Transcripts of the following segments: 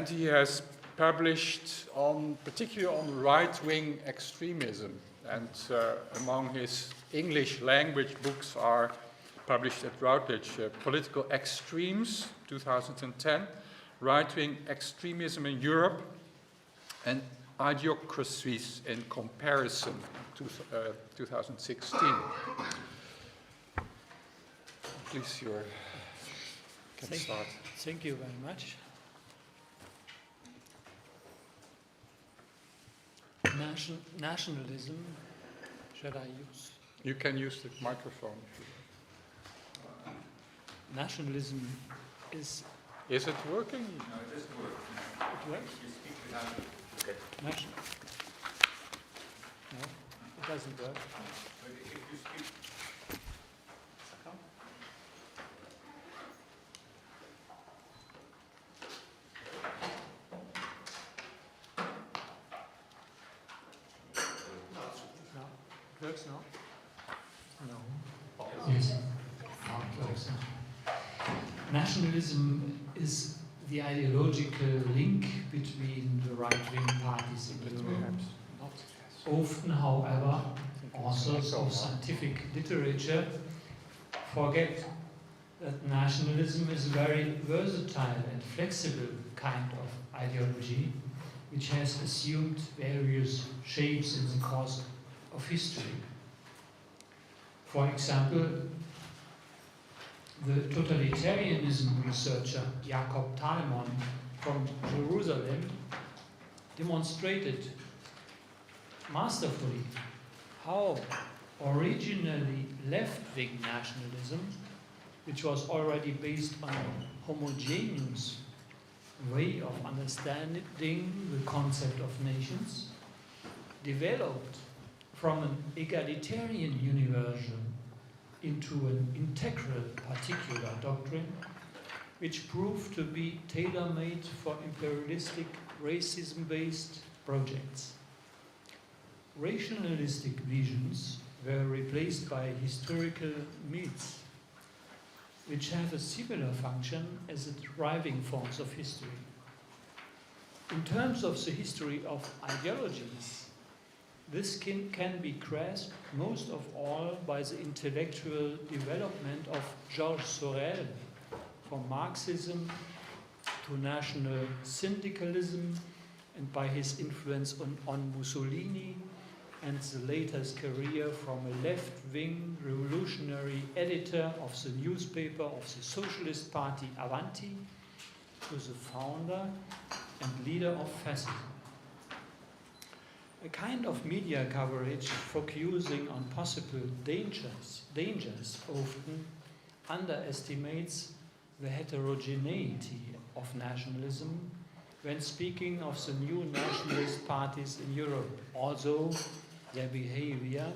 He has published particularly on right-wing extremism, and among his English language books are published at Routledge, Political Extremes, 2010, Right-Wing Extremism in Europe, and Idiocracies in Comparison, 2016. Please, you can start. Thank you very much. Nationalism, shall I use? You can use the microphone. Nationalism is... Is it working? No, it doesn't work. It works? You speak without it. Okay. No, it doesn't work. But if you speak... Come. No. It works now? No. Yes. No, it works now. Nationalism is the ideological link between the right-wing parties in Europe. Often, however, authors of scientific literature forget that nationalism is a very versatile and flexible kind of ideology which has assumed various shapes in the course of history. For example, the totalitarianism researcher Jakob Thalmann from Jerusalem demonstrated masterfully how originally left-wing nationalism, which was already based on a homogeneous way of understanding the concept of nations, developed from an egalitarian universal into an integral particular doctrine, which proved to be tailor-made for imperialistic, racism-based projects. Rationalistic visions were replaced by historical myths, which have a similar function as a driving force of history. In terms of the history of ideologies, this can be grasped most of all by the intellectual development of Georges Sorel, from Marxism to national syndicalism, and by his influence on Mussolini, and the latest career from a left-wing revolutionary editor of the newspaper of the Socialist Party Avanti to the founder and leader of fascism. A kind of media coverage focusing on possible dangers often underestimates the heterogeneity of nationalism when speaking of the new nationalist parties in Europe, although their behavior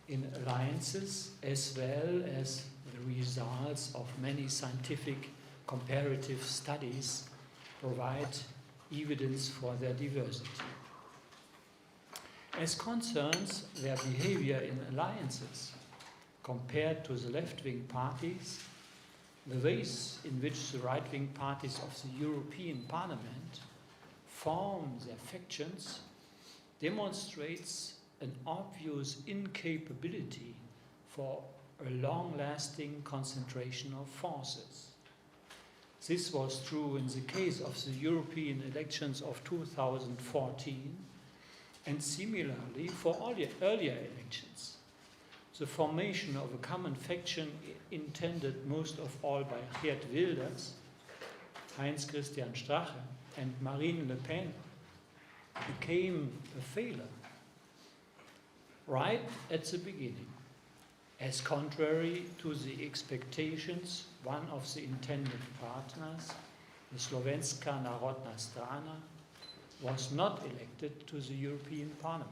in alliances as well as the results of many scientific comparative studies provide evidence for their diversity. As concerns their behavior in alliances compared to the left-wing parties, the ways in which the right-wing parties of the European Parliament form their factions demonstrates an obvious incapability for a long-lasting concentration of forces. This was true in the case of the European elections of 2014, and similarly for all the earlier elections. The formation of a common faction intended most of all by Geert Wilders, Heinz Christian Strache, and Marine Le Pen became a failure right at the beginning. As contrary to the expectations, one of the intended partners, the Slovenska Narodna Strana, was not elected to the European Parliament.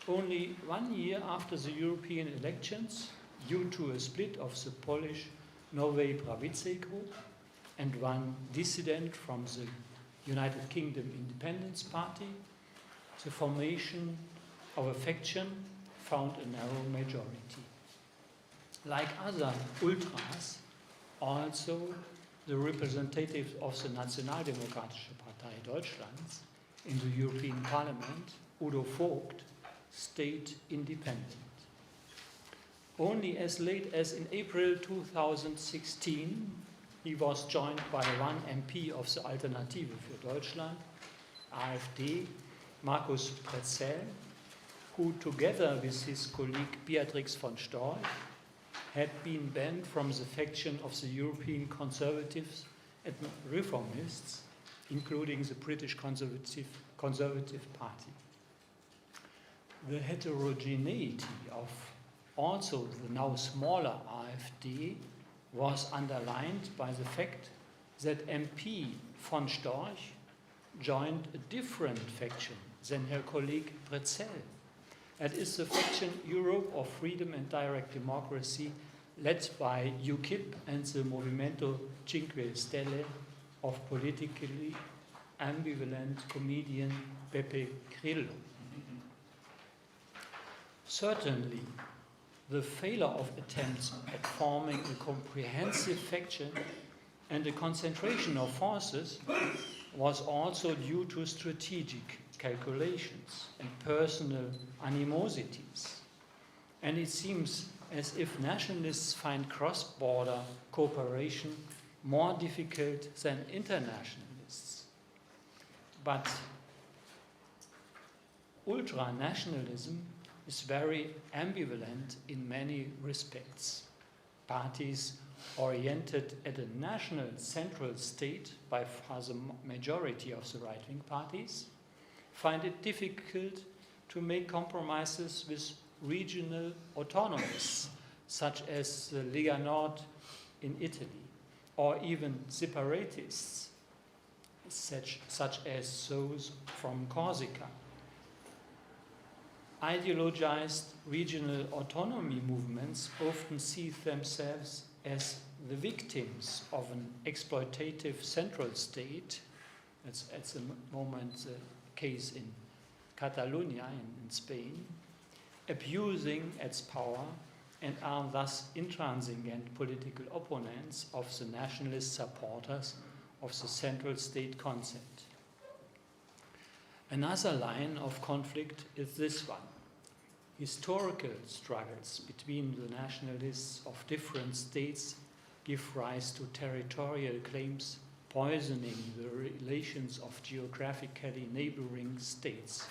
Only 1 year after the European elections, due to a split of the Polish Nowej Prawice group and one dissident from the United Kingdom Independence Party, the formation of a faction found a narrow majority. Like other ultras, also the representative of the Nationaldemokratische Partei Deutschlands in the European Parliament, Udo Vogt, stayed independent. Only as late as in April 2016, he was joined by one MP of the Alternative für Deutschland, AfD, Markus Pretzel, who together with his colleague Beatrix von Storch had been banned from the faction of the European Conservatives and Reformists, including the British Conservative Party. The heterogeneity of also the now smaller AfD was underlined by the fact that MP von Storch joined a different faction than her colleague Pretzel. That is the faction Europe of Freedom and Direct Democracy, led by UKIP and the Movimento Cinque Stelle of politically ambivalent comedian Beppe Grillo. Certainly, the failure of attempts at forming a comprehensive faction and a concentration of forces was also due to strategic calculations and personal animosities. And it seems as if nationalists find cross-border cooperation more difficult than internationalists. But ultranationalism is very ambivalent in many respects. Parties oriented at a national central state, by far the majority of the right-wing parties, find it difficult to make compromises with regional autonomies, such as the Lega Nord in Italy, or even separatists, such as those from Corsica. Ideologized regional autonomy movements often see themselves as the victims of an exploitative central state. That's at the moment the case in Catalonia in Spain, abusing its power, and are thus intransigent political opponents of the nationalist supporters of the central state concept. Another line of conflict is this one. Historical struggles between the nationalists of different states give rise to territorial claims poisoning the relations of geographically neighboring states.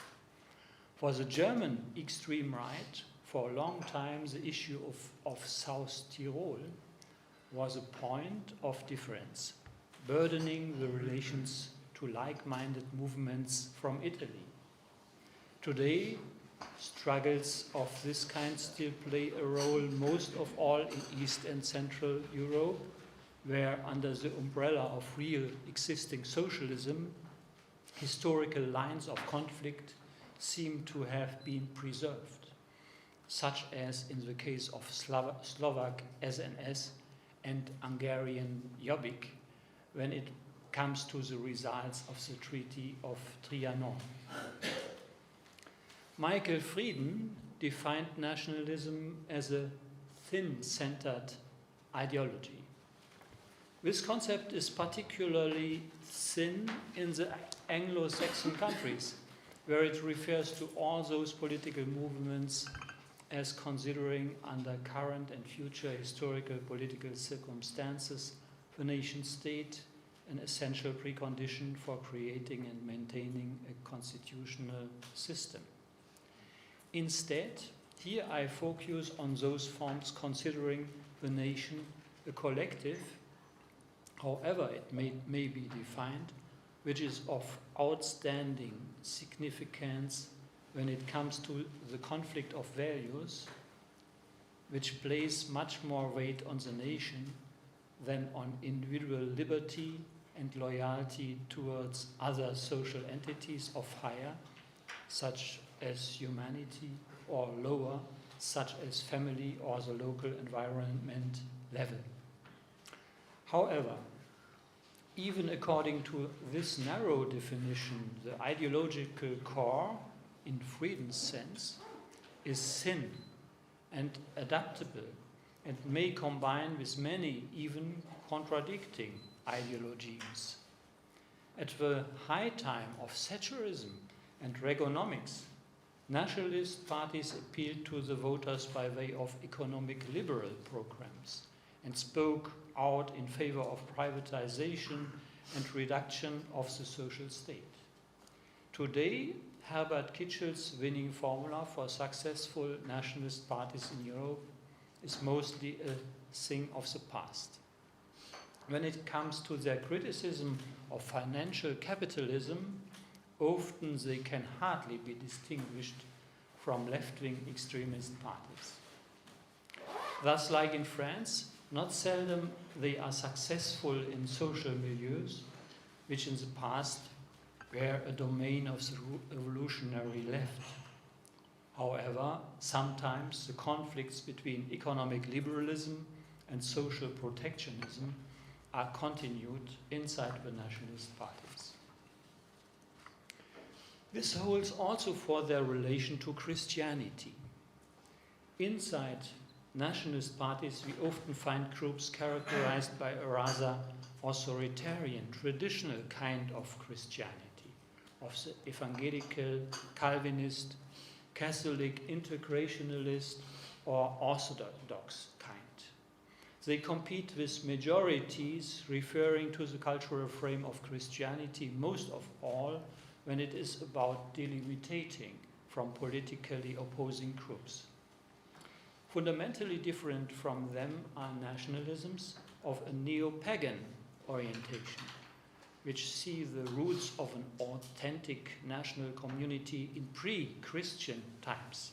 For the German extreme right, for a long time the issue of South Tyrol was a point of difference, burdening the relations to like-minded movements from Italy. Today, struggles of this kind still play a role most of all in East and Central Europe, where under the umbrella of real existing socialism, historical lines of conflict seem to have been preserved, such as in the case of Slovak SNS and Hungarian Jobbik, when it comes to the results of the Treaty of Trianon. Michael Frieden defined nationalism as a thin-centered ideology. This concept is particularly thin in the Anglo-Saxon countries, where it refers to all those political movements as considering under current and future historical political circumstances the nation-state an essential precondition for creating and maintaining a constitutional system. Instead, here I focus on those forms considering the nation a collective, however it may be defined, which is of outstanding significance when it comes to the conflict of values, which places much more weight on the nation than on individual liberty and loyalty towards other social entities of higher, such as humanity, or lower, such as family or the local environment level. However, even according to this narrow definition, the ideological core, in Frieden's sense, is thin and adaptable and may combine with many even contradicting ideologies. At the high time of Thatcherism and Reaganomics, nationalist parties appealed to the voters by way of economic liberal programs and spoke out in favor of privatization and reduction of the social state. Today, Herbert Kitschel's winning formula for successful nationalist parties in Europe is mostly a thing of the past. When it comes to their criticism of financial capitalism, often they can hardly be distinguished from left-wing extremist parties. Thus, like in France, not seldom they are successful in social milieus, which in the past were a domain of the revolutionary left. However, sometimes the conflicts between economic liberalism and social protectionism are continued inside the nationalist parties. This holds also for their relation to Christianity. Inside nationalist parties, we often find groups characterized by a rather authoritarian, traditional kind of Christianity, of the evangelical, Calvinist, Catholic, integrationalist, or Orthodox kind. They compete with majorities referring to the cultural frame of Christianity, most of all when it is about delimiting from politically opposing groups. Fundamentally different from them are nationalisms of a neo-pagan orientation, which see the roots of an authentic national community in pre-Christian times.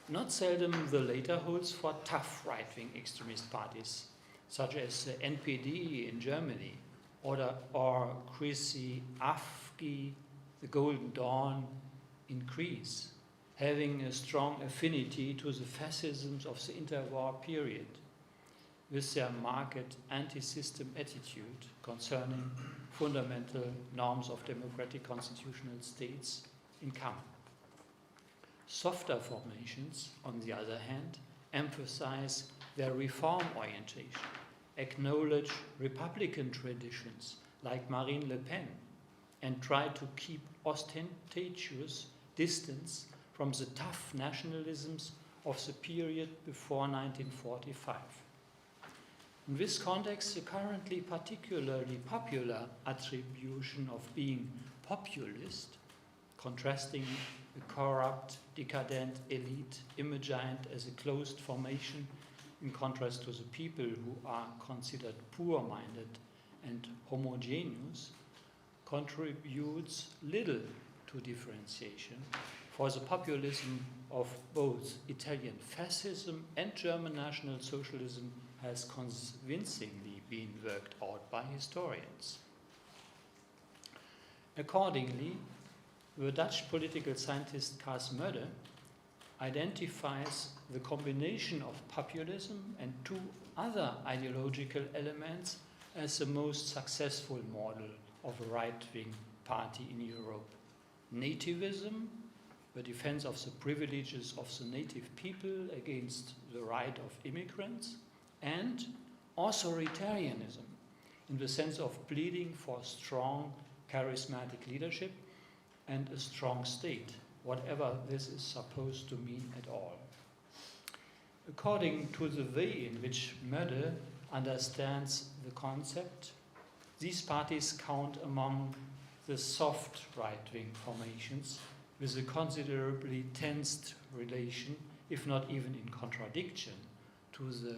Not seldom the latter holds for tough right-wing extremist parties, such as the NPD in Germany, or Chrissy Afgi, the Golden Dawn in Greece, having a strong affinity to the fascisms of the interwar period, with their marked anti-system attitude concerning fundamental norms of democratic constitutional states in common. Softer formations, on the other hand, emphasize their reform orientation, acknowledge Republican traditions like Marine Le Pen, and try to keep ostentatious distance from the tough nationalisms of the period before 1945. In this context, the currently particularly popular attribution of being populist, contrasting the corrupt, decadent elite imagined as a closed formation in contrast to the people who are considered poor-minded and homogeneous, contributes little to differentiation, for the populism of both Italian fascism and German National Socialism has convincingly been worked out by historians. Accordingly, the Dutch political scientist Cas Mudde identifies the combination of populism and two other ideological elements as the most successful model of a right-wing party in Europe. Nativism, the defense of the privileges of the native people against the right of immigrants, and authoritarianism, in the sense of pleading for strong, charismatic leadership and a strong state, whatever this is supposed to mean at all. According to the way in which Mudde understands the concept, these parties count among the soft right-wing formations with a considerably tensed relation, if not even in contradiction, to the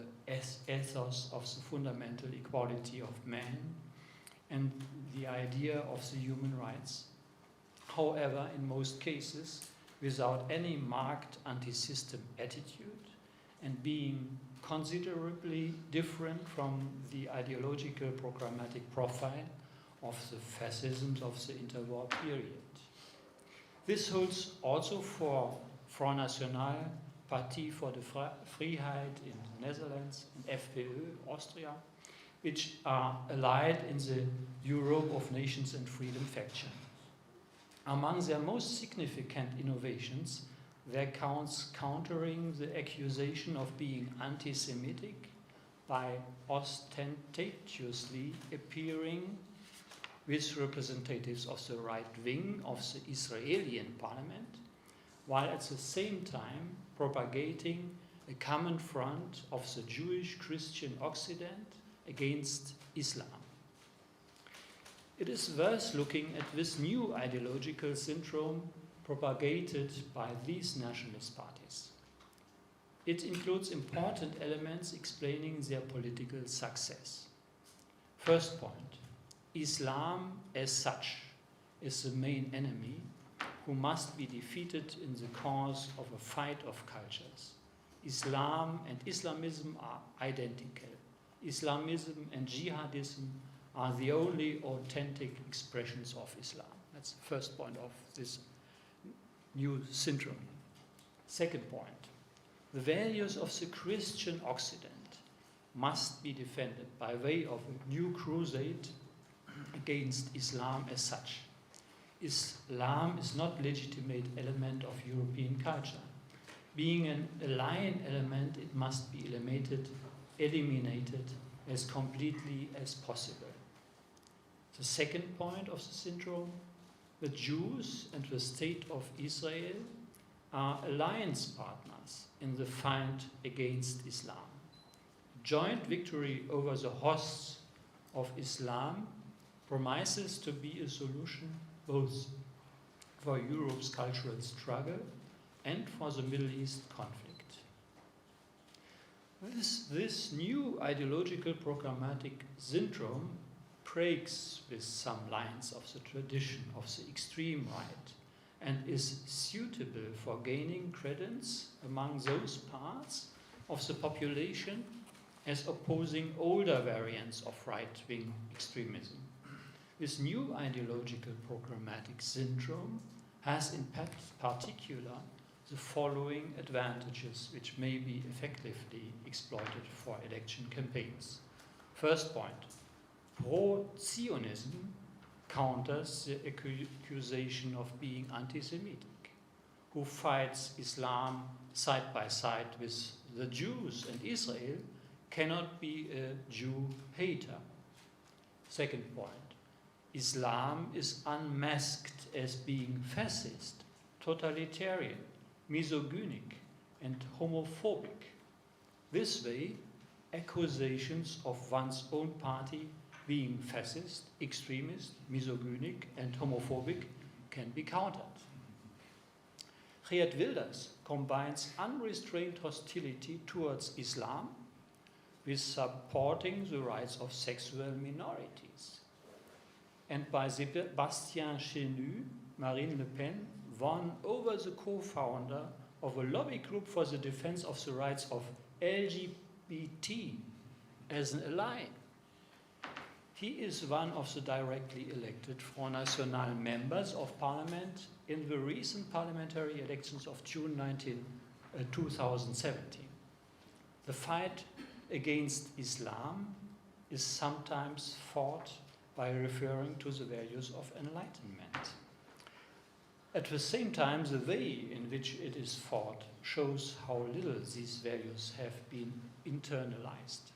ethos of the fundamental equality of man and the idea of the human rights. However, in most cases, without any marked anti-system attitude and being considerably different from the ideological programmatic profile of the fascisms of the interwar period. This holds also for Front National, Parti for the Vrijheid in the Netherlands, and FPÖ, Austria, which are allied in the Europe of Nations and Freedom faction. Among their most significant innovations, there counts countering the accusation of being anti-Semitic by ostentatiously appearing with representatives of the right wing of the Israeli parliament, while at the same time propagating a common front of the Jewish Christian Occident against Islam. It is worth looking at this new ideological syndrome propagated by these nationalist parties. It includes important elements explaining their political success. First point, Islam as such is the main enemy who must be defeated in the cause of a fight of cultures. Islam and Islamism are identical. Islamism and jihadism are the only authentic expressions of Islam. That's the first point of this new syndrome. Second point, the values of the Christian Occident must be defended by way of a new crusade against Islam as such. Islam is not a legitimate element of European culture. Being an alien element, it must be eliminated as completely as possible. The second point of the syndrome, the Jews and the state of Israel are alliance partners in the fight against Islam. Joint victory over the hosts of Islam promises to be a solution both for Europe's cultural struggle and for the Middle East conflict. This new ideological programmatic syndrome breaks with some lines of the tradition of the extreme right and is suitable for gaining credence among those parts of the population as opposing older variants of right-wing extremism. This new ideological programmatic syndrome has in particular the following advantages which may be effectively exploited for election campaigns. First point, pro-Zionism counters the accusation of being anti-Semitic. Who fights Islam side by side with the Jews and Israel cannot be a Jew hater. Second point, Islam is unmasked as being fascist, totalitarian, misogynic, and homophobic. This way, accusations of one's own party being fascist, extremist, misogynic, and homophobic can be countered. Geert Wilders combines unrestrained hostility towards Islam with supporting the rights of sexual minorities. And by Sébastien Chenu, Marine Le Pen won over the co-founder of a lobby group for the defense of the rights of LGBT as an ally. He is one of the directly elected Front National members of parliament in the recent parliamentary elections of June 2017. The fight against Islam is sometimes fought by referring to the values of enlightenment. At the same time, the way in which it is fought shows how little these values have been internalized.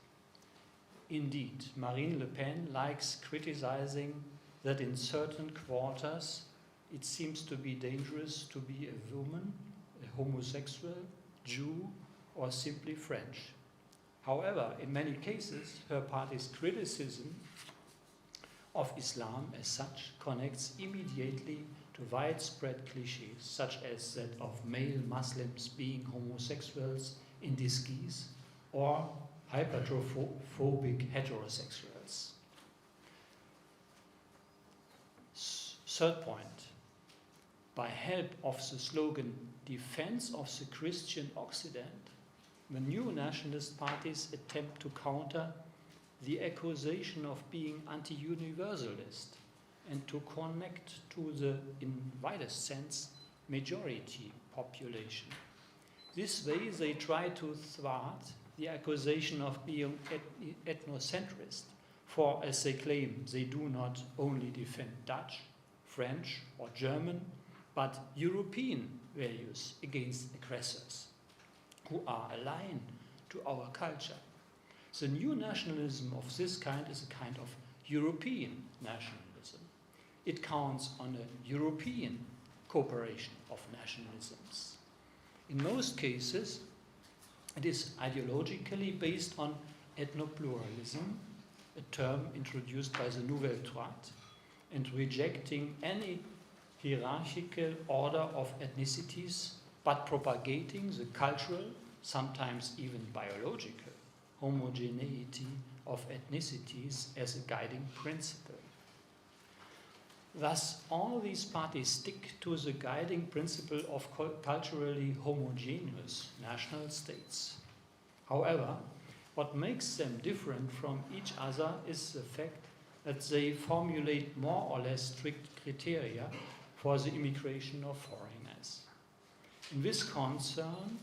Indeed, Marine Le Pen likes criticizing that in certain quarters it seems to be dangerous to be a woman, a homosexual, Jew, or simply French. However, in many cases, her party's criticism of Islam as such connects immediately to widespread cliches, such as that of male Muslims being homosexuals in disguise or hypertrophic heterosexuals. Third point, by help of the slogan Defense of the Christian Occident, the new nationalist parties attempt to counter the accusation of being anti-universalist and to connect to the, in widest sense, majority population. This way they try to thwart the accusation of being ethnocentrist, for as they claim, they do not only defend Dutch, French or German, but European values against aggressors who are aligned to our culture. The new nationalism of this kind is a kind of European nationalism. It counts on a European cooperation of nationalisms. In most cases, it is ideologically based on ethnopluralism, a term introduced by the Nouvelle Droite, and rejecting any hierarchical order of ethnicities, but propagating the cultural, sometimes even biological, homogeneity of ethnicities as a guiding principle. Thus, all these parties stick to the guiding principle of culturally homogeneous national states. However, what makes them different from each other is the fact that they formulate more or less strict criteria for the immigration of foreigners. In this concern,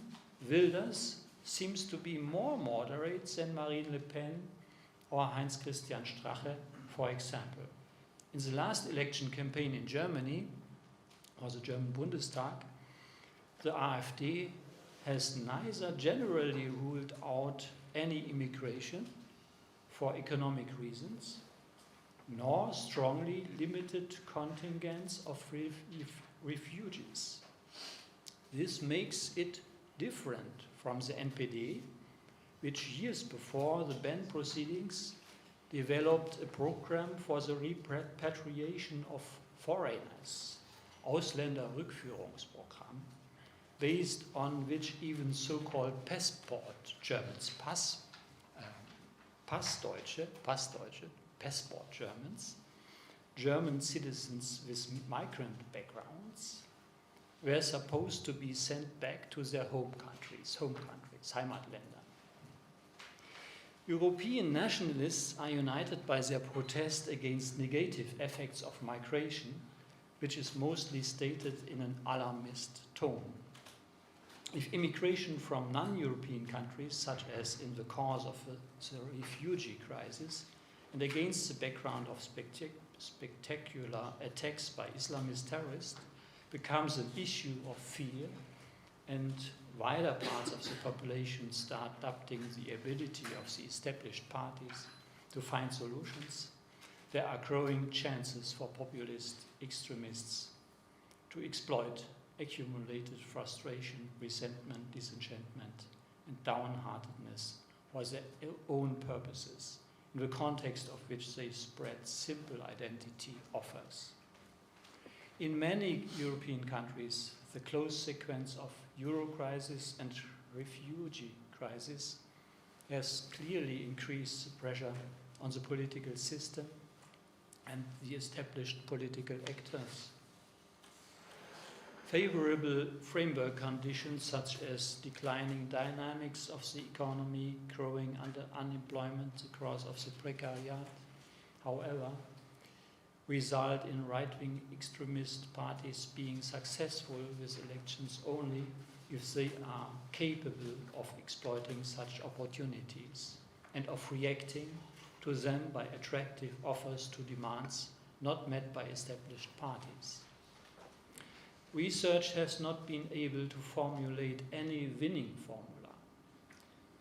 Wilders seems to be more moderate than Marine Le Pen or Heinz Christian Strache, for example. In the last election campaign in Germany, or the German Bundestag, the AfD has neither generally ruled out any immigration for economic reasons, nor strongly limited contingents of refugees. This makes it different from the NPD, which years before the ban proceedings developed a program for the repatriation of foreigners, Ausländerrückführungsprogramm, based on which even so-called Passport Germans, Passdeutsche, Passport Germans, German citizens with migrant backgrounds, were supposed to be sent back to their home countries, Heimatländer. European nationalists are united by their protest against negative effects of migration, which is mostly stated in an alarmist tone. If immigration from non-European countries, such as in the cause of the refugee crisis, and against the background of spectacular attacks by Islamist terrorists, becomes an issue of fear, and wider parts of the population start doubting the ability of the established parties to find solutions, there are growing chances for populist extremists to exploit accumulated frustration, resentment, disenchantment, and downheartedness for their own purposes, in the context of which they spread simple identity offers. In many European countries, the close sequence of Euro crisis and refugee crisis has clearly increased the pressure on the political system and the established political actors. Favorable framework conditions such as declining dynamics of the economy, growing unemployment, the growth of the precariat, however, result in right-wing extremist parties being successful with elections only if they are capable of exploiting such opportunities and of reacting to them by attractive offers to demands not met by established parties. Research has not been able to formulate any winning formula.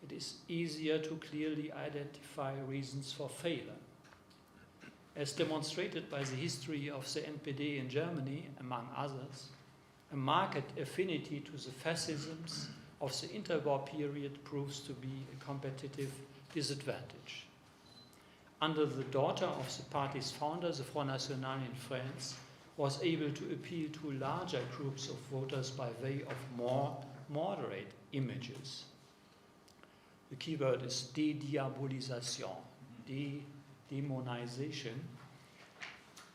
It is easier to clearly identify reasons for failure. As demonstrated by the history of the NPD in Germany, among others, a marked affinity to the fascisms of the interwar period proves to be a competitive disadvantage. Under the daughter of the party's founder, the Front National in France was able to appeal to larger groups of voters by way of more moderate images. The keyword is de-diabolisation, demonization,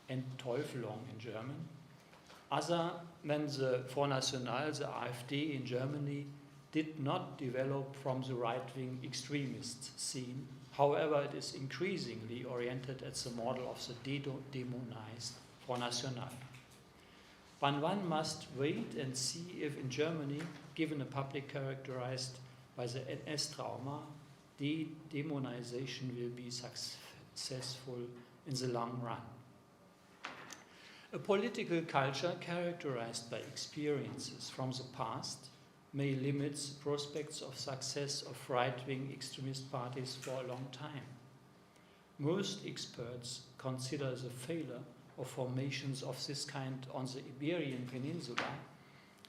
Entteufelung in German. Other than the Front National, the AfD in Germany did not develop from the right-wing extremist scene. However, it is increasingly oriented at the model of the demonized Front National. But one must wait and see if in Germany, given a public characterized by the NS trauma, demonization will be successful in the long run. A political culture characterized by experiences from the past may limit prospects of success of right-wing extremist parties for a long time. Most experts consider the failure of formations of this kind on the Iberian Peninsula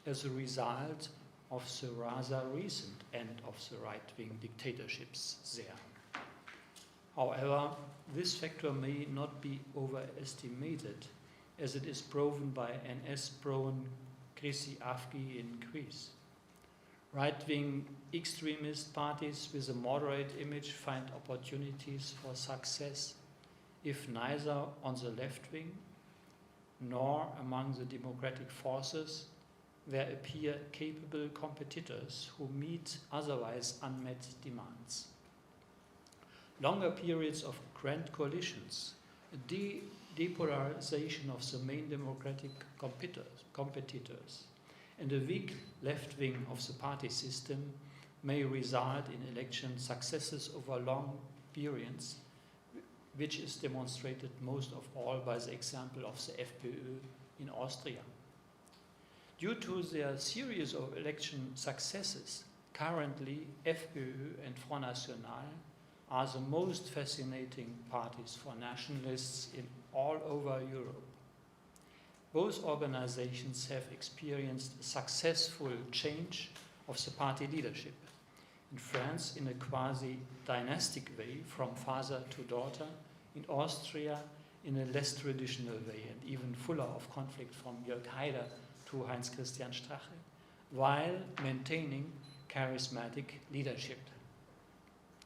as a result of the rather recent end of the right-wing dictatorships there. However, this factor may not be overestimated, as it is proven by NS-prone Krisi Afgi in Greece. Right-wing extremist parties with a moderate image find opportunities for success if neither on the left wing nor among the democratic forces there appear capable competitors who meet otherwise unmet demands. Longer periods of grand coalitions, a depolarization of the main democratic competitors, and a weak left wing of the party system may result in election successes over long periods, which is demonstrated most of all by the example of the FPÖ in Austria. Due to their series of election successes, currently FPÖ and Front National are the most fascinating parties for nationalists in all over Europe. Both organizations have experienced a successful change of the party leadership. In France, in a quasi-dynastic way, from father to daughter. In Austria, in a less traditional way, and even fuller of conflict, from Jörg Haider to Heinz Christian Strache, while maintaining charismatic leadership.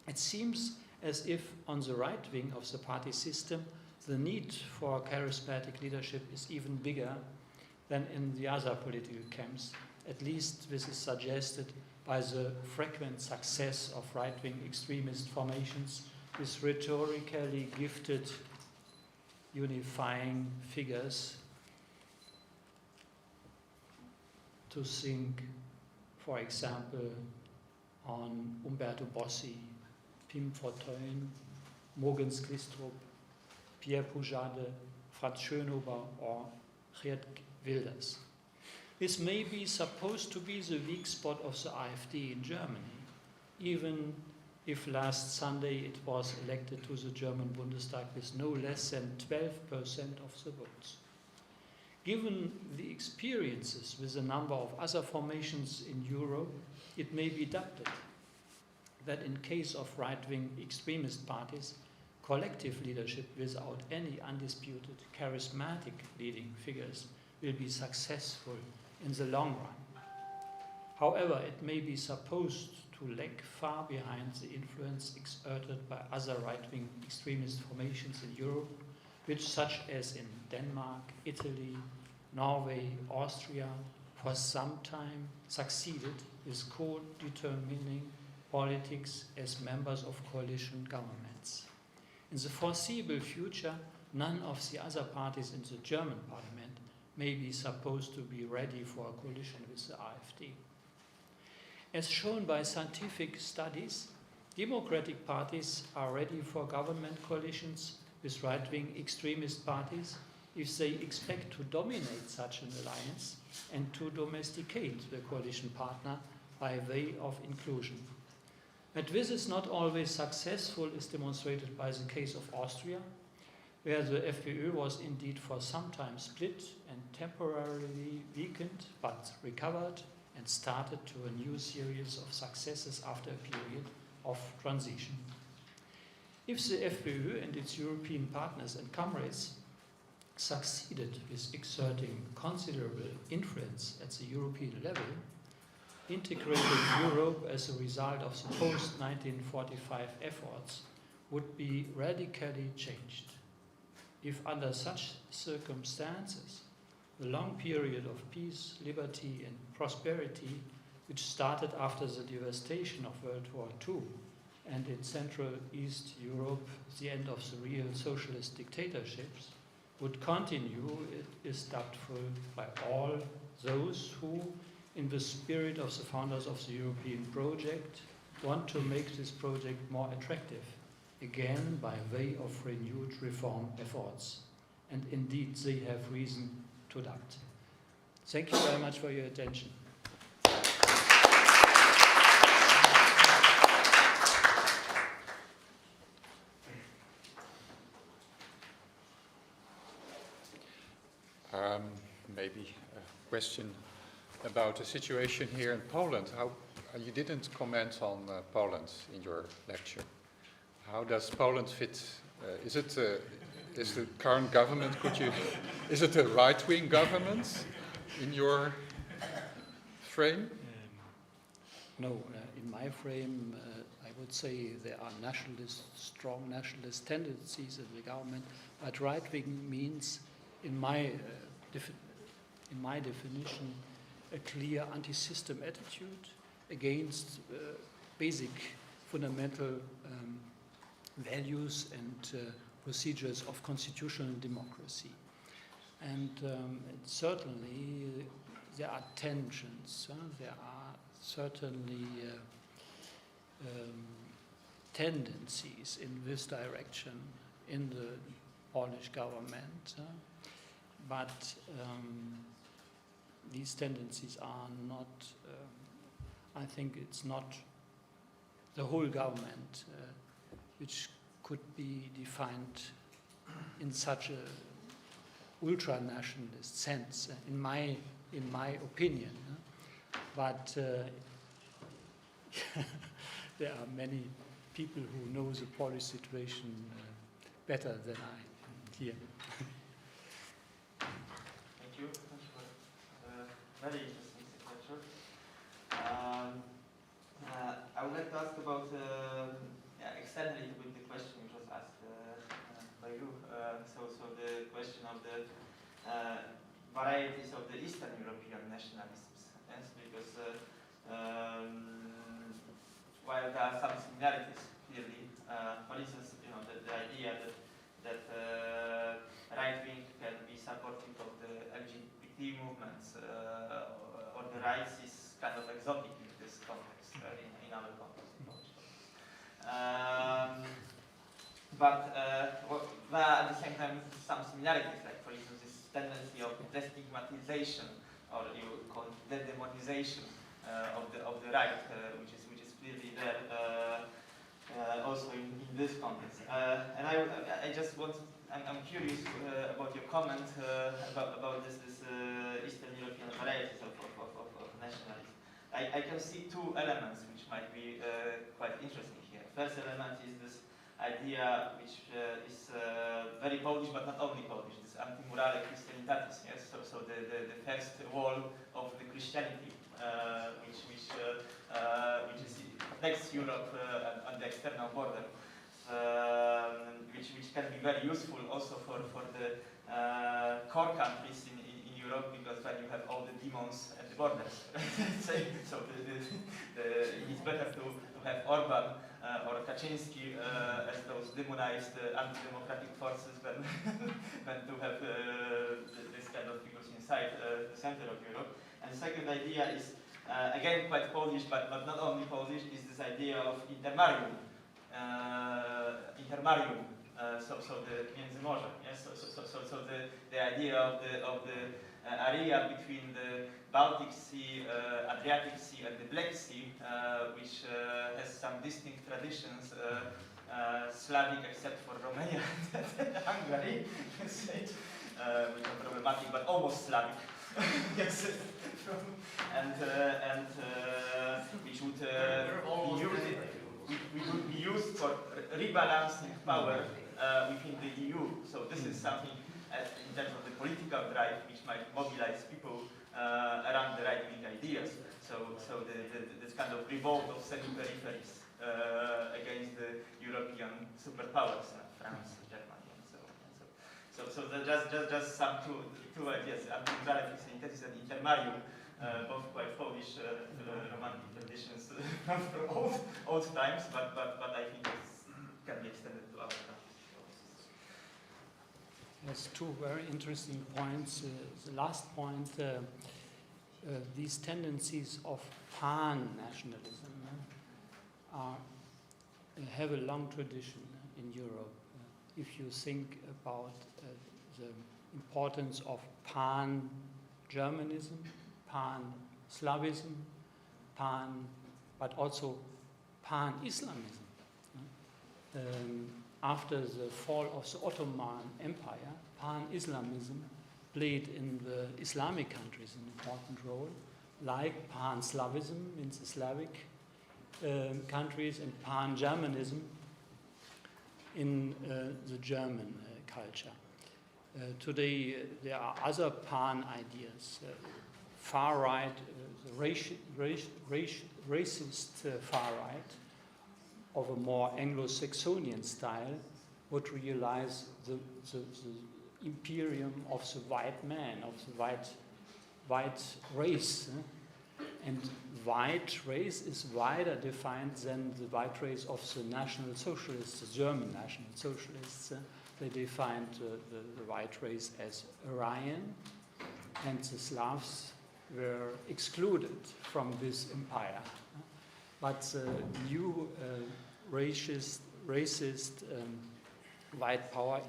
It seems as if on the right wing of the party system, the need for charismatic leadership is even bigger than in the other political camps. At least this is suggested by the frequent success of right-wing extremist formations with rhetorically gifted unifying figures. To think, for example, on Umberto Bossi, Pim Fortuyn, Mogens Glistrup, Pierre Poujade, Franz Schönhuber, or Geert Wilders. This may be supposed to be the weak spot of the AfD in Germany, even if last Sunday it was elected to the German Bundestag with no less than 12% of the votes. Given the experiences with a number of other formations in Europe, it may be doubted that in case of right-wing extremist parties, collective leadership without any undisputed charismatic leading figures will be successful in the long run. However, it may be supposed to lag far behind the influence exerted by other right-wing extremist formations in Europe, which, such as in Denmark, Italy, Norway, Austria, for some time succeeded with co-determining politics as members of coalition governments. In the foreseeable future, none of the other parties in the German parliament may be supposed to be ready for a coalition with the AfD. As shown by scientific studies, democratic parties are ready for government coalitions with right-wing extremist parties if they expect to dominate such an alliance and to domesticate the coalition partner by way of inclusion. That this is not always successful is demonstrated by the case of Austria, where the FPÖ was indeed for some time split and temporarily weakened, but recovered and started to a new series of successes after a period of transition. If the FPÖ and its European partners and comrades succeeded with exerting considerable influence at the European level, integrated Europe as a result of the post-1945 efforts would be radically changed. If under such circumstances, the long period of peace, liberty and prosperity which started after the devastation of World War II and in Central East Europe, the end of the real socialist dictatorships, would continue, it is doubtful by all those who, in the spirit of the founders of the European project, want to make this project more attractive, again by way of renewed reform efforts. And indeed, they have reason to doubt. Thank you very much for your attention. Maybe a question about the situation here in Poland. How you didn't comment on Poland in your lecture. How does Poland fit? Is the current government? Is it a right-wing government in your frame? No, in my frame, I would say there are strong nationalist tendencies in the government, but right-wing means, in my definition, a clear anti-system attitude against basic fundamental values and procedures of constitutional democracy. And certainly there are tensions, there are certainly tendencies in this direction in the Polish government, but these tendencies are not, I think it's not the whole government which could be defined in such a ultra-nationalist sense, in my opinion. But there are many people who know the Polish situation better than I here. Thank you. Thank you for very interesting lecture. I would like to ask about, extend a little bit the question which was asked by you. So the question of the varieties of the Eastern European nationalisms. Yes, because while there are some similarities clearly, for instance, the idea that right wing can be supportive of the LGBT movements or the rights is kind of exotic in this context, in our context. But there are at the same time some similarities, like for instance this tendency of destigmatization, or you call it de-demonization of the right, which is clearly there also in this context. And I just want to, I'm curious about your comment about this Eastern European varieties of nationalism. I can see two elements which might be quite interesting here. First element is this idea which is very Polish, but not only Polish, this anti-murale Christianitatis, yes? So the first wall of the Christianity, which is next Europe on the external border, which can be very useful also for the core countries in Europe, because then you have all the demons at the borders. So it's better to have Orban or Kaczynski as those demonized anti-democratic forces than to have this kind of figures inside the center of Europe. And the second idea is, again, quite Polish, but not only Polish, is this idea of intermarium. So the Międzymorze, yes. So the idea of the area between the Baltic Sea, Adriatic Sea, and the Black Sea, which has some distinct traditions, Slavic except for Romania and Hungary, which are problematic, but almost Slavic. Yes, and which would be used for rebalancing power within the EU. So this is something in terms of the political drive which might mobilize people around the right-wing ideas. So this kind of revolt of semi-peripheries against the European superpowers, France, Germany, and so on. So just some two ideas: anti-murale Christianitatis and intermarium, both quite Polish romantic traditions from old times, but I think it can be extended to our countries. Yes, two very interesting points. The last point, these tendencies of pan-nationalism have a long tradition in Europe. If you think about the importance of pan-Germanism, pan-Slavism, but also pan-Islamism. After the fall of the Ottoman Empire, pan-Islamism played in the Islamic countries an important role, like Pan-Slavism in the Slavic countries and Pan-Germanism in the German culture. Today there are other Pan ideas, far right, the racist far right of a more Anglo-Saxonian style would realize the imperium of the white man, of the white race. And white race is wider defined than the white race of the National Socialists, the German National Socialists. They defined the white race as Aryan, and the Slavs were excluded from this empire. But the new racist white power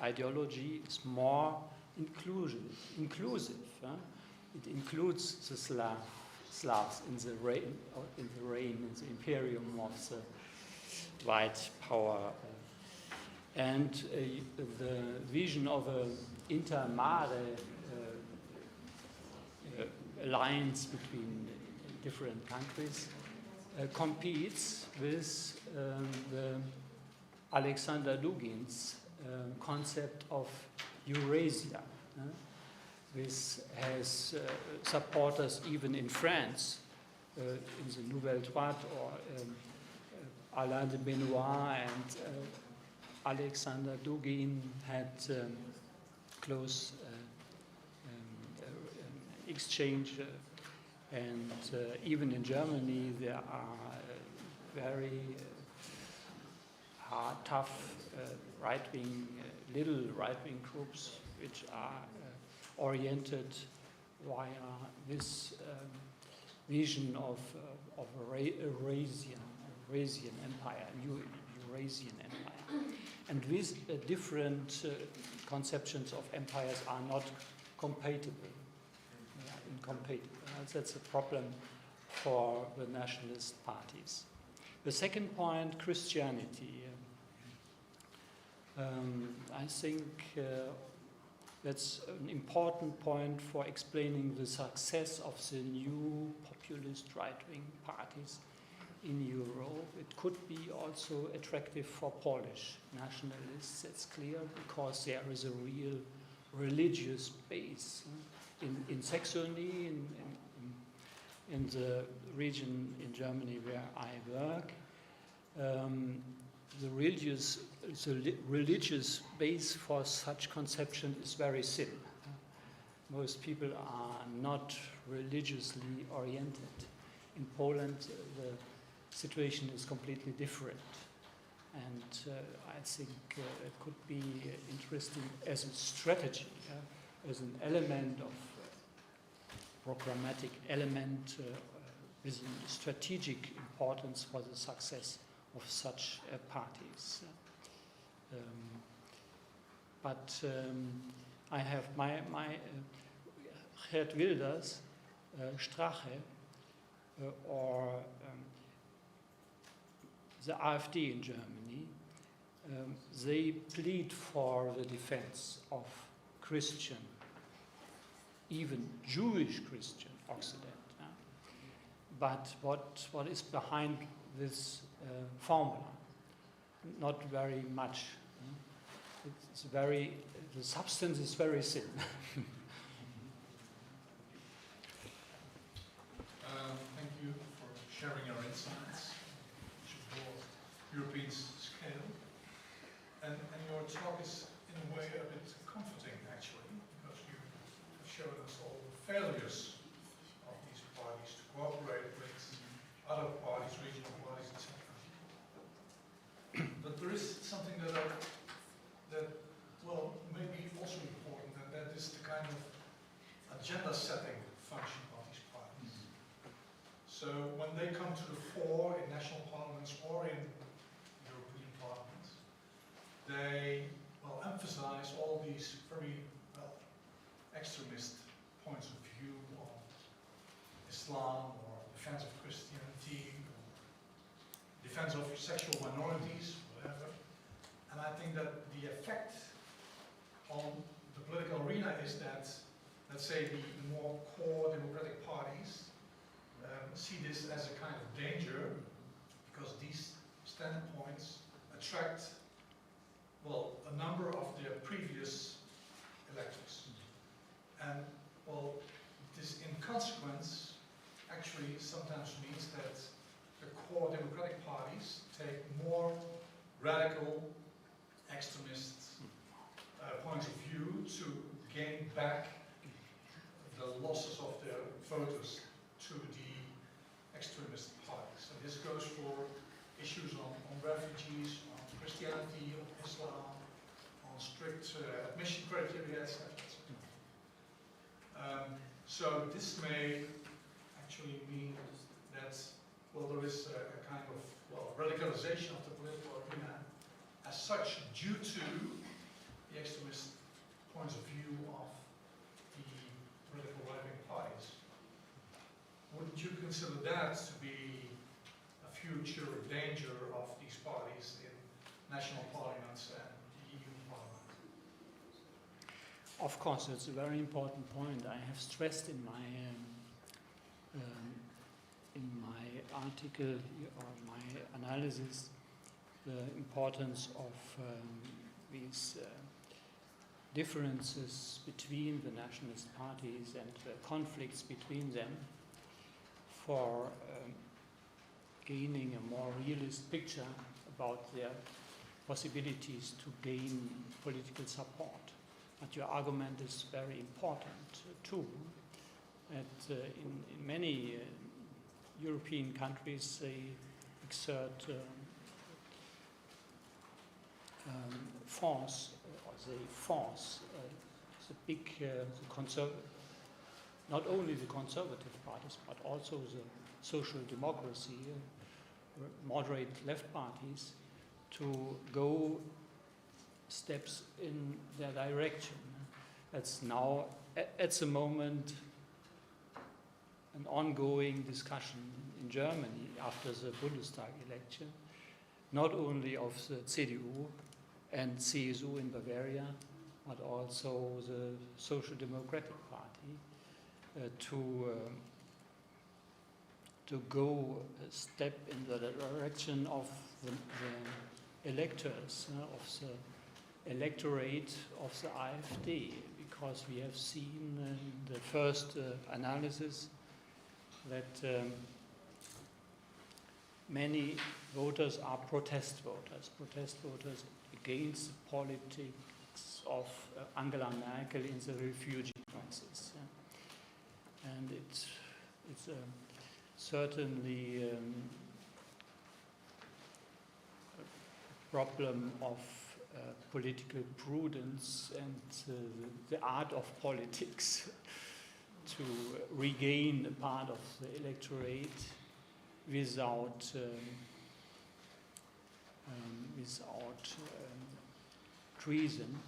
ideology is more inclusive. It includes the Slavs in the reign, in the imperium of the white power. And the vision of an intermare alliance between different countries competes with the Alexander Dugin's concept of Eurasia. This has supporters even in France, in the Nouvelle Droite, or Alain de Benoit and Alexander Dugin had close exchange, and even in Germany there are very hard, tough little right-wing groups which are oriented via this vision of Eurasian empire, new Eurasian empire. And these different conceptions of empires are not compatible. They are incompatible. That's a problem for the nationalist parties. The second point, Christianity. I think that's an important point for explaining the success of the new populist right-wing parties in Europe. It could be also attractive for Polish nationalists, that's clear, because there is a real religious base. In Saxony, in the region in Germany where I work, the religious base for such conception is very thin. Most people are not religiously oriented. In Poland, the situation is completely different. And I think it could be interesting as a strategy, as an element of programmatic element with a strategic importance for the success of such parties. I have my Geert Wilders, Strache, or the AfD in Germany, they plead for the defense of Christian, even Jewish Christian Occident. But what is behind this formula? Not very much. The substance is very thin. Thank you for sharing your insights, which involve European scale. And your talk is, in a way, a bit comforting, actually, because you have shown us all the failures of these parties to cooperate with other parties, regional parties, etc. But there is something that may be also important, and that is the kind of agenda-setting function of these parties. So when they come to the fore in national parliaments or in European parliaments, they emphasize all these very extremist points of view on Islam or defense of Christianity, or defense of sexual minorities, whatever. And I think that the effect on the political arena is that, let's say, the more core democratic parties see this as a kind of danger, because these standpoints attract, well, a number of their previous electors. And, well, this in consequence actually sometimes means that the core democratic parties take more radical extremist points of view to gain back the losses of their voters to the extremist parties. And this goes for issues on refugees, on Christianity, on Islam, on strict admission criteria, etc. So this may actually mean that, well, there is a kind of, well, radicalization of the political arena as such due to the extremist points of view of the political right-wing parties. Wouldn't you consider that to be a future danger of these parties in national parliaments and the EU parliament? Of course, it's a very important point. I have stressed in my article or my analysis the importance of these differences between the nationalist parties and the conflicts between them for gaining a more realist picture about their possibilities to gain political support. But your argument is very important too. That in many European countries they exert force, or they force the big, not only the conservative parties, but also the social democracy, moderate left parties, to go steps in their direction. That's now, at the moment, an ongoing discussion in Germany after the Bundestag election, not only of the CDU and CSU in Bavaria, but also the Social Democratic Party, to go a step in the direction of the electors, of the electorate of the AfD, because we have seen in the first analysis that many voters are protest voters against the politics of Angela Merkel in the refugee crisis. And it's certainly a problem of political prudence and the art of politics to regain a part of the electorate without treason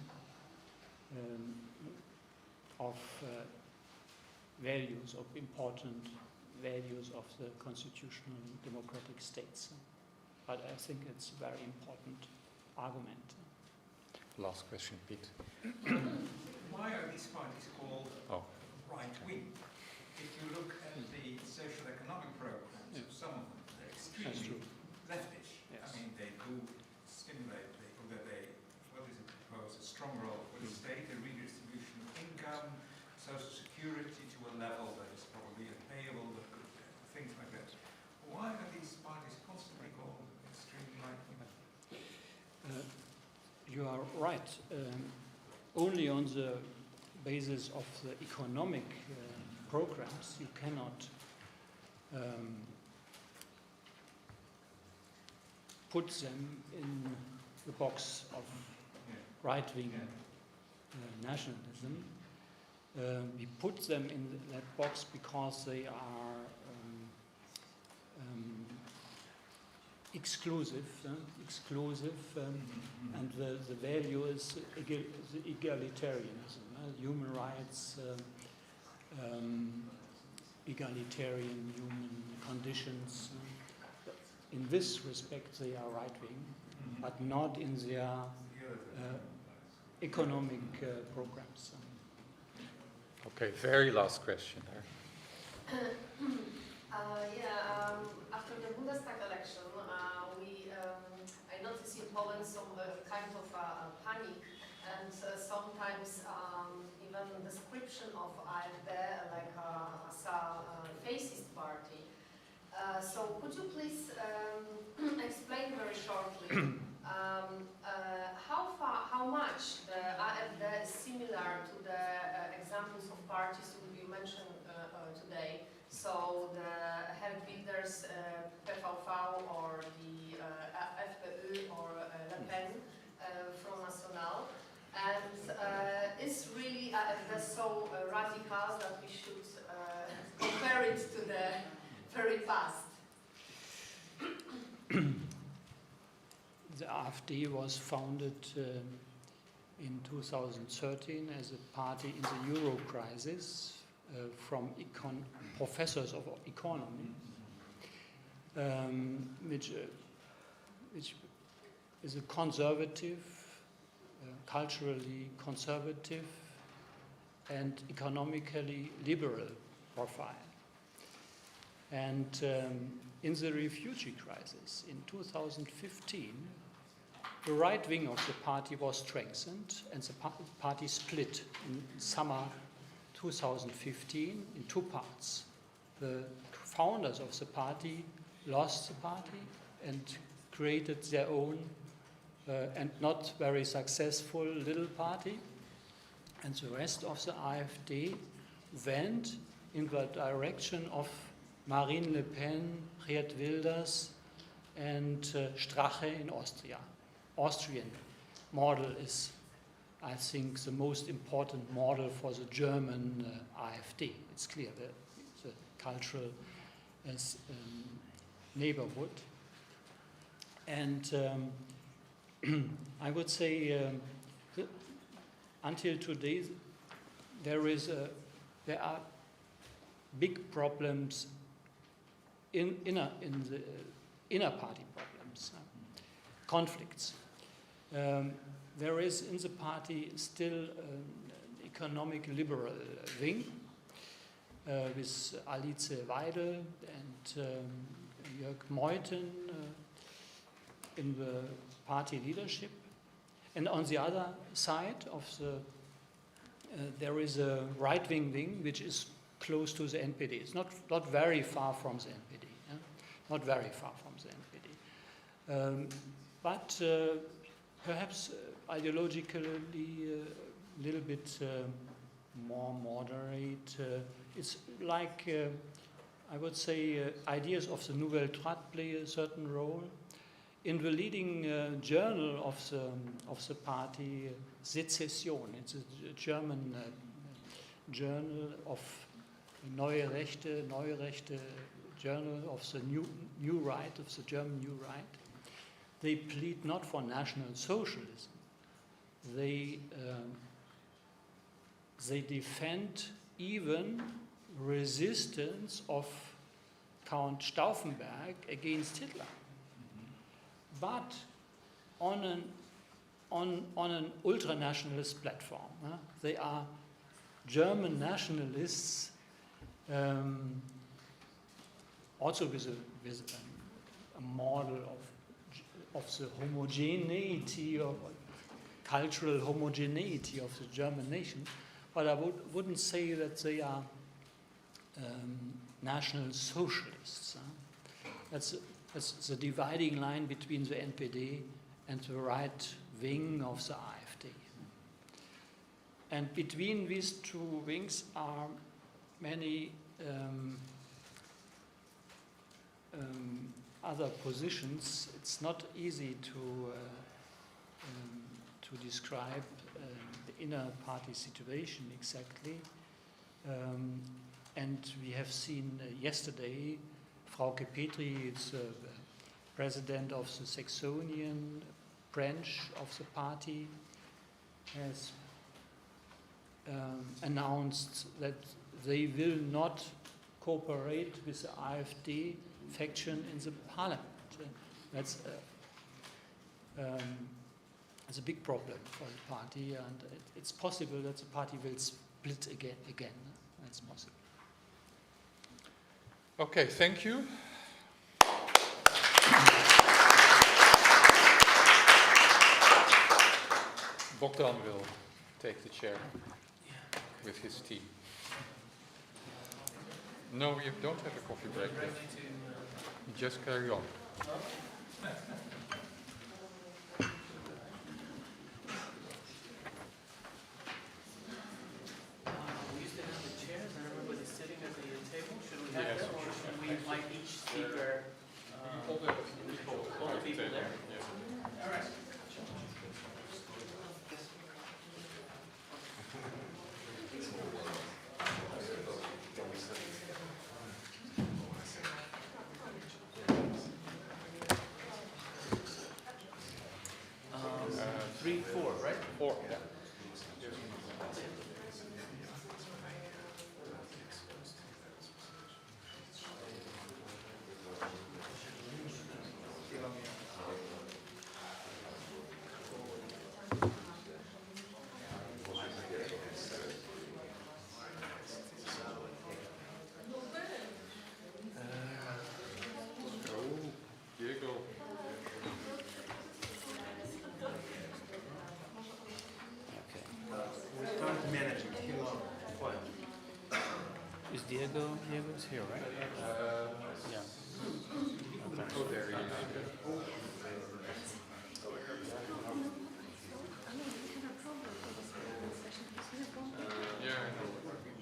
of values, of important values of the constitutional democratic states. But I think it's a very important argument. Last question, Pete. Why are these parties called right-wing? If you look at the social economic programs of some of them, they're extremely leftish. Yes. I mean, they do stimulate, what is it proposed, a strong role for the state, a redistribution of income, social security to a level that is probably unpayable, but things like that. Why are these parties constantly called extremely right-wing? You are right. Only on the basis of the economic programs you cannot put them in the box of right-wing nationalism. We put them in that box because they are exclusive, and the value is the egalitarianism, human rights, egalitarian human conditions. In this respect, they are right-wing, but not in their economic programs. Okay, very last question there. After the Bundestag election, I noticed in Poland some kind of panic and sometimes even description of AfD like as a fascist party. So could you please explain very shortly how much the AfD is similar to the examples of parties you mentioned today? So the Help-Builders, PVV or the FPÖ or Le Pen, Front National. And is really AfD so radical that we should compare it to the very past? The AfD was founded in 2013 as a party in the Euro crisis from professors of economy, which is a conservative, culturally conservative and economically liberal profile. And in the refugee crisis in 2015, the right wing of the party was strengthened and the party split in summer 2015 in two parts. The founders of the party lost the party and created their own and not very successful little party. And the rest of the AfD went in the direction of Marine Le Pen, Geert Wilders, and Strache in Austria. Austrian model is, I think, the most important model for the German AfD. It's clear, the cultural neighborhood. And I would say until today there are big problems in the inner party problems, conflicts. There is in the party still an economic liberal wing with Alice Weidel and Jörg Meuthen in the party leadership. And on the other side of there is a right-wing wing which is close to the NPD. It's not very far from the NPD. Yeah? Not very far from the NPD. But perhaps ideologically a little bit more moderate. It's like, I would say, ideas of the Nouvelle Droite play a certain role. In the leading journal of the party, Secession, it's a German journal of Neue Rechte journal of the new right, of the German new right. They plead not for National Socialism. They defend even resistance of Count Stauffenberg against Hitler, but on an ultranationalist platform. They are German nationalists, also with a model of the homogeneity, of cultural homogeneity of the German nation, but I wouldn't say that they are national socialists. That's the dividing line between the NPD and the right wing of the AfD. And between these two wings are many other positions. It's not easy to describe the inner party situation exactly. And we have seen yesterday, Frauke Petri, is president of the Saxonian branch of the party, has announced that they will not cooperate with the AfD faction in the parliament. That's a big problem for the party, and it's possible that the party will split split again. That's possible. Okay, thank you. Bogdan will take the chair with his team. No, we don't have a coffee break yet. Just carry on. We used to have the chairs and everybody's sitting at the table. Should we have Yes. them, or should we invite each speaker? All the people there? All right. Three, four, right? Four, yeah. Diego. Is Diego's here, right? Yeah. Oh, there he is. Yeah, I know.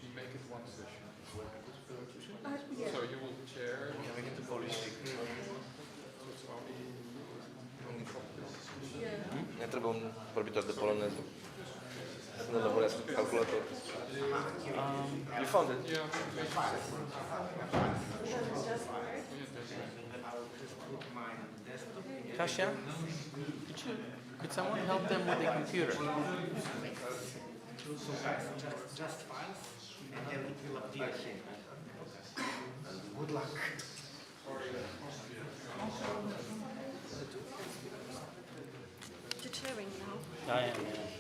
We make it one session. So you will chair. We need to polish it. Nie treba robiť to de polonezu. No lebo ja som kalkulátor. You found it? Yeah. Kasia, could someone help them with the computer? Just files, and then it will appear here. Good luck. You're chairing now. I am, yeah.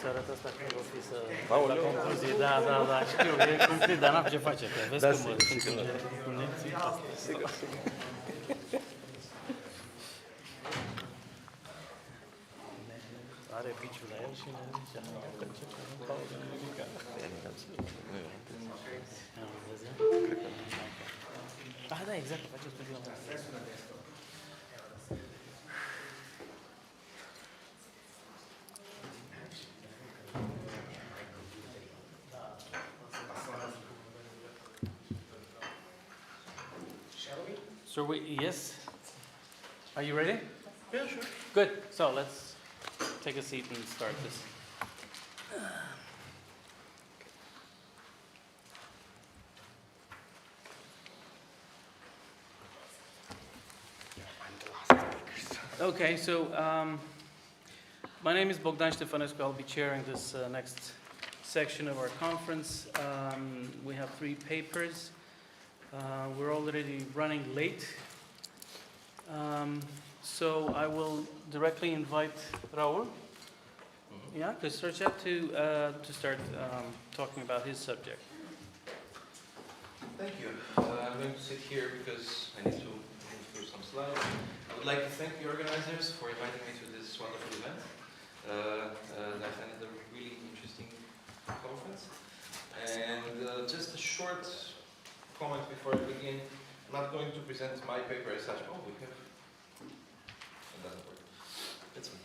Seara asta când o fi să... La concluzie, da, știu, e cumplit, dar n-am ce face, că vezi Da, cum sigur, sigur. cu nemții. Sigur. Are piciul la el și ne zice, că începe în pauză, nu nimica. Ah, da, exact, face studiul ăla. So yes. Are you ready? Yeah, sure. Good. So let's take a seat and start this. Okay, so my name is Bogdan Ștefănescu. I'll be chairing this next section of our conference. We have 3 papers. We're already running late. So I will directly invite Raul, to start talking about his subject. Thank you. I'm going to sit here because I need to move through some slides. I would like to thank the organizers for inviting me to this wonderful event. I find it a really interesting conference. And just a short comment before I begin. I'm not going to present my paper as such. Oh, we have... It doesn't work. It's me.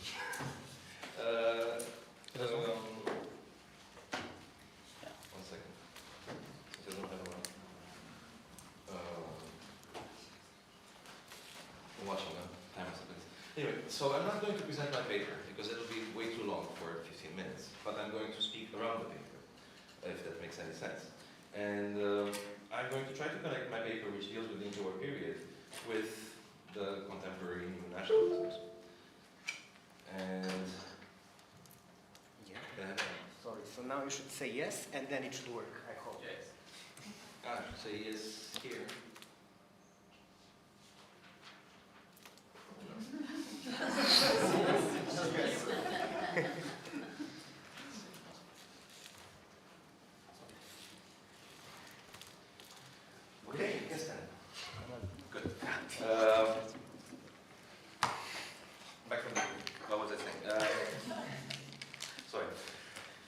One second. It doesn't so I'm not going to present my paper because it'll be way too long for 15 minutes, but I'm going to speak around the paper, if that makes any sense. And I'm going to try to connect my paper, which deals with the interwar period, with the contemporary new nationalisms. And Yeah. Sorry, so now you should say yes, and then it should work, I hope. yes. I should say yes here. Okay, yes then. Good. Back from the, what was I saying? Sorry.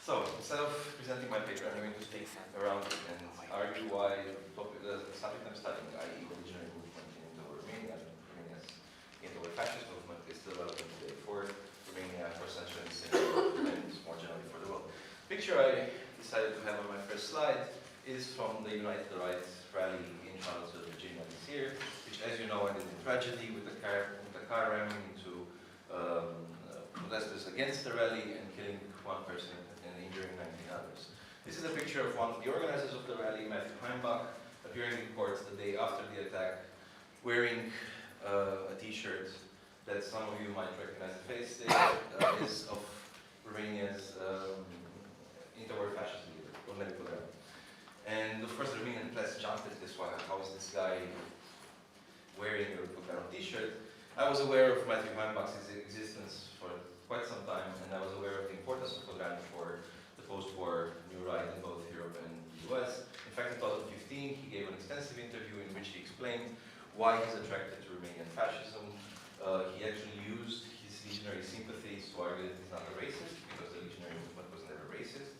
So, instead of presenting my paper, I'm going to speak around it and argue why the subject I'm studying, i.e. the revolutionary movement in Romania, Romania's interwar fascist movement, is still relevant today for Romania, for Central and Eastern Europe, and more generally for the world. The picture I decided to have on my first slide is from the United the Right rally in Charlottesville, Virginia this year, which, as you know, ended in tragedy with the car ramming into protesters against the rally and killing one person and injuring 19 others. This is a picture of one of the organizers of the rally, Matthew Heimbach, appearing in court the day after the attack, wearing a t-shirt that some of you might recognize the face there, is of Romania's interwar fascist leader, Corneliu Codreanu. And of course the Romanian press jumped at this one. How is this guy wearing a Codreanu t-shirt? I was aware of Matthew Heimbach's existence for quite some time, and I was aware of the importance of Codreanu for the post-war new right in both Europe and the US. In fact, in 2015, he gave an extensive interview in which he explained why he's attracted to Romanian fascism. He actually used his legionary sympathies to argue that he's not a racist, because the legionary movement was never racist.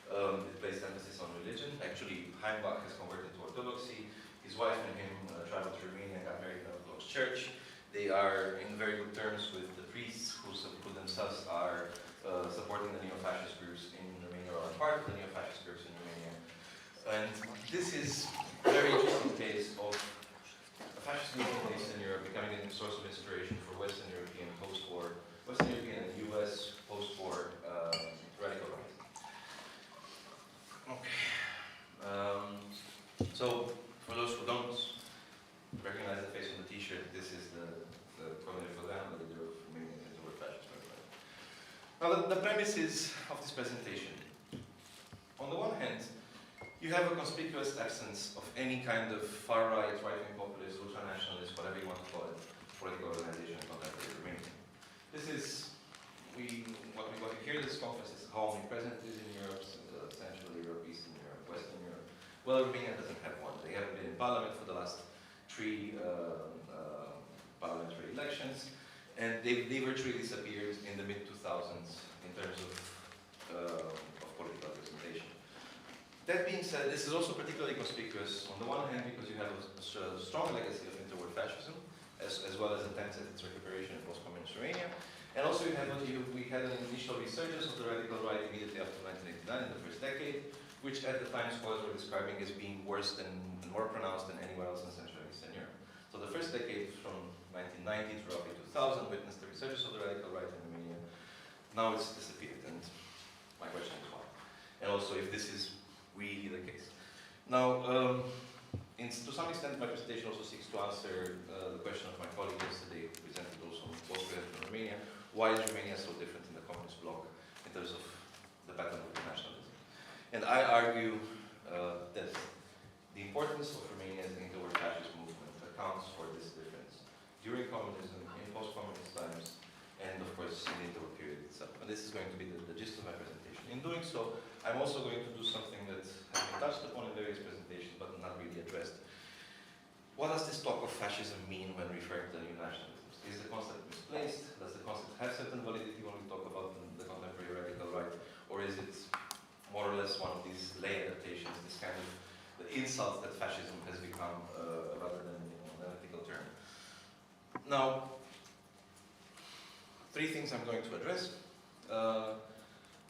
It placed emphasis on religion. Actually, Heimbach has converted to Orthodoxy. His wife and him traveled to Romania and got married in an Orthodox church. They are in very good terms with the priests who themselves are supporting the neo-fascist groups in Romania, or are part of the neo-fascist groups in Romania. And this is a very interesting case of a fascist movement in Eastern Europe becoming a source of inspiration for Western European post-war, Western European and US post-war radical right. Okay. So, for those who don't recognize the face on the t-shirt, this is the Corneliu Codreanu, the leader of Romanian interwar fascist movement. Now, the premises of this presentation. On the one hand, you have a conspicuous absence of any kind of far-right, right-wing populist, ultra-nationalist, whatever you want to call it, political organization in contemporary Romania. This is, what we hear this conference is how omnipresent it is in Europe, Central Europe, Eastern Europe, Western Europe. Well, Romania doesn't have one. They haven't been in parliament for the last 3 parliamentary elections, and they virtually disappeared in the mid-2000s in terms of political representation. That being said, this is also particularly conspicuous on the one hand because you have a strong legacy of interwar fascism, as well as attempts at its recuperation in post-communist Romania. And also we had an initial resurgence of the radical right immediately after 1989 in the first decade, which at the time scholars were describing as being worse and more pronounced than anywhere else in Central and Eastern Europe. So the first decade from 1990 to roughly 2000 witnessed the resurgence of the radical right in Romania. Now it's disappeared, and my question is why? And also if this is really the case. Now, to some extent my presentation also seeks to answer the question of my colleague yesterday, who presented also post-war in Romania. Why is Romania so different in the communist bloc in terms of the pattern of nationalism? And I argue that the importance of Romania's interwar fascist movement accounts for this difference during communism, in post-communist times, and of course in the interwar period itself. And this is going to be the gist of my presentation. In doing so, I'm also going to do something that has been touched upon in various presentations but not really addressed. What does this talk of fascism mean when referring to new nationalisms? Is the concept misplaced? Does the concept have certain validity when we talk about the contemporary radical right? Or is it more or less one of these lay adaptations, this kind of the insult that fascism has become rather than an ethical term? Now, 3 things I'm going to address.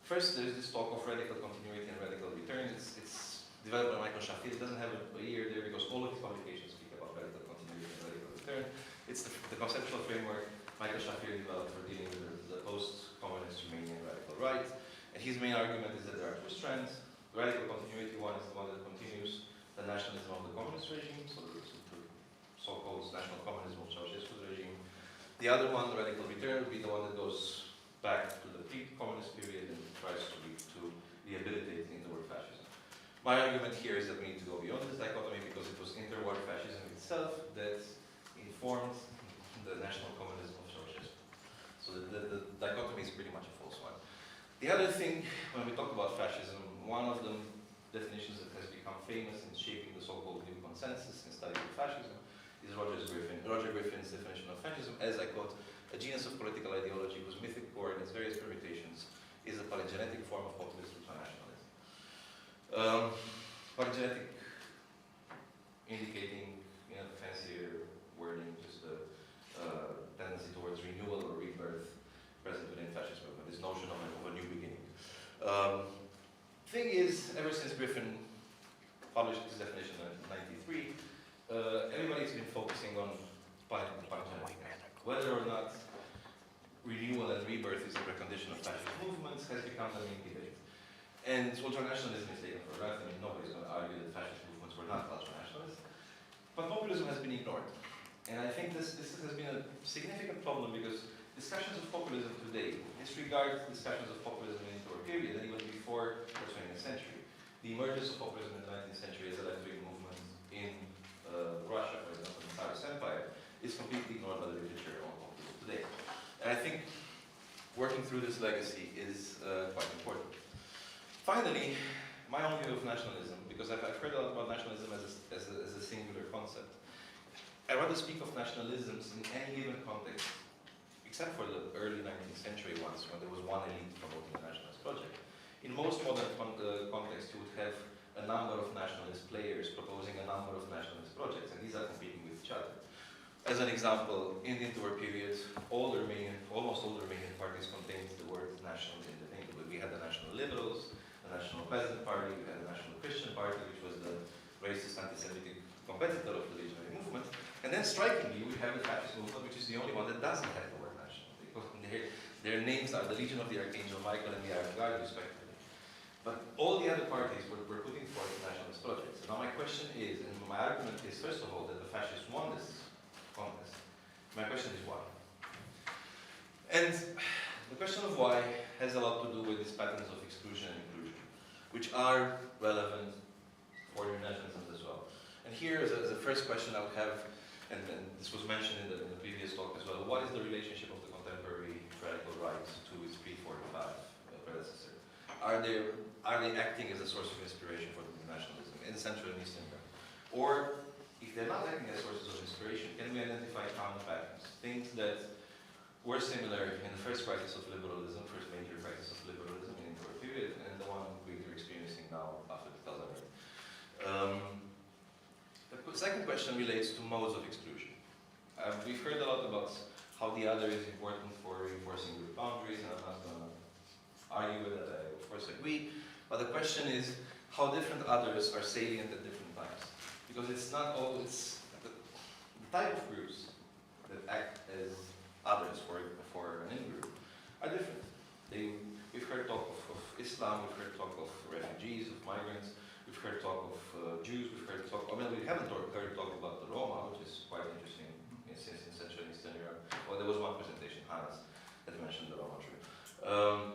First, there is this talk of radical continuity and radical return. It's developed by Michael Shafir. It doesn't have a year there because all of his publications speak about radical continuity and radical return. It's the conceptual framework Michael Shafir developed for dealing with the post-communist Romanian radical right. And his main argument is that there are two strands. The radical continuity one is the one that continues the nationalism of the communist regime, so the so-called national communism of Ceausescu's regime. The other one, the radical return, would be the one that goes back to the pre-communist period and tries to rehabilitate interwar fascism. My argument here is that we need to go beyond this dichotomy because it was interwar fascism itself that informed the national communism of Ceausescu. So the dichotomy is pretty much a false one. The other thing, when we talk about fascism, one of the definitions that has become famous in shaping the so-called new consensus in studying fascism is Roger Griffin's definition of fascism, as I quote, a genus of political ideology whose mythic core in its various permutations is a polygenetic form of populist ultranationalism. Polygenetic indicating, in a fancier wording, just a tendency towards renewal or rebirth present within fascist movement, this notion of a new beginning. Thing is, ever since Griffin published his definition in 1993, everybody's been focusing on polygenetic. Whether or not renewal and rebirth is a precondition of fascist movements has become the main debate. And ultranationalism is taken for granted. I mean, nobody's going to argue that fascist movements were not ultranationalist. But populism has been ignored. And I think this has been a significant problem because discussions of populism today disregard discussions of populism in the interwar period and even before the 20th century. The emergence of populism in the 19th century as a left-wing movement in Russia, for example, in the Tsarist Empire, is completely ignored by the literature on populism today. And I think working through this legacy is quite important. Finally, my own view of nationalism, because I've heard a lot about nationalism as a singular concept. I rather speak of nationalisms in any given context, except for the early 19th century ones, when there was one elite promoting a nationalist project. In most modern contexts, you would have a number of nationalist players proposing a number of nationalist projects, and these are competing with each other. As an example, in the interwar period, almost all the Romanian parties contained the word national in the name. We had the National Liberals, the National Peasant Party, we had the National Christian Party, which was the racist, anti-Semitic competitor of the legionary movement. And then strikingly, we have the fascist movement, which is the only one that doesn't have the word national. Their names are the Legion of the Archangel Michael and the Iron Guard, respectively. But all the other parties were putting forth nationalist projects. So now my question is, and my argument is, first of all, that the fascists won this contest. My question is why? And the question of why has a lot to do with these patterns of exclusion and inclusion, which are relevant for your nationalisms as well. And here, as a first question I would have, and this was mentioned in the previous talk as well, what is the relationship of the contemporary radical right to its pre-45 predecessor? Are they acting as a source of inspiration for the nationalism in Central and Eastern Europe? Or, if they're not acting as sources of inspiration, can we identify common patterns? Things that were similar in the first crisis of liberalism, first major crisis of liberalism in the interwar period, and the one we're experiencing now after 2008. The second question relates to modes of exclusion. We've heard a lot about how the other is important for reinforcing group boundaries, and I'm not going to argue with that, I of course agree. But the question is how different others are salient at different times. Because it's not all, it's the type of groups that act as others for an in-group are different. We've heard talk of Islam, we've heard talk of refugees, of migrants, we've heard talk of Jews, we've heard talk, I mean, we haven't heard talk about the Roma, which is quite interesting since in Central and Eastern Europe. Well, there was one presentation, Hans, that mentioned the Roma tree,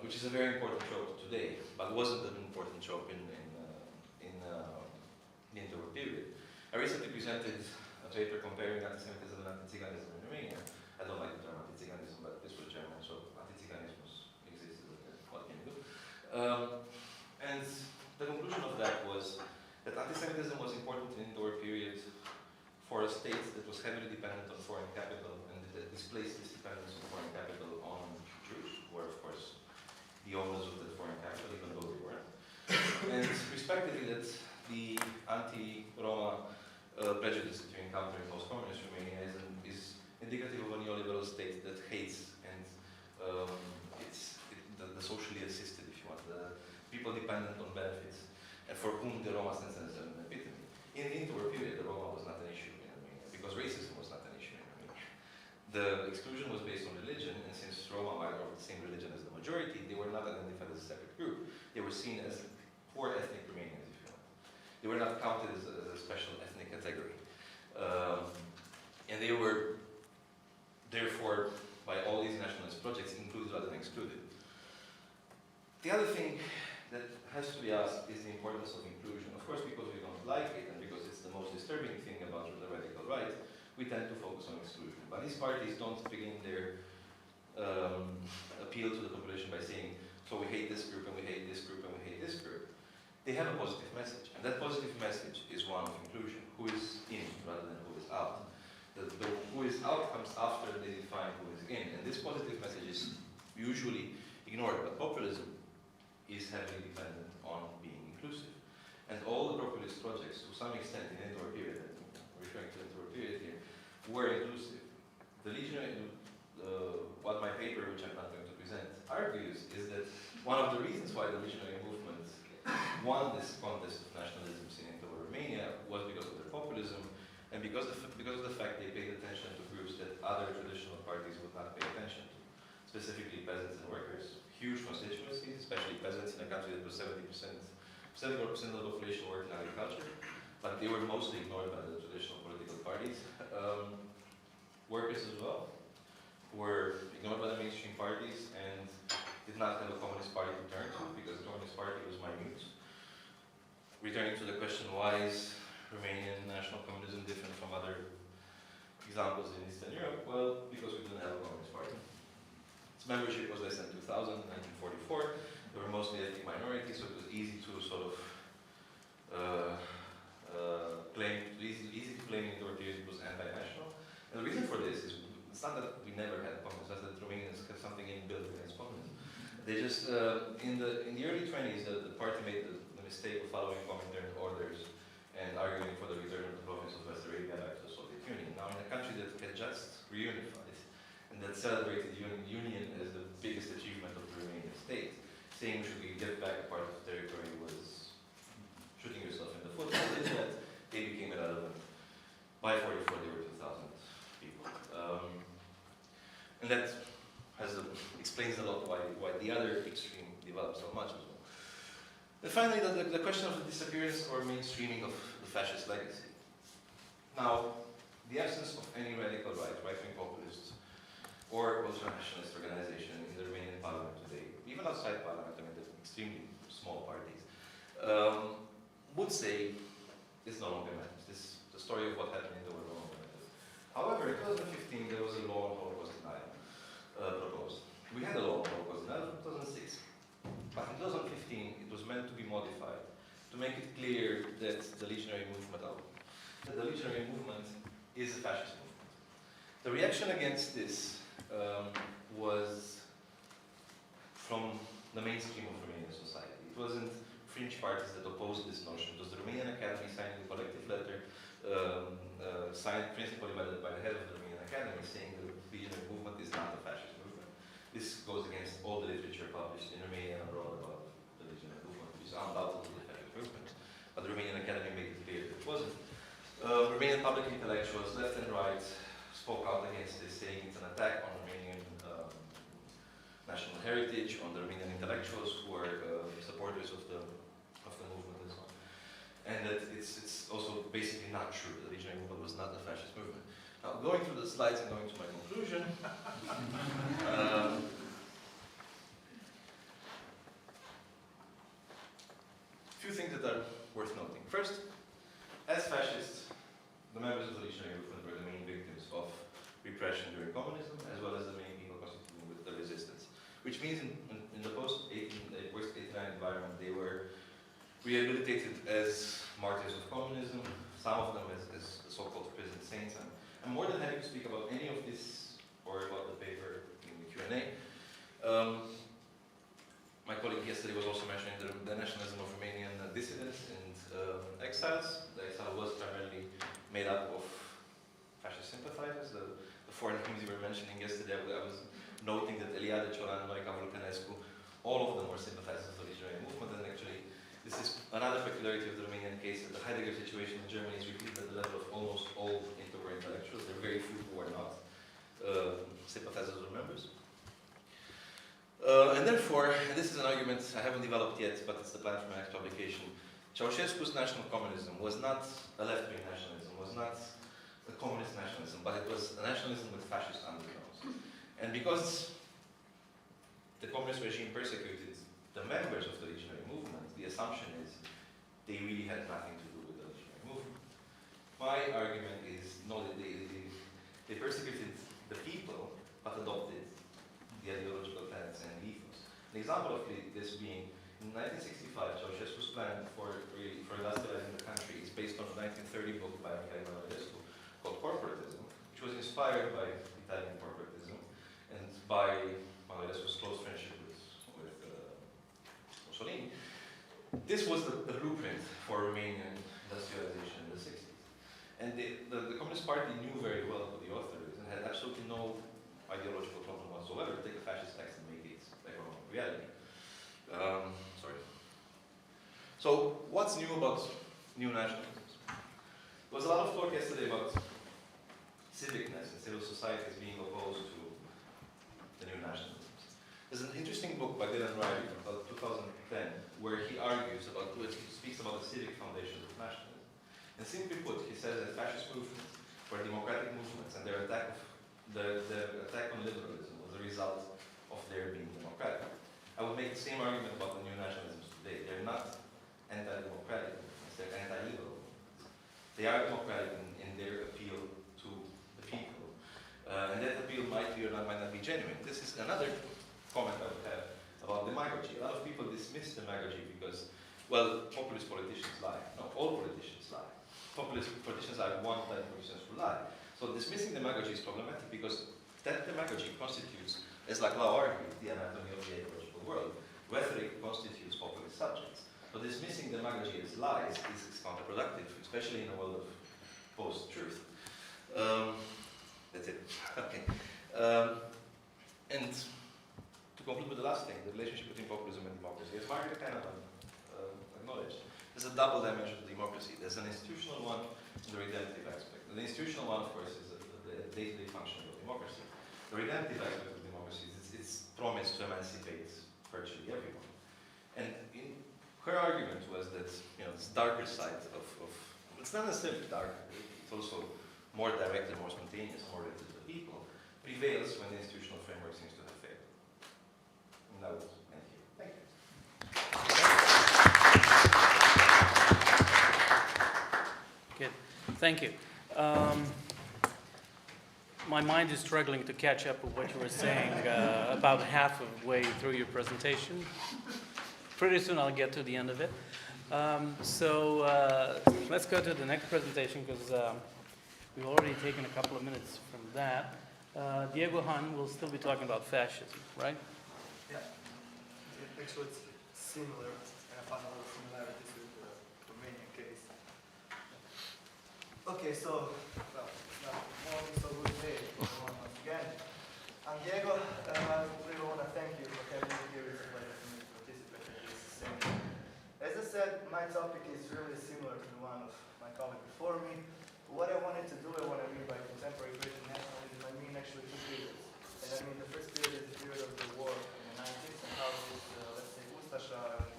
which is a very important trope today, but wasn't an important trope in the interwar period. I recently presented a paper comparing anti-Semitism and anti-Ziganism in Romania. I don't like the term anti-Ziganism, but this was German, so anti-Ziganism existed. What can you do? And the conclusion of that was that anti-Semitism was important in the interwar period for a state that was heavily dependent on foreign capital and that displaced this dependence on foreign capital on Jews, who were of course the owners of that foreign capital, even though they weren't. And respectively, that the anti-Roma prejudice that you encounter in post-communist Romania is indicative of a neoliberal state that hates and the socially assisted, if you want, the people dependent on benefits, and for whom the Roma stands as an epitome. In the interwar period, the Roma was not an issue in Romania, because racism was not an issue in Romania. The exclusion was based on religion. were seen as poor ethnic Romanians, if you want. They were not counted as a special ethnic category. And they were, therefore, by all these nationalist projects, included rather than excluded. The other thing that has to be asked is the importance of inclusion. Of course, because we don't like it and because it's the most disturbing thing about the radical right, we tend to focus on exclusion. But these parties don't begin their appeal to the population by saying, so we hate this group and we hate this group and we hate this group. They have a positive message, and that positive message is one of inclusion. Who is in rather than who is out. The who is out comes after they define who is in, and this positive message is usually ignored, but populism is heavily dependent on being inclusive. And all the populist projects, to some extent in the interwar period, I'm referring to the interwar period here, were inclusive. The legionary, what my paper, which I'm not going to present, argues is that one of the reasons why the legionary movement won this contest of nationalisms in interwar Romania was because of their populism and because of the fact they paid attention to groups that other traditional parties would not pay attention to, specifically peasants and workers. Huge constituencies, especially peasants in a country that was 74% of the population worked in agriculture, but they were mostly ignored by the traditional political parties. Workers as well, who were ignored by the mainstream parties and did not have a communist party to turn to because the communist party was minute. Returning to the question, why is Romanian national communism different from other examples in Eastern Europe? Well, because we didn't have a communist party. Its membership was less than 2,000 in 1944. They were mostly ethnic minorities, so it was easy to sort of easy to claim in the period it was anti-national. And the reason for this is it's not that we never had communism, it's that the Romanians had something inbuilt against communism. They just in the early 20s, the party made the mistake of following Comintern orders and arguing for the return of the province of West Arabia back to the Soviet Union. Now, in a country that had just reunified and that celebrated union as the biggest achievement of the Romanian state, saying should we get back a part of the territory was shooting yourself in the foot. So is that they became irrelevant. By 44, there were 2,000 people. And that explains a lot why the other extreme developed so much as well. And finally, the question of the disappearance or mainstreaming of the fascist legacy. Now, the absence of any radical right-wing populists, or ultra-nationalist organization in the Romanian parliament today, even outside parliament, I mean, the extremely small parties, would say this no longer matters. The story of what happened in the world no longer matters. However, in 2015, there was a law on Holocaust denial proposed. We had a law on Holocaust denial in 2006, but in 2015, it was meant to be modified to make it clear that the legionary movement is a fascist movement. The reaction against this was from the mainstream of Romanian society. It wasn't fringe parties that opposed this notion. It was the Romanian Academy signing a collective letter, signed principally by the head of the Romanian Academy, saying that the legionary movement is not a fascist movement. This goes against all the literature published in Romania and abroad about the legionary movement, which is undoubtedly a fascist movement. But the Romanian Academy made it clear that it wasn't. Romanian public intellectuals, left and right, spoke out against this, saying it's an attack on Romanian national heritage, on the Romanian intellectuals who are supporters of the movement and so on. And that it's also basically not true. The legionary movement was not a fascist movement. Now, going through the slides and going to my conclusion, few things that are worth noting. First, as fascists, the members of the legionary movement were the main victims of repression during communism, as well as the main people constituting with the resistance. Which means in the post-89 environment, they were rehabilitated as martyrs of communism, some of them as so-called prison saints. I'm more than happy to speak about any of this or about the paper in the Q&A. My colleague yesterday was also mentioning the nationalism of Romanian dissidents and exiles. The exile was primarily made up of fascist sympathizers. The four names you were mentioning yesterday, I was noting that Eliade Cioran, Noica Vulcanescu, all of them were sympathizers of the legionary movement, and actually this is another peculiarity of the Romanian case, that the Heidegger situation in Germany is repeated at the level of almost all interwar intellectuals. There are very few who are not sympathizers or members. And therefore, and this is an argument argument I haven't developed yet, but it's the plan for my next publication. Ceausescu's national communism was not a left-wing nationalism, was not a communist nationalism, but it was a nationalism with fascist undertones. And because the communist regime persecuted the members of the legionary movement, the assumption is they really had nothing to do with the legionary movement. My argument is, no, they persecuted the people, but adopted the ideological tenets and ethos. An example of this being, in 1965, Ceausescu's plan for industrializing the country is based on a 1930 book by Mikhail Nationalisms called Corporatism, which was inspired by Italian corporatism and by Nationalisms' close friendship with Mussolini. This was the blueprint for Romanian industrialization in the 60s. And the Communist Party knew very well who the author is and had absolutely no ideological problem whatsoever to take a fascist text and make it economic reality. Sorry. So, what's new about new nationalisms? There was a lot of talk yesterday about civicness and civil society as being opposed to the new nationalisms. There's an interesting book by Dylan Riley from about 2010 where he argues about, he speaks about the civic foundations of nationalism. And simply put, he says that fascist movements were democratic movements and their attack on liberalism was a result of their being democratic. I would make the same argument about the new nationalisms today. They're not anti-democratic movements, they're anti-liberal movements. They are democratic in their appeal to the people. And that appeal might be or might not be genuine. This is another comment I would have about demagogy. A lot of people dismiss demagogy because, well, populist politicians lie. No, all politicians lie. Populist politicians are one type of politicians who lie. So dismissing demagogy is problematic because that demagogy constitutes, as Laclau argued, the anatomy of the ecological world. Rhetoric constitutes populist subjects. But dismissing demagogy as lies is counterproductive, especially in a world of post-truth. That's it. Okay. And to conclude with the last thing, the relationship between populism and democracy. As Margaret Canavan acknowledged, there's a double dimension to democracy. There's an institutional one and the redemptive aspect. The institutional one, of course, is the day-to-day function of democracy. The redemptive aspect of democracy is its promise to emancipate virtually everyone. And her argument was that this darker side of it's not necessarily dark, it's also more direct and more spontaneous, more related to the people, prevails when the institutional framework seems to have failed. And that was end here. Thank you. Good. Thank you. My mind is struggling to catch up with what you were saying about half of the way through your presentation. Pretty soon I'll get to the end of it. Let's go to the next presentation because we've already taken a couple of minutes from that. Diego Han will still be talking about fascism, right? Yeah. Actually, it's similar. I found a lot of similarities with the Romanian case. Okay, so, well, morning, so good day, everyone, once again. I'm Diego, and I really want to thank you for having me here. It's a pleasure for me to participate in this seminar. As I said, my topic is really similar to the one of my colleague before me. What I wanted to do, and what I mean by contemporary Christian nationalism, I mean actually two periods. And I mean the first period is the period of the war in the 90s, and how this, let's say, Ustasha,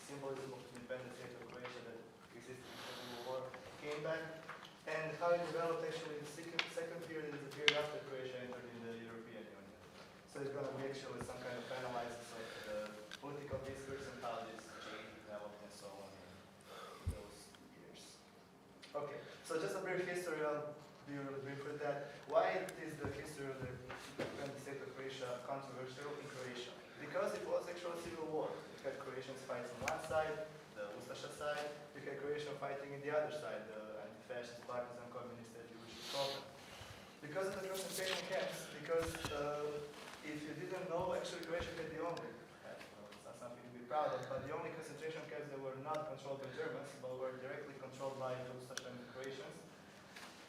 symbolism of the independent state of Croatia that existed in the Second World War, came back, and how it developed actually the second period is the period after Croatia entered in the European Union. So it's going to be actually some kind of analysis of the political discourse and how this developed and so on in those years. Okay, so just a brief history, I'll be really brief with that. Why is the history of the independent state of Croatia controversial in Croatia? Because it was actually a civil war. You had Croatians fighting on one side, the Ustasha side, you had Croatians fighting in the other side, the anti-fascist parties and communists as you wish to call them. Because of the concentration camps, because if you didn't know, actually Croatia had the only, it's not something to be proud of, but the only concentration camps that were not controlled by Germans, but were directly controlled by the Ustasha and the Croatians.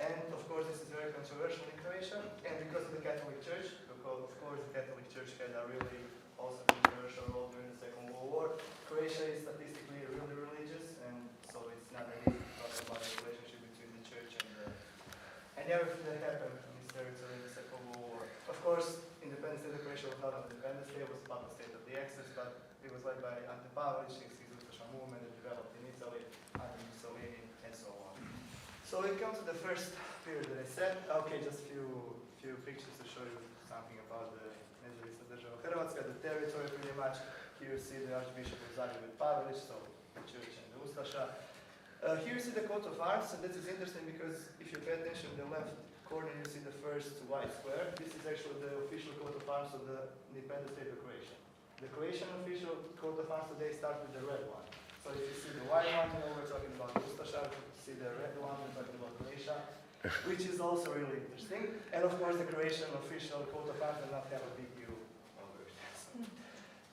And of course this is very controversial in Croatia, and because of the Catholic Church, because of course the Catholic Church had a really also controversial role during the Second World War. Croatia is statistically really religious, and so it's not that easy to talk about the relationship between the church and everything that happened in this territory in the Second World War. Of course, independent state of Croatia was not an independent state, it was a puppet state of the Axis, but It was led by Ante Pavelic, his Ustaša movement that developed in Italy, under Mussolini, and so on. So we come to the first period that I said. Okay, just few pictures to show you something about the Nezavisna država Hrvatska, the territory pretty much. Here you see the Archbishop of Zagreb with Pavelic, so the church and the Ustaša. Here you see the coat of arms, and this is interesting because if you pay attention in the left corner, you see the first white square. This is actually the official coat of arms of the independent state of Croatia. The Croatian official coat of arms today starts with the red one. So if you see the white one, you know we're talking about Ustaša. If you see the red one, we're talking about Croatia, which is also really interesting. And of course, the Croatian official coat of arms does not have a big U over it.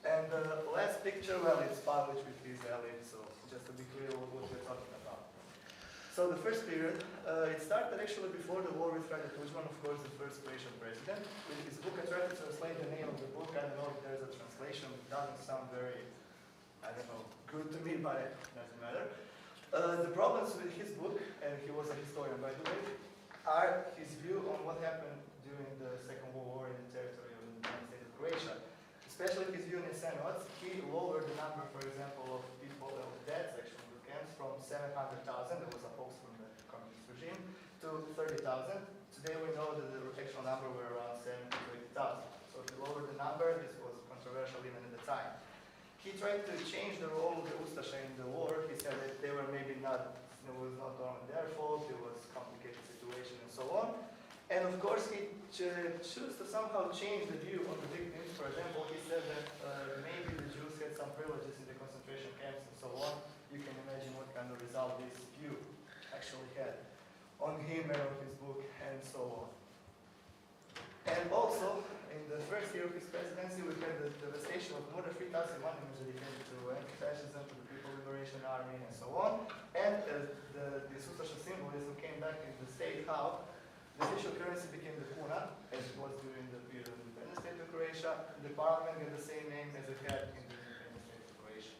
And the last picture, well, it's Pavelic with his ally, so just to be clear what we're talking about. So the first period, it started actually before the war with Franjo Tuđman, of course, the first Croatian president. With his book, I tried to translate the name of the book. I don't know if there's a translation. It doesn't sound very, I don't know, good to me, but it doesn't matter. The problems with his book, and he was a historian by the way, are his view on what happened during the Second World War in the territory of the United States of Croatia. Especially his view in Jasenovac, he lowered the number, for example, of people, of deaths actually in the camps from 700,000, there was a hoax from the communist regime, to 30,000. Today we know that the actual number were around 70,000 to 80,000. So he lowered the number, this was controversial even at the time. He tried to change the role of the Ustaša in the war. He said that they were maybe not, it was not only their fault, it was a complicated situation and so on. And of course, he chose to somehow change the view on the victims. For example, he said that maybe the Jews had some privileges in the concentration camps and so on. You can imagine what kind of result this view actually had on him and on his book and so on. And also, in the first year of his presidency, we had the devastation of more than 3,000 monuments dedicated to anti-fascism, to the People Liberation Army, and so on. And the Ustaša symbolism came back in the state how the official currency became the kuna, as it was during the period of the independent state of Croatia. The parliament had the same name as it had in the independent state of Croatia.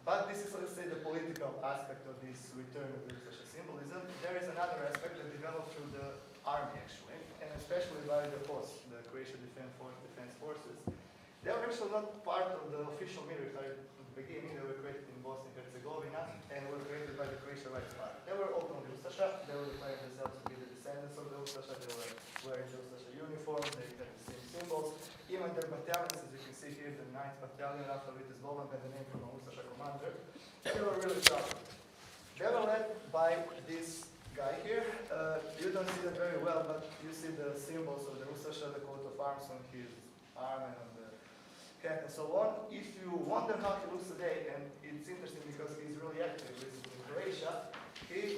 But this is, let's say, the political aspect of this return of the Ustaša symbolism. There is another aspect that developed through the army, actually, and especially by the POS, the Croatian Defense Forces. They were actually not part of the official military at the beginning. They were created in Bosnia and Herzegovina and were created by the Croatian Rights Party. They were openly Ustaša. They were declaring themselves to be the descendants of the Ustaša. They were wearing the Ustaša uniforms. They had the same symbols. Even their battalions, as you can see here, the 9th Battalion, after Vitis Bolan, had the name from an Ustaša commander. They were really tough. They were led by this guy here. You don't see that very well, but you see the symbols of the Ustaša, the coat of arms on his arm and on the hat and so on. If you wonder how he looks today, and it's interesting because he's really active in Croatia,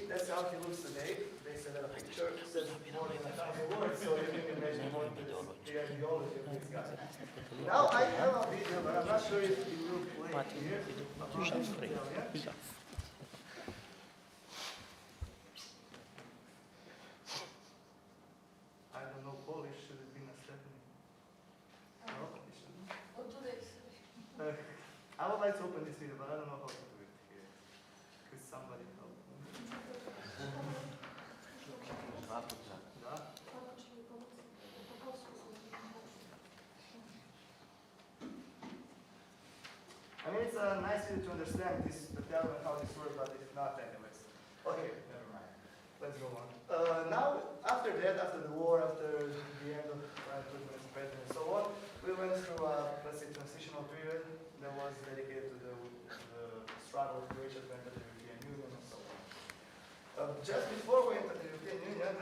that's how he looks today. They said that a picture says more than 1,000 words, so you can imagine what is the ideology of this guy. Now I have a video, but I'm not sure if it will play here. I don't know Polish, should it be Nationalisms? No, it shouldn't. I would like to open this video, but I don't know how to do it here. Could somebody help me? Да? I mean, it's a nice video to understand this battalion and how this works, but if not, anyways. Okay, never mind. Let's go on. Now, after that, after the war, after the end of Tuđman's president and so on, we went through a, let's say, transitional period that was dedicated to the struggle of Croatia to enter the European Union and so on. Just before we entered the European Union,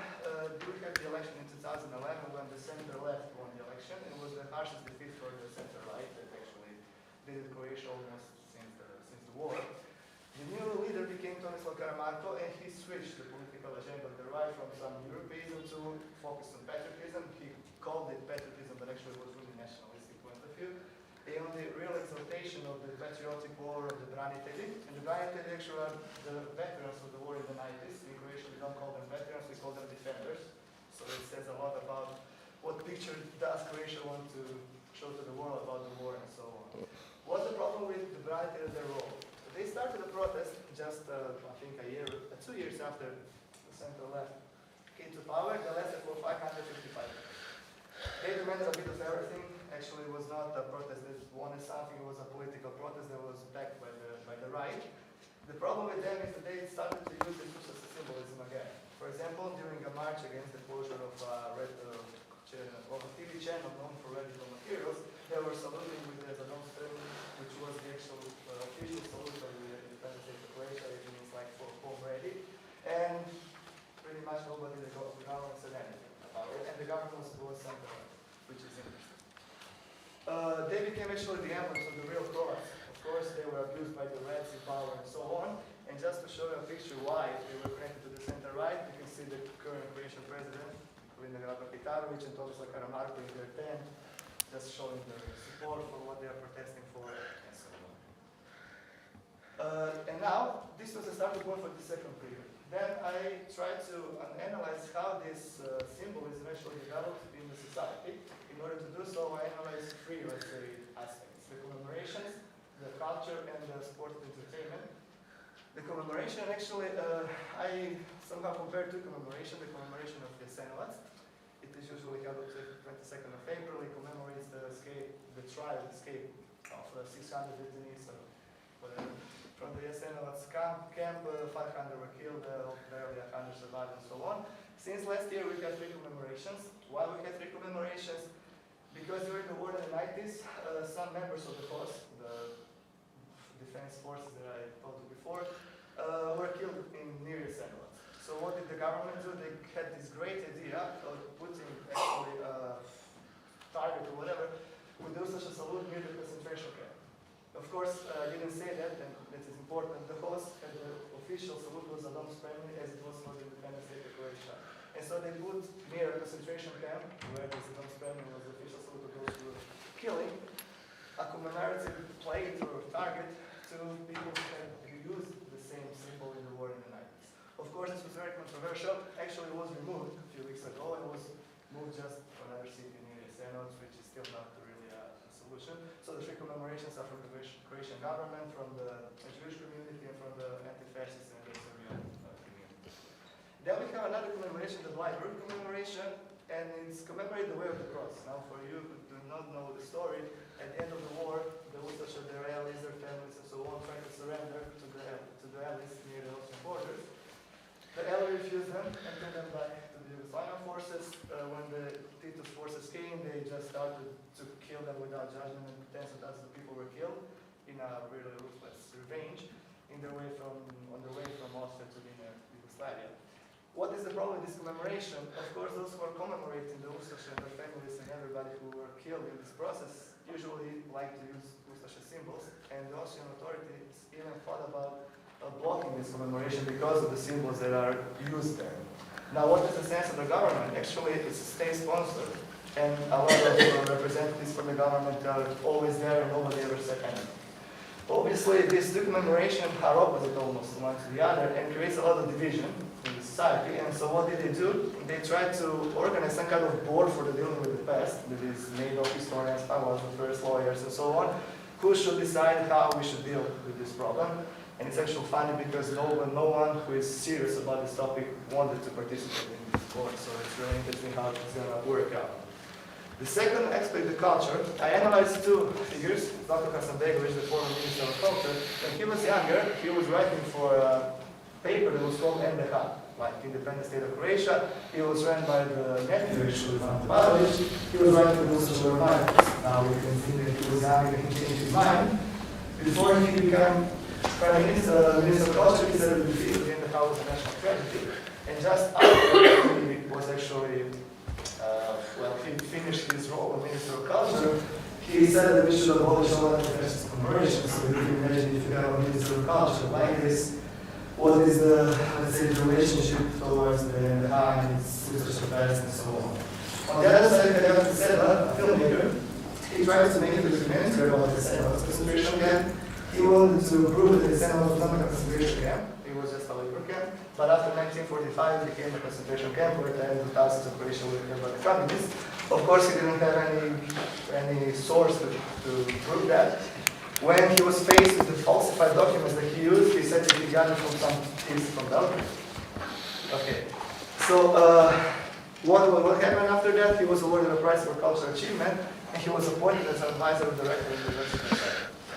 we had the election in 2011 when the center-left won the election. It was the harshest defeat for the center-right that actually did Croatia almost since the war. The new leader became Tomislav Karamarko, and he switched the political agenda of the right from some Europeism to focus on patriotism. He called it patriotism, but actually it was really nationalistic point of view. And on the real exaltation of the patriotic war of the branitelji. And the branitelji actually are the veterans of the war in the 90s. In Croatia we don't call them veterans, we call them defenders. So it says a lot about what picture does Croatia want to show to the world about the war and so on. What's the problem with the branitelji and their role? They started a protest just, I think, 2 years after the center-left came to power. They lasted for 555 days. They demanded a bit of everything, actually was not a protest that wanted something, it was a political protest that was backed by the right. The problem with them is that they started to use this as a symbolism again. For example, during a march against the closure of a TV channel known for radical materials, they were saluting with the Nationalisms, which was the actual official salute of the Independence Day of Croatia, which means like for home ready. And pretty much nobody in the government said anything about it, and the government was center, which is interesting. They became actually the emblems of the real cross. Of course, they were abused by the Reds in power and so on. And just to show you a picture why they were connected to the center right, you can see the current Croatian president, Kolinda Grabar-Kitarović and Tomislav Karamarko in their tent, just showing their support for what they are protesting for and so on. And now, this was a starting point for the second period. Then I tried to analyze how this symbolism actually developed in the society. In order to do so, I analyzed three, let's say, aspects: the commemorations, the culture, and the sport and entertainment. The commemoration, actually, I somehow compared two commemorations. The commemoration of the Jasenovac. It is usually held on the 22nd of April. It commemorates the escape of 600 detainees or whatever. From the Jasenovac camp, 500 were killed, barely 100 survived, and so on. Since last year, we had three commemorations. Why we had three commemorations? Because during the war in the 90s, some members of the force, the defense forces that I told you before, were killed near Jasenovac. So what did the government do? They had this great idea of putting actually a target or whatever, with the such a salute near the concentration camp. Of course, I didn't say that, and that is important. The host and the official salute was a long spremni, as it was for the Independence Day of Croatia. And so they put near a concentration camp, where this long spremni was the official salute of those who were killing, a commemorative plate or target to people who had used the same symbol in the war in the 90s. Of course, this was very controversial. Actually, it was removed a few weeks ago and was moved just to another city near Jasenovac, which is still not really a solution. So the three commemorations are from the Croatian government, from the Jewish community, and from the anti-fascist and the Serbian community. Then we have another commemoration, the Bleiburg commemoration, and it's commemorating the way of the cross. Now, for you who do not know the story, at the end of the war, the Ustaša, their allies, their families, and so on, tried to surrender to the allies near the Austrian borders. The allies refused them and took them back to the Yugoslavian forces. When the Tito's forces came, they just started to kill them without judgment, and tens of thousands of people were killed in a really ruthless revenge on their way from Austria to Yugoslavia. What is the problem with this commemoration? Of course, those who are commemorating the Ustaša and their families and everybody who were killed in this process usually like to use Ustaša symbols, and the Austrian authorities even thought about blocking this commemoration because of the symbols that are used there. Now, what is the sense of the government? Actually, it's a state-sponsored, and a lot of representatives from the government are always there, and nobody ever said anything. Obviously, these two commemorations are opposite almost one to the other, and creates a lot of division in the society. And so, what did they do? They tried to organize some kind of board for the dealing with the past, that is made of historians, philosophers, lawyers, and so on, who should decide how we should deal with this problem. And it's actually funny because no one who is serious about this topic wanted to participate in this board, so it's really interesting how it's going to work out. The second aspect, the culture, I analyzed two figures. Dr. Hasanbegović, the former Minister of Culture. When he was younger, he was writing for a paper that was called NDH, like Independence State of Croatia. He was run by the nephew, actually, Ivan Pavlović. He was writing for social reminders. Now we can see that he was young and he changed his mind. Before he became Prime Minister, Minister of Culture, he said that the NDH was a national tragedy. And just after he was actually he finished his role as Minister of Culture, he said that we should abolish all anti-fascist commemorations. So you can imagine if you have a Minister of Culture like this, what is the, let's say, the relationship towards the NDH and its social past and so on. On the other side, we have Seba, a filmmaker. He tried to make a documentary about the Jasenovac concentration camp. He wanted to prove that the Jasenovac was not a concentration camp. It was just a labor camp. But after 1945, it became a concentration camp where tens of thousands of Croatians were killed by the communists. Of course, he didn't have any source to prove that. When he was faced with the falsified documents that he used, he said that he got it from some piece from Belgrade. Okay. So what happened after that? He was awarded a prize for cultural achievement. and he was appointed as an advisor of the rector of the university.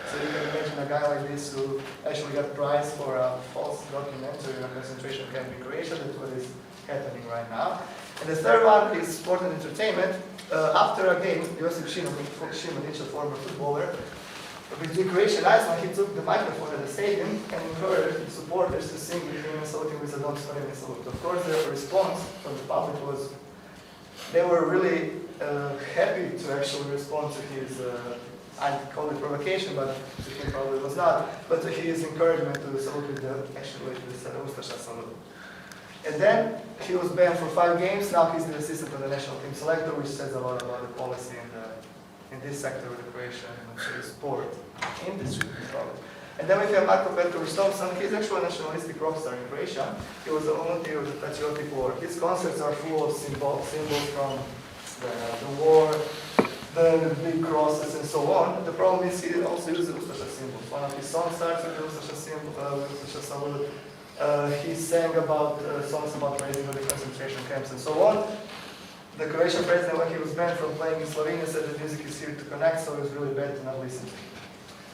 So you can imagine a guy like this who actually got prize for a false documentary on concentration camp in Croatia. That's what is happening right now. And the third one is sport and entertainment. After a game, Josip Šimanić, a former footballer, between Croatia and Iceland, he took the microphone at the stadium and encouraged the supporters to sing with him and saluting with a Dom Spremni salute. Of course, the response from the public was, they were really happy to actually respond to his, I'd call it provocation, but to him probably was not, but to his encouragement to salute with the, actually, this Ustaša salute. And then he was banned for 5 games. Now he's the assistant of the national team selector, which says a lot about the policy in this sector of the Croatian sport industry, probably. And then we have Marko Petković Thompson. He's actually a nationalistic rock star in Croatia. He was a volunteer of the Patriotic War. His concerts are full of symbols from the war, the big crosses, and so on. The problem is he also uses Ustaša symbols. One of his songs starts with the Ustaša symbol, Ustaša salute. He sang about songs about raising the concentration camps and so on. The Croatian president, when he was banned from playing in Slovenia, said that music is here to connect, so it was really bad to not listen to him.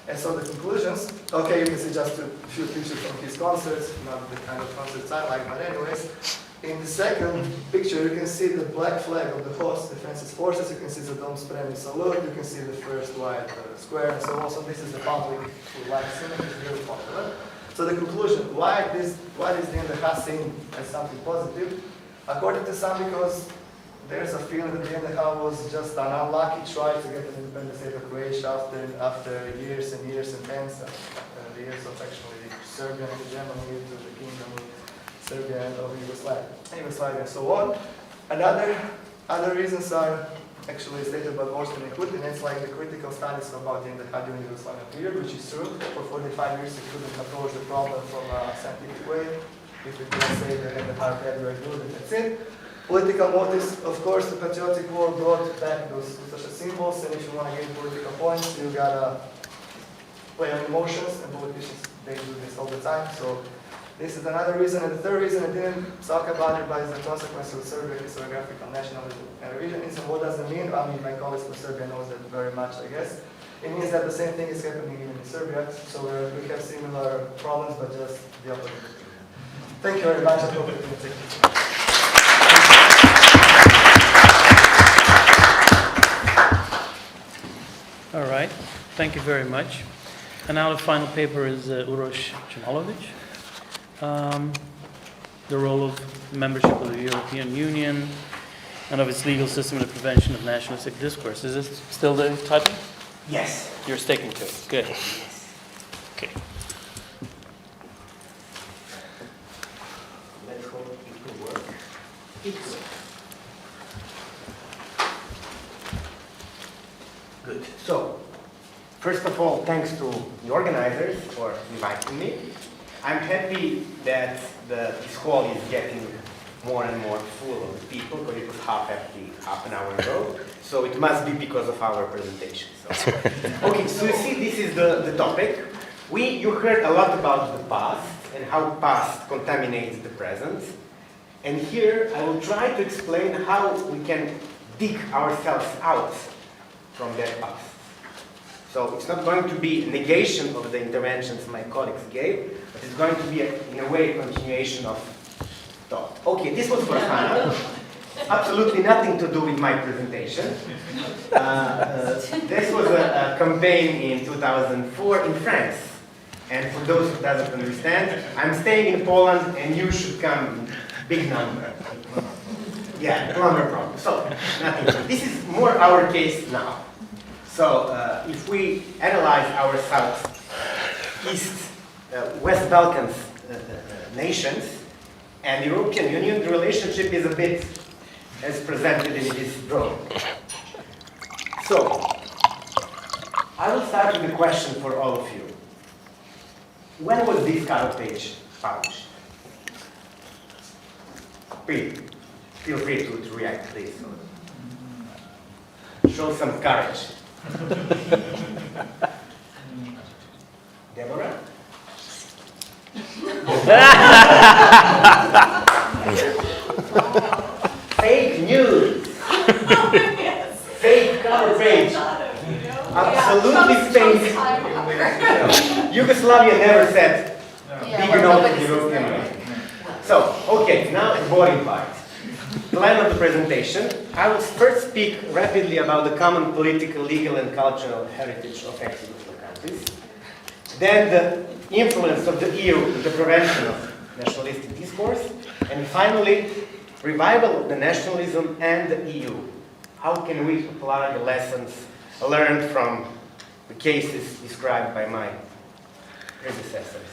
And so the conclusions, okay, you can see just a few pictures from his concerts, not the kind of concerts I like, but anyways. In the second picture, you can see the black flag of the host defensive forces, you can see the Dom Spremni salute, you can see the first white square, and so on. So this is the public who likes him, it's really popular. So the conclusion, why is the NDH seen as something positive? According to some, because there's a feeling that the NDH was just an unlucky try to get an independent state of Croatia after years and years and tens of years of actually Serbia and Germany to the kingdom of Serbia and of Yugoslavia and so on. And other reasons are actually stated by Borstin and Kutin. It's like the critical studies about the NDH during the Yugoslavian period, which is true. For 45 years he couldn't approach the problem from a scientific way. If we can say the NDH had very good, and that's it. Political motives, of course, the Patriotic War brought back those Ustaša symbols, and if you want to gain political points, you gotta play on emotions, and politicians, they do this all the time. So this is another reason. And the third reason I didn't talk about it, but is the consequence of Serbian historiographical nationalism and revisionism. What does it mean? I mean, my colleagues from Serbia knows that very much, I guess. It means that the same thing is happening even in Serbia, so we have similar problems, but just the opposite. Thank you very much. I hope it will take you. All right, thank you very much. And now the final paper is Uroš Čemalović. The role of membership of the European Union and of its legal system in the prevention of nationalistic discourse. Is this still the title? Yes. You're sticking to it. Good. Okay. Let's hope it will work. It will. Good. So, first of all, thanks to the organizers for inviting me. I'm happy that this hall is getting more and more full of people, because it was half empty half an hour ago. So it must be because of our presentation. So. Okay, so you see, this is the topic. You heard a lot about the past and how past contaminates the present. And here I will try to explain how we can dig ourselves out from that past. So it's not going to be a negation of the interventions my colleagues gave, but it's going to be, in a way, a continuation of thought. Okay, this was for Hannah. Absolutely nothing to do with my presentation. This was a campaign in 2004 in France. And for those who doesn't understand, I'm staying in Poland and you should come in big number. Yeah, plumber problem. So, nothing. This is more our case now. So, if we analyze our Southeast, West Balkans nations and the European Union, the relationship is a bit as presented in this drawing. So, I will start with a question for all of you. When was this cover page published? Please, feel free to react, please. Show some courage. Deborah? Fake news. Fake cover page. Yugoslavia never said Yeah, big well, enough nobody to says European that. Union. So, okay, now the boring part. Plan of the presentation. I will first speak rapidly about the common political, legal, and cultural heritage of ex-Yugoslav countries. Then the influence of the EU in the prevention of nationalistic discourse. And finally, revival of the nationalism and the EU. How can we apply the lessons learned from the cases described by my predecessors?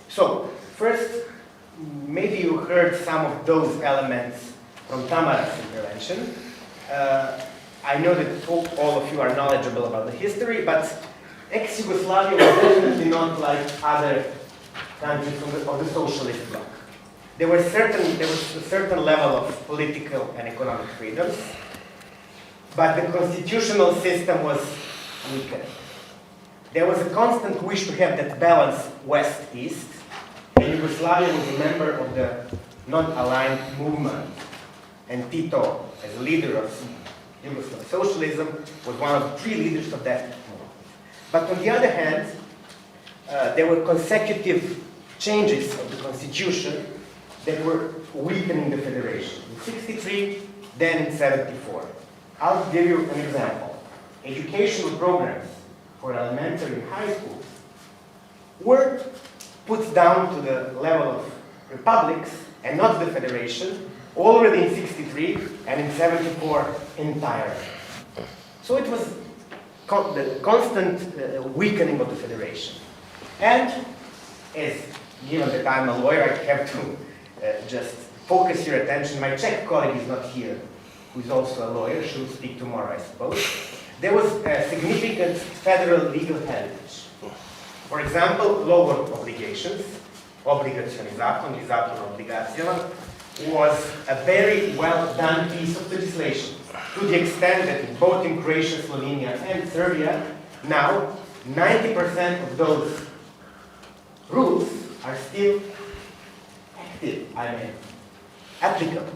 So, first, maybe you heard some of those elements from Tamara's intervention. I know that all of you are knowledgeable about the history, but ex-Yugoslavia was definitely not like other countries of the socialist bloc. There was a certain level of political and economic freedoms, but the constitutional system was weakened. There was a constant wish to have that balance west-east, and Yugoslavia was a member of the non-aligned movement, and Tito, as a leader of Yugoslav socialism, was one of the 3 leaders of that movement. But on the other hand, there were consecutive changes of the constitution that were weakening the federation. In 63, then in 74. I'll give you an example. Educational programs for elementary and high schools were put down to the level of republics and not the federation already in 63 and in 74 entirely. So it was the constant weakening of the federation. And as given that I'm a lawyer, I have to just focus your attention. My Czech colleague is not here, who is also a lawyer. She will speak tomorrow, I suppose. There was a significant federal legal heritage. For example, lower obligations, obligacioni zakon, ili zakon o obligacijama, was a very well done piece of legislation, to the extent that both in Croatia, Slovenia, and Serbia, now 90% of those rules are still applicable.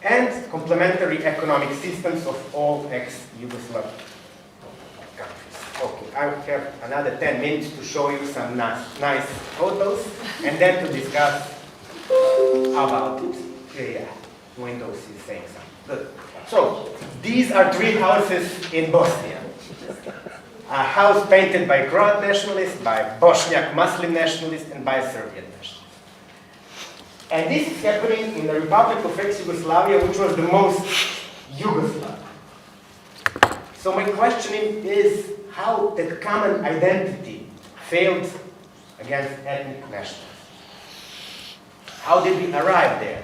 And complementary economic systems of all ex-Yugoslav countries. Okay, I will have another 10 minutes to show you some nice photos, and then to discuss about it. Yeah, Windows is saying something. Good. So, these are 3 houses in Bosnia. A house painted by Croat nationalists, by Bosniak Muslim nationalists, and by Serbian nationalists. And this is happening in the Republic of ex-Yugoslavia, which was the most Yugoslav. So my questioning is how that common identity failed against ethnic nationalism. How did we arrive there?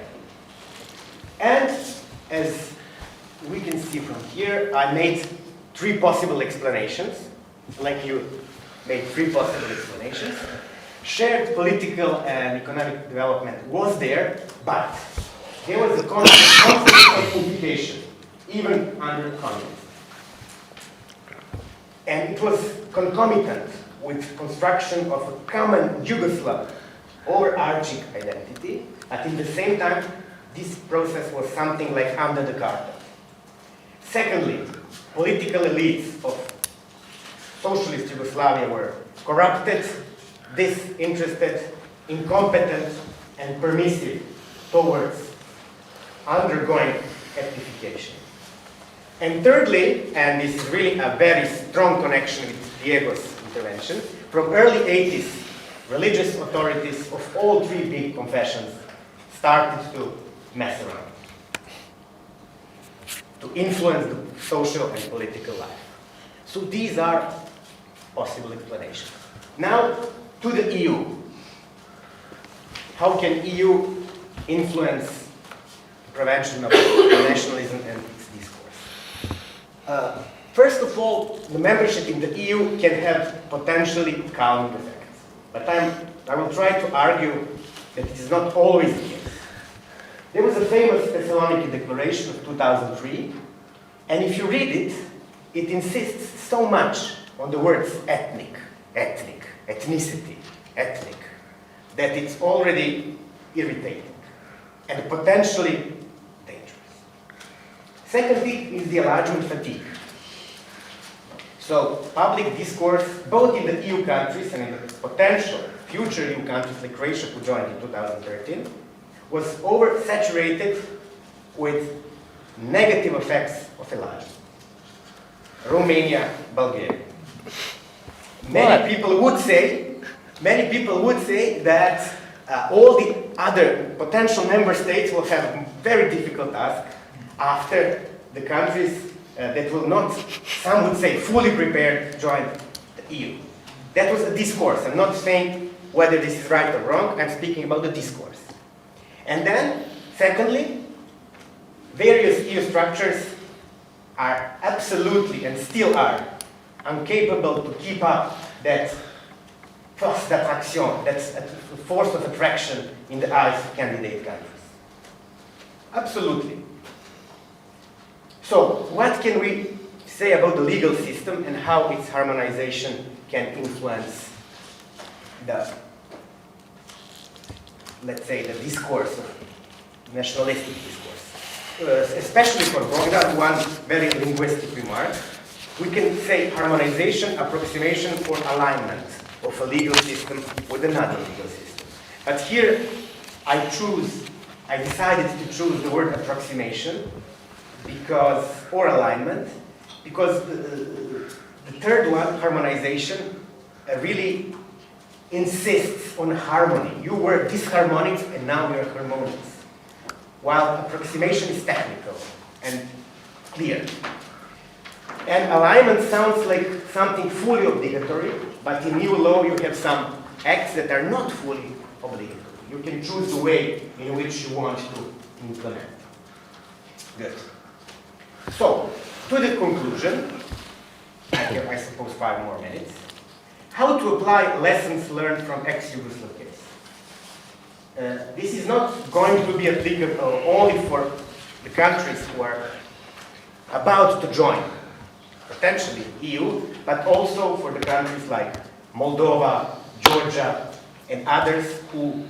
And as we can see from here, I made 3 possible explanations, like you made 3 possible explanations. Shared political and economic development was there, but there was a constant amplification, even under communism. And it was concomitant with construction of a common Yugoslav overarching identity, but at the same time, this process was something like under the carpet. Secondly, political elites of socialist Yugoslavia were corrupted, disinterested, incompetent, and permissive towards undergoing ethnification. And thirdly, and this is really a very strong connection with Diego's intervention, from early 80s, religious authorities of all 3 big confessions started to mess around, to influence the social and political life. So these are possible explanations. Now, to the EU. How can EU influence the prevention of nationalism and its discourse? First of all, the membership in the EU can have potentially calming effects. But I will try to argue that it is not always the case. There was a famous Thessaloniki Declaration of 2003, and if you read it, it insists so much on the words ethnic, ethnicity, ethnic, that it's already irritating and potentially dangerous. Second thing is the enlargement fatigue. So public discourse, both in the EU countries and in the potential future EU countries like Croatia, who joined in 2013, was oversaturated with negative effects of enlargement. Romania, Bulgaria. Many people would say that all the other potential member states will have a very difficult task after the countries that will not, some would say, fully prepared join the EU. That was a discourse. I'm not saying whether this is right or wrong. I'm speaking about the discourse. And then, secondly, various EU structures are absolutely and still are incapable to keep up that force d'attraction, that force of attraction in the eyes of candidate countries. Absolutely. So, what can we say about the legal system and how its harmonization can influence the, let's say, the discourse, nationalistic discourse? Especially for Bogdan, one very linguistic remark. We can say harmonization, approximation, or alignment of a legal system with another legal system. But here, I decided to choose the word approximation because, or alignment, because the third one, harmonization, really insists on harmony. You were disharmonic and now you're harmonious. While approximation is technical and clear. And alignment sounds like something fully obligatory, but in EU law you have some acts that are not fully obligatory. You can choose the way in which you want to implement. Good. So, to the conclusion, I have, I suppose, 5 more minutes. How to apply lessons learned from ex-Yugoslav case. This is not going to be applicable only for the countries who are about to join, potentially EU, but also for the countries like Moldova, Georgia, and others who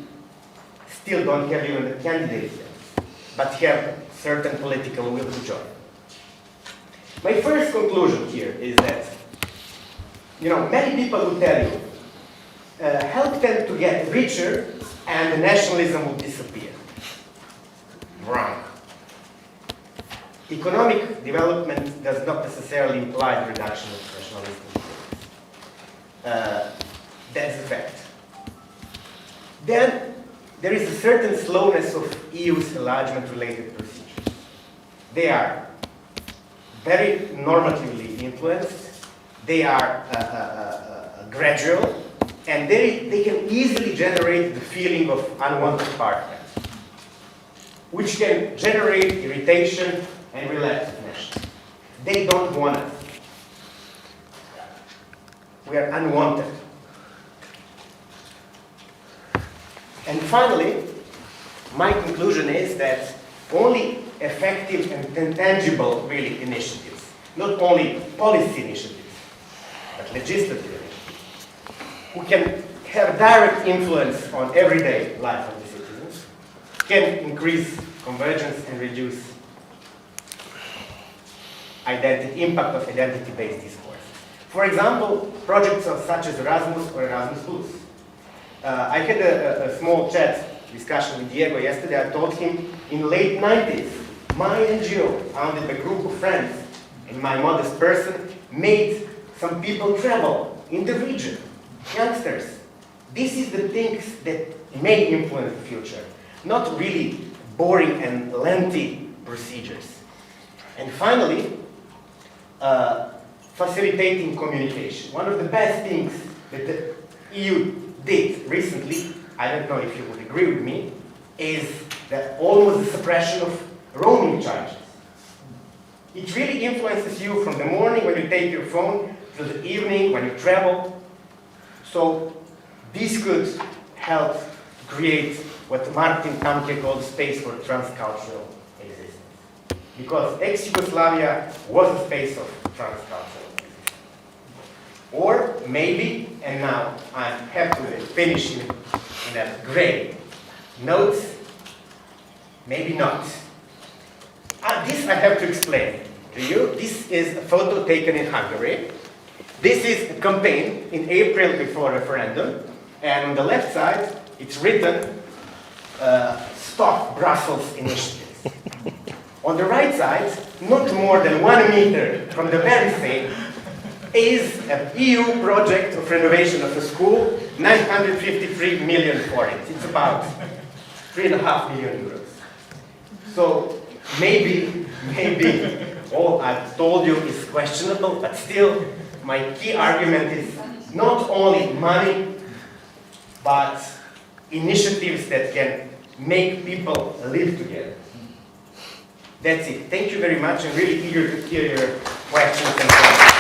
still don't have even the candidate yet, but have certain political will to join. My first conclusion here is that, many people will tell you, help them to get richer and the nationalism will disappear. Wrong. Economic development does not necessarily imply the reduction of nationalism. That's a fact. Then, there is a certain slowness of EU's enlargement-related procedures. They are very normatively influenced, they are gradual, and they can easily generate the feeling of unwanted partners, which can generate irritation and relativeness. They don't want us. We are unwanted. And finally, my conclusion is that only effective and tangible, really, initiatives, not only policy initiatives, but legislative initiatives, who can have direct influence on everyday life of the citizens, can increase convergence and reduce impact of identity-based discourse. For example, projects such as Erasmus or Erasmus+. I had a small chat discussion with Diego yesterday. I told him in late 90s, my NGO, founded by a group of friends, and my modest person, made some people travel in the region, youngsters. This is the things that may influence the future, not really boring and lengthy procedures. And finally, facilitating communication. One of the best things that the EU did recently, I don't know if you would agree with me, is that almost the suppression of roaming charges. It really influences you from the morning when you take your phone to the evening when you travel. So this could help create what Martin Tamke called space for transcultural existence. Because ex-Yugoslavia was a space of transcultural existence. Or maybe, and now I have to finish in that gray note, maybe not. This I have to explain to you. This is a photo taken in Hungary. This is a campaign in April before referendum, and on the left side, it's written, Stop Brussels Initiatives. On the right side, not more than 1 meter from the very same, is an EU project of renovation of a school, 953 million for it. It's about 3.5 million euros. So maybe all I've told you is questionable, but still, my key argument is not only money, but initiatives that can make people live together. That's it. Thank you very much. I'm really eager to hear your questions and comments.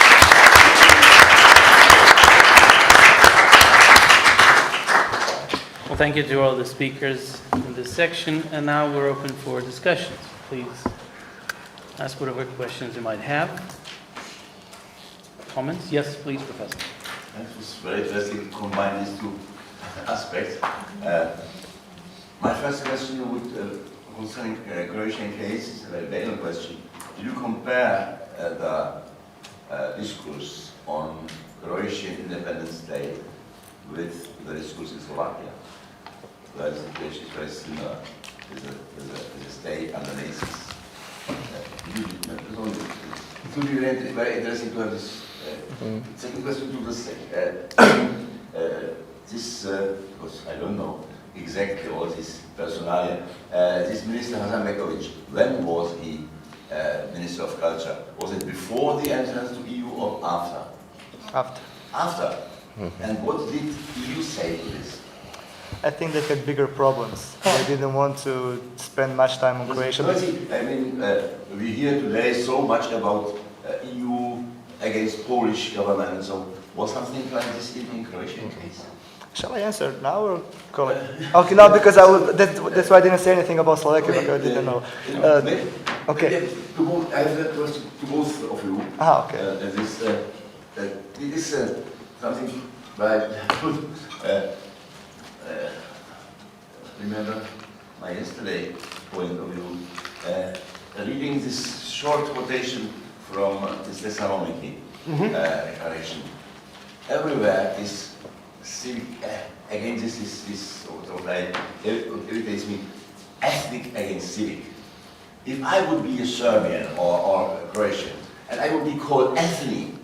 Well, thank you to all the speakers in this section, and now we're open for discussions. Please ask whatever questions you might have. Comments? Yes, please, Professor. It was very interesting to combine these two aspects. My first question would concerning Croatian case is a very valid question. Did you compare the discourse on Croatian Independence Day with the discourse in Slovakia? The situation is very similar. There's a state underneath. It would be very interesting to have this. Second question to the same. Because I don't know exactly all this personalia. This Minister Hasanbegovic, when was he Minister of Culture? Was it before the entrance to EU or after? After. After. And what did EU say to this? I think they had bigger problems. They didn't want to spend much time on Croatia. I mean, we hear today so much about EU against Polish government and so. Was something like this in Croatian case? Shall I answer now or call it? Okay, no, because that's why I didn't say anything about Slovakia, because I didn't know. Okay. I have a question to both of you. Okay. It is something I could remember my yesterday point of view. Reading this short quotation from this Thessaloniki declaration. Everywhere is again, this what irritates me, ethnic against civic. If I would be a Serbian or a Croatian, and I would be called ethnic,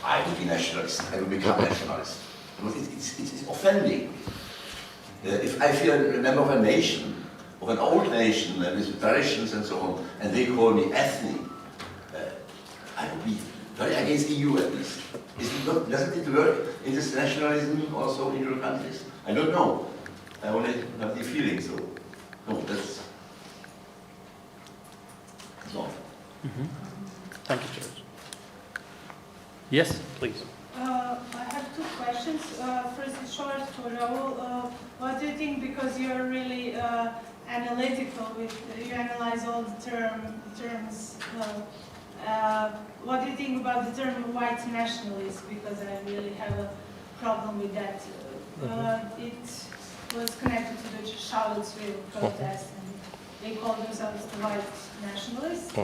I would be nationalist. I would become nationalist. Because it's offending. If I feel a member of a nation, of an old nation, with traditions and so on, and they call me ethnic, I would be very against EU at least. Doesn't it work in this nationalism also in your countries? I don't know. I only have the feeling so. No, that's all. Thank you, George. Yes, please. I have two questions. First, short for Raul. What do you think, because you're really analytical, you analyze all the terms, what do you think about the term white nationalist? Because I really have a problem with that. It was connected to the Charlottesville protest, and they call themselves the white nationalists.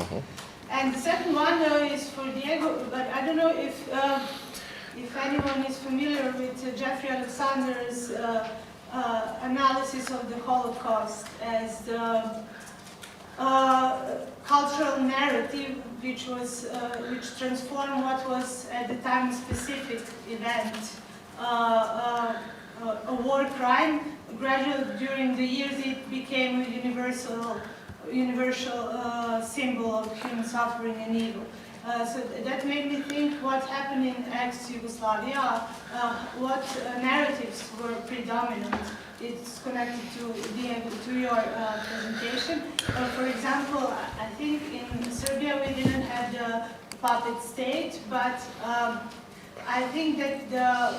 And the second one is for Diego, but I don't know if anyone is familiar with Jeffrey Alexander's analysis of the Holocaust as the cultural narrative which transformed what was at the time a specific event, a war crime. Gradually, during the years, it became a universal symbol of human suffering and evil. So that made me think what happened in ex-Yugoslavia, what narratives were predominant. It's connected to your presentation. For example, I think in Serbia we didn't have the puppet state, but I think that the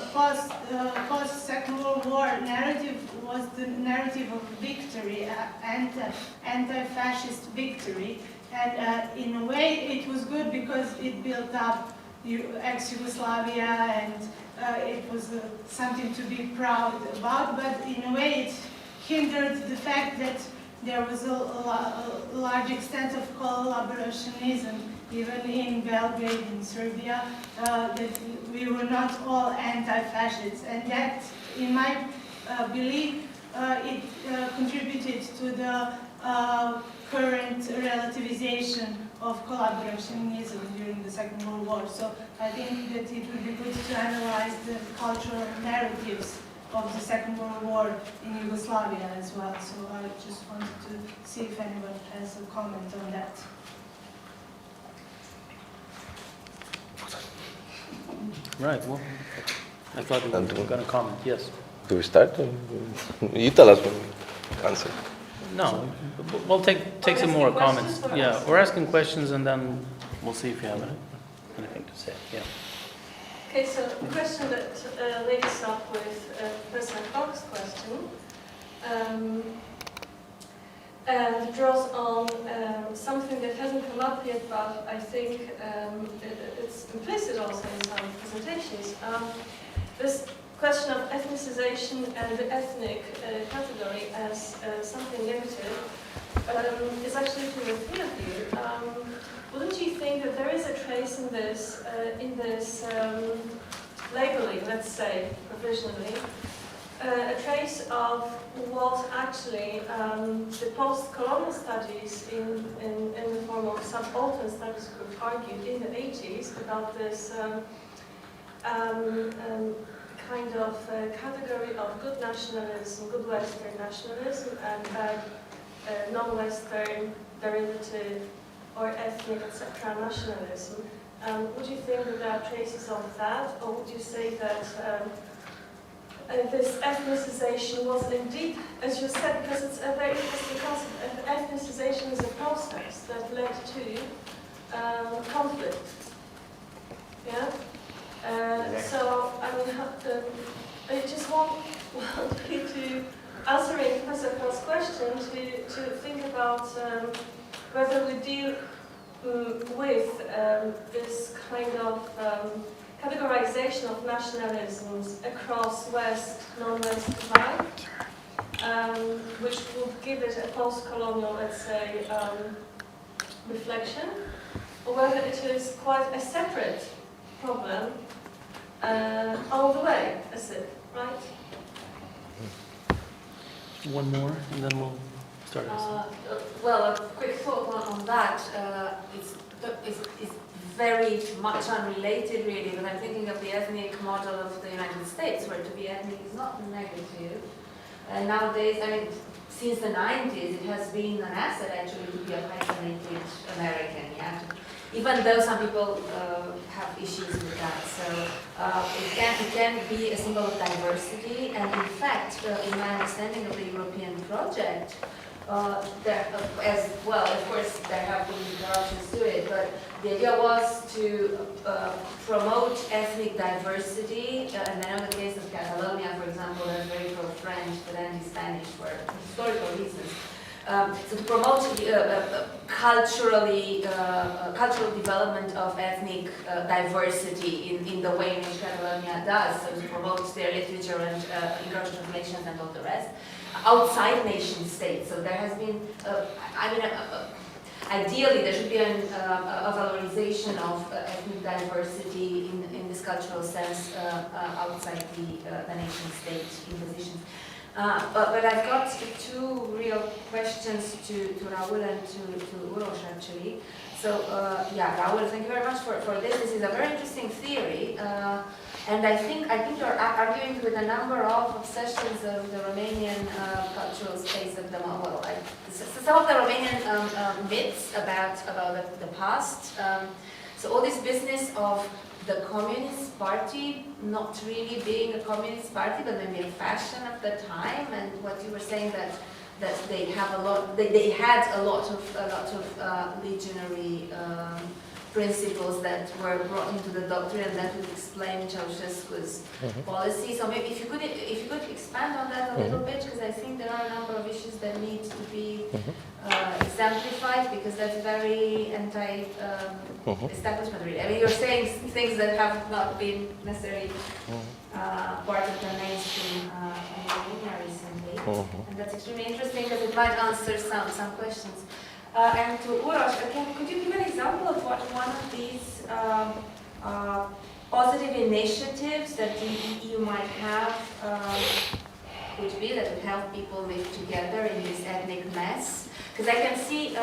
post-Second World War narrative was the narrative of victory, anti-fascist victory. And in a way it was good because it built up ex-Yugoslavia, and it was something to be proud about, but in a way it hindered the fact that there was a large extent of collaborationism, even in Belgrade, in Serbia, that we were not all anti-fascists, and that, in my belief, it contributed to the current relativization of collaborationism during the Second World War. So I think that it would be good to analyze the cultural narratives of the Second World War in Yugoslavia as well. So I just wanted to see if anyone has a comment on that. Right, well, I thought you were going to comment, yes. Do we start? You tell us when we answer. No, we'll take some more comments. Yeah, we're asking questions and then we'll see if you have anything to say. Yeah. Okay, so the question that links up with President Koch's question and draws on something that hasn't come up yet, but I think it's implicit also in some presentations. This question of ethnicization and the ethnic category as something negative is actually to the three of you. Wouldn't you think that there is a trace in this labeling, let's say, provisionally, a trace of what actually the post-colonial studies in the form of subaltern studies group argued in the 80s about this kind of category of good nationalism, good Western nationalism, and bad non-Western derivative or ethnic, etc. nationalism. Would you think that there are traces of that, or would you say that this ethnicization was indeed, as you said, because it's a very interesting concept, ethnicization is a process that led to conflict. Yeah? So, I mean, I just want you to, answering Professor Koch's question, to think about whether we deal with this kind of categorization of nationalisms across West, non-West divide, which would give it a post-colonial, let's say, reflection, or whether it is quite a separate problem all the way, is it, right? One more, and then we'll start. Well, a quick thought on that. It's very much unrelated, really, but I'm thinking of the ethnic model of the United States, where to be ethnic is not negative. And nowadays, I mean, since the 90s, it has been an asset, actually, to be a hyphenated American, yeah? Even though some people have issues with that. So it can be a symbol of diversity, and in fact, in my understanding of the European project, there, as well, of course, there have been interruptions to it, but the idea was to promote ethnic diversity, and I know the case of Catalonia, for example, they're very pro-French, but anti-Spanish for historical reasons. So to promote cultural development of ethnic diversity in the way in which Catalonia does, so to promote their literature and English translations and all the rest, outside nation states. So there has been, ideally there should be a valorization of ethnic diversity in this cultural sense outside the nation state impositions. But I've got two real questions to Raul and to Uroš, actually. So, yeah, Raul, thank you very much for this. This is a very interesting theory. And I think you're arguing with a number of obsessions of the Romanian cultural space at the moment. Well, some of the Romanian myths about the past. So all this business of the Communist Party not really being a Communist Party, but maybe a fashion of the time, and what you were saying that they have a lot, they had a lot of legionary principles that were brought into the doctrine, and that would explain Ceausescu's policy. So maybe if you could expand on that a little bit, because I think there are a number of issues that need to be exemplified, because that's very anti-establishment, really. I mean, you're saying things that have not been necessarily part of the mainstream in Romania recently, and that's extremely interesting because it might answer some questions. And to Uroš, again, could you give an example of what one of these positive initiatives that the EU might have would be that would help people live together in this ethnic mess? Because I can see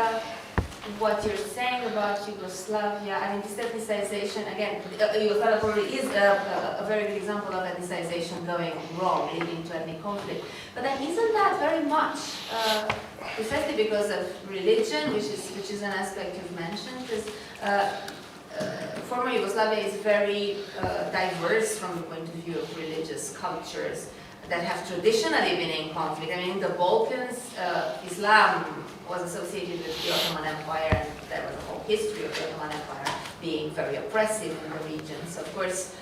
what you're saying about Yugoslavia. I mean, this ethnicization, again, Yugoslavia probably is a very good example of ethnicization going wrong, leading to ethnic conflict. But then isn't that very much precisely because of religion, which is an aspect you've mentioned? Because former Yugoslavia is very diverse from the point of view of religious cultures that have traditionally been in conflict. I mean, in the Balkans, Islam was associated with the Ottoman Empire, and there was a whole history of the Ottoman Empire being very oppressive in the region. So, of course,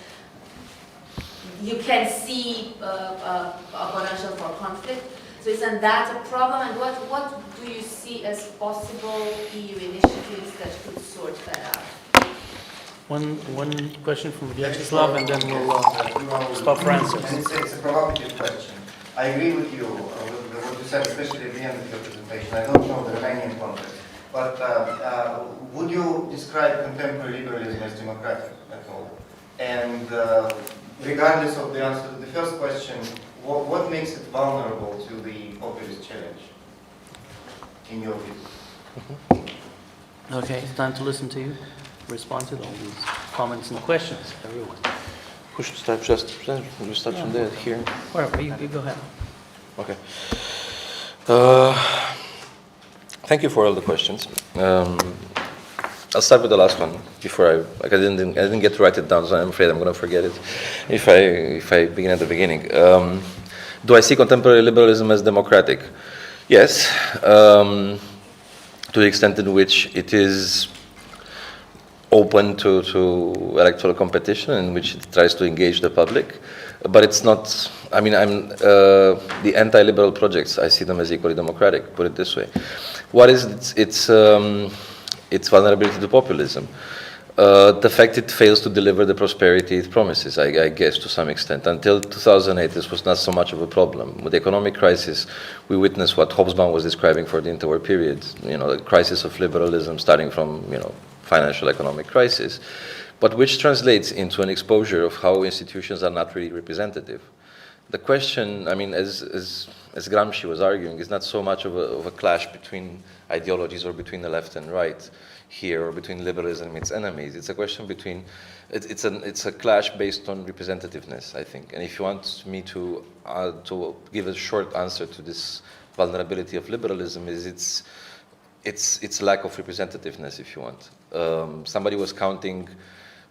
you can see a potential for conflict. So isn't that a problem? And what do you see as possible EU initiatives that could sort that out? One question from Vyacheslav, and then we'll stop for answers. And it's a provocative question. I agree with you, with what you said, especially at the end of your presentation. I don't know the Romanian context. But would you describe contemporary liberalism as democratic at all? And regardless of the answer to the first question, what makes it vulnerable to the populist challenge, in your view? Okay, it's time to listen to you. Respond to all these comments and questions, everyone. Who should start? Just you start from there, here. Wherever, you go ahead. Okay. Thank you for all the questions. I'll start with the last one before I didn't get to write it down, so I'm afraid I'm going to forget it if I begin at the beginning. Do I see contemporary liberalism as democratic? Yes, to the extent in which it is open to electoral competition, in which it tries to engage the public, but it's not. I mean, the anti-liberal projects, I see them as equally democratic. Put it this way: what is its vulnerability to populism? The fact it fails to deliver the prosperity it promises, I guess, to some extent. Until 2008, this was not so much of a problem. With the economic crisis, we witnessed what Hobsbawm was describing for the interwar period. You know, the crisis of liberalism, starting from financial economic crisis, but which translates into an exposure of how institutions are not really representative. The question, I mean, as Gramsci was arguing, is not so much of a clash between ideologies or between the left and right here, or between liberalism and its enemies. It's a question between, it's a clash based on representativeness, I think. And if you want me to give a short answer to this vulnerability of liberalism, is its lack of representativeness, if you want. Somebody was counting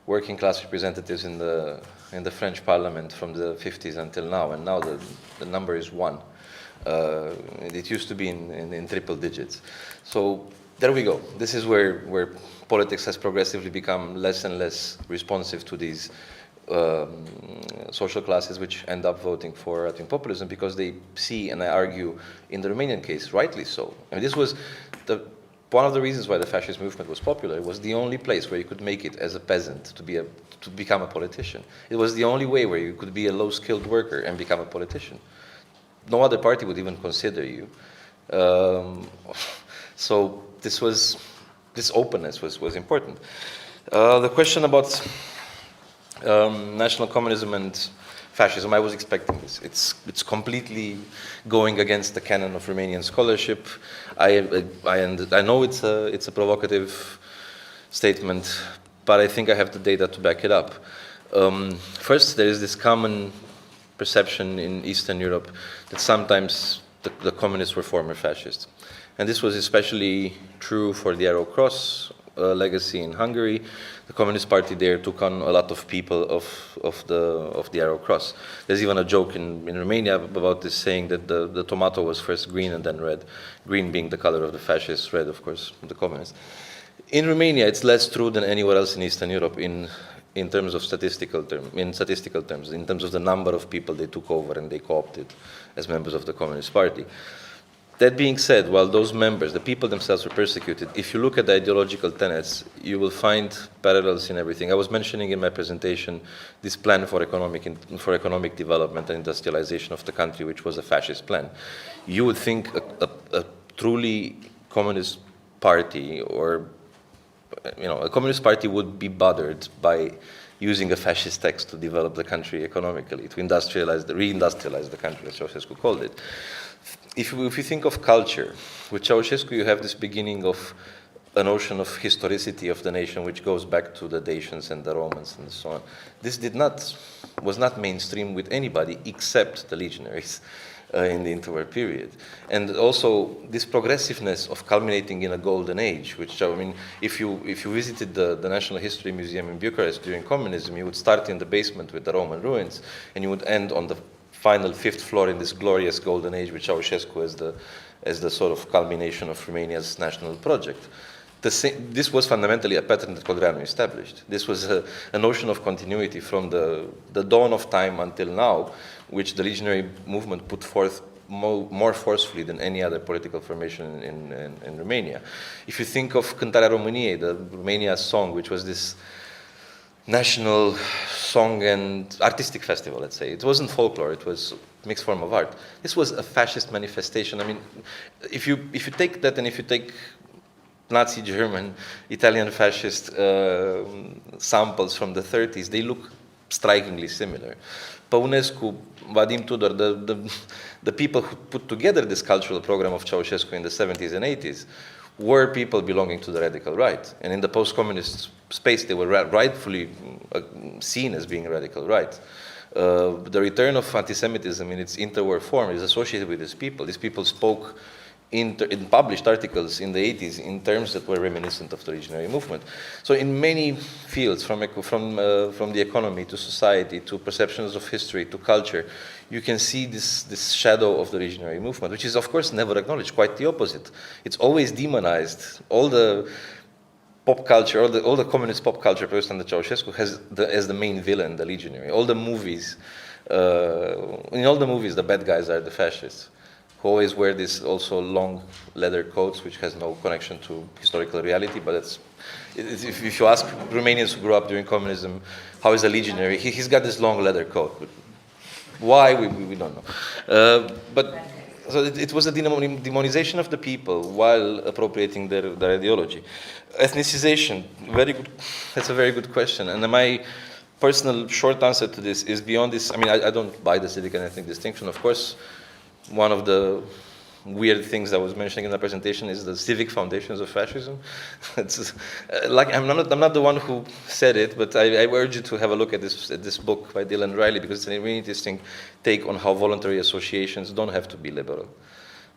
working class representatives in the French parliament from the 50s until now, and now the number is 1. It used to be in triple digits. So there we go. This is where politics has progressively become less and less responsive to these social classes which end up voting for right-wing populism, because they see, and I argue in the Romanian case, rightly so. I mean, this was one of the reasons why the fascist movement was popular. It was the only place where you could make it as a peasant to become a politician. It was the only way where you could be a low-skilled worker and become a politician. No other party would even consider you. So this openness was important. The question about national communism and fascism, I was expecting this. It's completely going against the canon of Romanian scholarship. I know it's a provocative statement, but I think I have the data to back it up. First, there is this common perception in Eastern Europe that sometimes the communists were former fascists. And this was especially true for the Arrow Cross legacy in Hungary. The Communist Party there took on a lot of people of the Arrow Cross. There's even a joke in Romania about this, saying that the tomato was first green and then red. Green being the color of the fascists, red, of course, the communists. In Romania, it's less true than anywhere else in Eastern Europe in terms of statistical terms, in terms of the number of people they took over and they co-opted as members of the Communist Party. That being said, while those members, the people themselves, were persecuted, if you look at the ideological tenets, you will find parallels in everything. I was mentioning in my presentation this plan for economic development and industrialization of the country, which was a fascist plan. You would think a truly communist party, or a communist party, would be bothered by using a fascist text to develop the country economically, to reindustrialize the country, as Ceausescu called it. If you think of culture, with Ceausescu you have this beginning of a notion of historicity of the nation, which goes back to the Dacians and the Romans and so on. This was not mainstream with anybody except the legionaries in the interwar period. And also this progressiveness of culminating in a golden age, which, I mean, if you visited the National History Museum in Bucharest during communism, you would start in the basement with the Roman ruins, and you would end on the final 5th floor in this glorious golden age with Ceausescu as the sort of culmination of Romania's national project. This was fundamentally a pattern that Codreanu established. This was a notion of continuity from the dawn of time until now, which the legionary movement put forth more forcefully than any other political formation in Romania. If you think of Cântarea României, the Romania song, which was this national song and artistic festival, let's say. It wasn't folklore, it was a mixed form of art. This was a fascist manifestation. I mean, if you take that, and if you take Nazi German, Italian fascist samples from the 30s, they look strikingly similar. Păunescu, Vadim Tudor, the people who put together this cultural program of Ceausescu in the 70s and 80s were people belonging to the radical right. And in the post-communist space, they were rightfully seen as being radical right. The return of anti-Semitism in its interwar form is associated with these people. These people spoke in published articles in the 80s in terms that were reminiscent of the legionary movement. So in many fields, from the economy to society to perceptions of history to culture, you can see this shadow of the legionary movement, which is of course never acknowledged, quite the opposite. It's always demonized. All the pop culture, all the communist pop culture produced under Ceausescu has as the main villain the legionary. All the movies, in all the movies, the bad guys are the fascists, who always wear these also long leather coats, which has no connection to historical reality. But if you ask Romanians who grew up during communism, how is a legionary? He's got this long leather coat. But why, we don't know. So it was a demonization of the people while appropriating their ideology. Ethnicization, very good. That's a very good question. And my personal short answer to this is beyond this. I mean, I don't buy the civic and ethnic distinction. Of course, one of the weird things I was mentioning in the presentation is the civic foundations of fascism. It's like I'm not the one who said it, but I urge you to have a look at this book by Dylan Riley, because it's a really interesting take on how voluntary associations don't have to be liberal.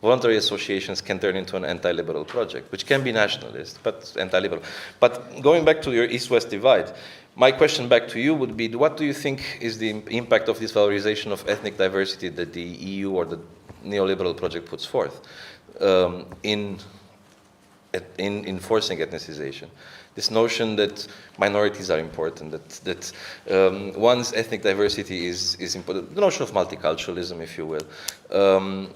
Voluntary associations can turn into an anti-liberal project, which can be nationalist, but anti-liberal. But going back to your East-West divide, my question back to you would be, what do you think is the impact of this valorization of ethnic diversity that the EU or the neoliberal project puts forth in enforcing ethnicization? This notion that minorities are important, that one's ethnic diversity is important, the notion of multiculturalism, if you will.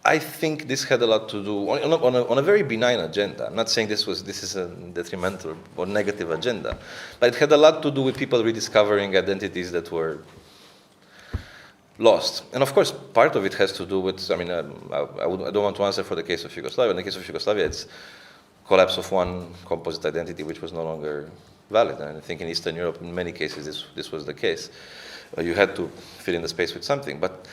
I think this had a lot to do on a very benign agenda. I'm not saying this is a detrimental or negative agenda, but it had a lot to do with people rediscovering identities that were lost. And of course, part of it has to do with, I mean, I don't want to answer for the case of Yugoslavia. In the case of Yugoslavia, it's collapse of one composite identity which was no longer valid. And I think in Eastern Europe, in many cases, this was the case. You had to fill in the space with something. But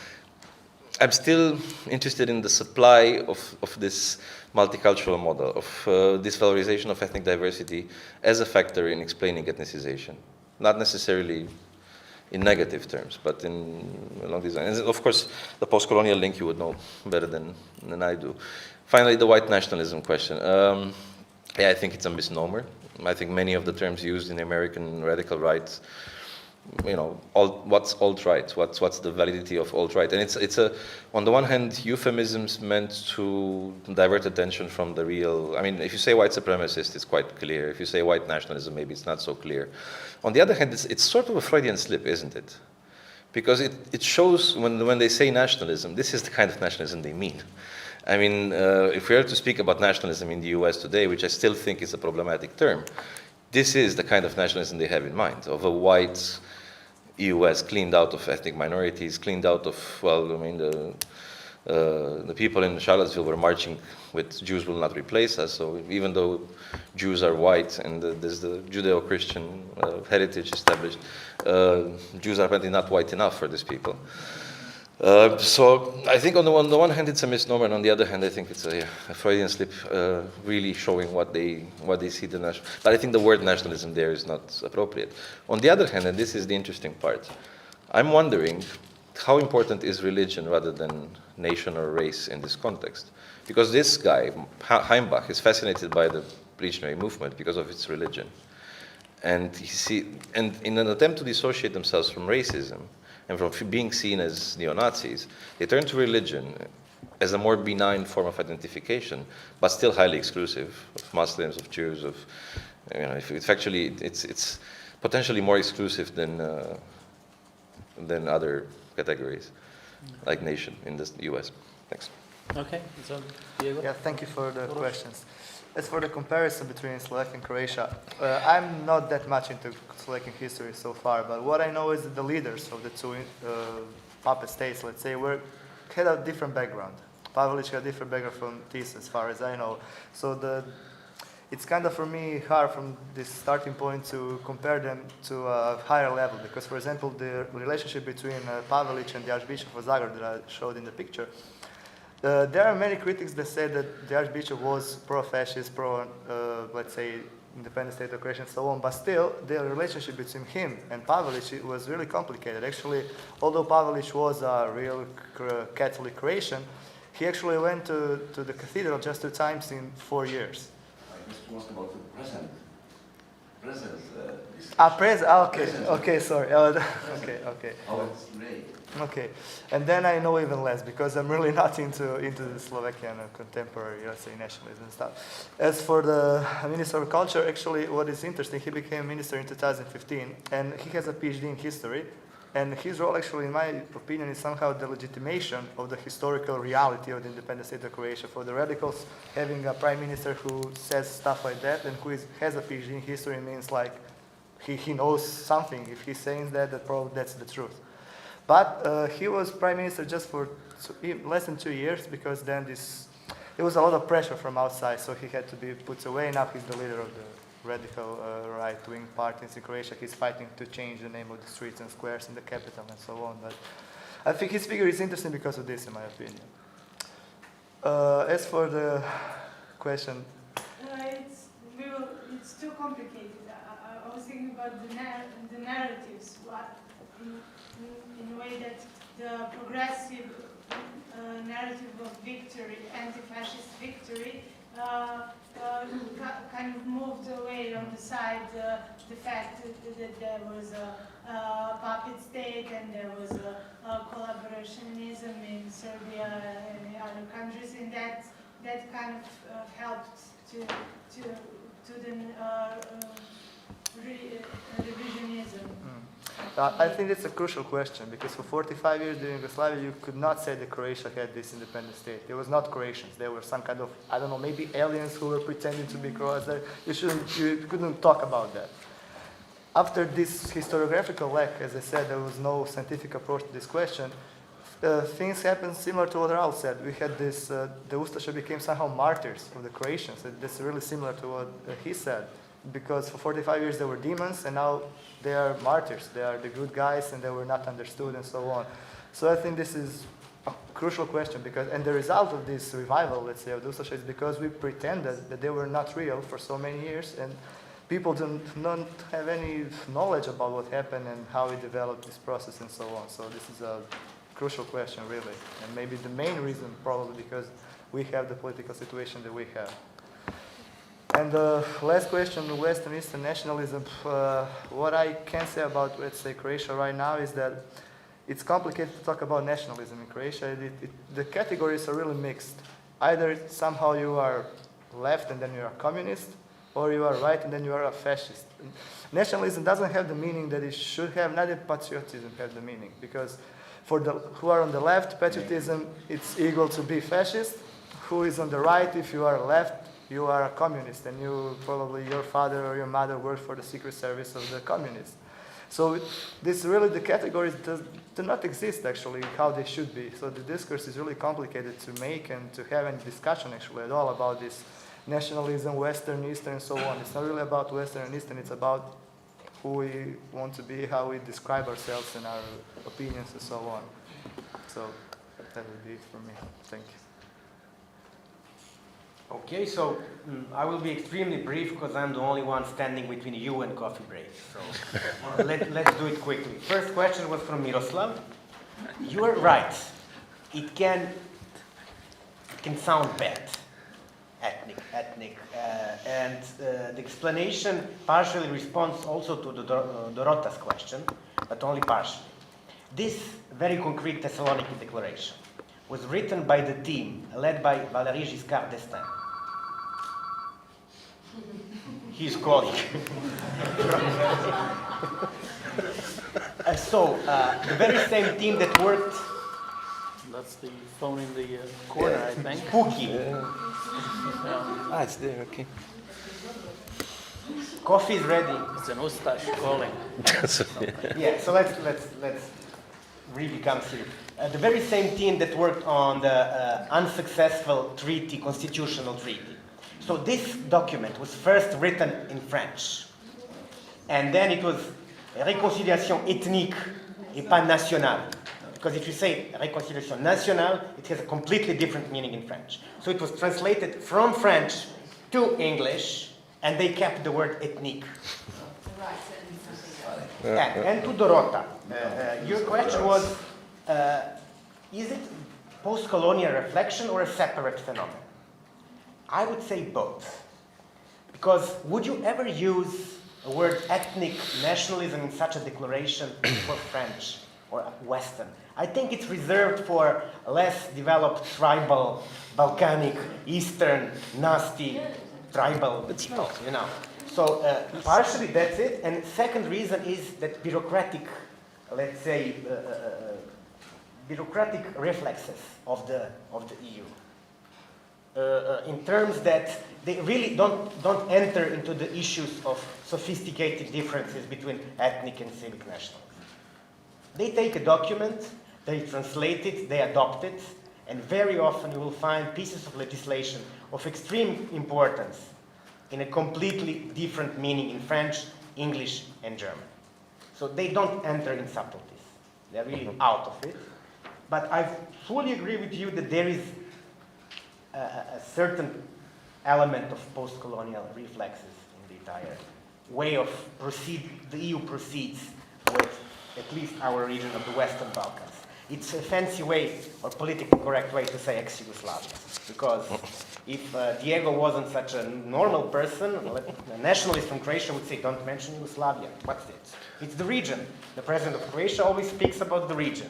I'm still interested in the supply of this multicultural model, of this valorization of ethnic diversity as a factor in explaining ethnicization. Not necessarily in negative terms, but along these lines. And of course, the post-colonial link you would know better than I do. Finally, the white nationalism question. Yeah, I think it's a misnomer. I think many of the terms used in the American radical right, you know, what's alt-right? What's the validity of alt-right? And it's on the one hand, euphemisms meant to divert attention from the real. I mean, if you say white supremacist, it's quite clear. If you say white nationalism, maybe it's not so clear. On the other hand, it's sort of a Freudian slip, isn't it? because it shows when they say nationalism, this is the kind of nationalism they mean. I mean, if we are to speak about nationalism in the US today, which I still think is a problematic term, this is the kind of nationalism they have in mind, of a white US cleaned out of ethnic minorities, cleaned out of, well, I mean, the people in Charlottesville were marching with Jews will not replace us, so even though Jews are white and there's the Judeo-Christian heritage established, Jews are apparently not white enough for these people. So I think on the one hand it's a misnomer, and on the other hand I think it's a Freudian slip, really showing what they see the national. But I think the word nationalism there is not appropriate. On the other hand, and this is the interesting part, I'm wondering how important is religion rather than nation or race in this context? Because this guy, Heimbach, is fascinated by the revolutionary movement because of its religion, and in an attempt to dissociate themselves from racism and from being seen as neo-Nazis, they turn to religion as a more benign form of identification, but still highly exclusive of Muslims, of Jews, of, you know, it's potentially more exclusive than other categories, like nation in the U.S. Thanks. Okay, so Diego? Yeah, thank you for the questions. As for the comparison between Slovakia and Croatia, I'm not that much into Slovakian history so far, but what I know is that the leaders of the two puppet states, let's say, had a different background. Pavelić had a different background from Tis, as far as I know. So it's kind of, for me, hard from this starting point to compare them to a higher level, because, for example, the relationship between Pavelić and the Archbishop of Zagreb that I showed in the picture, there are many critics that say that the Archbishop was pro-fascist, let's say, independent state of Croatia and so on, but still, the relationship between him and Pavelić was really complicated. Actually, although Pavelić was a real Catholic Croatian, he actually went to the cathedral just 2 times in 4 years. I just want about the present. Okay, sorry. Okay. Oh, it's great. Okay, and then I know even less, because I'm really not into the Slovakian contemporary, let's say, nationalism and stuff. As for the Minister of Culture, actually, what is interesting, he became minister in 2015, and he has a PhD in history, and his role, actually, in my opinion, is somehow the legitimation of the historical reality of the independent state of Croatia. For the radicals, having a prime minister who says stuff like that and who has a PhD in history means like he knows something. If he's saying that, probably that's the truth. But he was prime minister just for less than 2 years, because then there was a lot of pressure from outside, so he had to be put away. Now he's the leader of the radical right-wing parties in Croatia. He's fighting to change the name of the streets and squares in the capital and so on. But I think his figure is interesting because of this, in my opinion. As for the question, it's too complicated. I was thinking about the narratives. In a way that the progressive narrative of victory, anti-fascist victory, kind of moved away on the side the fact that there was a puppet state and there was a collaborationism in Serbia and other countries, and that kind of helped to the revisionism. I think it's a crucial question, because for 45 years during Yugoslavia, you could not say that Croatia had this independent state. It was not Croatians. They were some kind of, I don't know, maybe aliens who were pretending to be Croats. You couldn't talk about that. After this historiographical lack, as I said, there was no scientific approach to this question. Things happened similar to what Raul said. We had this, the Ustaša became somehow martyrs of the Croatians. That's really similar to what he said. Because for 45 years they were demons, and now they are martyrs. They are the good guys, and they were not understood, and so on. So I think this is a crucial question, and the result of this revival, let's say, of the Ustaša is because we pretended that they were not real for so many years, and people don't have any knowledge about what happened and how we developed this process and so on. So this is a crucial question, really, and maybe the main reason, probably because we have the political situation that we have. And the last question, Western Eastern nationalism, what I can say about, let's say, Croatia right now is that it's complicated to talk about nationalism in Croatia. The categories are really mixed. Either somehow you are left and then you are communist, or you are right and then you are a fascist. Nationalism doesn't have the meaning that it should have, neither patriotism have the meaning, because for the who are on the left, patriotism, it's equal to be fascist. Who is on the right, if you are left, you are a communist, and you probably, your father or your mother worked for the secret service of the communists. So this really, the categories do not exist actually how they should be. So the discourse is really complicated to make and to have any discussion actually at all about this nationalism, Western, Eastern, and so on. It's not really about Western and Eastern, it's about who we want to be, how we describe ourselves and our opinions and so on. So that would be it for me. Thank you. Okay, so I will be extremely brief because I'm the only one standing between you and coffee break. So let's do it quickly. First question was from Miroslav. You are right. It can sound bad, ethnic, and the explanation partially responds also to the Dorota's question, but only partially. This very concrete Thessaloniki declaration was written by the team led by Valéry Giscard d'Estaing, his colleague. The very same team that worked. That's the phone in the corner, I think. Spooky. Ah, it's there, okay. Coffee is ready. It's an Ustash calling. Yeah, so let's really become serious. The very same team that worked on the unsuccessful treaty, constitutional treaty. So this document was first written in French. And then it was réconciliation ethnique et pas nationale. Because if you say réconciliation nationale, it has a completely different meaning in French. So it was translated from French to English, and they kept the word ethnique. And to Dorota, your question was, is it post-colonial reflection or a separate phenomenon? I would say both. Because would you ever use a word ethnic nationalism in such a declaration for French or Western? I think it's reserved for less developed tribal, Balkanic, Eastern, nasty, tribal people, you know. So partially that's it. And second reason is that bureaucratic, let's say, bureaucratic reflexes of the EU. In terms that they really don't enter into the issues of sophisticated differences between ethnic and civic nationalism. They take a document, they translate it, they adopt it, and very often you will find pieces of legislation of extreme importance in a completely different meaning in French, English, and German. So they don't enter in subtleties. They're really out of it. But I fully agree with you that there is a certain element of post-colonial reflexes in the entire way of the EU proceeds with at least our region of the Western Balkans. It's a fancy way, or politically correct way to say ex-Yugoslavia. Because if Diego wasn't such a normal person, a nationalist from Croatia would say, don't mention Yugoslavia. What's it? It's the region. The president of Croatia always speaks about the region.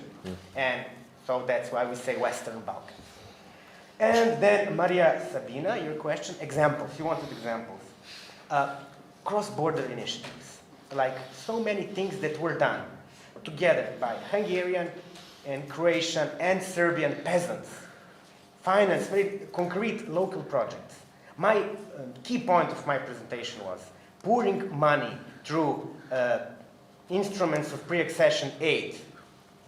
And so that's why we say Western Balkans. And then, Maria Sabina, your question, examples. You wanted examples. Cross-border initiatives. Like so many things that were done together by Hungarian and Croatian and Serbian peasants. Finance, very concrete local projects. My key point of my presentation was pouring money through instruments of pre-accession aid.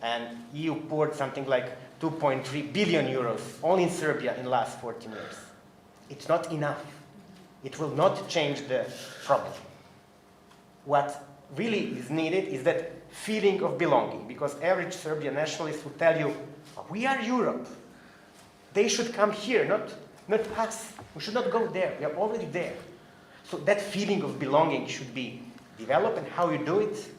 And EU poured something like 2.3 billion euros only in Serbia in the last 14 years. It's not enough. It will not change the problem. What really is needed is that feeling of belonging, because average Serbian nationalist will tell you, we are Europe. They should come here, not us. We should not go there. We are already there. So that feeling of belonging should be developed, and how you do it,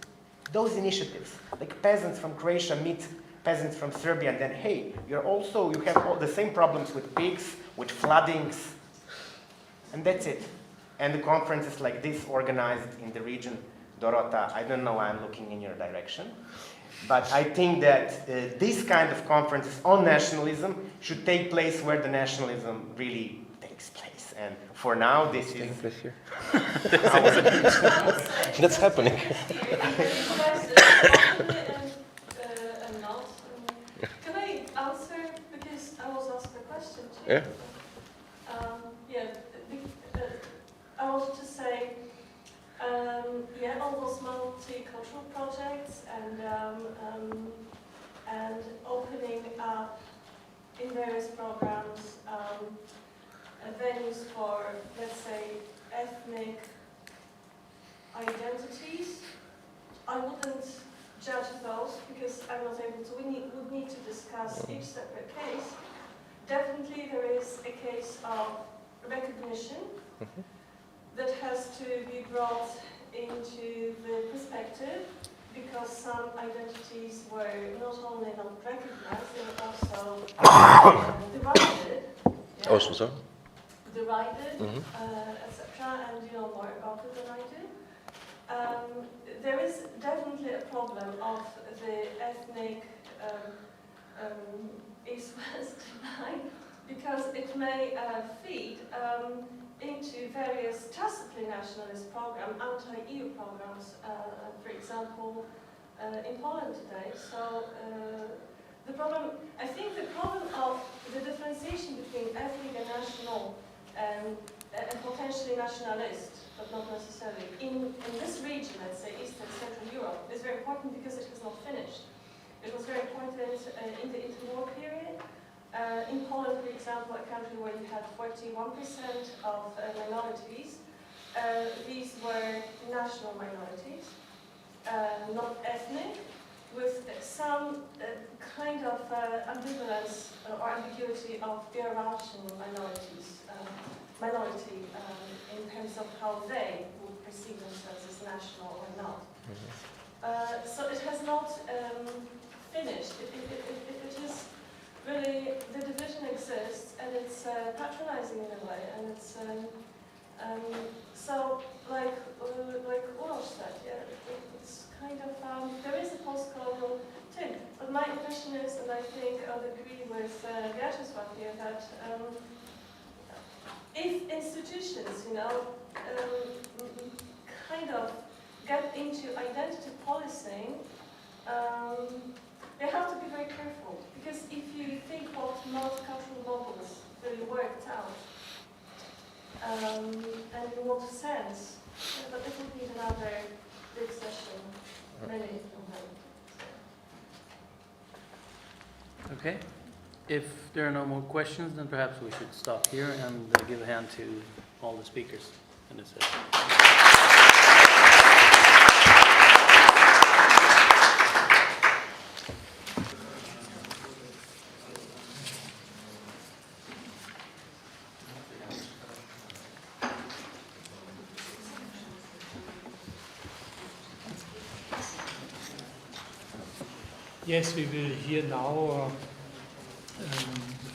those initiatives, like peasants from Croatia meet peasants from Serbia, and then, hey, you have all the same problems with pigs, with floodings, and that's it. And the conferences like this organized in the region, Dorota, I don't know why I'm looking in your direction, but I think that this kind of conferences on nationalism should take place where the nationalism really takes takes place. And for now, this is... Place here. That's happening. Can I answer, because I was asked a question too? Yeah. I wanted to say, all those multicultural projects and opening up in various programs venues for, let's say, ethnic identities. I wouldn't judge those because I'm not able to. We would need to discuss each separate case. Definitely there is a case of recognition that has to be brought into the perspective because some identities were not only not recognized, they were also derided. Yeah? Also, so? Derided, etc. And you know more about it than I do. There is definitely a problem of the ethnic East-West divide because it may feed into various tacitly nationalist programs, anti-EU programs, for example, in Poland today. So the problem, I think the problem of the differentiation between ethnic and national and potentially nationalist, but not necessarily, in this region, let's say East and Central Europe, is very important because it has not finished. It was very important in the interwar period. In Poland, for example, a country where you had 41% of minorities, these were national minorities, not ethnic, with some kind of ambivalence or ambiguity of Belarusian minorities, minority in terms of how they would perceive themselves as national or not. So it has not finished. It is really, the division exists and it's patronizing in a way, and it's so like Uroš said, yeah, it's kind of there is a post-colonial thing. But my impression is, and I think I would agree with Vyacheslav here, that if institutions, kind of get into identity policing, they have to be very careful, because if you think what multicultural models really worked out, and in what sense, but it would need another big session, many of them. Okay. If there are no more questions, then perhaps we should stop here and give a hand to all the speakers in this session. Yes, we will hear now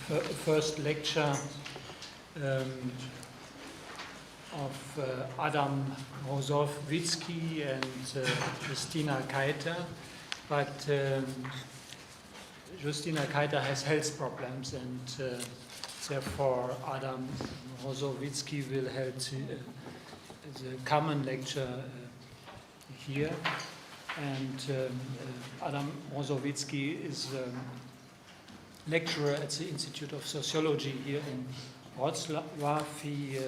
the first lecture of Adam Rozov-Witzki and Justina Keiter, but Justina Keiter has health problems, and therefore Adam Rozov-Witzki will hold the common lecture here. And Adam Rozov-Witzki is a lecturer at the Institute of Sociology here in Wrocław. He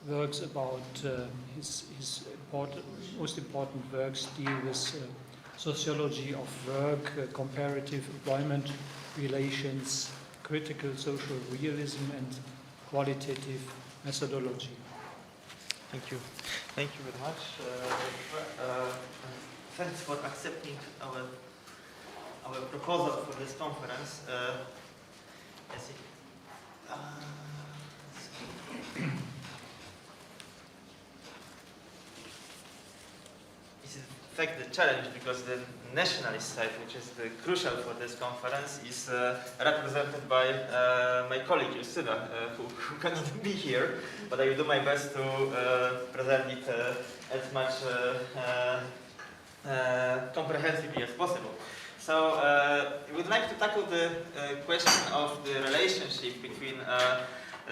works about his most important works deal with sociology of work, comparative employment relations, critical social realism, and qualitative methodology. Thank you. Thank you very much. Thanks for accepting our proposal for this conference. It's in fact the challenge, because the nationalist side, which is the crucial for this conference, is represented by my colleague Justyna, who cannot be here, but I will do my best to present it as much comprehensively as possible. So we would like to tackle the question of the relationship between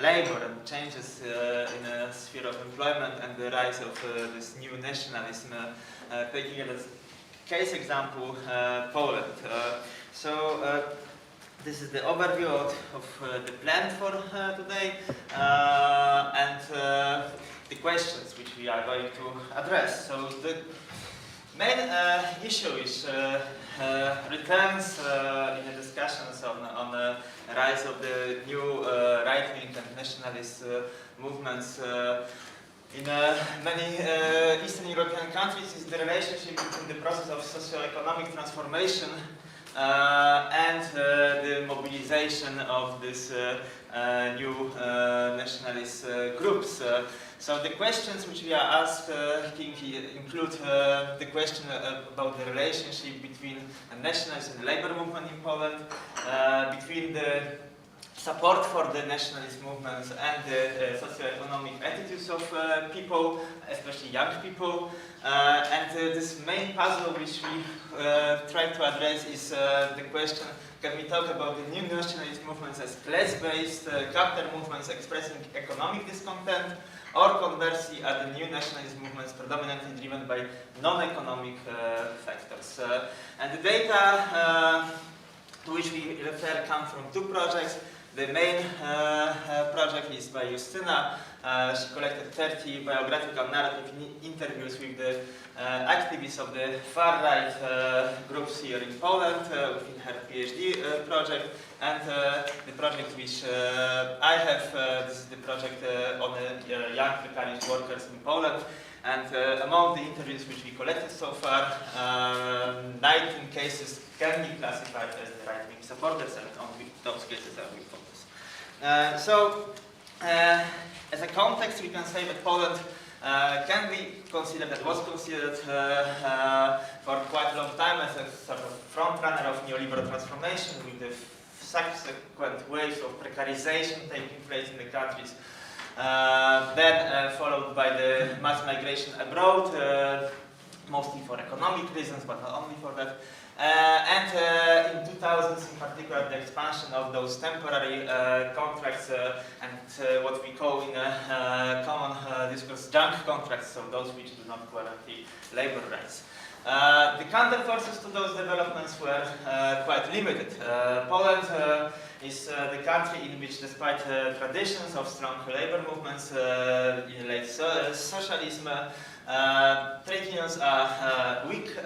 labor and changes in a sphere of employment and the rise of this new nationalism, taking as a case example Poland. This is the overview of the plan for today and the questions which we are going to address. So the main issue is returns in the discussions on the rise of the new right-wing and nationalist movements in many Eastern European countries is the relationship between the process of socio-economic transformation and the mobilization of these new nationalist groups. So the questions which we are asking include the question about the relationship between the nationalist and labor movement in Poland, between the support for the nationalist movements and the socio-economic attitudes of people, especially young people. And this main puzzle which we try to address is the question, can we talk about the new nationalist movements as class-based counter movements expressing economic discontent, or conversely are the new nationalist movements predominantly driven by non-economic factors. And the data to which we refer come from two projects. The main project is by Justyna. She collected 30 biographical narrative interviews with the activists of the far-right groups here in Poland within her PhD project. And the project which I have, this is the project on young precarious workers in Poland. And among the interviews which we collected so far, 19 cases can be classified as the right-wing supporters, and on those cases I will focus. As a context, we can say that Poland can be considered, and was considered for quite a long time as a sort of front-runner of neoliberal transformation, with the subsequent waves of precarization taking place in the countries. Then followed by the mass migration abroad, mostly for economic reasons, but not only for that. And in 2000s, in particular, the expansion of those temporary contracts and what we call in common discourse junk contracts, so those which do not guarantee labor rights. The counter-forces to those developments were quite limited. Poland is the country in which, despite traditions of strong labor movements in late socialism, trade unions are weak.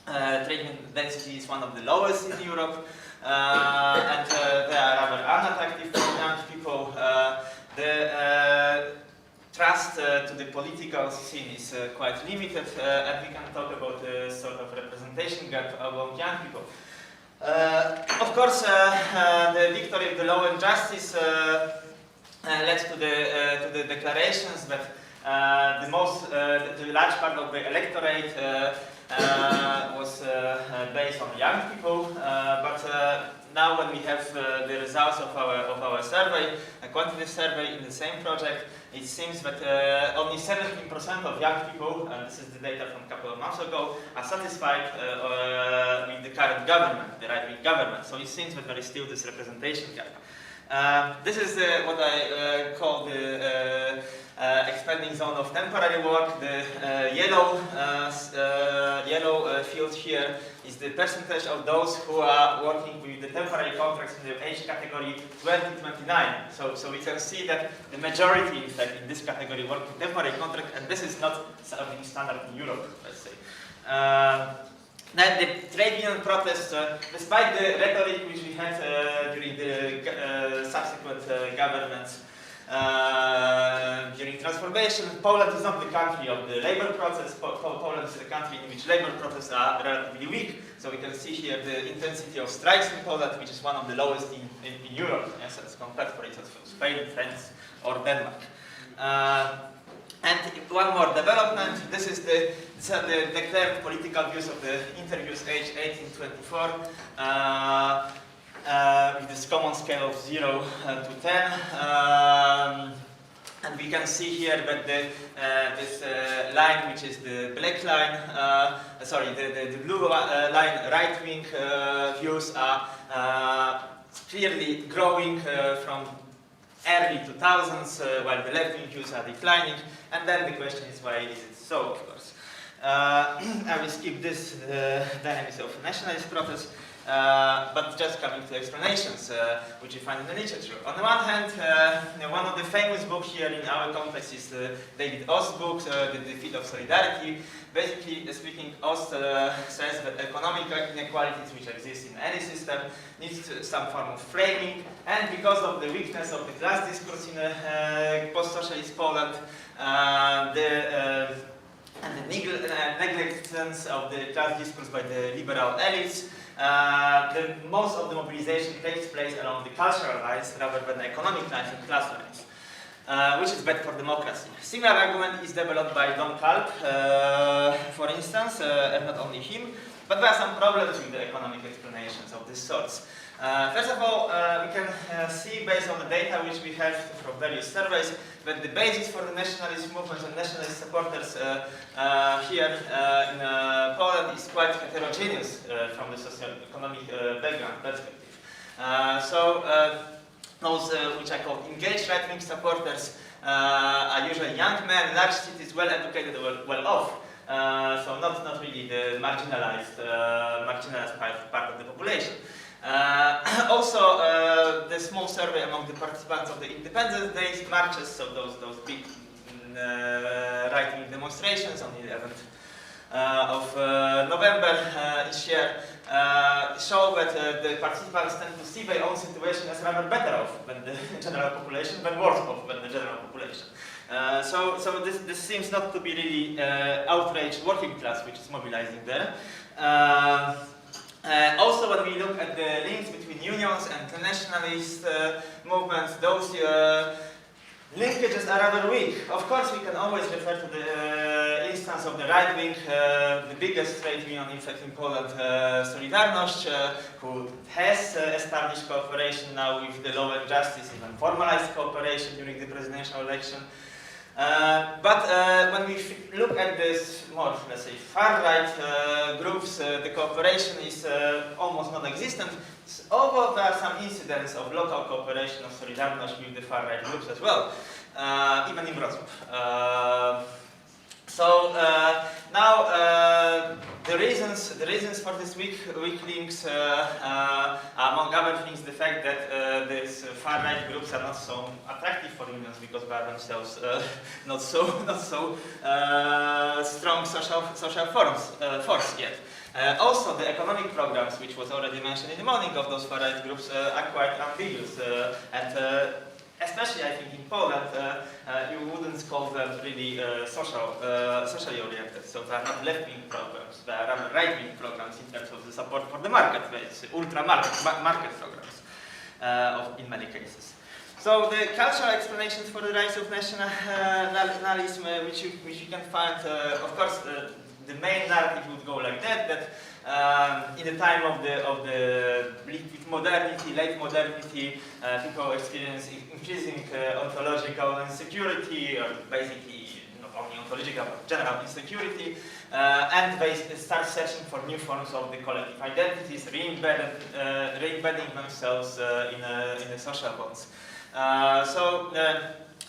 Trade union density is one of the lowest in Europe, and they are rather unattractive for young people. The trust to the political scene is quite limited, and we can talk about a sort of representation gap among young people. Of course, the victory of the law and justice led to the declarations that the large part of the electorate was based on young people, but now when we have the results of our survey, a quantitative survey in the same project, it seems that only 17% of young people, and this is the data from a couple of months ago, are satisfied with the current government, the right-wing government. So it seems that there is still this representation gap. This is what I call the expanding zone of temporary work. The yellow field here is the percentage of those who are working with the temporary contracts in the age category 20-29. So we can see that the majority, in fact, in this category work with temporary contract, and this is not something standard in Europe, let's say. Then the trade union protests, despite the rhetoric which we had during the subsequent governments, during transformation, Poland is not the country of the labor process. Poland is the country in which labor protests are relatively weak. So we can see here the intensity of strikes in Poland, which is one of the lowest in Europe, as compared, for instance, to Spain, France, or Denmark. And one more development. This is the declared political views of the interviews aged 18-24. With this common scale of 0 to 10. And we can see here that this line, which is the black line, the blue line, right-wing views are clearly growing from early 2000s, while the left-wing views are declining. And then the question is, why is it so, of course? I will skip this dynamics of nationalist protests, but just coming to explanations, which you find in the literature. On the one hand, one of the famous books here in our complex is David Ost's book, The Defeat of Solidarity. Basically speaking, Ost says that economic inequalities which exist in any system need some form of framing, and because of the weakness of the class discourse in post-socialist Poland, and the negligence of the class discourse by the liberal elites, most of the mobilization takes place along the cultural lines rather than economic lines and class lines, which is bad for democracy. Similar argument is developed by Don Kalb, for instance, and not only him, but there are some problems with the economic explanations of this sort. First of all, we can see, based on the data which we have from various surveys, that the basis for the nationalist movements and nationalist supporters here in Poland is quite heterogeneous from the socio-economic background perspective. Those which are called engaged right-wing supporters are usually young men, large cities, well-educated, well-off. So not really the marginalized part of the population. Also, the small survey among the participants of the Independence Day marches, so those big right-wing demonstrations on the 11th of November each year, show that the participants tend to see their own situation as rather better off than the general population, than worse off than the general population. So this seems not to be really outraged working class which is mobilizing there. Also, when we look at the links between unions and the nationalist movements, those linkages are rather weak. Of course, we can always refer to the instance of the right wing, the biggest trade union, in fact, in Poland, Solidarność, who has established cooperation now with the law and justice, even formalized cooperation during the presidential election. But when we look at this more, let's say, far-right groups, the cooperation is almost non-existent, although there are some incidents of local cooperation of Solidarność with the far-right groups as well, even in Wrocław. Now the reasons for these weak links are, among other things, the fact that these far-right groups are not so attractive for unions because they are themselves not so strong social force yet. Also, the economic programs, which was already mentioned in the morning, of those far-right groups are quite ambiguous, and especially, I think, in Poland, you wouldn't call them really socially oriented. So they are not left-wing programs, they are right-wing programs in terms of the support for the market. It's ultra-market programs in many cases. So the cultural explanations for the rise of nationalism, which you can find, of course, the main narrative would go like that in the time of the modernity, late modernity, people experience increasing ontological insecurity, or basically not only ontological but general insecurity, and they start searching for new forms of the collective identities, re-embedding themselves in the social bonds.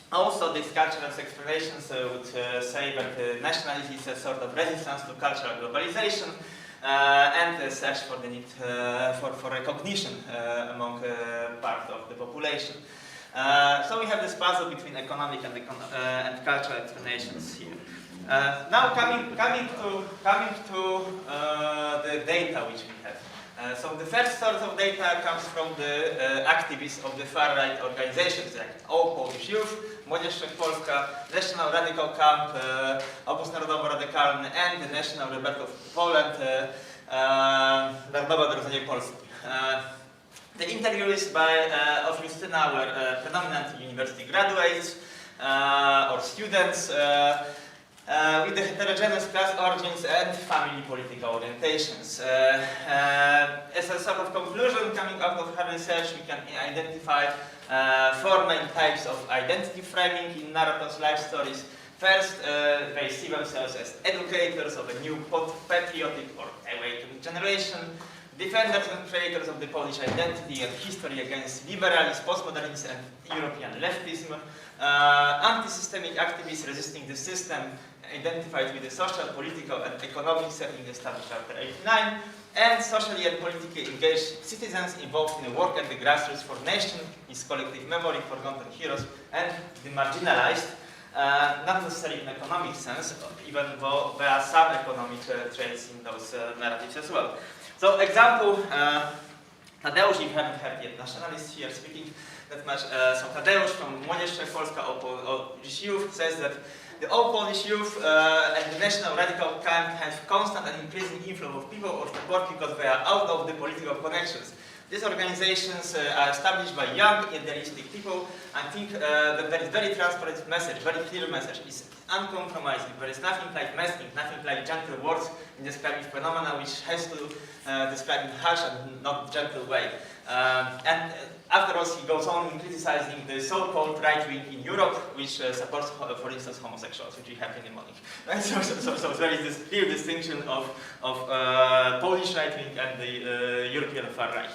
Also, these cultural explanations would say that nationalism is a sort of resistance to cultural globalization and a search for the need for recognition among part of the population. So we have this puzzle between economic and cultural explanations here. Now coming to the data which we have. So the first source of data comes from the activists of the far-right organizations like All Polish Youth, Młodzież Wszechpolska, National Radical Camp, Obóz Narodowo-Radykalny, and the National Rebellion of Poland, Narodowe Odrodzenie Polski. The interviews of Justyna were predominantly university graduates or students with the heterogeneous class origins and family political orientations. As a sort of conclusion coming out of her research, we can identify four main types of identity framing in narrators' life stories. First, they see themselves as educators of a new patriotic or awakened generation. defenders and creators of the Polish identity and history against liberalism, postmodernism, and European leftism, anti-systemic activists resisting the system identified with the social, political, and economic setting established after 89, and socially and politically engaged citizens involved in the work at the grassroots for nation, its collective memory, forgotten heroes, and the marginalized, not necessarily in economic sense, even though there are some economic traits in those narratives as well. So, example, Tadeusz, if you haven't heard yet, nationalists here speaking that much. So Tadeusz from Młodzież Polska, Polish Youth, says that the all Polish youth and the national radical camp have constant and increasing inflow of people or support because they are out of the political connections. These organizations are established by young, idealistic people. I think that there is very transparent message, very clear message. It's uncompromising. There is nothing like masking, nothing like gentle words in describing phenomena which has to describe in harsh and not gentle way. And afterwards, he goes on in criticizing the so-called right wing in Europe, which supports, for instance, homosexuals, which we have in the morning. Right? So there is this clear distinction of Polish right wing and the European far right.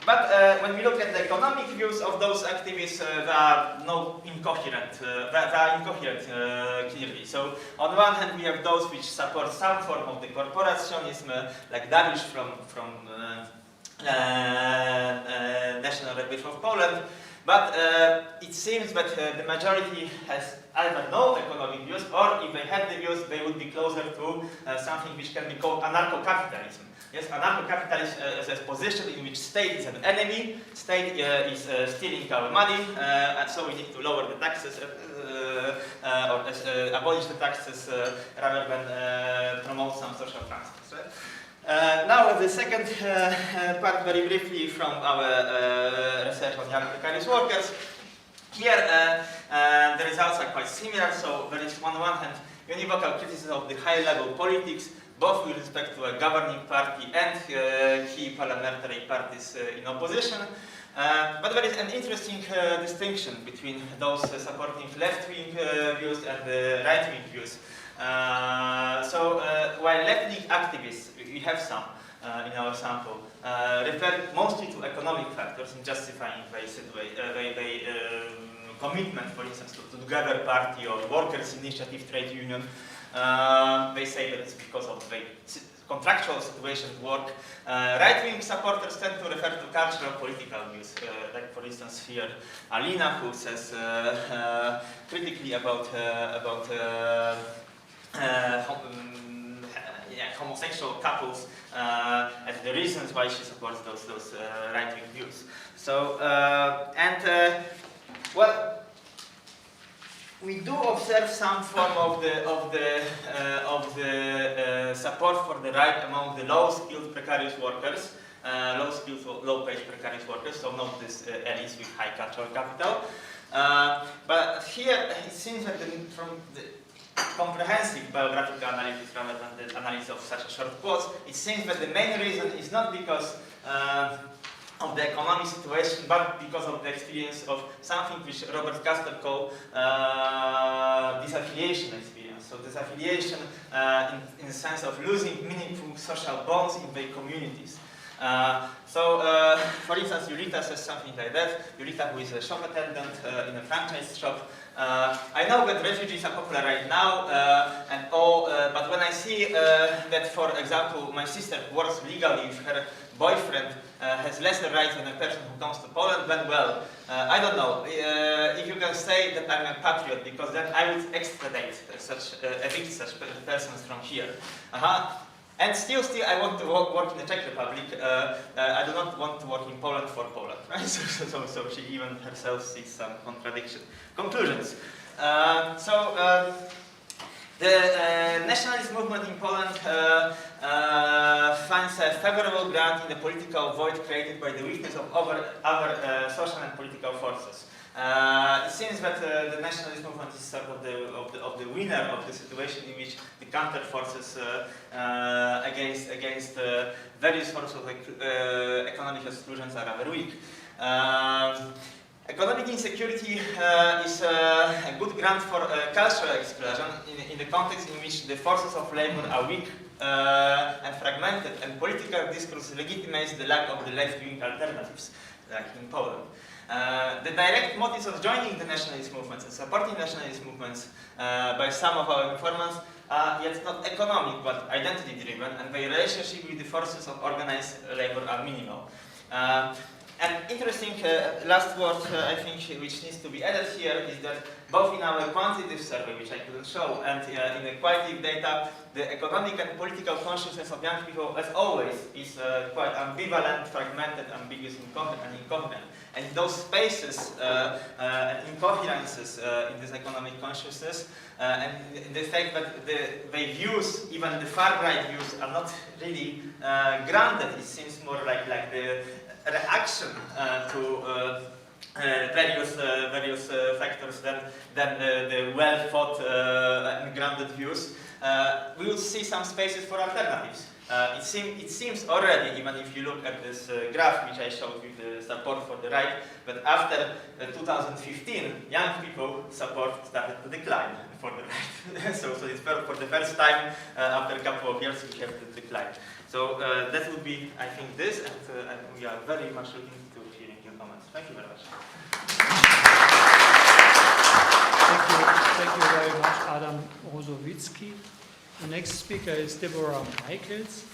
But when we look at the economic views of those activists, they are incoherent. They are incoherent clearly. So on one hand, we have those which support some form of the corporationism, like Dariusz from National Republic of Poland, but it seems that the majority has either no economic views, or if they had the views, they would be closer to something which can be called anarcho-capitalism. Yes, anarcho-capitalism is a position in which state is an enemy, state is stealing our money, and so we need to lower the taxes or abolish the taxes rather than promote some social transfers. Right? Now the second part, very briefly, from our research on young precarious workers. Here the results are quite similar. So there is on one hand univocal criticism of the high-level politics, both with respect to a governing party and key parliamentary parties in opposition. But there is an interesting distinction between those supporting left-wing views and right-wing views. While left-wing activists, we have some in our sample, refer mostly to economic factors in justifying their commitment, for instance, to the Together Party or Workers' Initiative trade union. They say that it's because of the contractual situation at work. Right-wing supporters tend to refer to cultural political views, like for instance here Alina, who says critically about homosexual couples as the reasons why she supports those right-wing views. So well, we do observe some form of the support for the right among the low-skilled precarious workers, low-skilled, low-paid precarious workers. So not this elites with high cultural capital. But here it seems that from the comprehensive biographical analysis rather than the analysis of such a short quotes, it seems that the main reason is not because of the economic situation, but because of the experience of something which Robert Kasper called disaffiliation experience. So disaffiliation in the sense of losing meaningful social bonds in their communities. For instance, Julita says something like that. Julita, who is a shop attendant in a franchise shop. I know that refugees are popular right now, but when I see that, for example, my sister who works legally with her boyfriend has lesser rights than a person who comes to Poland, then well, I don't know if you can say that I'm a patriot, because then I would extradite evict such persons from here. And still, I want to work in the Czech Republic. I do not want to work in Poland for Poland. Right? So she even herself sees some contradiction. Conclusions. The nationalist movement in Poland finds a favorable ground in the political void created by the weakness of other social and political forces. It seems that the nationalist movement is sort of the winner of the situation in which the counter forces against various forms of economic exclusions are rather weak. Economic insecurity is a good ground for cultural explosion in the context in which the forces of labor are weak and fragmented, and political discourse legitimates the lack of the left-wing alternatives, like in Poland. The direct motives of joining the nationalist movements and supporting nationalist movements by some of our informants are yet not economic but identity-driven, and their relationship with the forces of organized labor are minimal. And interesting last word, I think, which needs to be added here is that both in our quantitative survey, which I couldn't show, and in the qualitative data, the economic and political consciousness of young people, as always, is quite ambivalent, fragmented, ambiguous, and incoherent. And those spaces and incoherences in this economic consciousness, and the fact that the views, even the far-right views, are not really grounded, it seems more like the reaction to various factors than the well-thought and grounded views. We will see some spaces for alternatives. It seems already, even if you look at this graph which I showed with the support for the right, that after 2015, young people support started to decline for the right. so it's for the first time after a couple of years we have the decline. So that would be, I think, this, and we are very much looking to hearing your comments. Thank you very much. Thank you very much, Adam Rozowicki. The next speaker is Deborah Michaels.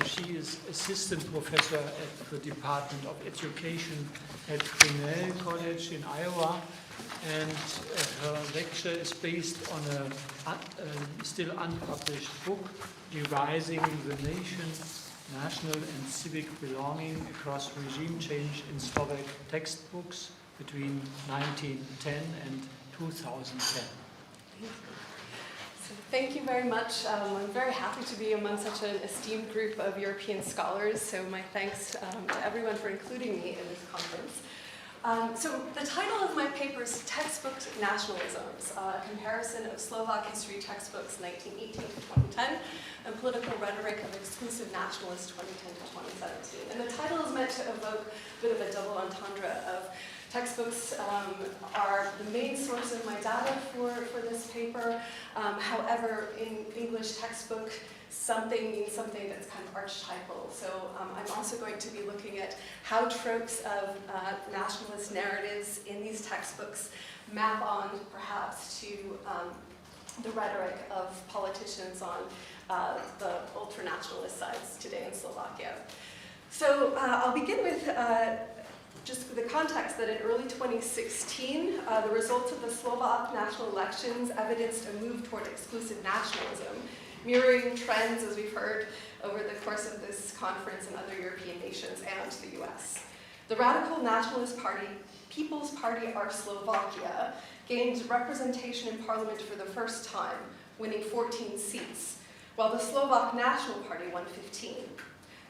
She is assistant professor at the Department of Education at Grinnell College in Iowa, and her lecture is based on a still unpublished book, Devising the Nation, National and Civic Belonging Across Regime Change in Slovak Textbooks between 1910 and 2010. Thank you very much. I'm very happy to be among such an esteemed group of European scholars, so my thanks to everyone for including me in this conference. So the title of my paper is Textbook Nationalisms, a comparison of Slovak history textbooks 1918 to 2010, and political rhetoric of exclusive nationalists 2010 to 2017. And the title is meant to evoke a bit of a double entendre of textbooks are the main source of my data for this paper. However, in English textbook, something means something that's kind of archetypal. So I'm also going to be looking at how tropes of nationalist narratives in these textbooks map on, perhaps, to the rhetoric of politicians on the ultra-nationalist sides today in Slovakia. So I'll begin with just the context that in early 2016, the results of the Slovak national elections evidenced a move toward exclusive nationalism, mirroring trends, as we've heard, over the course of this conference in other European nations and the US. The radical nationalist party, People's Party of Slovakia, gained representation in parliament for the first time, winning 14 seats, while the Slovak National Party won 15.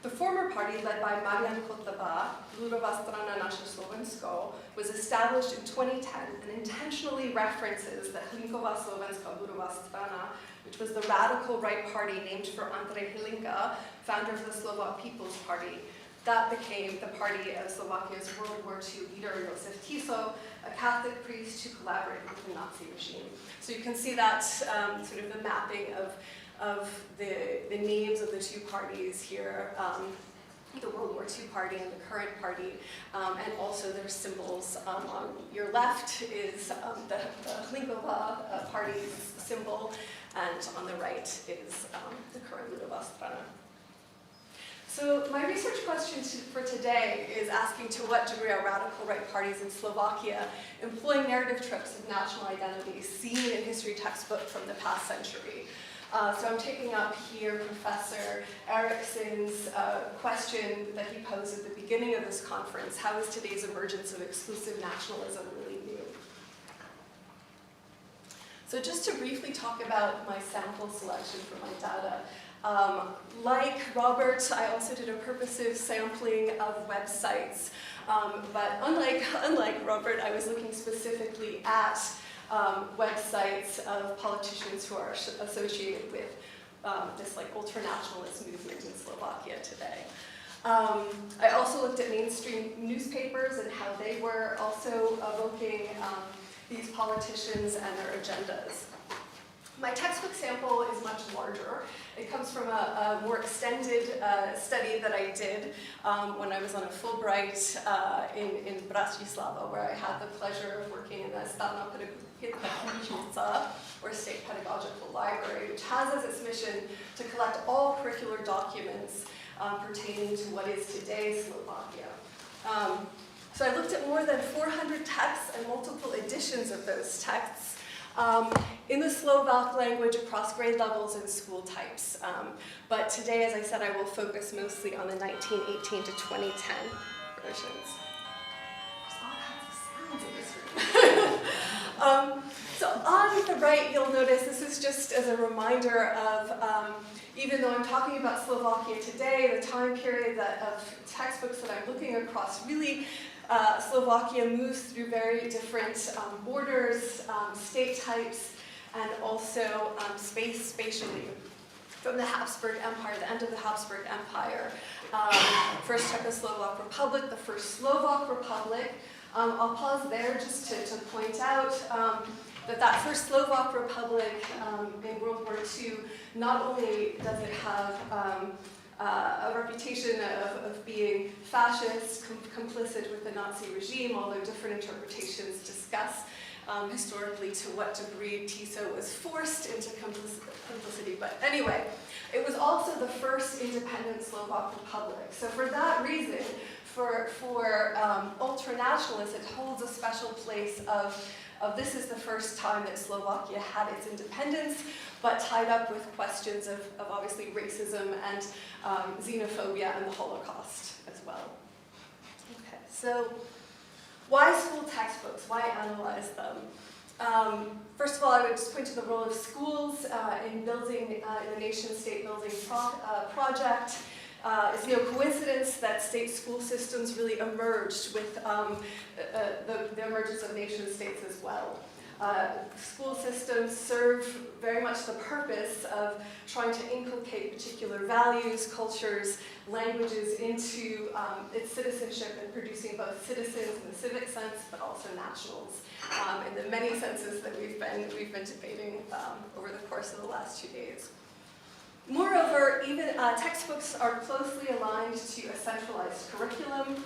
The former party, led by Marian Kotaba, Ludová strana Naše Slovensko, was established in 2010 and intentionally references the Hlinková Slovenska Ludová strana, which was the radical right party named for Andrej Hlinka, founder of the Slovak People's Party. That became the party of Slovakia's World War II leader, Josef Tiso, a Catholic priest who collaborated with the Nazi regime. So you can see that sort of the mapping of the names of the two parties here, the World War II party and the current party, and also their symbols. On your left is the Hlinkova party's symbol, and on the right is the current Ludová strana. So my research question for today is asking to what degree are radical right parties in Slovakia employing narrative tropes of national identity seen in history textbook from the past century. So I'm taking up here Professor Eriksson's question that he posed at the beginning of this conference: how is today's emergence of exclusive nationalism really new? So just to briefly talk about my sample selection for my data. Like Robert, I also did a purposive sampling of websites, but unlike Robert, I was looking specifically at websites of politicians who are associated with this ultra-nationalist movement in Slovakia today. I also looked at mainstream newspapers and how they were also evoking these politicians and their agendas. My textbook sample is much larger. It comes from a more extended study that I did when I was on a Fulbright in Bratislava, where I had the pleasure of working in the Stavna Pedagogica, or State Pedagogical Library, which has as its mission to collect all curricular documents pertaining to what is today Slovakia. So I looked at more than 400 texts and multiple editions of those texts in the Slovak language across grade levels and school types. But today, as I said, I will focus mostly on the 1918 to 2010 versions. There's all kinds of sounds in this room. So on the right, you'll notice this is just as a reminder of, even though I'm talking about Slovakia today, the time period of textbooks that I'm looking across, really Slovakia moves through very different borders, state types, and also spatially. From the Habsburg Empire, the end of the Habsburg Empire, First Czechoslovak Republic, the First Slovak Republic. I'll pause there just to point out that First Slovak Republic in World War II, not only does it have a reputation of being fascist, complicit with the Nazi regime, although different interpretations discuss historically to what degree Tiso was forced into complicity. But anyway, it was also the first independent Slovak republic. So for that reason, for ultranationalists, it holds a special place of this is the first time that Slovakia had its independence, but tied up with questions of obviously racism and xenophobia and the Holocaust as well. Okay, so why school textbooks? Why analyze them? First of all, I would just point to the role of schools in building the nation-state building project. It's no coincidence that state school systems really emerged with the emergence of nation-states as well. School systems serve very much the purpose of trying to inculcate particular values, cultures, languages into its citizenship and producing both citizens in the civic sense, but also nationals in the many senses that we've been debating over the course of the last 2 days. Moreover, even textbooks are closely aligned to a centralized curriculum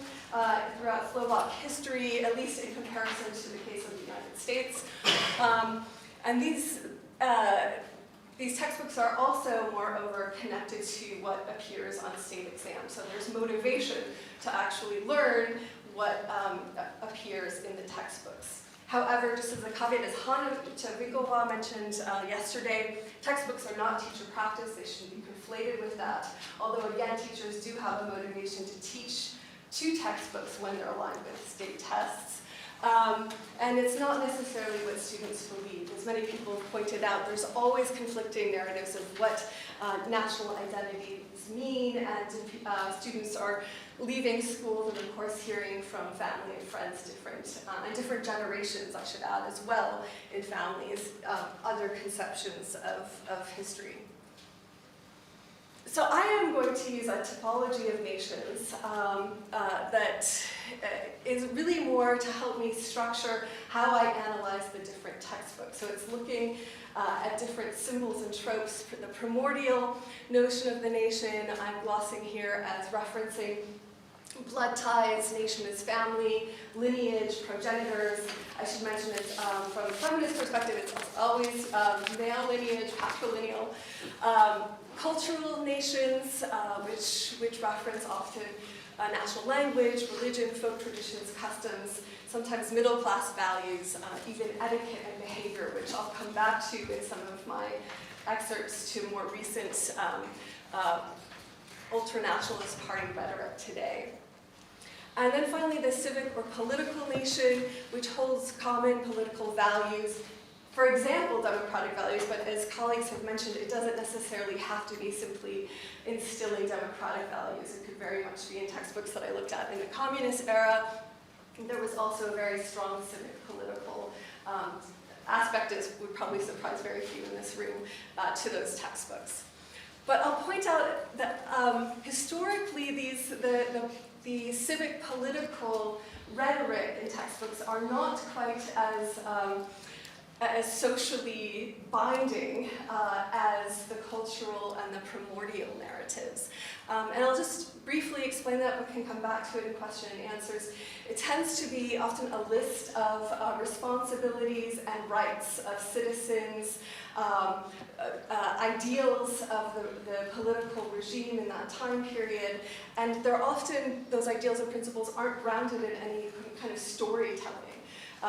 throughout Slovak history, at least in comparison to the case of the United States. And these textbooks are also, moreover, connected to what appears on state exams. So there's motivation to actually learn what appears in the textbooks. However, just as a caveat, as Hanna Vikova mentioned yesterday, textbooks are not teacher practice. They shouldn't be conflated with that. Although, again, teachers do have a motivation to teach to textbooks when they're aligned with state tests. And it's not necessarily what students believe. As many people have pointed out, there's always conflicting narratives of what national identities mean, and students are leaving schools and, of course, hearing from family and friends, and different generations, I should add, as well, in families, other conceptions of history. So I am going to use a typology of nations that is really more to help me structure how I analyze the different textbooks. So it's looking at different symbols and tropes. For the primordial notion of the nation, I'm glossing here as referencing blood ties, nation as family, lineage, progenitors. I should mention it's from a feminist perspective, it's always male lineage, patrilineal. Cultural nations, which reference often national language, religion, folk traditions, customs, sometimes middle-class values, even etiquette and behavior, which I'll come back to in some of my excerpts to more recent ultranationalist party rhetoric today. And then finally, the civic or political nation, which holds common political values. For example, democratic values, but as colleagues have mentioned, it doesn't necessarily have to be simply instilling democratic values. It could very much be in textbooks that I looked at in the communist era. There was also a very strong civic political aspect, as would probably surprise very few in this room, to those textbooks. But I'll point out that historically, the civic political rhetoric in textbooks are not quite as socially binding as the cultural and the primordial narratives. And I'll just briefly explain that, but can come back to it in question and answers. It tends to be often a list of responsibilities and rights of citizens, ideals of the political regime in that time period, and they're often, those ideals and principles aren't grounded in any kind of storytelling,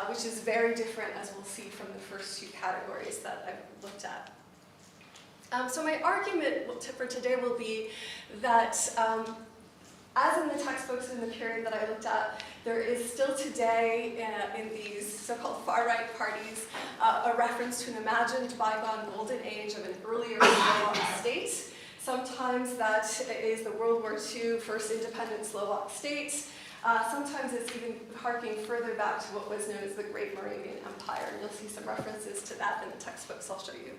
which is very different, as we'll see from the first two categories that I've looked at. So my argument for today will be that, as in the textbooks in the period that I looked at, there is still today in these so-called far-right parties a reference to an imagined bygone golden age of an earlier Slovak state. Sometimes that is the World War II first independent Slovak state. Sometimes it's even harking further back to what was known as the Great Moravian Empire. And you'll see some references to that in the textbooks I'll show you.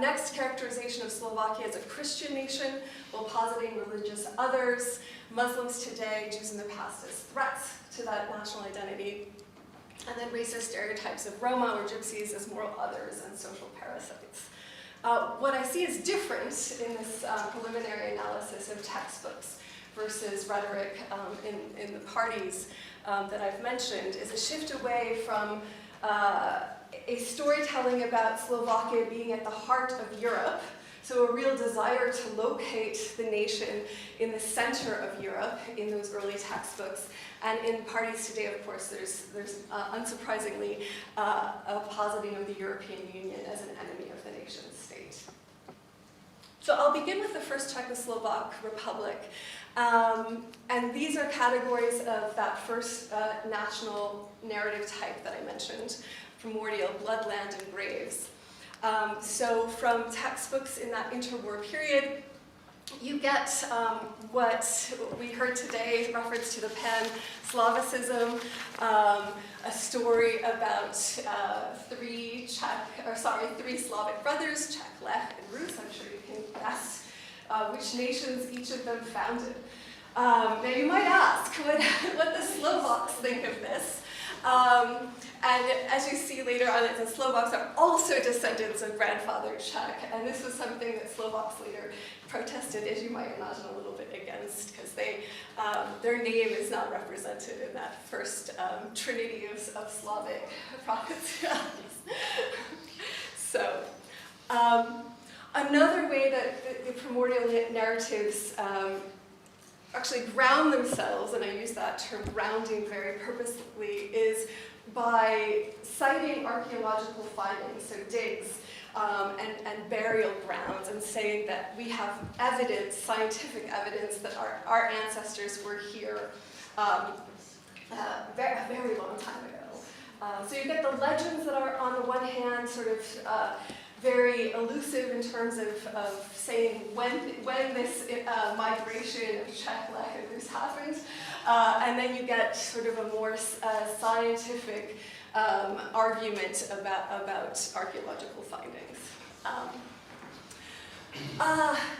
Next, characterization of Slovakia as a Christian nation, while positing religious others, Muslims today, Jews in the past as threats to that national identity, and then racist stereotypes of Roma or Gypsies as moral others and social parasites. What I see as different in this preliminary analysis of textbooks versus rhetoric in the parties that I've mentioned is a shift away from a storytelling about Slovakia being at the heart of Europe, so a real desire to locate the nation in the center of Europe in those early textbooks. And in parties today, of course, there's unsurprisingly a positing of the European Union as an enemy of the nation state. So I'll begin with the first Czechoslovak Republic. And these are categories of that first national narrative type that I mentioned: primordial, blood, land, and graves. So from textbooks in that interwar period, you get what we heard today, reference to the Pan-Slavicism, a story about three Slavic brothers, Czech, Lech, and Rus. I'm sure you can guess which nations each of them founded. Now you might ask what the Slovaks think of this. And as you see later on, the Slovaks are also descendants of grandfather Czech, and this was something that Slovaks later protested, as you might imagine, a little bit against, because their name is not represented in that first trinity of Slavic provincialities. So, another way that the primordial narratives actually ground themselves, and I use that term grounding very purposefully, is by citing archaeological findings, so digs and burial grounds, and saying that we have evidence, scientific evidence, that our ancestors were here a very long time ago. So you get the legends that are, on the one hand, sort of very elusive in terms of saying when this migration of Czech, Lech, and Rus happened, and then you get sort of a more scientific argument about archaeological findings.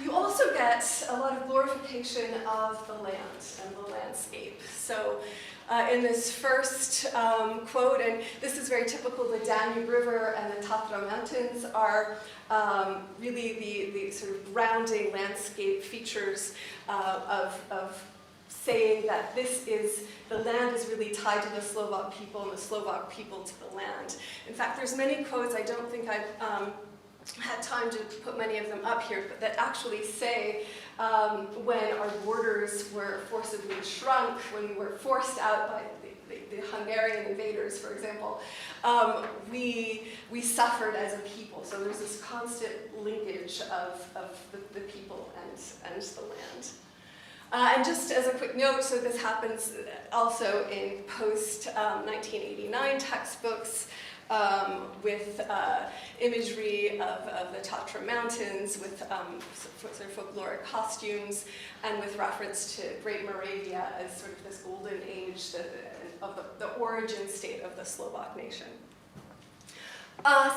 You also get a lot of glorification of the land and the landscape. So in this first quote, and this is very typical, the Danube River and the Tatra Mountains are really the sort of grounding landscape features of saying that the land is really tied to the Slovak people and the Slovak people to the land. In fact, there's many quotes, I don't think I've had time to put many of them up here, but that actually say when our borders were forcibly shrunk, when we were forced out by the Hungarian invaders, for example, we suffered as a people. So there's this constant linkage of the people and the land. And just as a quick note, so this happens also in post-1989 textbooks, with imagery of the Tatra Mountains, with sort of folkloric costumes, and with reference to Great Moravia as sort of this golden age of the origin state of the Slovak nation.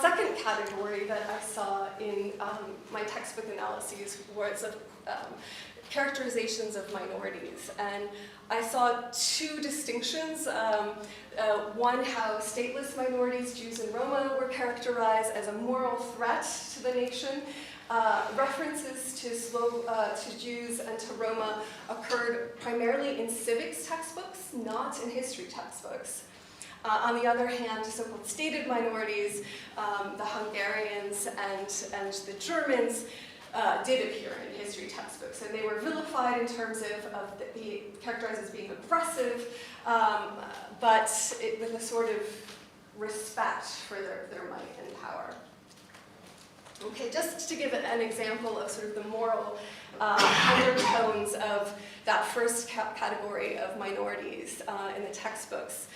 Second category that I saw in my textbook analyses was characterizations of minorities. And I saw two distinctions. One, how stateless minorities, Jews and Roma, were characterized as a moral threat to the nation. References to Jews and to Roma occurred primarily in civics textbooks, not in history textbooks. On the other hand, so-called stated minorities, the Hungarians and the Germans, did appear in history textbooks, and they were vilified in terms of being characterized as being aggressive, but with a sort of respect for their might and power. Okay, just to give an example of sort of the moral undertones of that first category of minorities in the textbooks.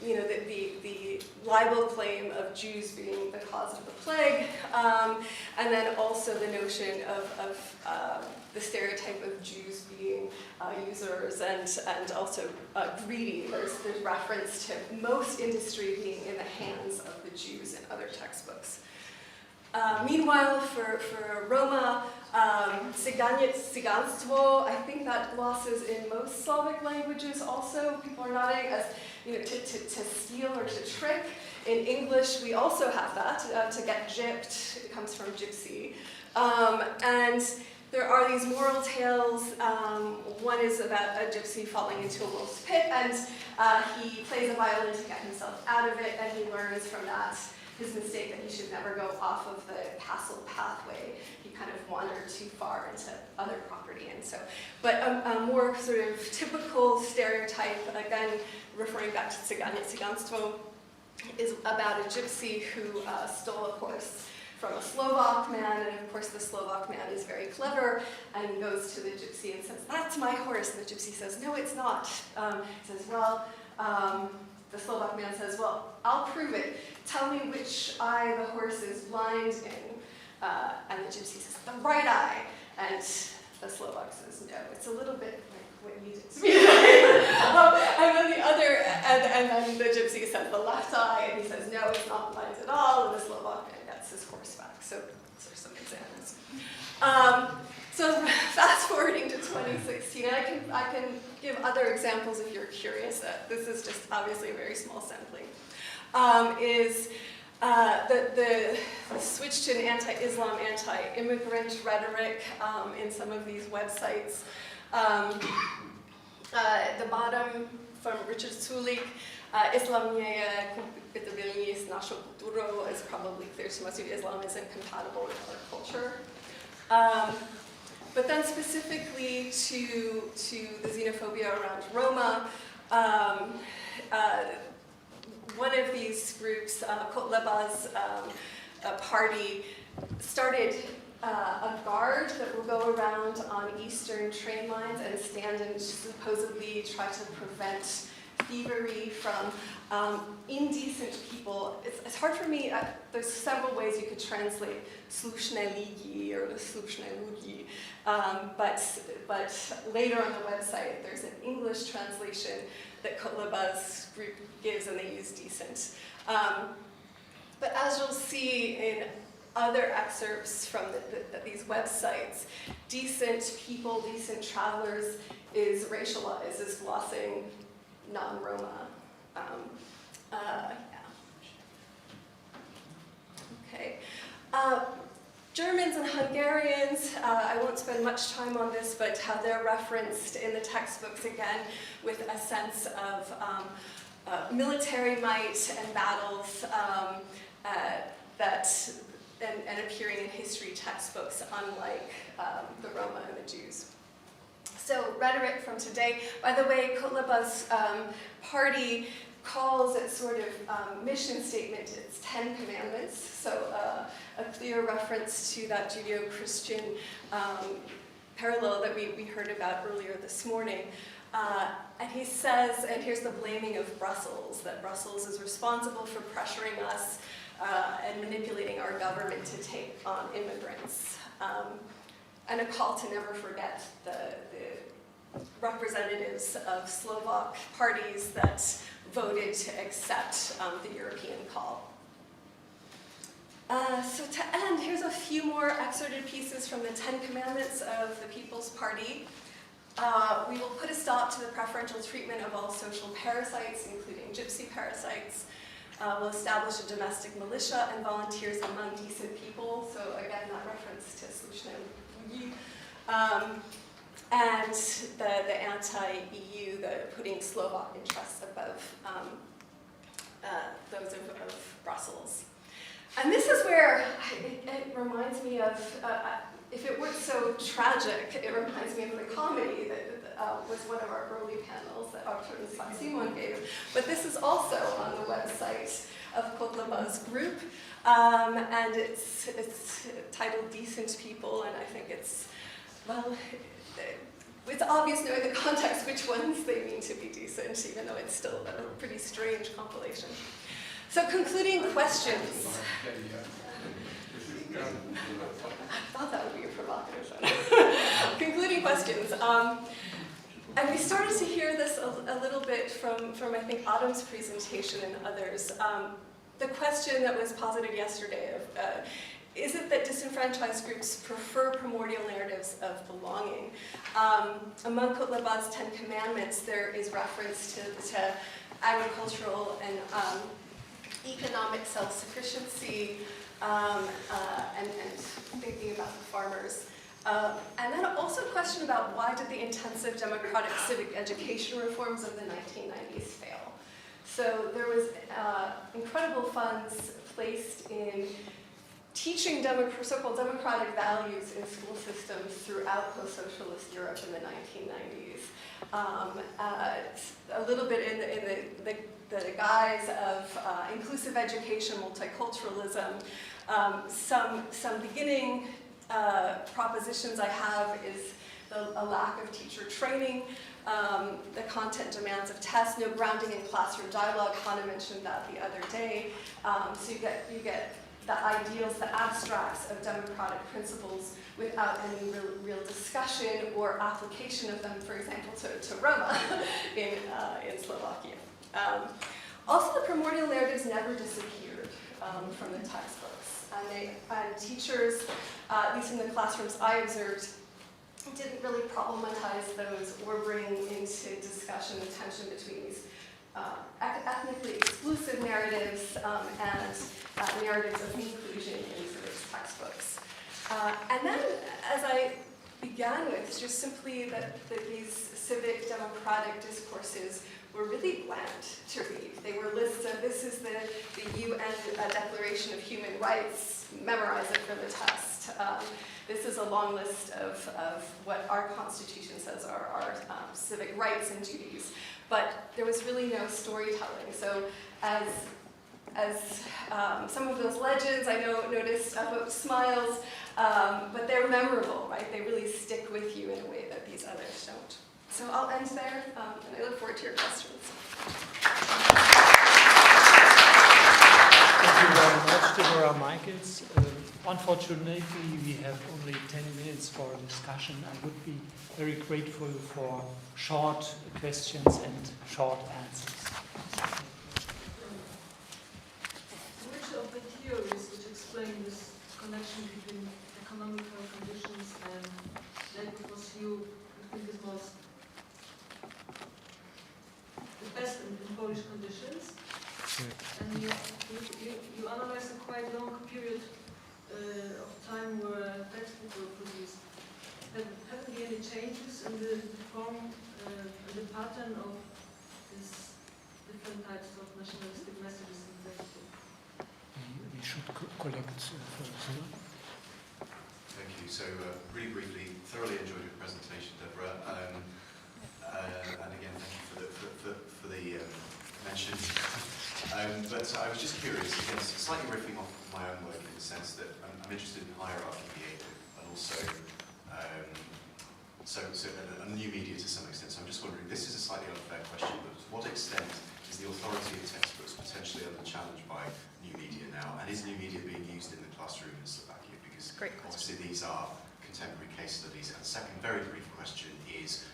You know, the libel claim of Jews being the cause of the plague, and then also the notion of the stereotype of Jews being users and also greedy. There's reference to most industry being in the hands of the Jews in other textbooks. Meanwhile, for Roma, ciganstwo, I think that glosses in most Slavic languages also. People are nodding as, you know, to steal or to trick. In English, we also have that, to get gypped. It comes from gypsy. And there are these moral tales. One is about a gypsy falling into a wolf's pit, and he plays a violin to get himself out of it, and he learns from that his mistake that he should never go off of the castle pathway. He kind of wandered too far into other property, and so. But a more sort of typical stereotype, again, referring back to ciganstwo, is about a gypsy who stole a horse from a Slovak man, and of course the Slovak man is very clever and goes to the gypsy and says, "That's my horse." And the gypsy says, "No, it's not." He says, "Well," the Slovak man says, "Well, I'll prove it. Tell me which eye the horse is blind in." And the gypsy says, "The right eye." And the Slovak says, "No, it's a little bit like what you did to me." And then the other, and then the gypsy says, "The left eye." And he says, "No, it's not blind at all." And the Slovak man gets his horse back. So those are some examples. So fast forwarding to 2016, and I can give other examples if you're curious. This is just obviously a very small sampling. Is the switch to an anti-Islam, anti-immigrant rhetoric in some of these websites. The bottom from Richard Sulik, Islam nie je kompatibilní s našou kulturou, is probably clear to most of you. Islam isn't compatible with our culture. But then specifically to the xenophobia around Roma, one of these groups, Kotleba's party, started a guard that will go around on eastern train lines and stand and supposedly try to prevent thievery from indecent people. It's hard for me, there's several ways you could translate slušné lidi or slušné ľudí, but later on the website there's an English translation that Kotleba's group gives, and they use decent. But as you'll see in other excerpts from these websites, decent people, decent travelers is racialized, is glossing non-Roma. Yeah. Okay. Germans and Hungarians, I won't spend much time on this, but how they're referenced in the textbooks again with a sense of military might and battles and appearing in history textbooks, unlike the Roma and the Jews. So rhetoric from today. By the way, Kotleba's party calls its sort of mission statement its 10 Commandments, so a clear reference to that Judeo-Christian parallel that we heard about earlier this morning. And he says, and here's the blaming of Brussels, that Brussels is responsible for pressuring us and manipulating our government to take on immigrants. And a call to never forget the representatives of Slovak parties that voted to accept the European call. So to end, here's a few more excerpted pieces from the 10 Commandments of the People's Party. We will put a stop to the preferential treatment of all social parasites, including gypsy parasites. We'll establish a domestic militia and volunteers among decent people. So again, that reference to Slushne. And the anti-EU, the putting Slovak interests above those of Brussels. And this is where it reminds me of, if it weren't so tragic, it reminds me of the comedy that was one of our early panels that Arthur and Simon gave. But this is also on the website of Kotlebaz's group. And it's titled Decent People, and I think it's, well, it's obvious knowing the context which ones they mean to be decent, even though it's still a pretty strange compilation. So concluding questions. I thought that would be a provocative one. Concluding questions. And we started to hear this a little bit from I think, Autumn's presentation and others. The question that was posited yesterday of, is it that disenfranchised groups prefer primordial narratives of belonging? Among Kotlebaz's 10 Commandments, there is reference to agricultural and economic self-sufficiency, and thinking about the farmers. And then also a question about why did the intensive democratic civic education reforms of the 1990s fail? So there was incredible funds placed in teaching so-called democratic values in school systems throughout post-socialist Europe in the 1990s. A little bit in the guise of inclusive education, multiculturalism. Some beginning propositions I have is a lack of teacher training, the content demands of tests, no grounding in classroom dialogue. Hannah mentioned that the other day. So you get the ideals, the abstracts of democratic principles without any real discussion or application of them, for example, to Roma in Slovakia. Also, the primordial narratives never disappeared from the textbooks. And teachers, at least in the classrooms I observed, didn't really problematize those or bring into discussion the tension between these ethnically exclusive narratives and narratives of inclusion in civics textbooks. And then, as I began with, just simply that these civic democratic discourses were really bland to read. They were lists of, this is the UN Declaration of Human Rights, memorize it for the test. This is a long list of what our Constitution says are our civic rights and duties. But there was really no storytelling. So as some of those legends I noticed evoked smiles, but they're memorable, right? They really stick with you in a way that these others don't. So I'll end there, and I look forward to your questions. Thank you very much, Deborah Michaels. Unfortunately, we have only 10 minutes for a discussion. I would be very grateful for short questions and short answers. Which of the theories which explain this connection between economical conditions and labor cost you think is most the best in Polish conditions? And you analyze a quite long period of time where textbooks were produced. Have there been any changes in the form and the pattern of these different types of nationalistic messages in textbooks? We should collect further. Thank you. So really briefly, thoroughly enjoyed your presentation, Deborah. And again, thank you for the mention. But I was just curious, again, slightly riffing off my own work in the sense that I'm interested in hierarchy behaviour and also a new media to some extent. So I'm just wondering, this is a slightly unfair question, but to what extent is the authority of textbooks potentially under challenge by new media now? And is new media being used in the classroom in Slovakia? Because obviously these are contemporary case studies. And second, very brief question is,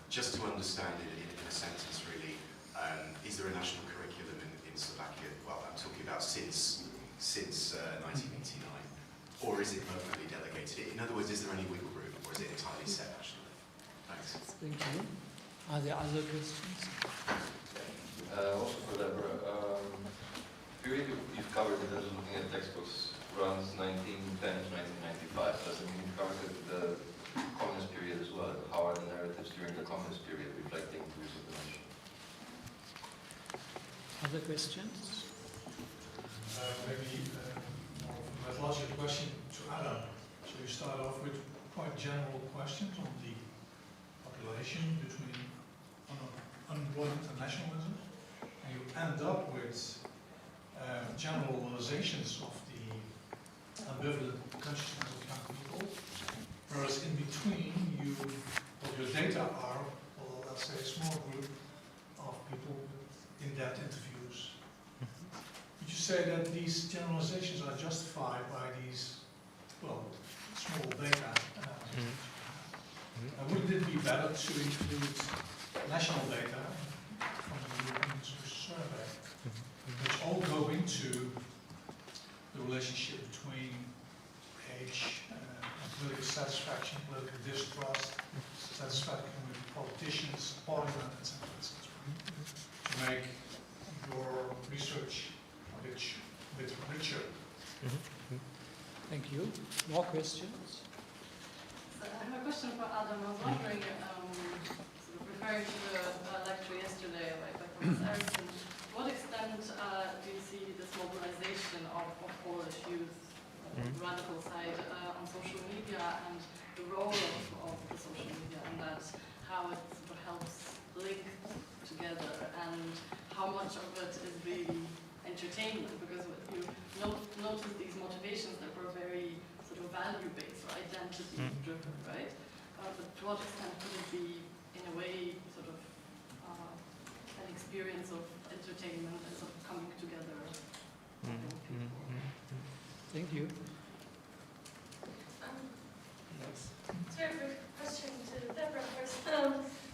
just to understand it in a sentence really, is there a national curriculum in Slovakia? Well, I'm talking about since 1989, or is it locally delegated? In other words, is there any wiggle room, or is it entirely set nationally? Thanks. Thank you. Are there other questions? Also for Deborah, period you've covered in terms of looking at textbooks runs 1910 to 1995. Does it mean you covered the communist period as well? How are the narratives during the communist period reflecting views of the nation? Other questions? Maybe more of a methodological question to Adam. So you start off with quite general questions on the population between unemployment and nationalism, and you end up with generalizations of the ambivalent consciousness of young people, whereas in between what your data are, well, let's say a small group of people with in-depth interviews. Would you say that these generalizations are justified by these, well, small data analysis? Wouldn't it be better to include national data from the European Social Survey, which all go into the relationship between age, political satisfaction, political distrust, satisfaction with politicians, parliament, etc., to make your research a bit richer? Thank you. More questions? So I have a question for Adam. I was wondering, sort of referring to the lecture yesterday by Thomas Eriksson, to what extent do you see this mobilization of Polish youth, radical side, on social media, and the role of the social media, and that how it sort of helps link together, and how much of it is really entertainment? Because you notice these motivations that were very sort of value-based or identity-driven, right? But to what extent could it be, in a way, sort of an experience of entertainment and sort of coming together? Thank you. It's a very quick question to Deborah first.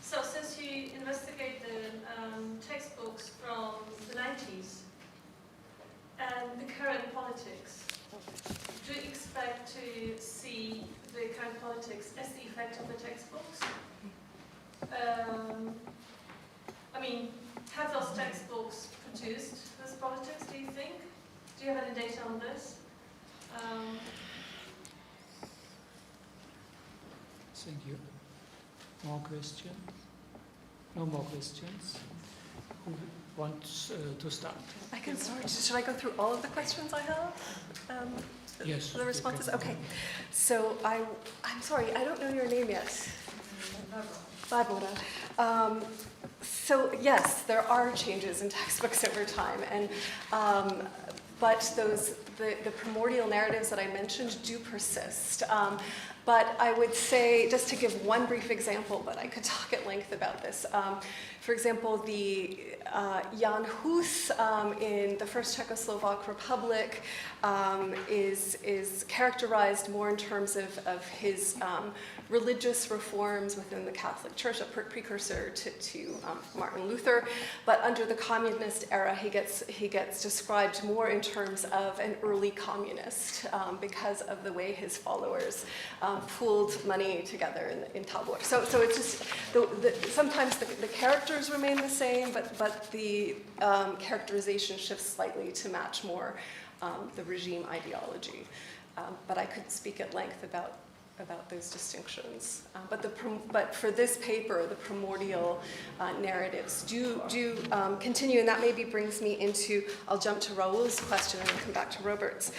So since you investigate the textbooks from the 90s and the current politics, do you expect to see the current politics as the effect of the textbooks? I mean, have those textbooks produced this politics, do you think? Do you have any data on this? Thank you. More questions? No more questions? Who wants to start? I can start. Should I go through all of the questions I have? Yes. The responses? Okay. So I'm sorry, I don't know your name yet. Barbara. So yes, there are changes in textbooks over time, and but the primordial narratives that I mentioned do persist. But I would say, just to give one brief example, but I could talk at length about this. For example, the Jan Hus in the First Czechoslovak Republic is characterized more in terms of his religious reforms within the Catholic Church, a precursor to Martin Luther. But under the communist era, he gets described more in terms of an early communist because of the way his followers pooled money together in Tabor. So it's just sometimes the characters remain the same, but the characterization shifts slightly to match more the regime ideology. But I could speak at length about those distinctions. But for this paper, the primordial narratives do continue, and that maybe brings me into, I'll jump to Raoul's question and then come back to Robert's.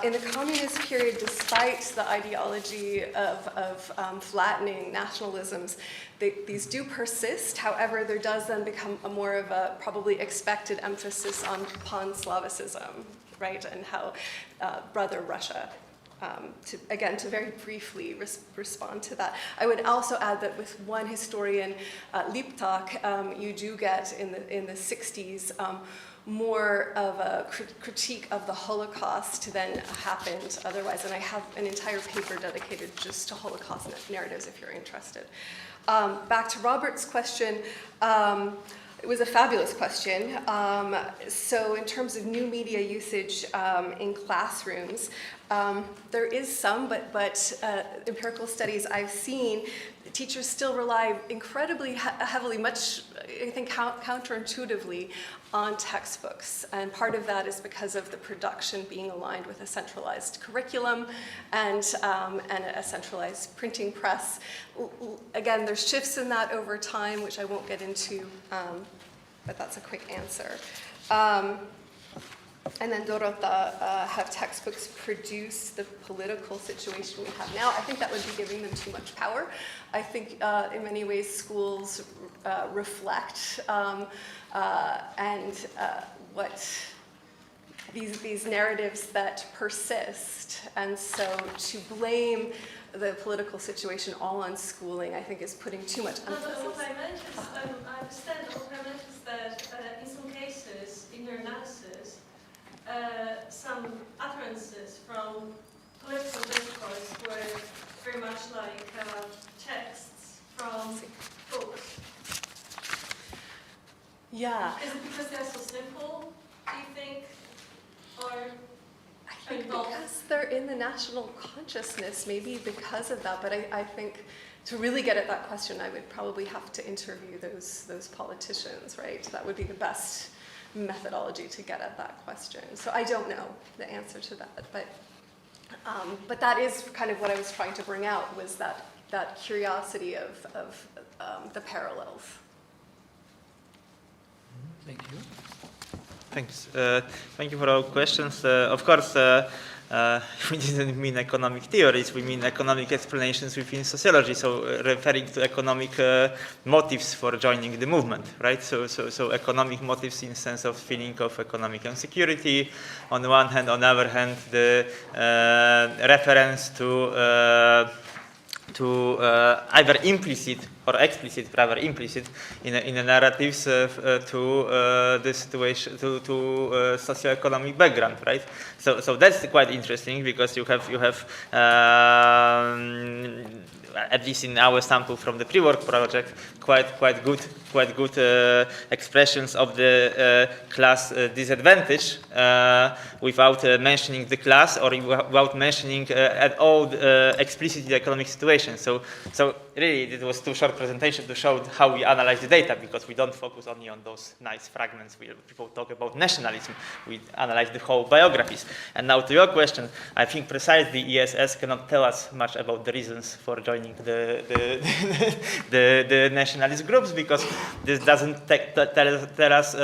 In the communist period, despite the ideology of flattening nationalisms, these do persist. However, there does then become a more of a probably expected emphasis on pan-Slavicism, right, and how brother Russia. To very briefly respond to that. I would also add that with one historian, Liptak, you do get in the 60s more of a critique of the Holocaust than happened otherwise. And I have an entire paper dedicated just to Holocaust narratives if you're interested. Back to Robert's question. It was a fabulous question. So in terms of new media usage in classrooms, there is some, but empirical studies I've seen, teachers still rely incredibly heavily, much, I think, counterintuitively on textbooks. And part of that is because of the production being aligned with a centralized curriculum and a centralized printing press. Again, there's shifts in that over time, which I won't get into, but that's a quick answer. And then Dorota, have textbooks produce the political situation we have now? I think that would be giving them too much power. I think in many ways schools reflect what these narratives that persist. And so to blame the political situation all on schooling, I think, is putting too much emphasis. No, but what I meant is, I understand, what I meant is that in some cases, in your analysis, some utterances from political discourse were very much like texts from books. Yeah. Is it because they're so simple, do you think? Or I think because they're in the national consciousness, maybe because of that. But I think to really get at that question, I would probably have to interview those politicians, right? That would be the best methodology to get at that question. So I don't know the answer to that, but that is kind of what I was trying to bring out, was that curiosity of the parallels. Thank you. Thanks. Thank you for all questions. Of course, we didn't mean economic theories, we mean economic explanations within sociology, so referring to economic motives for joining the movement, right? So economic motives in the sense of feeling of economic insecurity on the one hand, on the other hand, the reference to either implicit or explicit, rather implicit, in the narratives to the situation, to socioeconomic background, right? So that's quite interesting, because you have at least in our sample from the pre-work project, quite good expressions of the class disadvantage without mentioning the class, or without mentioning at all explicitly the economic situation. So really, it was too short presentation to show how we analyze the data, because we don't focus only on those nice fragments where people talk about nationalism. We analyze the whole biographies. And now to your question, I think precisely ESS cannot tell us much about the reasons for joining the nationalist groups, because this doesn't tell us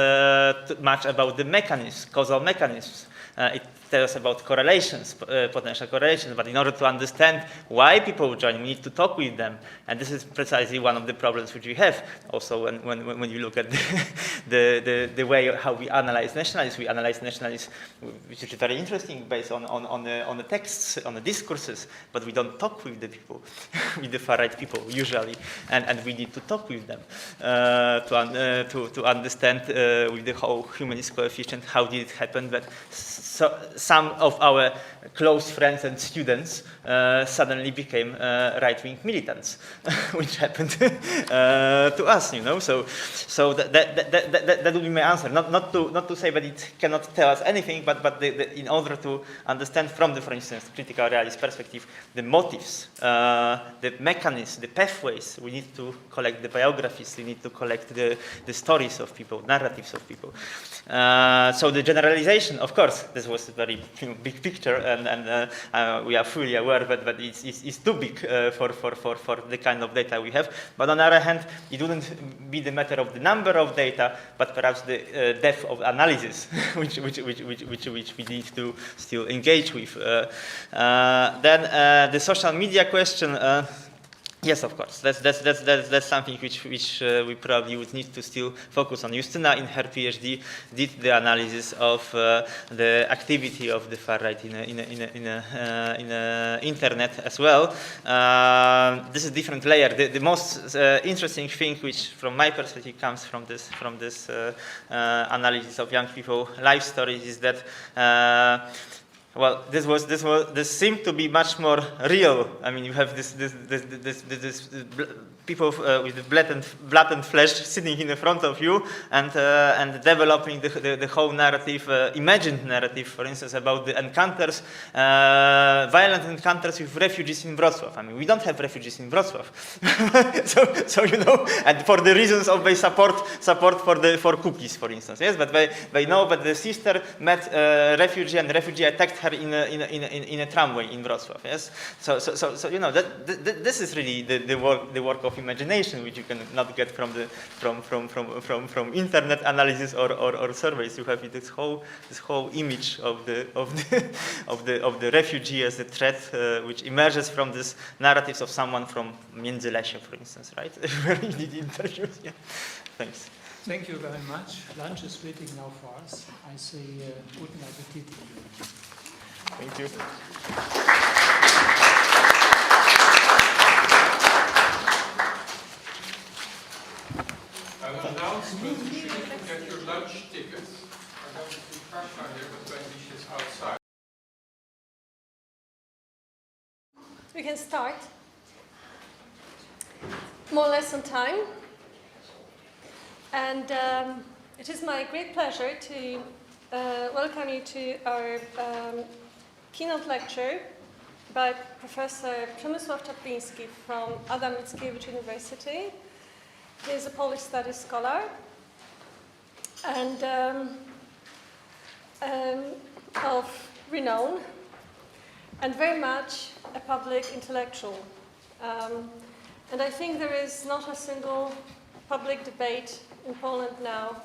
much about the mechanisms, causal mechanisms. It tells us about correlations, potential correlations, but in order to understand why people join, we need to talk with them. And this is precisely one of the problems which we have also when you look at the way how we analyze nationalism. We analyze nationalism, which is very interesting, based on the texts, on the discourses, but we don't talk with the people, with the far-right people, usually. And we need to talk with them to understand with the whole humanist coefficient how did it happen that some of our close friends and students suddenly became right-wing militants, which happened to us, you know. So that would be my answer. Not to say that it cannot tell us anything, but in order to understand from the, for instance, critical realist perspective, the motives, the mechanisms, the pathways, we need to collect the biographies, we need to collect the stories of people, narratives of people. So the generalization, of course, this was a very big picture, and we are fully aware that it's too big for the kind of data we have. But on the other hand, it wouldn't be the matter of the number of data, but perhaps the depth of analysis, which we need to still engage with. Then the social media question. Yes, of course. That's something which we probably would need to still focus on. Justyna, in her PhD, did the analysis of the activity of the far right in internet as well. This is a different layer. The most interesting thing, which from my perspective comes from this analysis of young people life stories, is that Well, this seemed to be much more real. I mean, you have this people with blood and flesh sitting in the front of you and developing the whole narrative, imagined narrative, for instance, about the encounters, violent encounters with refugees in Wrocław. I mean, we don't have refugees in Wrocław, so you know, and for the reasons of their support for cookies, for instance, yes. But they know that the sister met a refugee and the refugee attacked her in a tramway in Wrocław, yes. So you know this is really the work of imagination, which you cannot get from internet analysis or surveys. You have this whole image of the refugee as a threat, which emerges from this narratives of someone from Międzylesie, for instance, right? Where you did interviews. Yeah. Thanks. Thank you very much. Lunch is waiting now for us. I say guten Appetit. Thank you. An announcement, you shouldn't forget your lunch tickets. are going to be Prussia here, but Wendy is outside. We can start. More or less on time. And it is my great pleasure to welcome you to our keynote lecture by Professor Przemysław Czapliński from Adam Mickiewicz University. He is a Polish studies scholar and of renown and very much a public intellectual. And I think there is not a single public debate in Poland now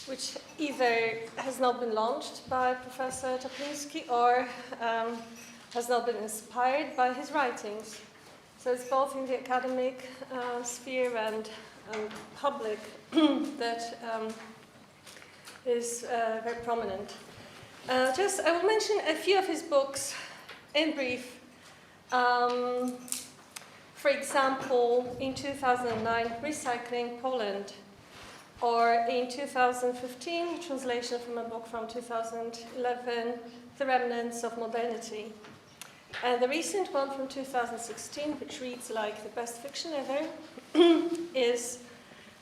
which either has not been launched by Professor Czapliński or has not been inspired by his writings. So it's both in the academic sphere and public that is very prominent. I will mention a few of his books in brief. For example, in 2009, Recycling Poland, or in 2015, translation from a book from 2011, The Remnants of Modernity. And the recent one from 2016, which reads like the best fiction ever, is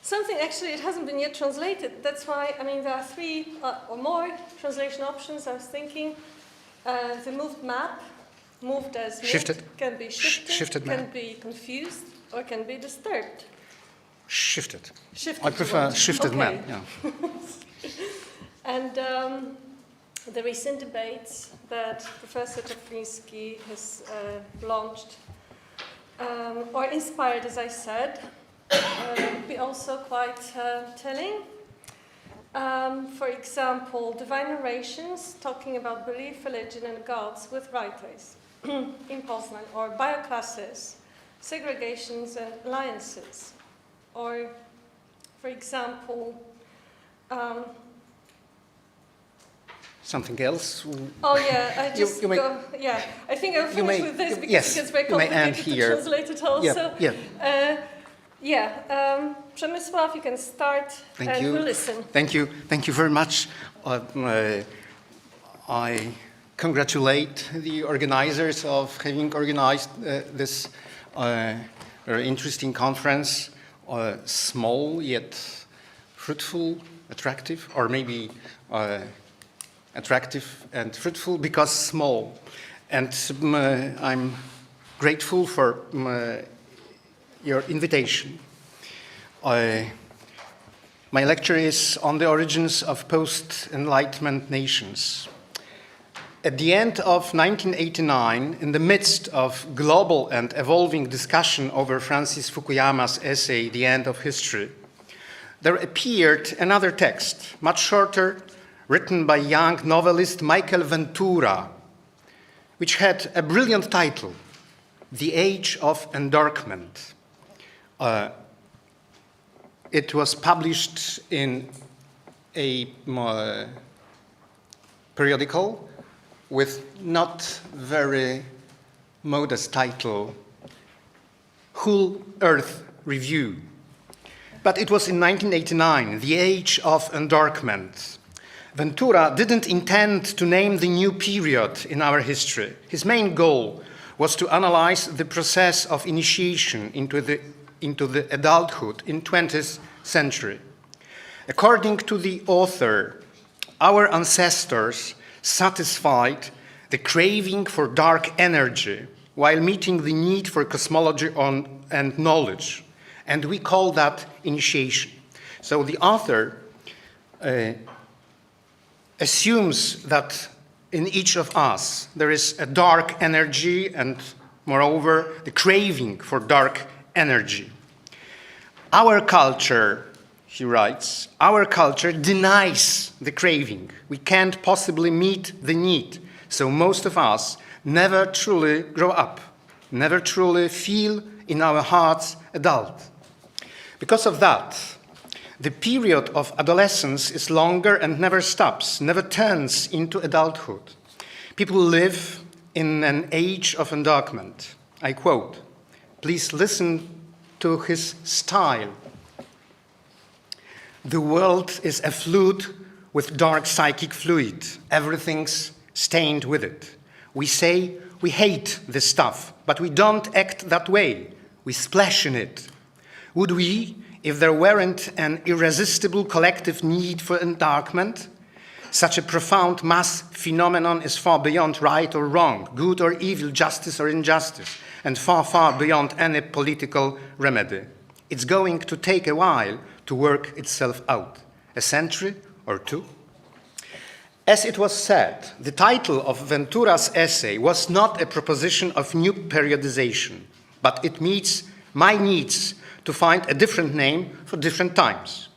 something, actually, it hasn't been yet translated. That's why, I mean, there are three or more translation options. I was thinking the moved map, moved as moved, Shifted. Can be shifted map. Can be confused, or can be disturbed. Shifted. Shifted I prefer to shifted okay. map, yeah. And the recent debates that Professor Czapliński has launched or inspired, as I said, would be also quite telling. For example, divine narrations talking about belief, religion, and gods with writers in Poznan, or bioclasses, segregations, and alliances. Or, for example, Something else? oh yeah, I just you may, go, yeah. I think I'll finish with this because yes, it gets very you may end complicated to here. translate it also. Przemysław, you can start Thank you. we'll listen. Thank you very much. I congratulate the organizers of having organized this very interesting conference, small yet fruitful, attractive, or maybe attractive and fruitful because small. And I'm grateful for your invitation. My lecture is on the origins of post-Enlightenment nations. At the end of 1989, in the midst of global and evolving discussion over Francis Fukuyama's essay, The End of History, there appeared another text, much shorter, written by young novelist Michael Ventura, which had a brilliant title, The Age of Endorkment. It was published in a periodical with not very modest title, Whole Earth Review. But it was in 1989, The Age of Endorkment. Ventura didn't intend to name the new period in our history. His main goal was to analyze the process of initiation into the adulthood in 20th century. According to the author, our ancestors satisfied the craving for dark energy while meeting the need for cosmology and knowledge, and we call that initiation. So the author assumes that in each of us there is a dark energy and, moreover, the craving for dark energy. Our culture, he writes, our culture denies the craving. We can't possibly meet the need. So most of us never truly grow up, never truly feel in our hearts adult. Because of that, the period of adolescence is longer and never stops, never turns into adulthood. People live in an age of endowment. I quote, please listen to his style. The world is a flood with dark psychic fluid. Everything's stained with it. We say we hate this stuff, but we don't act that way. We splash in it. Would we, if there weren't an irresistible collective need for endowment? Such a profound mass phenomenon is far beyond right or wrong, good or evil, justice or injustice, and far, far beyond any political remedy. It's going to take a while to work itself out, a century or two. As it was said, the title of Ventura's essay was not a proposition of new periodization, but it meets my needs to find a different name for different times.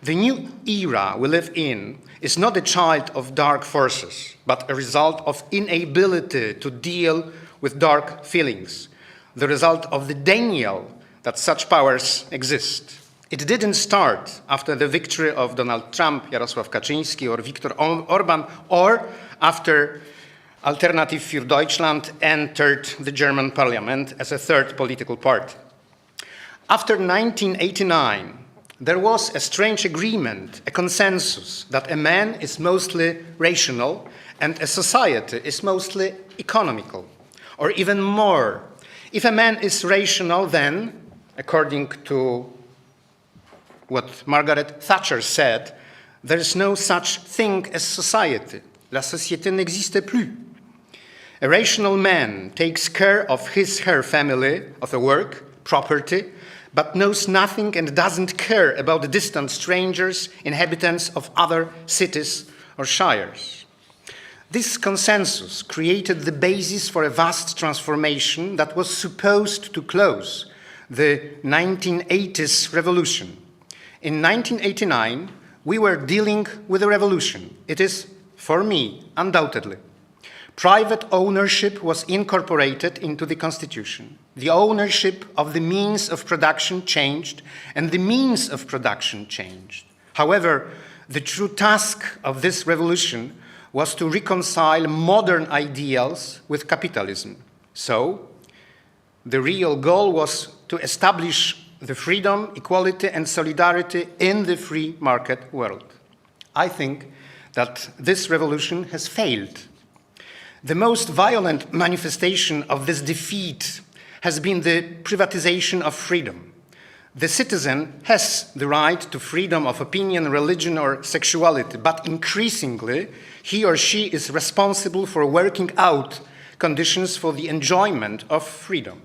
The new era we live in is not a child of dark forces, but a result of inability to deal with dark feelings, the result of the denial that such powers exist. It didn't start after the victory of Donald Trump, Jarosław Kaczyński, or Viktor Orban, or after Alternative für Deutschland entered the German parliament as a third political party. After 1989, there was a strange agreement, a consensus, that a man is mostly rational and a society is mostly economical. Or even more, if a man is rational, then, according to what Margaret Thatcher said, there is no such thing as society. La société n'existe plus. A rational man takes care of her family, of the work, property, but knows nothing and doesn't care about the distant strangers, inhabitants of other cities or shires. This consensus created the basis for a vast transformation that was supposed to close the 1980s revolution. In 1989, we were dealing with a revolution. It is, for me, undoubtedly. Private ownership was incorporated into the Constitution. The ownership of the means of production changed, and the means of production changed. However, the true task of this revolution was to reconcile modern ideals with capitalism. So, the real goal was to establish the freedom, equality, and solidarity in the free market world. I think that this revolution has failed. The most violent manifestation of this defeat has been the privatization of freedom. The citizen has the right to freedom of opinion, religion, or sexuality, but increasingly, he or she is responsible for working out conditions for the enjoyment of freedom.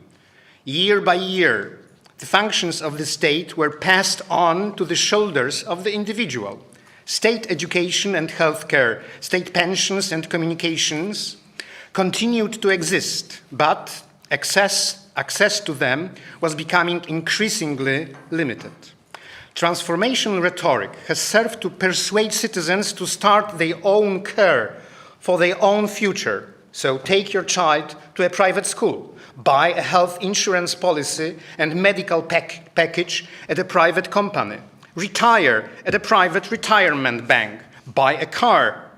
Year by year, the functions of the state were passed on to the shoulders of the individual. State education and healthcare, state pensions and communications continued to exist, but access to them was becoming increasingly limited. Transformation rhetoric has served to persuade citizens to start their own care for their own future. So take your child to a private school. Buy a health insurance policy and medical package at a private company. Retire at a private retirement bank. Buy a car,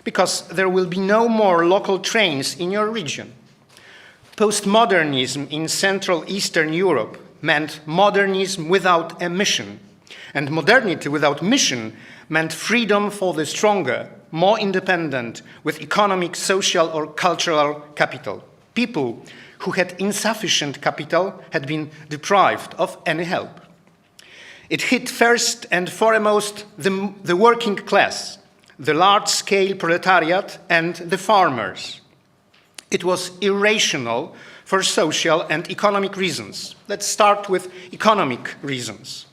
because there will be no more local trains in your region. Postmodernism in Central Eastern Europe meant modernism without a mission. And modernity without mission meant freedom for the stronger, more independent, with economic, social, or cultural capital. People who had insufficient capital had been deprived of any help. It hit first and foremost the working class, the large-scale proletariat, and the farmers. It was irrational for social and economic reasons. Let's start with economic reasons.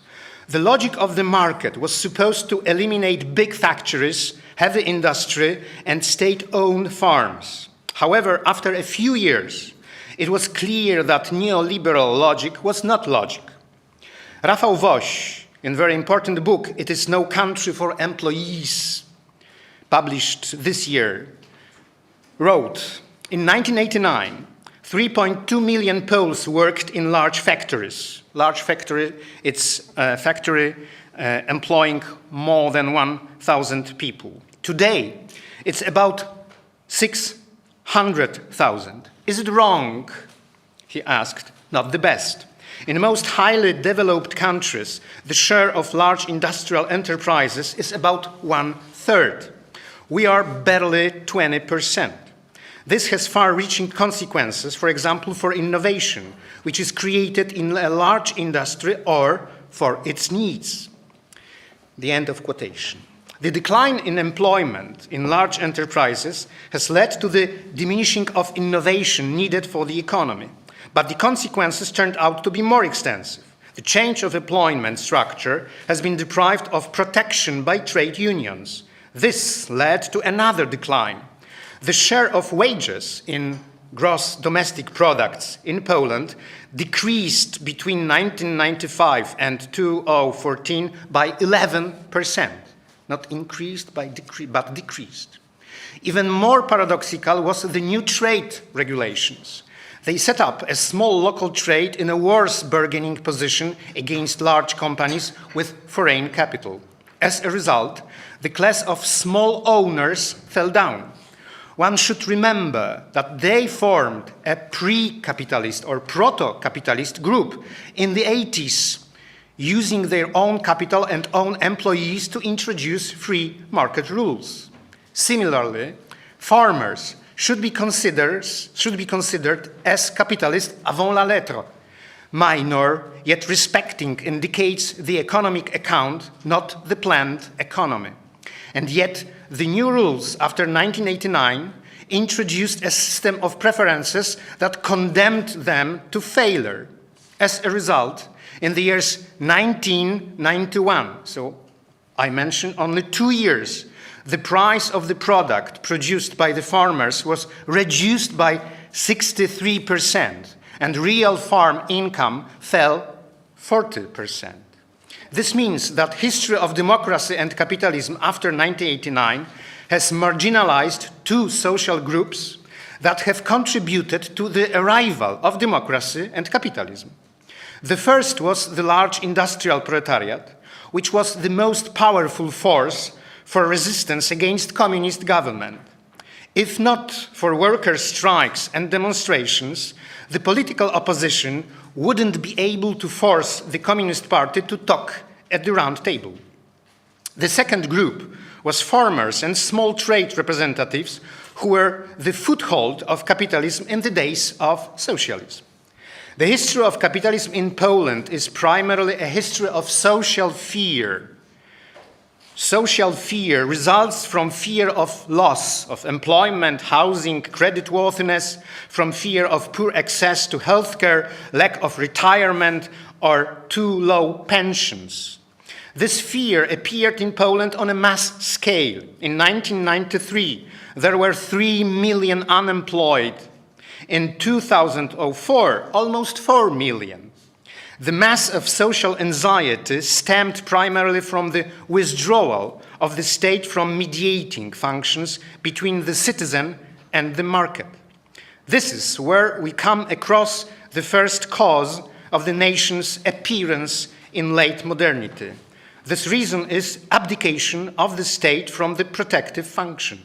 The logic of the market was supposed to eliminate big factories, heavy industry, and state-owned farms. However, after a few years, it was clear that neoliberal logic was not logic. Rafał Woś, in a very important book, It is No Country for Employees, published this year, wrote, in 1989, 3.2 million Poles worked in large factories. Large factory, it's a factory employing more than 1,000 people. Today, it's about 600,000. Is it wrong? He asked. Not the best. In most highly developed countries, the share of large industrial enterprises is about 1/3. We are barely 20%. This has far-reaching consequences, for example, for innovation, which is created in a large industry or for its needs. The end of quotation. The decline in employment in large enterprises has led to the diminishing of innovation needed for the economy, but the consequences turned out to be more extensive. The change of employment structure has been deprived of protection by trade unions. This led to another decline. The share of wages in gross domestic products in Poland decreased between 1995 and 2014 by 11%. Not increased, but decreased. Even more paradoxical was the new trade regulations. They set up a small local trade in a worse bargaining position against large companies with foreign capital. As a result, the class of small owners fell down. One should remember that they formed a pre-capitalist or proto-capitalist group in the 80s, using their own capital and own employees to introduce free market rules. Similarly, farmers should be considered as capitalists avant la lettre. Minor, yet respecting, indicates the economic account, not the planned economy. And yet, the new rules after 1989 introduced a system of preferences that condemned them to failure. As a result, in the years 1991, so I mentioned only 2 years, the price of the product produced by the farmers was reduced by 63%, and real farm income fell 40%. This means that history of democracy and capitalism after 1989 has marginalized two social groups that have contributed to the arrival of democracy and capitalism. The first was the large industrial proletariat, which was the most powerful force for resistance against communist government. If not for worker strikes and demonstrations, the political opposition wouldn't be able to force the Communist Party to talk at the round table. The second group was farmers and small trade representatives who were the foothold of capitalism in the days of socialism. The history of capitalism in Poland is primarily a history of social fear. Social fear results from fear of loss of employment, housing, creditworthiness, from fear of poor access to healthcare, lack of retirement, or too low pensions. This fear appeared in Poland on a mass scale. In 1993, there were 3 million unemployed. In 2004, almost 4 million. The mass of social anxiety stemmed primarily from the withdrawal of the state from mediating functions between the citizen and the market. This is where we come across the first cause of the nation's appearance in late modernity. This reason is abdication of the state from the protective function.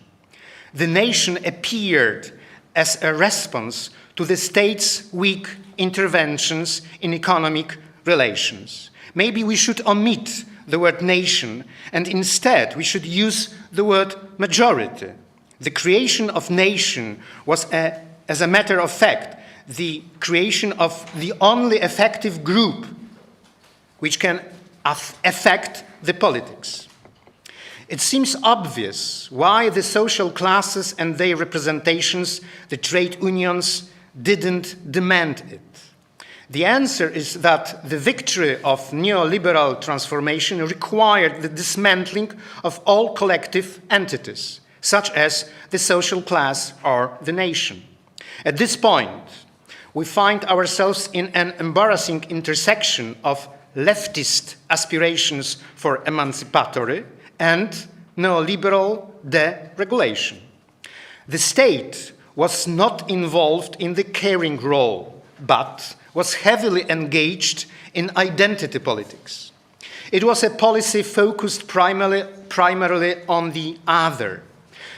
The nation appeared as a response to the state's weak interventions in economic relations. Maybe we should omit the word nation, and instead we should use the word majority. The creation of nation was, as a matter of fact, the creation of the only effective group which can affect the politics. It seems obvious why the social classes and their representations, the trade unions, didn't demand it. The answer is that the victory of neoliberal transformation required the dismantling of all collective entities, such as the social class or the nation. At this point, we find ourselves in an embarrassing intersection of leftist aspirations for emancipatory and neoliberal deregulation. The state was not involved in the caring role, but was heavily engaged in identity politics. It was a policy focused primarily on the other.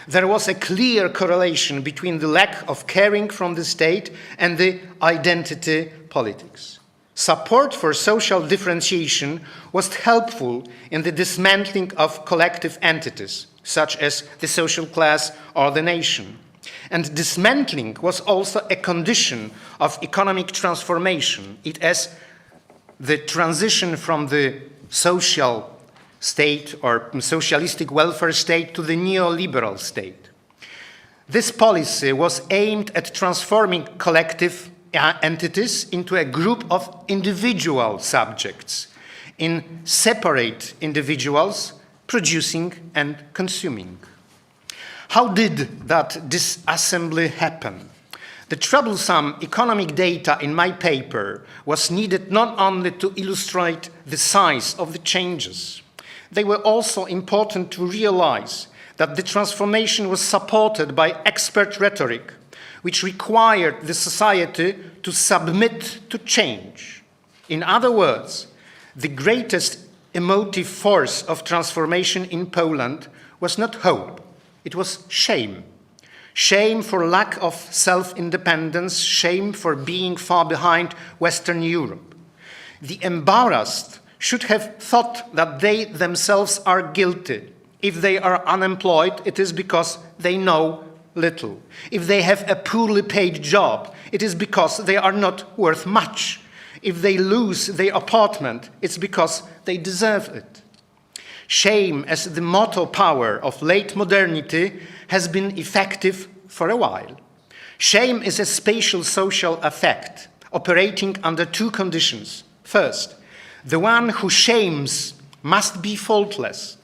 There was a clear correlation between the lack of caring from the state and the identity politics. Support for social differentiation was helpful in the dismantling of collective entities, such as the social class or the nation. And dismantling was also a condition of economic transformation. It is the transition from the social state or socialistic welfare state to the neoliberal state. This policy was aimed at transforming collective entities into a group of individual subjects, in separate individuals producing and consuming. How did that disassembly happen? The troublesome economic data in my paper was needed not only to illustrate the size of the changes, they were also important to realize that the transformation was supported by expert rhetoric, which required the society to submit to change. In other words, the greatest emotive force of transformation in Poland was not hope, it was shame. Shame for lack of self-independence, shame for being far behind Western Europe. The embarrassed should have thought that they themselves are guilty. If they are unemployed, it is because they know little. If they have a poorly paid job, it is because they are not worth much. If they lose their apartment, it's because they deserve it. Shame as the motor power of late modernity has been effective for a while. Shame is a spatial social effect operating under two conditions. First, the one who shames must be faultless.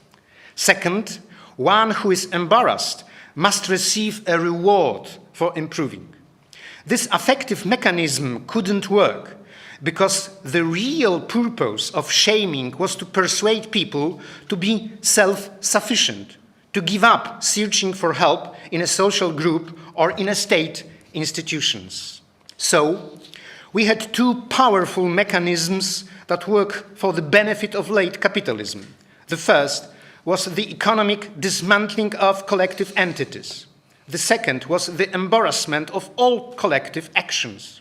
Second, one who is embarrassed must receive a reward for improving. This affective mechanism couldn't work because the real purpose of shaming was to persuade people to be self-sufficient, to give up searching for help in a social group or in a state institutions. So, we had two powerful mechanisms that work for the benefit of late capitalism. The first was the economic dismantling of collective entities. The second was the embarrassment of all collective actions.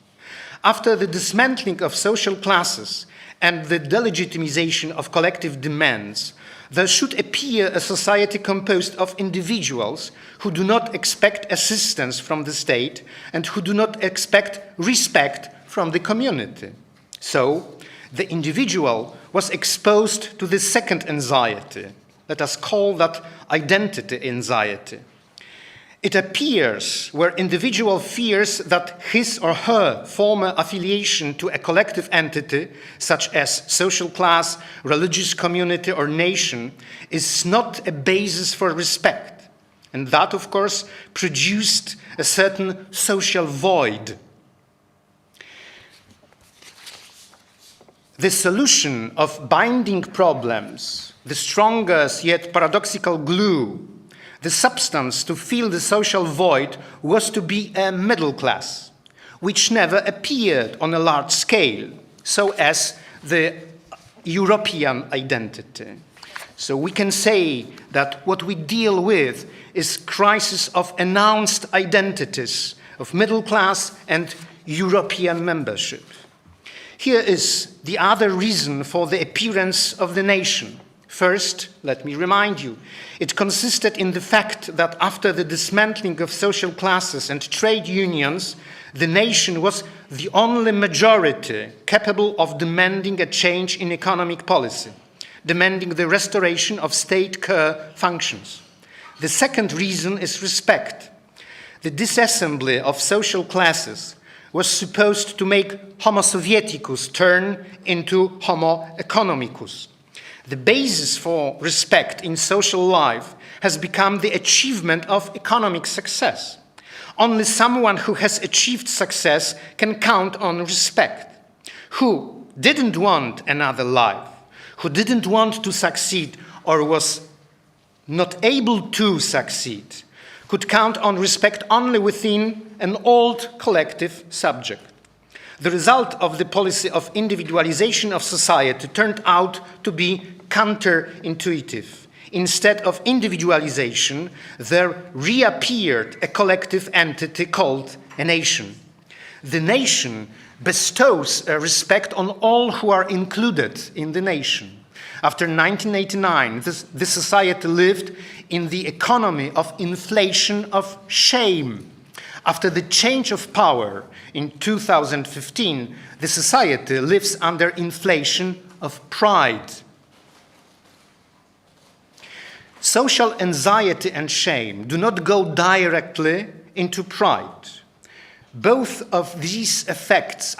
After the dismantling of social classes and the delegitimization of collective demands, there should appear a society composed of individuals who do not expect assistance from the state and who do not expect respect from the community. So, the individual was exposed to the second anxiety. Let us call that identity anxiety. It appears where individual fears that his or her former affiliation to a collective entity, such as social class, religious community, or nation, is not a basis for respect. And that, of course, produced a certain social void. The solution of binding problems, the strongest yet paradoxical glue, the substance to fill the social void, was to be a middle class, which never appeared on a large scale, so as the European identity. So we can say that what we deal with is crisis of announced identities of middle class and European membership. Here is the other reason for the appearance of the nation. First, let me remind you, it consisted in the fact that after the dismantling of social classes and trade unions, the nation was the only majority capable of demanding a change in economic policy, demanding the restoration of state care functions. The second reason is respect. The disassembly of social classes was supposed to make Homo Sovieticus turn into Homo economicus. The basis for respect in social life has become the achievement of economic success. Only someone who has achieved success can count on respect. Who didn't want another life, who didn't want to succeed or was not able to succeed, could count on respect only within an old collective subject. The result of the policy of individualization of society turned out to be counterintuitive. Instead of individualization, there reappeared a collective entity called a nation. The nation bestows a respect on all who are included in the nation. After 1989, this society lived in the economy of inflation of shame. After the change of power in 2015, the society lives under inflation of pride. Social anxiety and shame do not go directly into pride. Both of these affects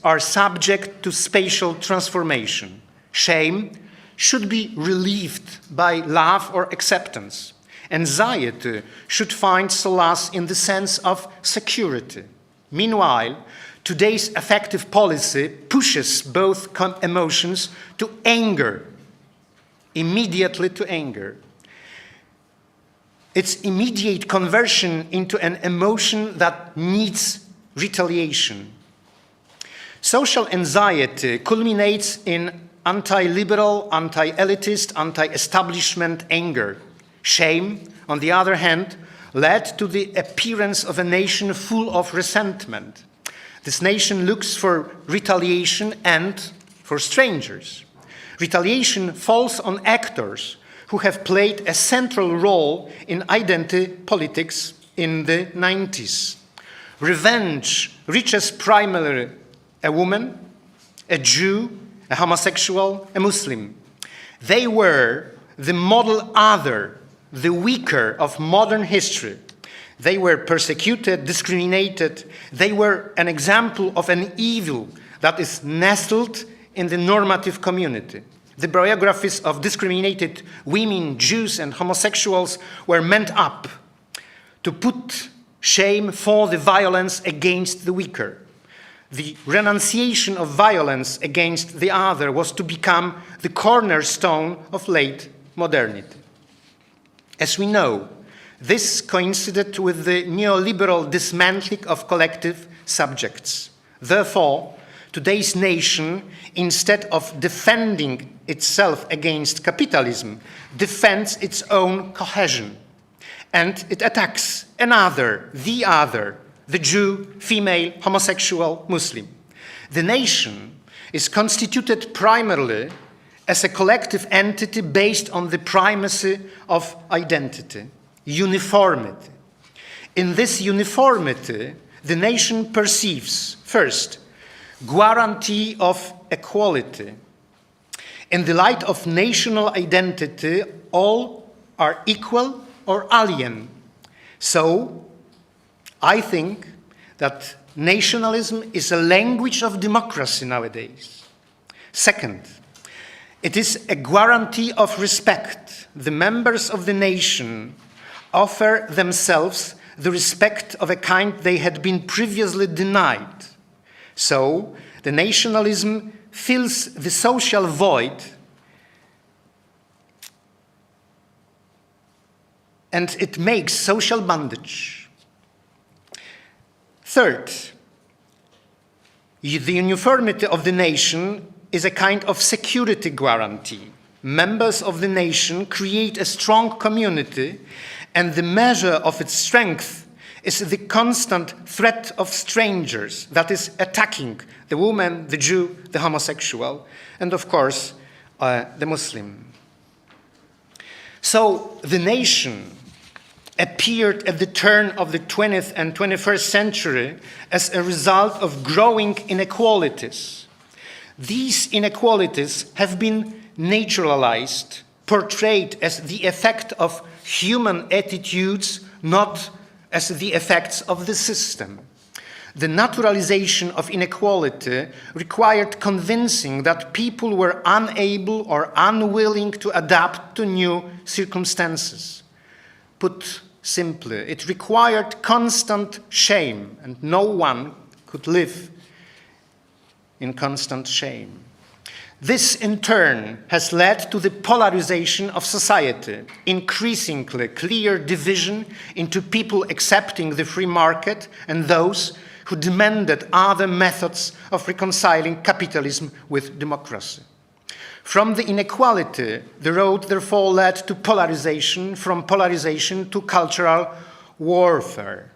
are subject to spatial transformation. Shame should be relieved by love or acceptance. Anxiety should find solace in the sense of security. Meanwhile, today's affective policy pushes both emotions to anger, immediately to anger. Its immediate conversion into an emotion that needs retaliation. Social anxiety culminates in anti-liberal, anti-elitist, anti-establishment anger. Shame, on the other hand, led to the appearance of a nation full of resentment. This nation looks for retaliation and for strangers. Retaliation falls on actors who have played a central role in identity politics in the 90s. Revenge reaches primarily a woman, a Jew, a homosexual, a Muslim. They were the model other, the weaker of modern history. They were persecuted, discriminated. They were an example of an evil that is nestled in the normative community. The biographies of discriminated women, Jews, and homosexuals were meant up to put shame for the violence against the weaker. The renunciation of violence against the other was to become the cornerstone of late modernity. As we know, this coincided with the neoliberal dismantling of collective subjects. Therefore, today's nation, instead of defending itself against capitalism, defends its own cohesion. And it attacks another, the Jew, female, homosexual, Muslim. The nation is constituted primarily as a collective entity based on the primacy of identity, uniformity. In this uniformity, the nation perceives, first, guarantee of equality. In the light of national identity, all are equal or alien. So, I think that nationalism is a language of democracy nowadays. Second, it is a guarantee of respect. The members of the nation offer themselves the respect of a kind they had been previously denied. So, the nationalism fills the social void and it makes social bondage. Third, the uniformity of the nation is a kind of security guarantee. Members of the nation create a strong community, and the measure of its strength is the constant threat of strangers that is attacking the woman, the Jew, the homosexual, and of course, the Muslim. So the nation appeared at the turn of the 20th and 21st century as a result of growing inequalities. These inequalities have been naturalized, portrayed as the effect of human attitudes, not as the effects of the system. The naturalization of inequality required convincing that people were unable or unwilling to adapt to new circumstances. Put simply, it required constant shame, and no one could live in constant shame. This, in turn, has led to the polarization of society, increasingly clear division into people accepting the free market and those who demanded other methods of reconciling capitalism with democracy. From the inequality, the road therefore led to polarization, from polarization to cultural warfare.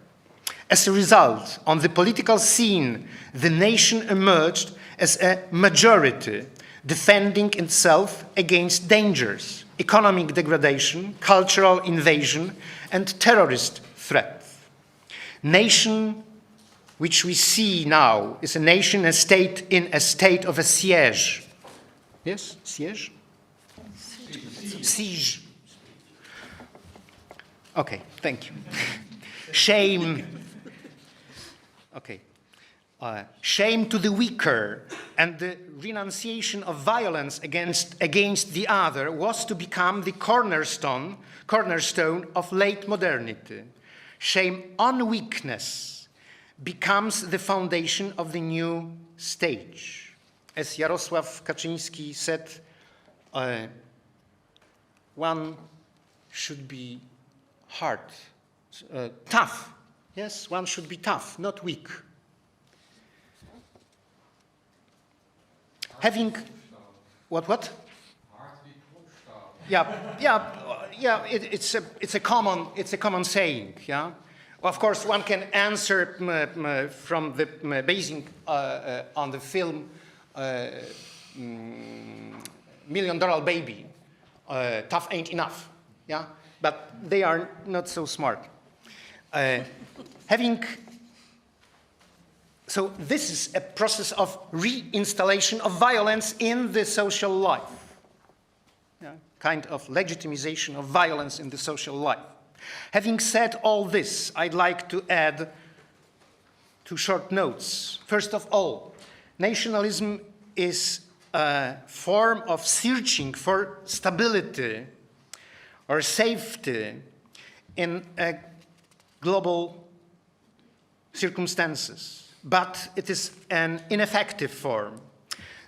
As a result, on the political scene, the nation emerged as a majority, defending itself against dangers, economic degradation, cultural invasion, and terrorist threats. Nation which we see now is a nation, a state in a state of a siege. Yes? Siege? Siege. Okay, thank you. Shame. Okay. Shame to the weaker and the renunciation of violence against the other was to become the cornerstone of late modernity. Shame on weakness becomes the foundation of the new stage. As Jarosław Kaczyński said, one should be hard, tough. Yes, one should be tough, not weak. Having, what? Yeah. It's a common saying. Yeah. Of course, one can answer from the basing on the film $1 Million Baby. Tough ain't enough. Yeah, but they are not so smart. So this is a process of reinstallation of violence in the social life. Yeah, kind of legitimization of violence in the social life. Having said all this, I'd like to add 2 short notes. First of all, nationalism is a form of searching for stability or safety in global circumstances, but it is an ineffective form.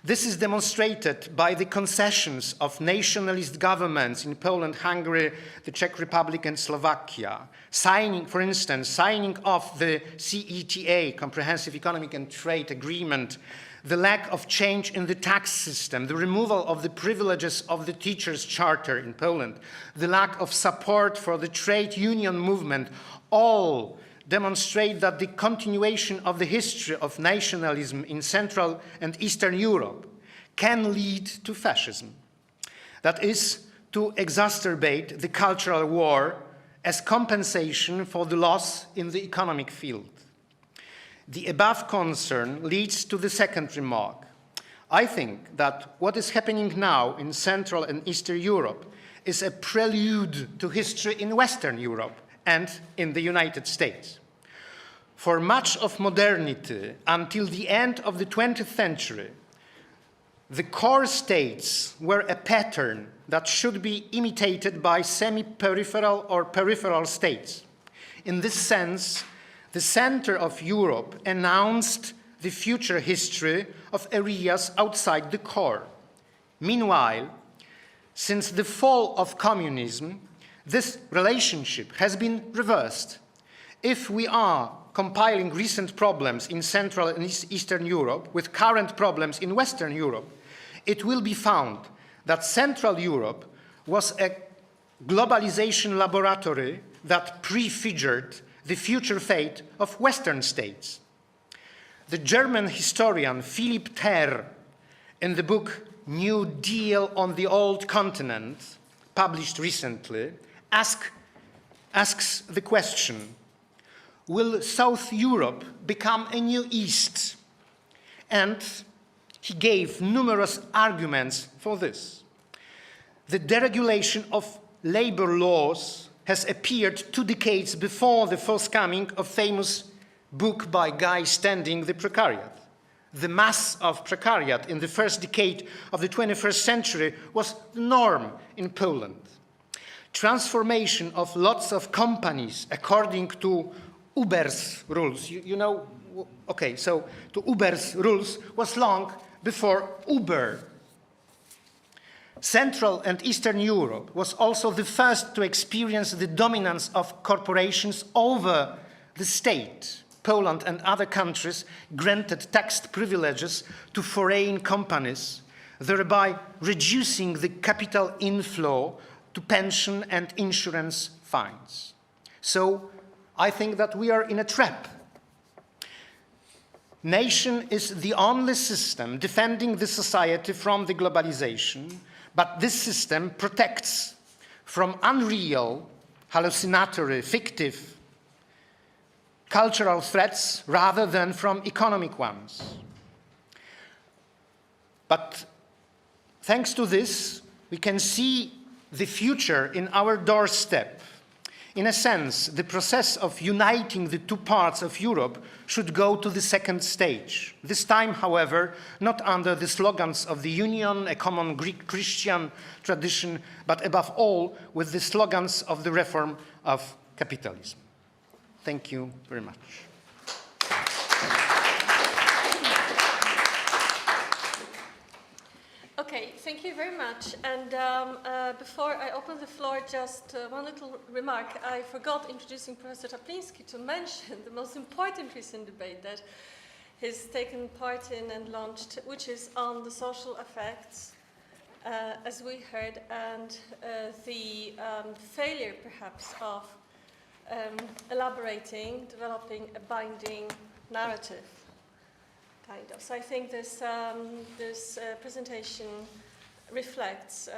This is demonstrated by the concessions of nationalist governments in Poland, Hungary, the Czech Republic, and Slovakia. For instance, signing off the CETA, Comprehensive Economic and Trade Agreement, the lack of change in the tax system, the removal of the privileges of the teachers' charter in Poland, the lack of support for the trade union movement, all demonstrate that the continuation of the history of nationalism in Central and Eastern Europe can lead to fascism. That is, to exacerbate the cultural war as compensation for the loss in the economic field. The above concern leads to the second remark. I think that what is happening now in Central and Eastern Europe is a prelude to history in Western Europe and in the United States. For much of modernity, until the end of the 20th century, the core states were a pattern that should be imitated by semi-peripheral or peripheral states. In this sense, the center of Europe announced the future history of areas outside the core. Meanwhile, since the fall of communism, this relationship has been reversed. If we are compiling recent problems in Central and Eastern Europe with current problems in Western Europe, it will be found that Central Europe was a globalization laboratory that prefigured the future fate of Western states. The German historian Philipp Thaer, in the book New Deal on the Old Continent, published recently, asks the question, will South Europe become a new East? And he gave numerous arguments for this. The deregulation of labor laws has appeared 2 decades before the forthcoming of famous book by Guy Standing, The Precariat. The mass of precariat in the first decade of the 21st century was the norm in Poland. Transformation of lots of companies according to Uber's rules, you know, okay, so to Uber's rules was long before Uber. Central and Eastern Europe was also the first to experience the dominance of corporations over the state. Poland and other countries granted tax privileges to foreign companies, thereby reducing the capital inflow to pension and insurance funds. So I think that we are in a trap. Nation is the only system defending the society from the globalization, but this system protects from unreal, hallucinatory, fictive, cultural threats rather than from economic ones. But thanks to this, we can see the future in our doorstep. In a sense, the process of uniting the 2 parts of Europe should go to the second stage. This time, however, not under the slogans of the Union, a common Greek-Christian tradition, but above all with the slogans of the reform of capitalism. Thank you very much. Okay, thank you very much. And before I open the floor, just one little remark. I forgot introducing Professor Czaplinski to mention the most important recent debate that he's taken part in and launched, which is on the social effects, as we heard, and the failure, perhaps, of developing a binding narrative, kind of. So I think this presentation reflects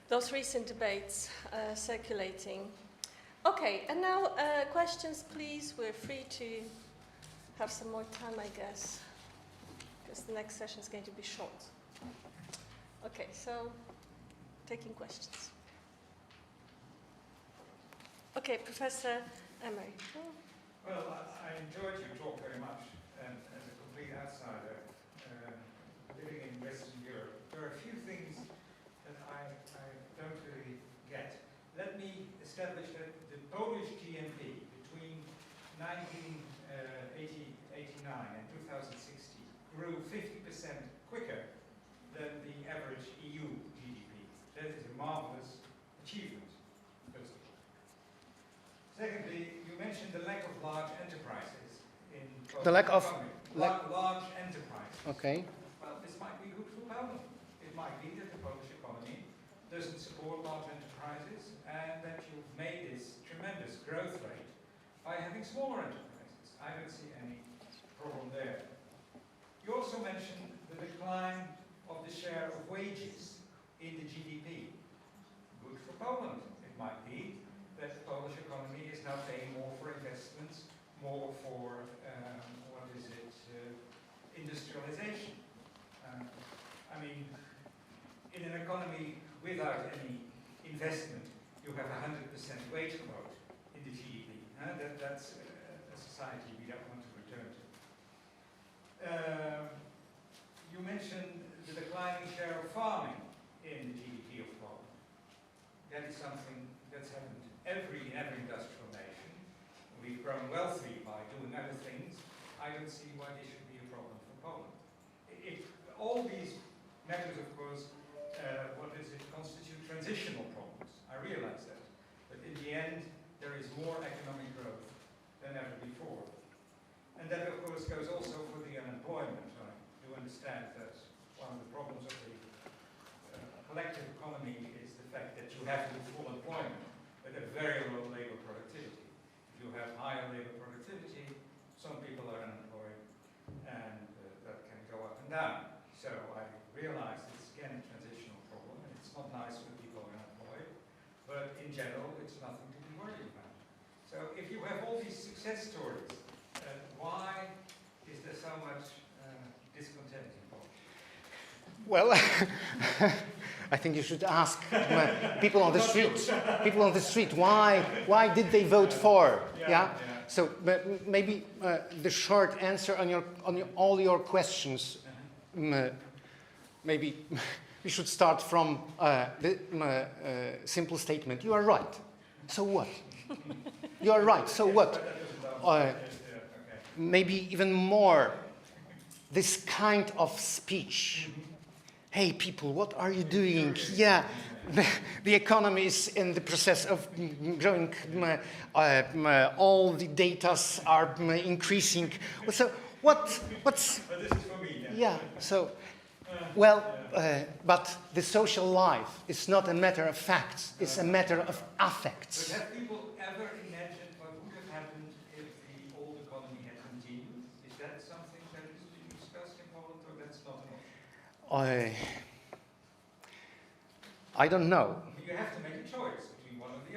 those recent debates circulating. Okay, and now questions, please. We're free to have some more time, I guess, because the next session is going to be short. Okay, so taking questions. Okay, Professor Emery. Well, I enjoyed your talk very much, and as a complete outsider living in Western Europe, there are a few things that I don't really get. Let me establish that the Polish GNP between 1989 and 2016 grew 50% quicker than the average EU GDP. That is a marvelous achievement. Secondly, you mentioned the lack of large enterprises in Polish The lack of large enterprises. Okay. Well, this might be good for Poland. It might be that the Polish economy doesn't support large enterprises and that you've made this tremendous growth rate by having smaller enterprises. I don't see any problem there. You also mentioned the decline of the share of wages in the GDP. Good for Poland. It might be that the Polish economy is now paying more for investments, more for, industrialization. I mean, in an economy without any investment, you have 100% wage growth in the GDP. That's a society we don't want to return to. You mentioned the declining share of farming in the GDP of Poland. That is something that's happened in every industrial nation. We've grown wealthy by doing other things. I don't see why this should be a problem for Poland. All these matters, of course, constitute transitional problems. I realize that. But in the end, there is more economic growth than ever before. And that, of course, goes also for the unemployment. I do understand that one of the problems of the collective economy is the fact that you have full employment, but a very low labor productivity. If you have higher labor productivity, some people are unemployed, and that can go up and down. So I realize it's again a transitional in general, it's nothing to be worried about. So if you have all these success stories, why is there so much discontent involved? Well, I think you should ask people on the street. People on the street, why did they vote for? Yeah. So maybe the short answer on all your questions. Maybe we should start from the simple statement. You are right. So what? You are right. So what? Maybe even more. This kind of speech. Hey, people, what are you doing? Yeah, the economy is in the process of growing. All the data are increasing. So what's? But this is for me. Yeah. So, well, but the social life is not a matter of facts. It's a matter of affects. But have people ever imagined what would have happened if the old economy had continued? Is that something that is being discussed in Poland, or that's not an option? I don't know. You have to make a choice between one or the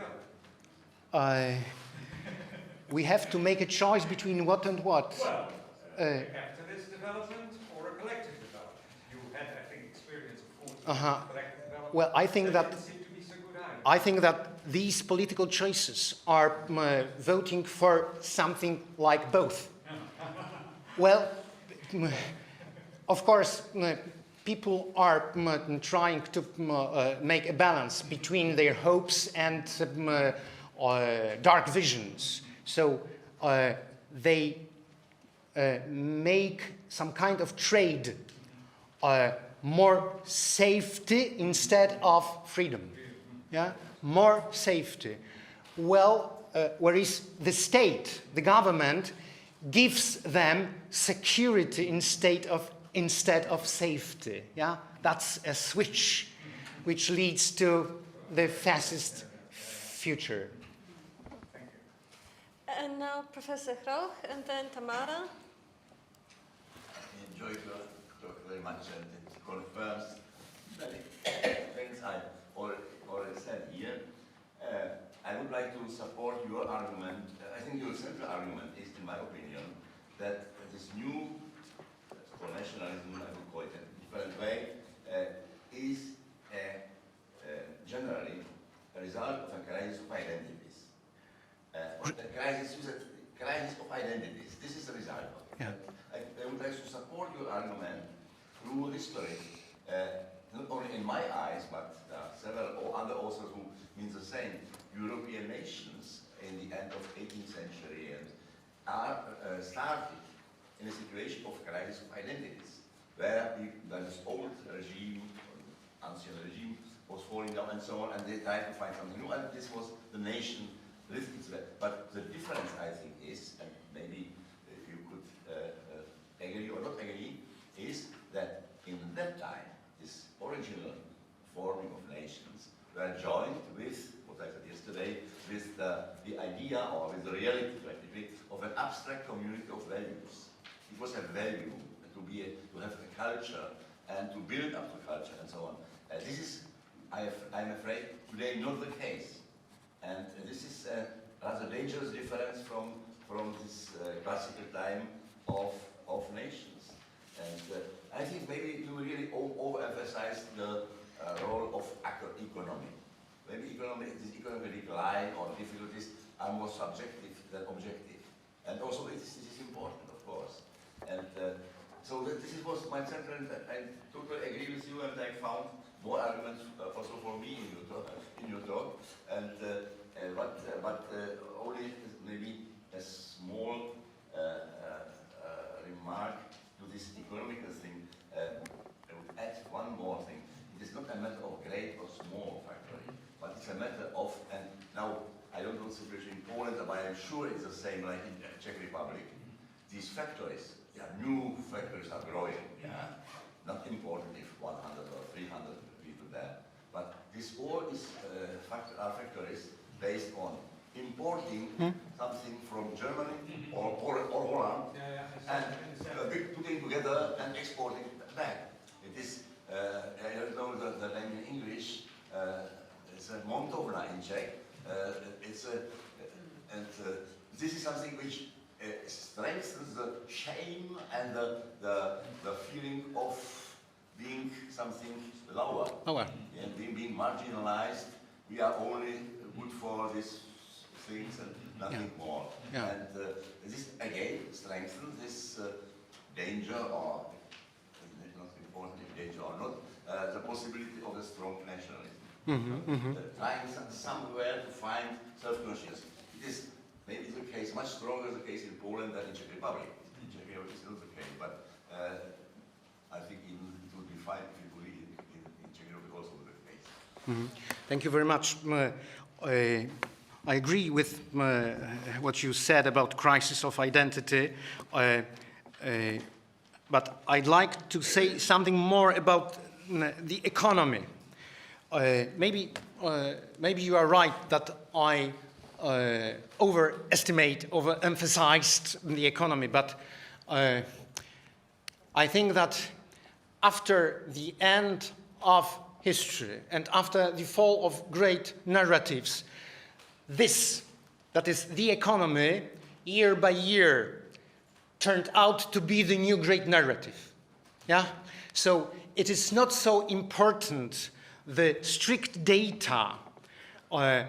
other. We have to make a choice between what and what. Well, capitalist development or a collective development. You had, I think, experience of 40 years collective development. Well, I think that didn't seem to be so good either. I think that these political choices are voting for something like both. Well, of course, people are trying to make a balance between their hopes and dark visions. So they make some kind of trade, more safety instead of freedom. Yeah, more safety. Well, whereas the state, the government, gives them security instead of safety. Yeah, that's a switch, which leads to the fascist future. And now Professor Groch and then Tamara. I enjoyed your talk very much, and it confirms many things I already said here. I would like to support your argument. I think your central argument is, in my opinion, that this new nationalism, I would call it in a different way, is generally a result of a crisis of identities. The crisis of identities. This is the result of it. Yeah. I would like to support your argument through history, not only in my eyes, but several other authors who mean the same. European nations in the end of 18th century and are started in a situation of crisis of identities, where this old regime, ancient regime, was falling down and so on, and they tried to find something new, and this was the nation lived its way. But the difference, I think, is, and maybe you could agree or not agree, is that in that time, this original forming of nations were joined with, what I said yesterday, with the idea, or with the reality, practically, of an abstract community of values. It was a value to have a culture and to build up the culture and so on. This is, I'm afraid, today not the case. And this is a rather dangerous difference from this classical time of nations. And I think maybe you really overemphasize the role of economy. Maybe this economic decline or difficulties are more subjective than objective. And also this is important, of course. And so this was my central, and I totally agree with you, and I found more arguments also for me in your talk. And but only maybe a small remark to this economical thing. I would add one more thing. It is not a matter of great or small factory, but it's a matter of, and now I don't know the situation in Poland, but I'm sure it's the same like in the Czech Republic. These factories, new factories are growing. Not important if 100 or 300 people there, but this all is are factories based on importing something from Germany or Holland and putting together and exporting it back. It is, I don't know the name in English, it's a montovna in Czech, This is something which strengthens the shame and the feeling of being something lower. And being marginalized. We are only good for these things and nothing more. And this again strengthens this danger, or not important if danger or not, the possibility of a strong nationalism. Trying somewhere to find self-consciousness. It is maybe the case, much stronger the case in Poland than in Czech Republic. In Czech Republic it's not the case, but I think it would be fine if it would be in Czech Republic also the case. Thank you very much. I agree with what you said about crisis of identity, but I'd like to say something more about the economy. Maybe you are right that I overemphasized the economy, but I think that after the end of history and after the fall of great narratives, this, that is the economy, year by year, turned out to be the new great narrative. Yeah? So it is not so important the strict data,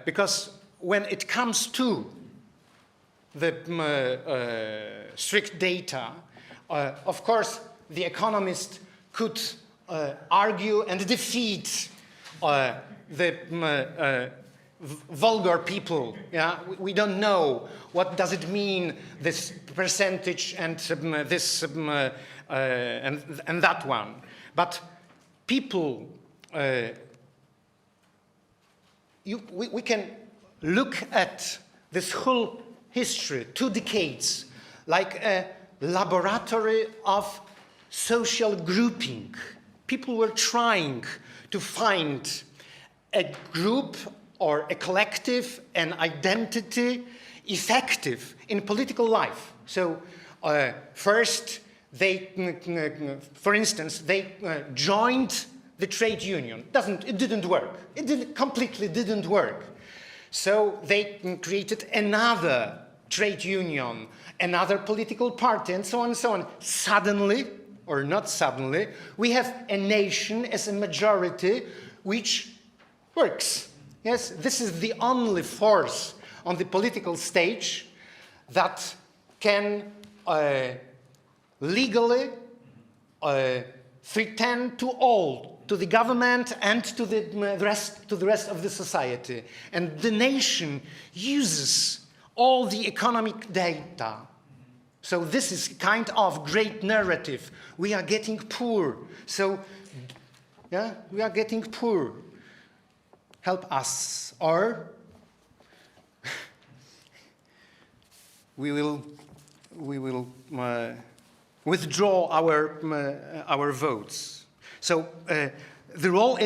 because when it comes to the strict data, of course, the economist could argue and defeat the vulgar people. Yeah, we don't know what does it mean, this percentage and this and that one. But people, we can look at this whole history, 2 decades, like a laboratory of social grouping. People were trying to find a group or a collective, an identity, effective in political life. So first, for instance, they joined the trade union. It didn't work. It completely didn't work. So they created another trade union, another political party, and so on and so on. Suddenly, or not suddenly, we have a nation as a majority which works. Yes, this is the only force on the political stage that can legally threaten to all, to the government and to the rest of the society. And the nation uses all the economic data. So this is kind of great narrative. We are getting poor. So, yeah, we are getting poor. Help us, or we will withdraw our votes. So the role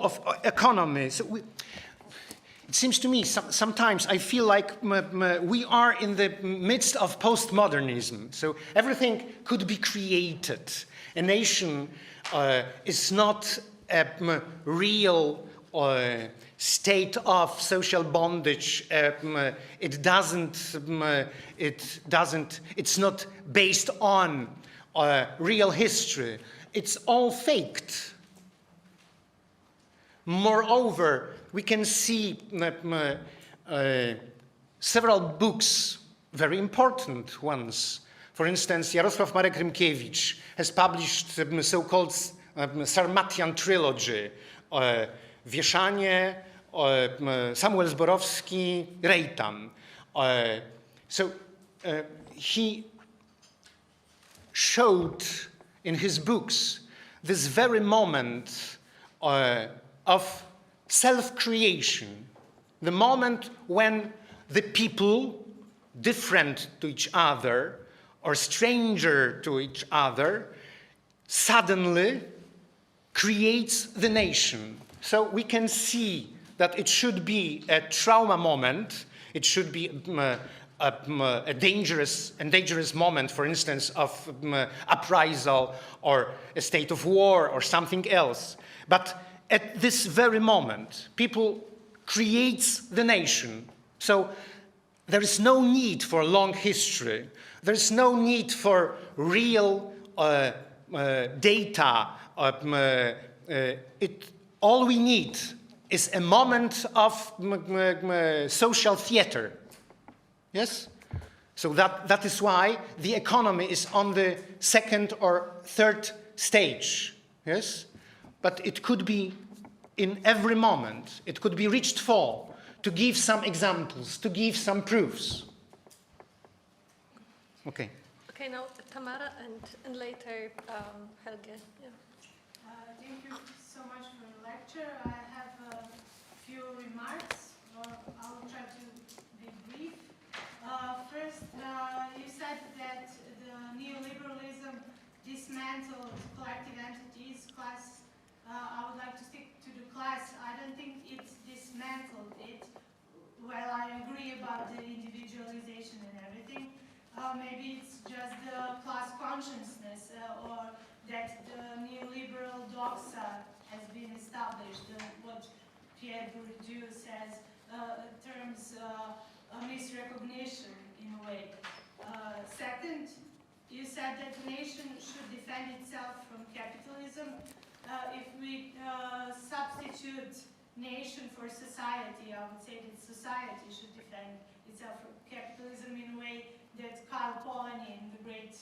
of economy. So it seems to me sometimes I feel like we are in the midst of postmodernism. So everything could be created. A nation is not a real state of social bondage. It's not based on real history. It's all faked. Moreover, we can see several books, very important ones. For instance, Jarosław Marek Rymkiewicz has published the so-called Sarmatian trilogy, Wieszanie, Samuel Zborowski, Rejtan. So he showed in his books this very moment of self-creation, the moment when the people, different to each other or stranger to each other, suddenly creates the nation. So we can see that it should be a trauma moment. It should be a dangerous moment, for instance, of uprisal or a state of war or something else. But at this very moment, people creates the nation. So there is no need for long history. There is no need for real data. All we need is a moment of social theater. Yes? So that is why the economy is on the second or third stage. Yes? But it could be in every moment. It could be reached for, to give some examples, to give some proofs. Okay. Okay, now Tamara and later Helge. Yeah. Thank you so much for the lecture. I have a few remarks, or I'll try to be brief. First, you said that the neoliberalism dismantled collective entities, class. I would like to stick to the class. I don't think it's dismantled it. Well, I agree about the individualization and everything. Maybe it's just the class consciousness or that the neoliberal doxa has been established, what Pierre Bourdieu says terms misrecognition in a way. Second, you said that the nation should defend itself from capitalism. If we substitute nation for society, I would say that society should defend itself from capitalism in a way that Karl Polanyi in The Great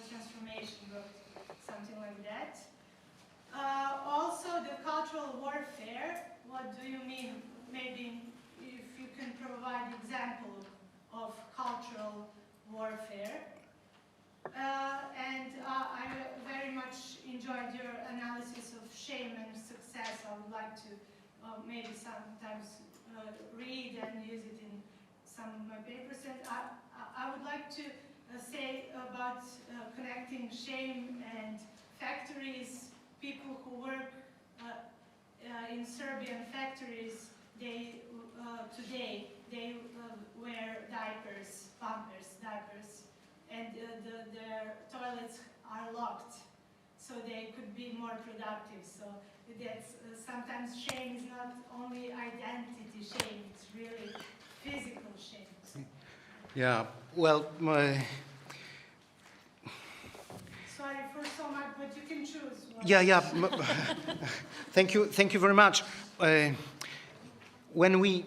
Transformation wrote, something like that. Also, the cultural warfare, what do you mean? Maybe if you can provide example of cultural warfare. And I very much enjoyed your analysis of shame and success. I would like to maybe sometimes read and use it in some of my papers. And I would like to say about connecting shame and factories. People who work in Serbian factories, they today they wear diapers, Pampers diapers, and their toilets are locked, so they could be more productive. So that's sometimes shame is not only identity shame; it's really physical shame. Yeah. Well. Sorry for so much, but you can choose. Yeah. Thank you very much. When we,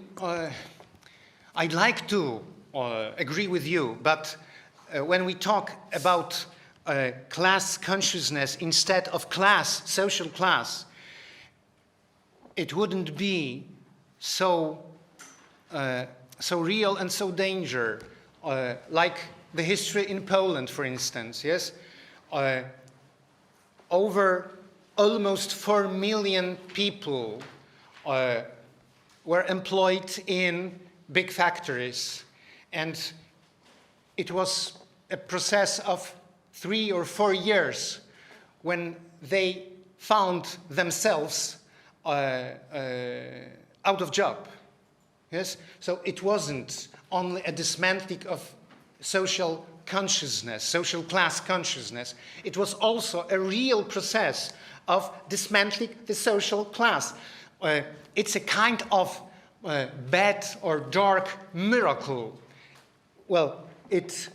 I'd like to agree with you, but when we talk about class consciousness instead of class, social class, it wouldn't be so real and so danger, like the history in Poland, for instance. Yes. Over almost 4 million people were employed in big factories, and it was a process of 3 or 4 years when they found themselves out of job. Yes, so it wasn't only a dismantling of social consciousness, social class consciousness. It was also a real process of dismantling the social class. It's a kind of bad or dark miracle. Well, it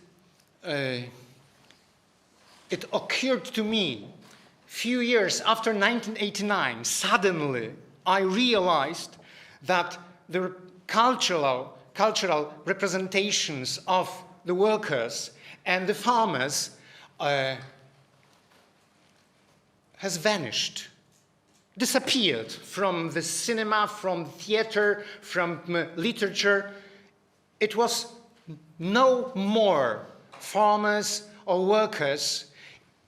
occurred to me few years after 1989. Suddenly, I realized that the cultural representations of the workers and the farmers has vanished, disappeared from the cinema, from theater, from literature. It was no more farmers or workers.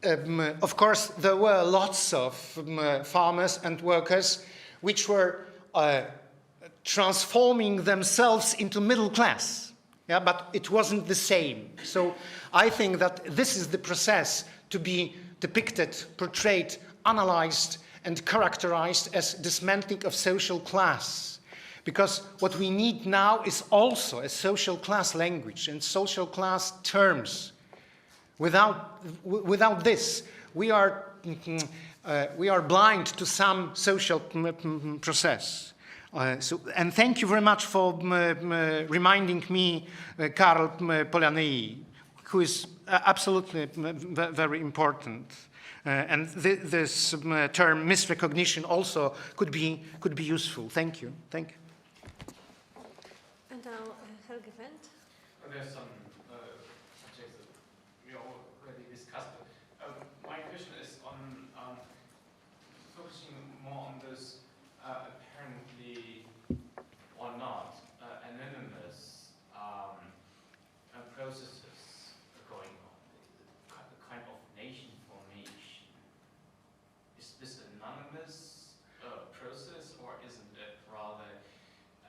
Of course, there were lots of farmers and workers which were transforming themselves into middle class. Yeah, but it wasn't the same. So I think that this is the process to be depicted, portrayed, analyzed, and characterized as dismantling of social class. Because what we need now is also a social class language and social class terms. Without this, we are blind to some social process. And thank you very much for reminding me, Karl Polanyi, who is absolutely very important. And this term misrecognition also could be useful. Thank you. Thank you. And now Helge Wendt. There's some subjects that we already discussed. My question is on focusing more on this apparently or not anonymous processes going on, the kind of nation formation. Is this an anonymous process, or isn't it rather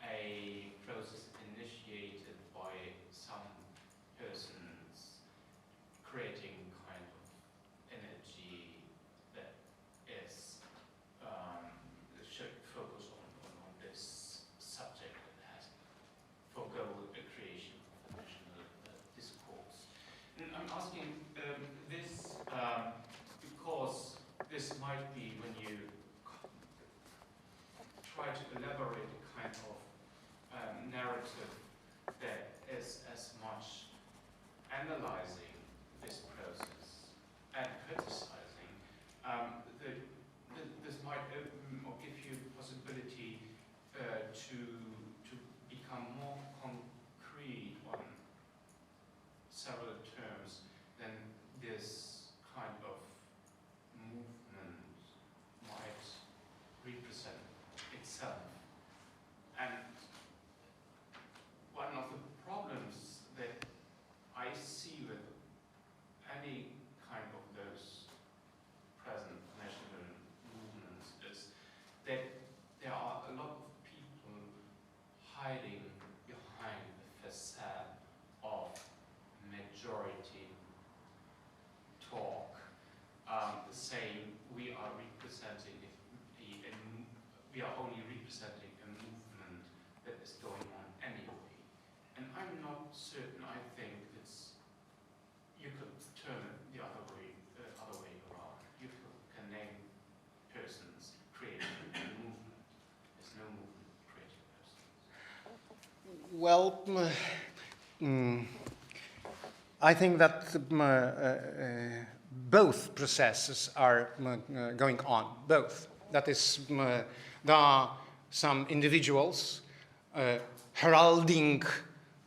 a process initiated by some persons creating kind of energy that is should focus on this subject that has for goal the creation of a national discourse? And I'm asking this because this might be when you try to elaborate a kind of narrative that is as much analyzing this process and criticizing, this might or give you the possibility to become more concrete on several terms than this kind of movement might represent itself. And one of the problems that I see with any kind of those present national movements is that there are a lot of people hiding behind the facade of majority talk, saying we are representing we are only representing a movement that is going on anyway. And I'm not certain. I think you could turn it the other way around. You can name persons creating a movement. There's no movement creating persons. Well, I think that both processes are going on. Both. That is, there are some individuals heralding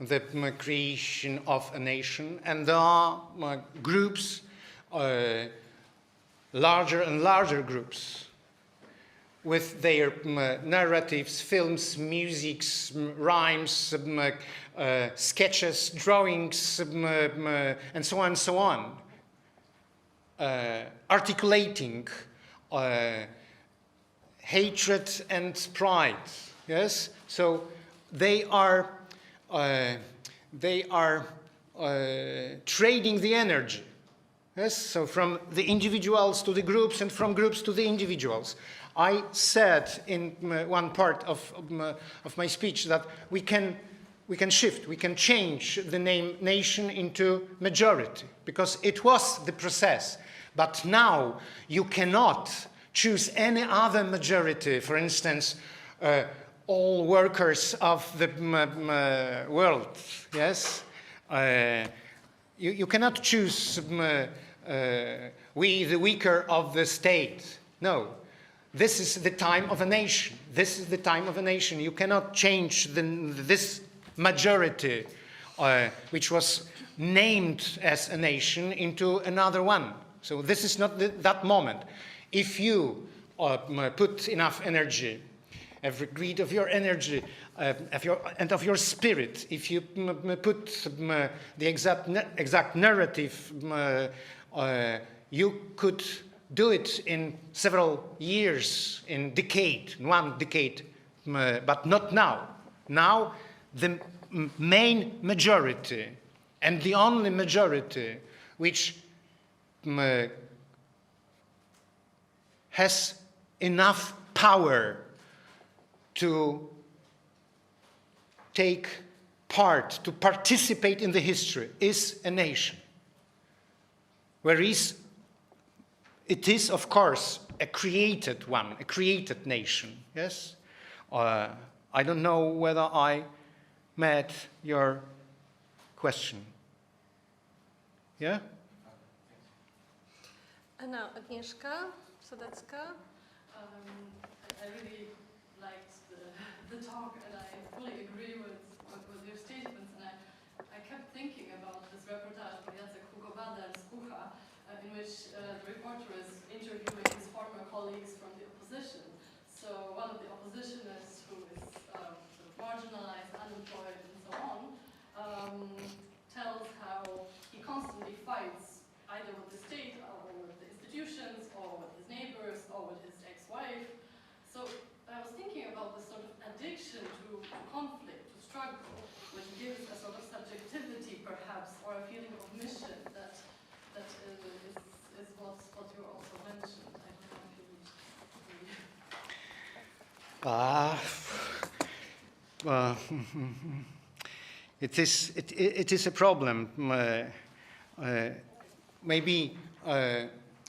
the creation of a nation, and there are groups, larger and larger groups, with their narratives, films, musics, rhymes, sketches, drawings, and so on and so on, articulating hatred and pride. Yes, so they are trading the energy. Yes, so from the individuals to the groups, and from groups to the individuals. I said in one part of my speech that we can shift, we can change the name nation into majority, because it was the process. But now you cannot choose any other majority, for instance, all workers of the world, yes? You cannot choose we, the weaker of the state. No. This is the time of a nation. This is the time of a nation. You cannot change this majority, which was named as a nation, into another one. So this is not that moment. If you put enough energy, every greed of your energy and of your spirit, if you put the exact narrative, you could do it in several years, in one decade, but not now. Now, the main majority, and the only majority which has enough power to take part, to participate in the history, is a nation. Whereas it is, of course, a created one, a created nation, yes? I don't know whether I met your question. Yeah? And now Agnieszka Sadecka. I really liked the talk, and I fully agree with your statements. And I kept thinking about this reportage by Jacek Hugowader z Ucha, in which the reporter is interviewing his former colleagues from the opposition. So one of the oppositionists who is sort of marginalized, unemployed, and so on, tells how he constantly fights either with the state or with the institutions or with his neighbors or with his ex-wife. So I was thinking about this sort of addiction to conflict, to struggle, which gives a sort of subjectivity perhaps, or a feeling of mission that is what you also mentioned. I don't know if you would agree. It is a problem. Maybe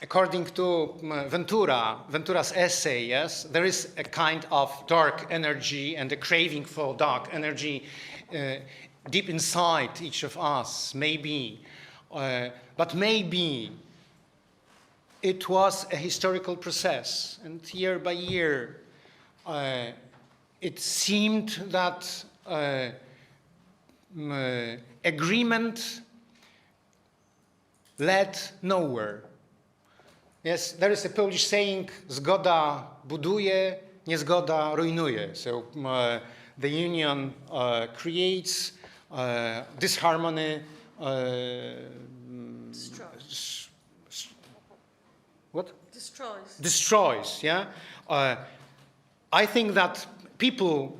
according to Ventura's essay, yes, there is a kind of dark energy and a craving for dark energy deep inside each of us, maybe. But maybe it was a historical process, and year by year it seemed that agreement led nowhere. Yes, there is a Polish saying, zgoda buduje, niezgoda rujnuje. So the union creates disharmony. What? Destroys. Destroys, yeah. I think that people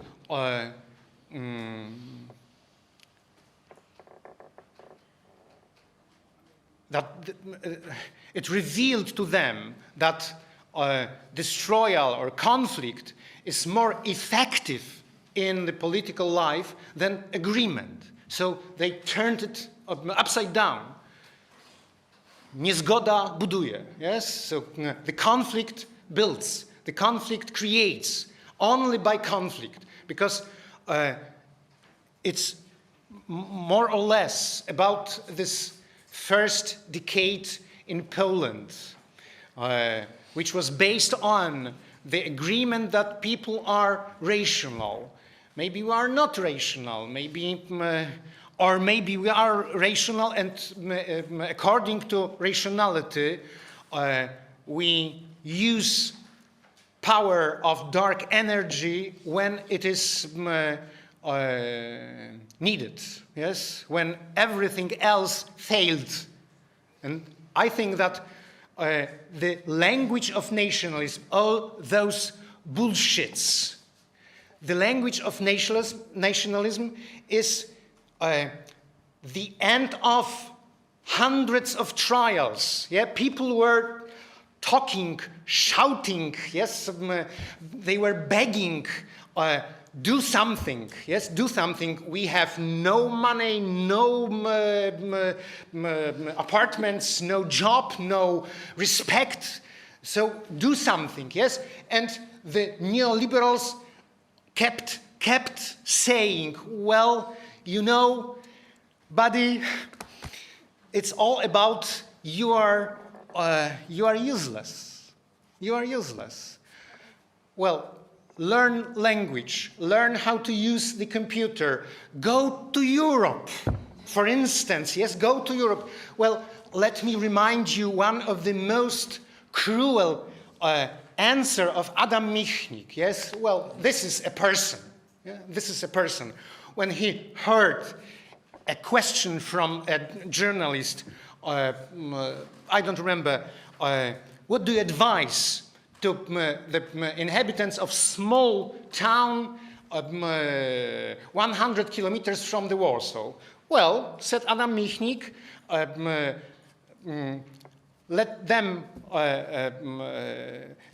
it revealed to them that destroyal or conflict is more effective in the political life than agreement. So they turned it upside down. Niezgoda buduje. Yes? So the conflict builds, the conflict creates only by conflict, because it's more or less about this first decade in Poland, which was based on the agreement that people are rational. Maybe we are not rational, or maybe we are rational, and according to rationality, we use power of dark energy when it is needed, yes, when everything else failed. And I think that the language of nationalism, all those bullshits, the language of nationalism is the end of hundreds of trials. Yeah, people were talking, shouting, yes, they were begging, do something, yes, do something. We have no money, no apartments, no job, no respect, so do something, yes. And the neoliberals kept saying, well, you know, buddy, it's all about you are useless. You are useless. Well, learn language, learn how to use the computer, go to Europe, for instance, yes, go to Europe. Well, let me remind you one of the most cruel answer of Adam Michnik, yes? Well, this is a person, yeah? This is a person. When he heard a question from a journalist, I don't remember, what do you advise to the inhabitants of small town 100 kilometers from the Warsaw? Well, said Adam Michnik, let them,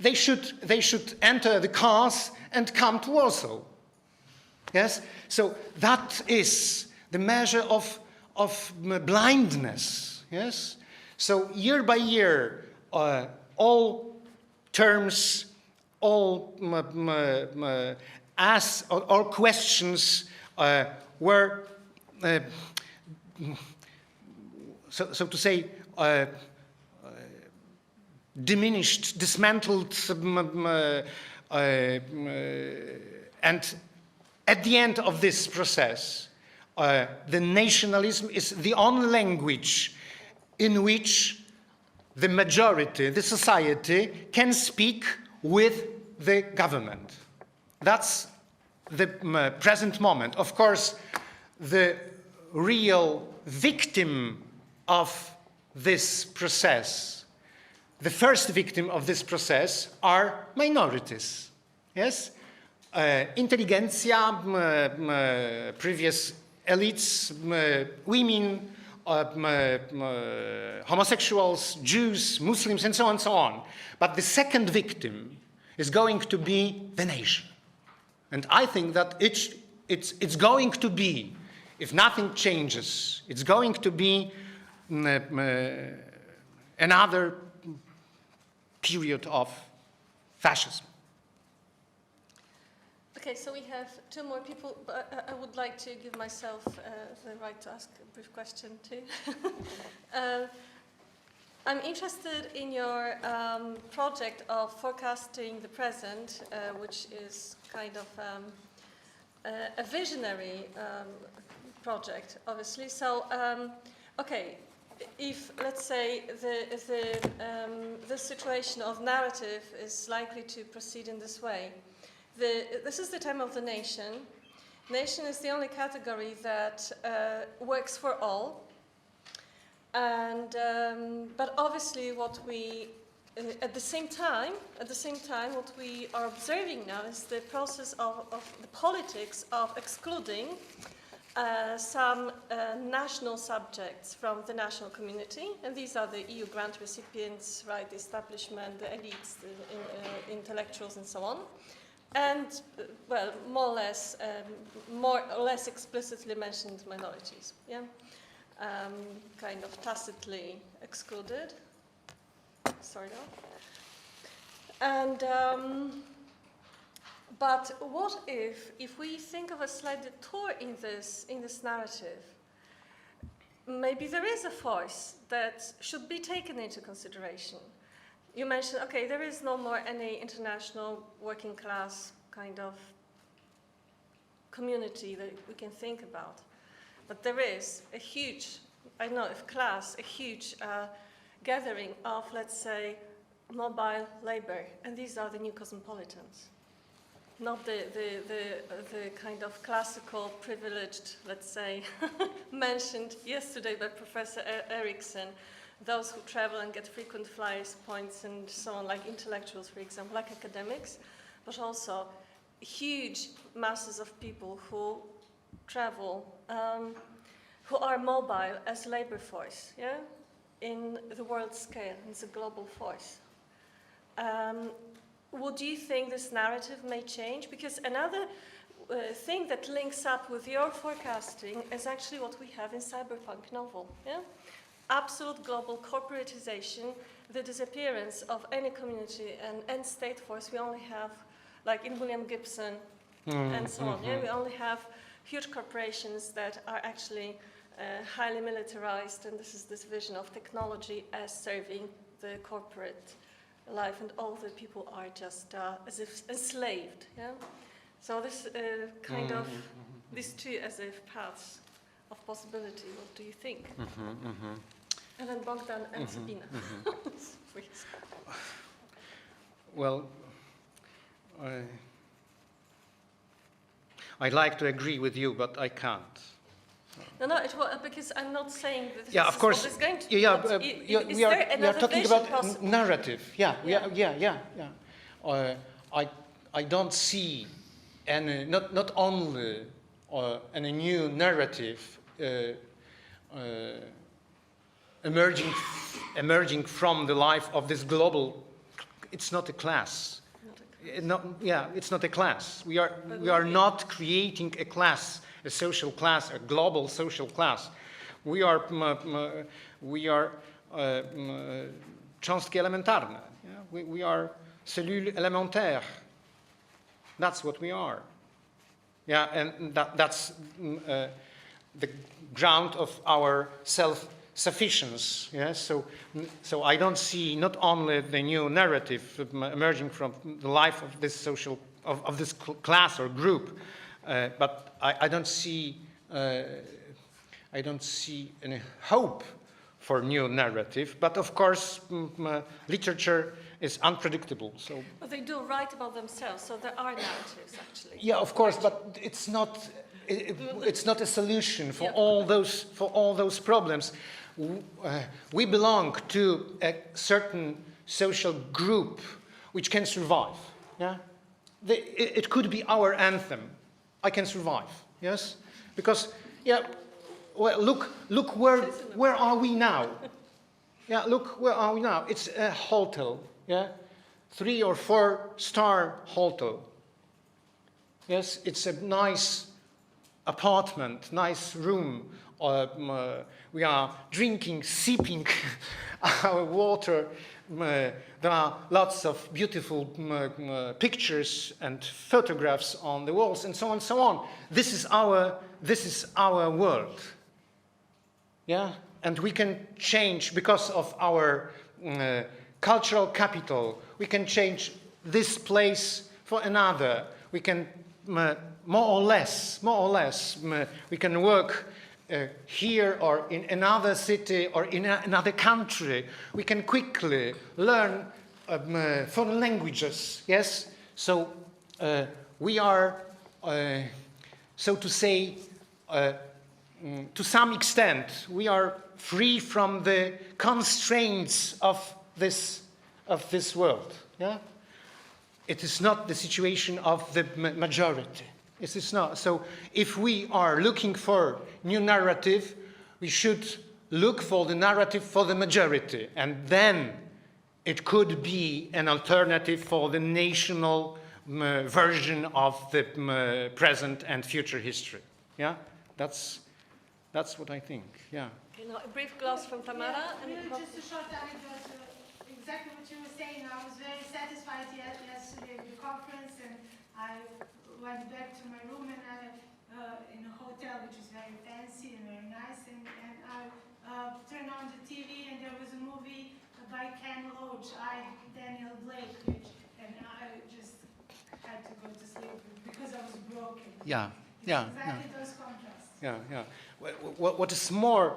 they should enter the cars and come to Warsaw. Yes, so that is the measure of blindness. Yes, so year by year, all terms, all or questions were, so to say, diminished, dismantled, and at the end of this process, the nationalism is the only language in which the majority, the society, can speak with the government. That's the present moment. Of course, the real victim of this process, the first victim of this process, are minorities. Yes? Intelligentsia, previous elites, women, homosexuals, Jews, Muslims, and so on and so on. But the second victim is going to be the nation. And I think that it's going to be, if nothing changes, it's going to be another period of fascism. Okay, so we have two more people, but I would like to give myself the right to ask a brief question too. I'm interested in your project of forecasting the present, which is kind of a visionary project, obviously. So, okay, if let's say the situation of narrative is likely to proceed in this way. This is the time of the nation. Nation is the only category that works for all. And but obviously, what we at the same time, what we are observing now is the process of the politics of excluding some national subjects from the national community, and these are the EU grant recipients, right? The establishment, the elites, the intellectuals, and so on. And, well, more or less explicitly mentioned minorities, yeah? Kind of tacitly excluded, sort of. And, but what if we think of a slight detour in this narrative, maybe there is a force that should be taken into consideration. You mentioned, okay, there is no more any international working class kind of community that we can think about. But there is a huge, I don't know if class, a huge gathering of, let's say, mobile labor. And these are the new cosmopolitans. Not the kind of classical privileged, let's say, mentioned yesterday by Professor Eriksson. Those who travel and get frequent flyers points and so on, like intellectuals, for example, like academics, but also huge masses of people who travel, who are mobile as labor force, yeah, in the world scale. It's a global force. Would you think this narrative may change? Because another thing that links up with your forecasting is actually what we have in cyberpunk novel, yeah? Absolute global corporatization, the disappearance of any community and state force. We only have, like in William Gibson and so on, yeah? We only have huge corporations that are actually highly militarized, and this is this vision of technology as serving the corporate life, and all the people are just as if enslaved, yeah? So this kind of, these two as if paths of possibility, what do you think? And then Bogdan and Sabina. Please. Well, I'd like to agree with you, but I can't. No, because I'm not saying that this yeah, of course. Is what is going to we are talking about narrative. Yeah, yeah. I don't see any, not only any new narrative emerging from the life of this global. It's not a class. It's not a class. We are not creating a class, a social class, a global social class. We are cząstki elementarne. Yeah? We are cellules élémentaires. That's what we are. Yeah, and that's the ground of our self-sufficiency. Yeah? So I don't see not only the new narrative emerging from the life of this social, of this class or group, but I don't see any hope for new narrative. But of course, literature is unpredictable. So. But they do write about themselves, so there are narratives actually. Yeah, of course, but it's not. It's not a solution for all those problems. We belong to a certain social group which can survive. Yeah, it could be our anthem. I can survive. Yes, because yeah. Well, look where are we now? Yeah, look where are we now? It's a hotel. Yeah, 3 or 4 star hotel. Yes, it's a nice apartment, nice room. We are drinking, sipping our water. There are lots of beautiful pictures and photographs on the walls, and so on and so on. This is our world. Yeah, and we can change because of our cultural capital. We can change this place for another. We can more or less, we can work here or in another city or in another country. We can quickly learn foreign languages, yes? So we are, so to say, to some extent, we are free from the constraints of this world, yeah? It is not the situation of the majority. It is not. So if we are looking for new narrative, we should look for the narrative for the majority. And then it could be an alternative for the national version of the present and future history. Yeah, that's what I think. Yeah. You know, a brief gloss from Tamara. Yeah, really just a short anecdote. Exactly what you were saying. I was very satisfied yesterday with the conference, and I went back to my room and in a hotel which is very fancy and very nice, and I turned on the TV and there was a movie by Ken Loach, Daniel Blake, and I just had to go to sleep because I was broken. Yeah, Exactly those contrasts. Yeah. What is more,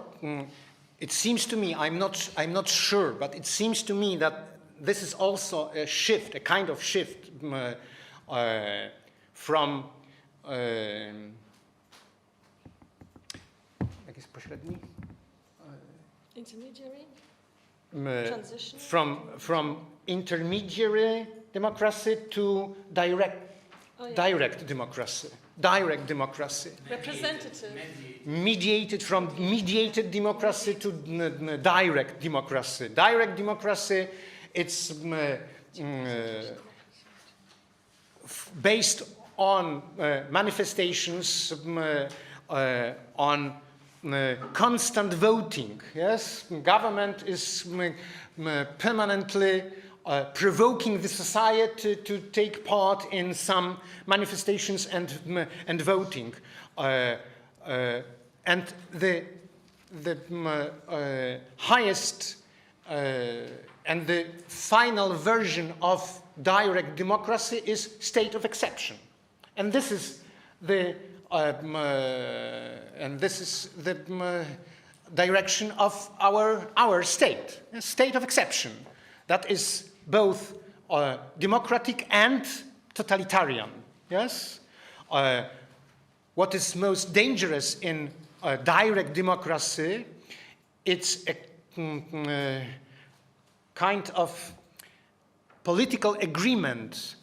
it seems to me, I'm not sure, but it seems to me that this is also a shift, a kind of shift from intermediary transition from intermediary democracy to direct democracy. Direct democracy. Representative. Mediated from mediated democracy to direct democracy. Direct democracy, it's based on manifestations, on constant voting. Yes, government is permanently provoking the society to take part in some manifestations and voting, and the highest and the final version of direct democracy is state of exception, and this is the direction of our state, a state of exception that is both democratic and totalitarian. Yes, what is most dangerous in direct democracy? It's a kind of political agreement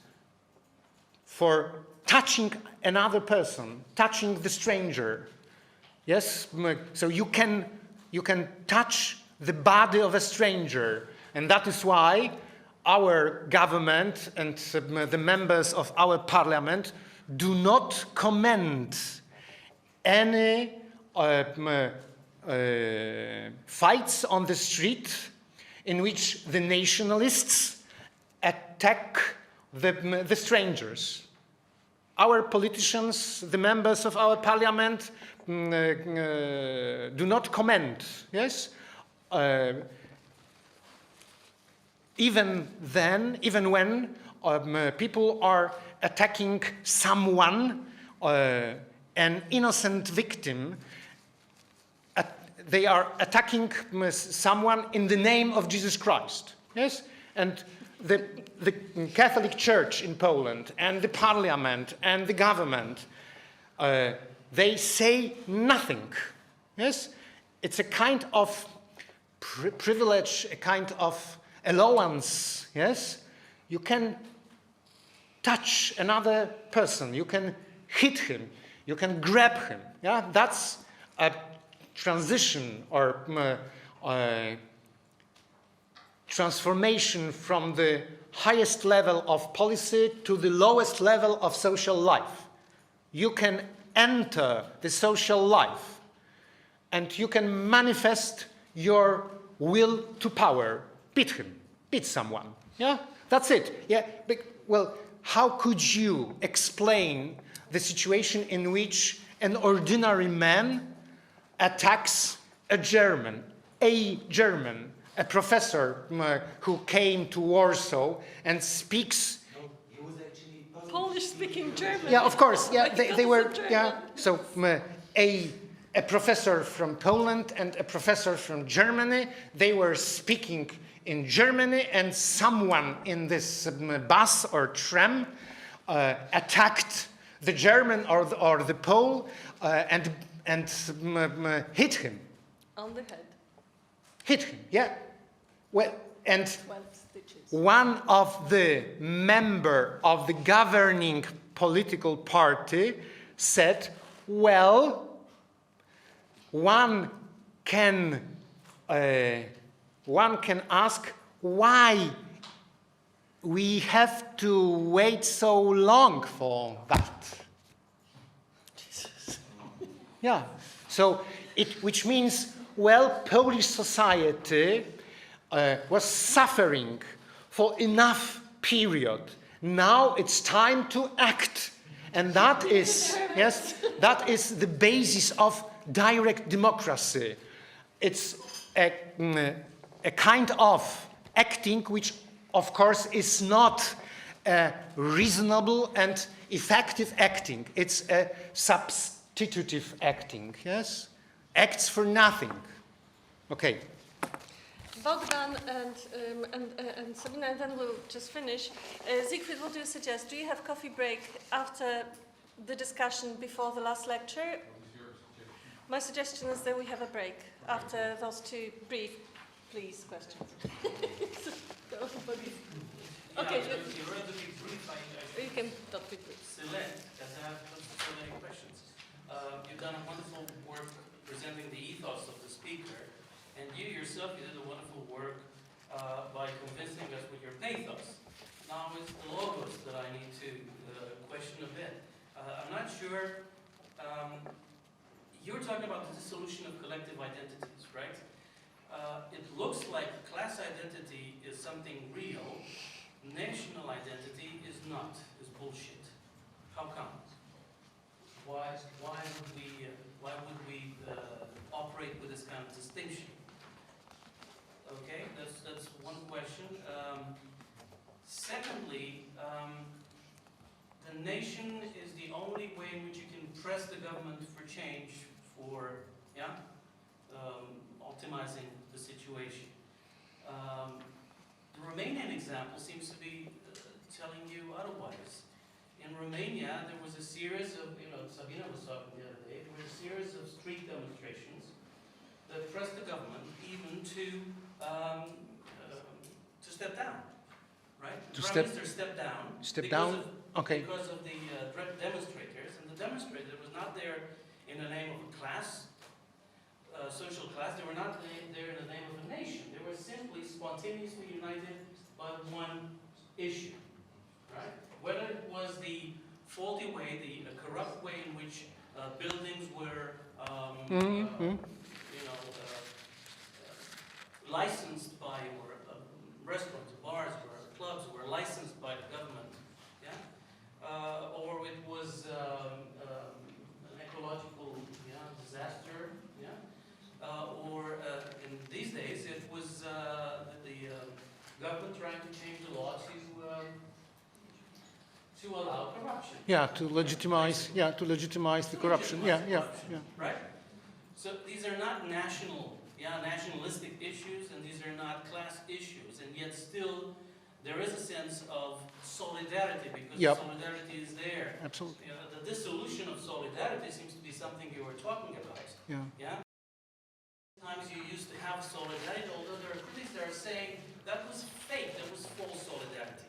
for touching another person, touching the stranger. Yes, so you can touch the body of a stranger, and that is why our government and the members of our parliament do not commend any fights on the street in which the nationalists attack the strangers. our politicians, the members of our parliament, do not comment, yes? Even when people are attacking someone, an innocent victim, they are attacking someone in the name of Jesus Christ, yes? And the Catholic Church in Poland and the parliament and the government, they say nothing, yes? It's a kind of privilege, a kind of allowance, yes? You can touch another person, you can hit him, you can grab him, yeah? That's a transition or transformation from the highest level of policy to the lowest level of social life. You can enter the social life and you can manifest your will to power. Beat him, beat someone, yeah? That's it, yeah? Well, how could you explain the situation in which an ordinary man attacks a German, a professor who came to Warsaw and speaks... He was actually Polish-speaking German. Yeah, of course, yeah, they were, German. yeah, so a professor from Poland and a professor from Germany, they were speaking in Germany, and someone in this bus or tram attacked the German or the Pole and hit him. On the head. Hit him, yeah. Well, and 12 stitches. one of the member of the governing political party said, well, one can ask why we have to wait so long for that. Yeah, so which means, well, Polish society was suffering for enough period. Now it's time to act. And that is, yes, that is the basis of direct democracy. It's a kind of acting which, of course, is not reasonable and effective acting. It's a substitutive acting, yes? Acts for nothing. Okay. Bogdan and Sabina, and then we'll just finish. Siegfried, what do you suggest? Do you have coffee break after the discussion before the last lecture? My suggestion is that we have a break after those two brief, please, questions. Okay, You're relatively brief. you can not be brief. Select, as I have so many questions. You've done a wonderful work presenting the ethos of the speaker, and you yourself, you did a wonderful work by convincing us with your pathos. Now it's the logos that I need to question a bit. I'm not sure, you're talking about the dissolution of collective identities, right? It looks like class identity is something real, national identity is not, is bullshit. How come? Why would we operate with this kind of distinction? Okay, that's one question. Secondly, the nation is the only way in which you can press the government for change, for optimizing the situation. The Romanian example seems to be telling you otherwise. In Romania, there was a series of, Sabina was talking the other day, there were a series of street demonstrations that pressed the government even to step down, right? The Prime Minister stepped down. Because of the demonstrators, and the demonstrator was not there in the name of a class, social class. They were not there in the name of a nation. They were simply spontaneously united by one issue, right? Whether it was the faulty way, the corrupt way in which buildings were, licensed by, or restaurants, bars, or clubs were licensed by the government, yeah? Or it was government trying to change the law to allow corruption. Yeah, to legitimize the corruption. Yeah. Right? So these are not nationalistic issues, and these are not class issues, and yet still there is a sense of solidarity, because solidarity is there. Absolutely. The dissolution of solidarity seems to be something you were talking about. Yeah? Sometimes you used to have solidarity, although there are critics that are saying that was fake, that was false solidarity.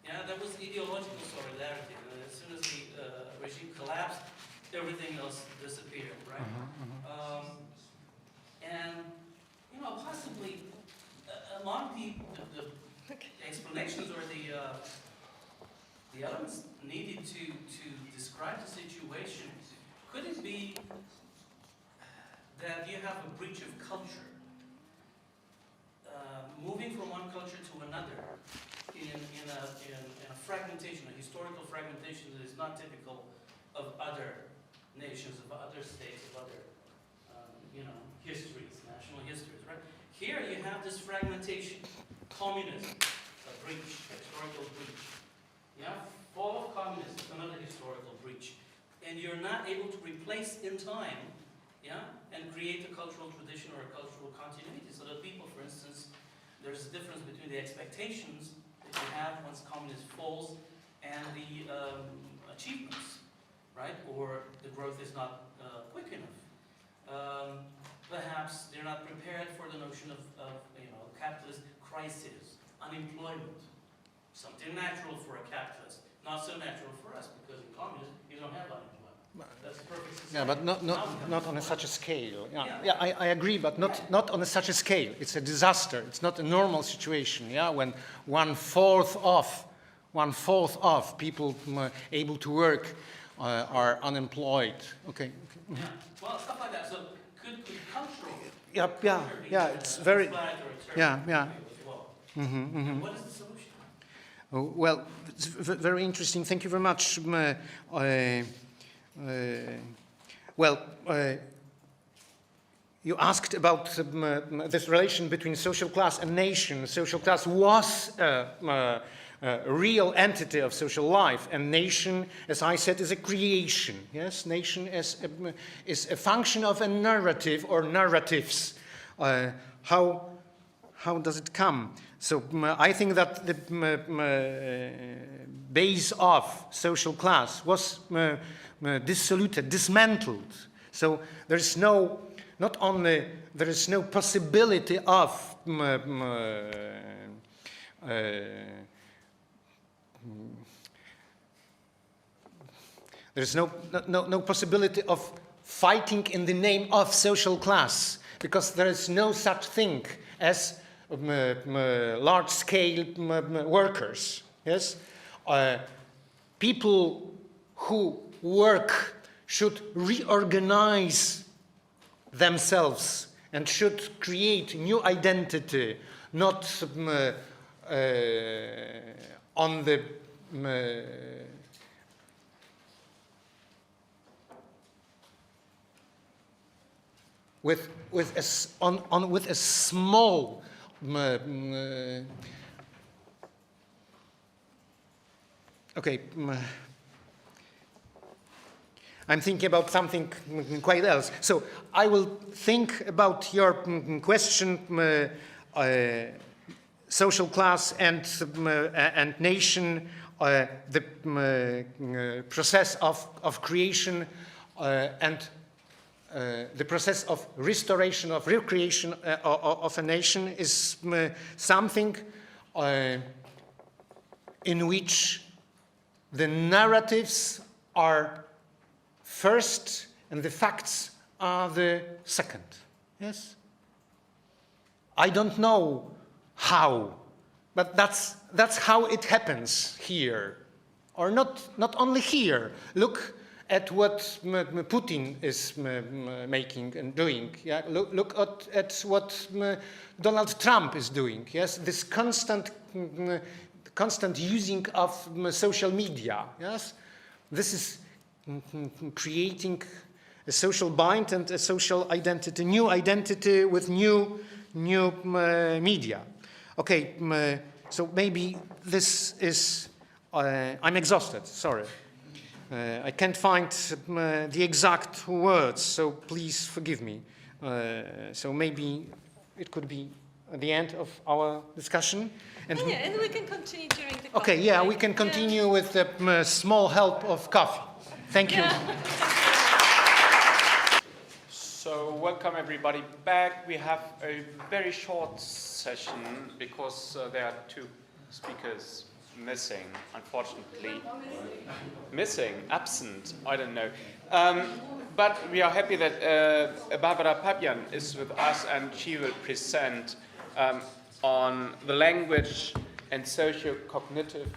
Yeah, that was ideological solidarity. And as soon as the regime collapsed, everything else disappeared, right? And, possibly among the explanations or the elements needed to describe the situation, could it be that you have a breach of culture, moving from one culture to another in a fragmentation, a historical fragmentation that is not typical of other nations, of other states, of other histories, national histories, right? Here you have this fragmentation, communism, a breach, a historical breach. Yeah, fall of communism, another historical breach, and you're not able to replace in time, and create a cultural tradition or a cultural continuity, so that people, for instance, there's a difference between the expectations that you have once communism falls and the achievements, right? Or the growth is not quick enough. Perhaps they're not prepared for the notion of capitalist crisis, unemployment, something natural for a capitalist, not so natural for us, because in communism you don't have unemployment. That's a perfect society. Yeah, but not on such a scale. Yeah, I agree, but not on such a scale. It's a disaster. It's not a normal situation. Yeah, when one fourth of people able to work are unemployed. Okay. Yeah. Well, stuff like that. So could cultural. Yeah. It's very. Yeah. What is the solution? Oh, well, it's very interesting. Thank you very much. You asked about this relation between social class and nation. Social class was a real entity of social life, and nation, as I said, is a creation. Yes, nation is a function of a narrative or narratives. How does it come? So I think that the base of social class was dissoluted, dismantled. So there is no possibility of there's no possibility of fighting in the name of social class, because there is no such thing as large-scale workers. Yes, people who work should reorganize themselves and should create new identity, not on the with a small okay. I'm thinking about something quite else. So I will think about your question, social class and nation, the process of creation and the process of restoration, of recreation of a nation is something in which the narratives are first and the facts are the second. Yes? I don't know how, but that's how it happens here. Or not only here. Look at what Putin is making and doing. Yeah? Look at what Donald Trump is doing. Yes, this constant using of social media. Yes, this is creating a social bind and a social identity, new identity with new media. Okay, so maybe this is, I'm exhausted, sorry. I can't find the exact words, so please forgive me. So maybe it could be the end of our discussion. And we can continue during the coffee. Okay, yeah, we can continue with the small help of coffee. Thank you. So welcome everybody back. We have a very short session because there are two speakers missing, unfortunately. Missing, absent, I don't know. But we are happy that Barbara Papian is with us and she will present on the language and socio-cognitive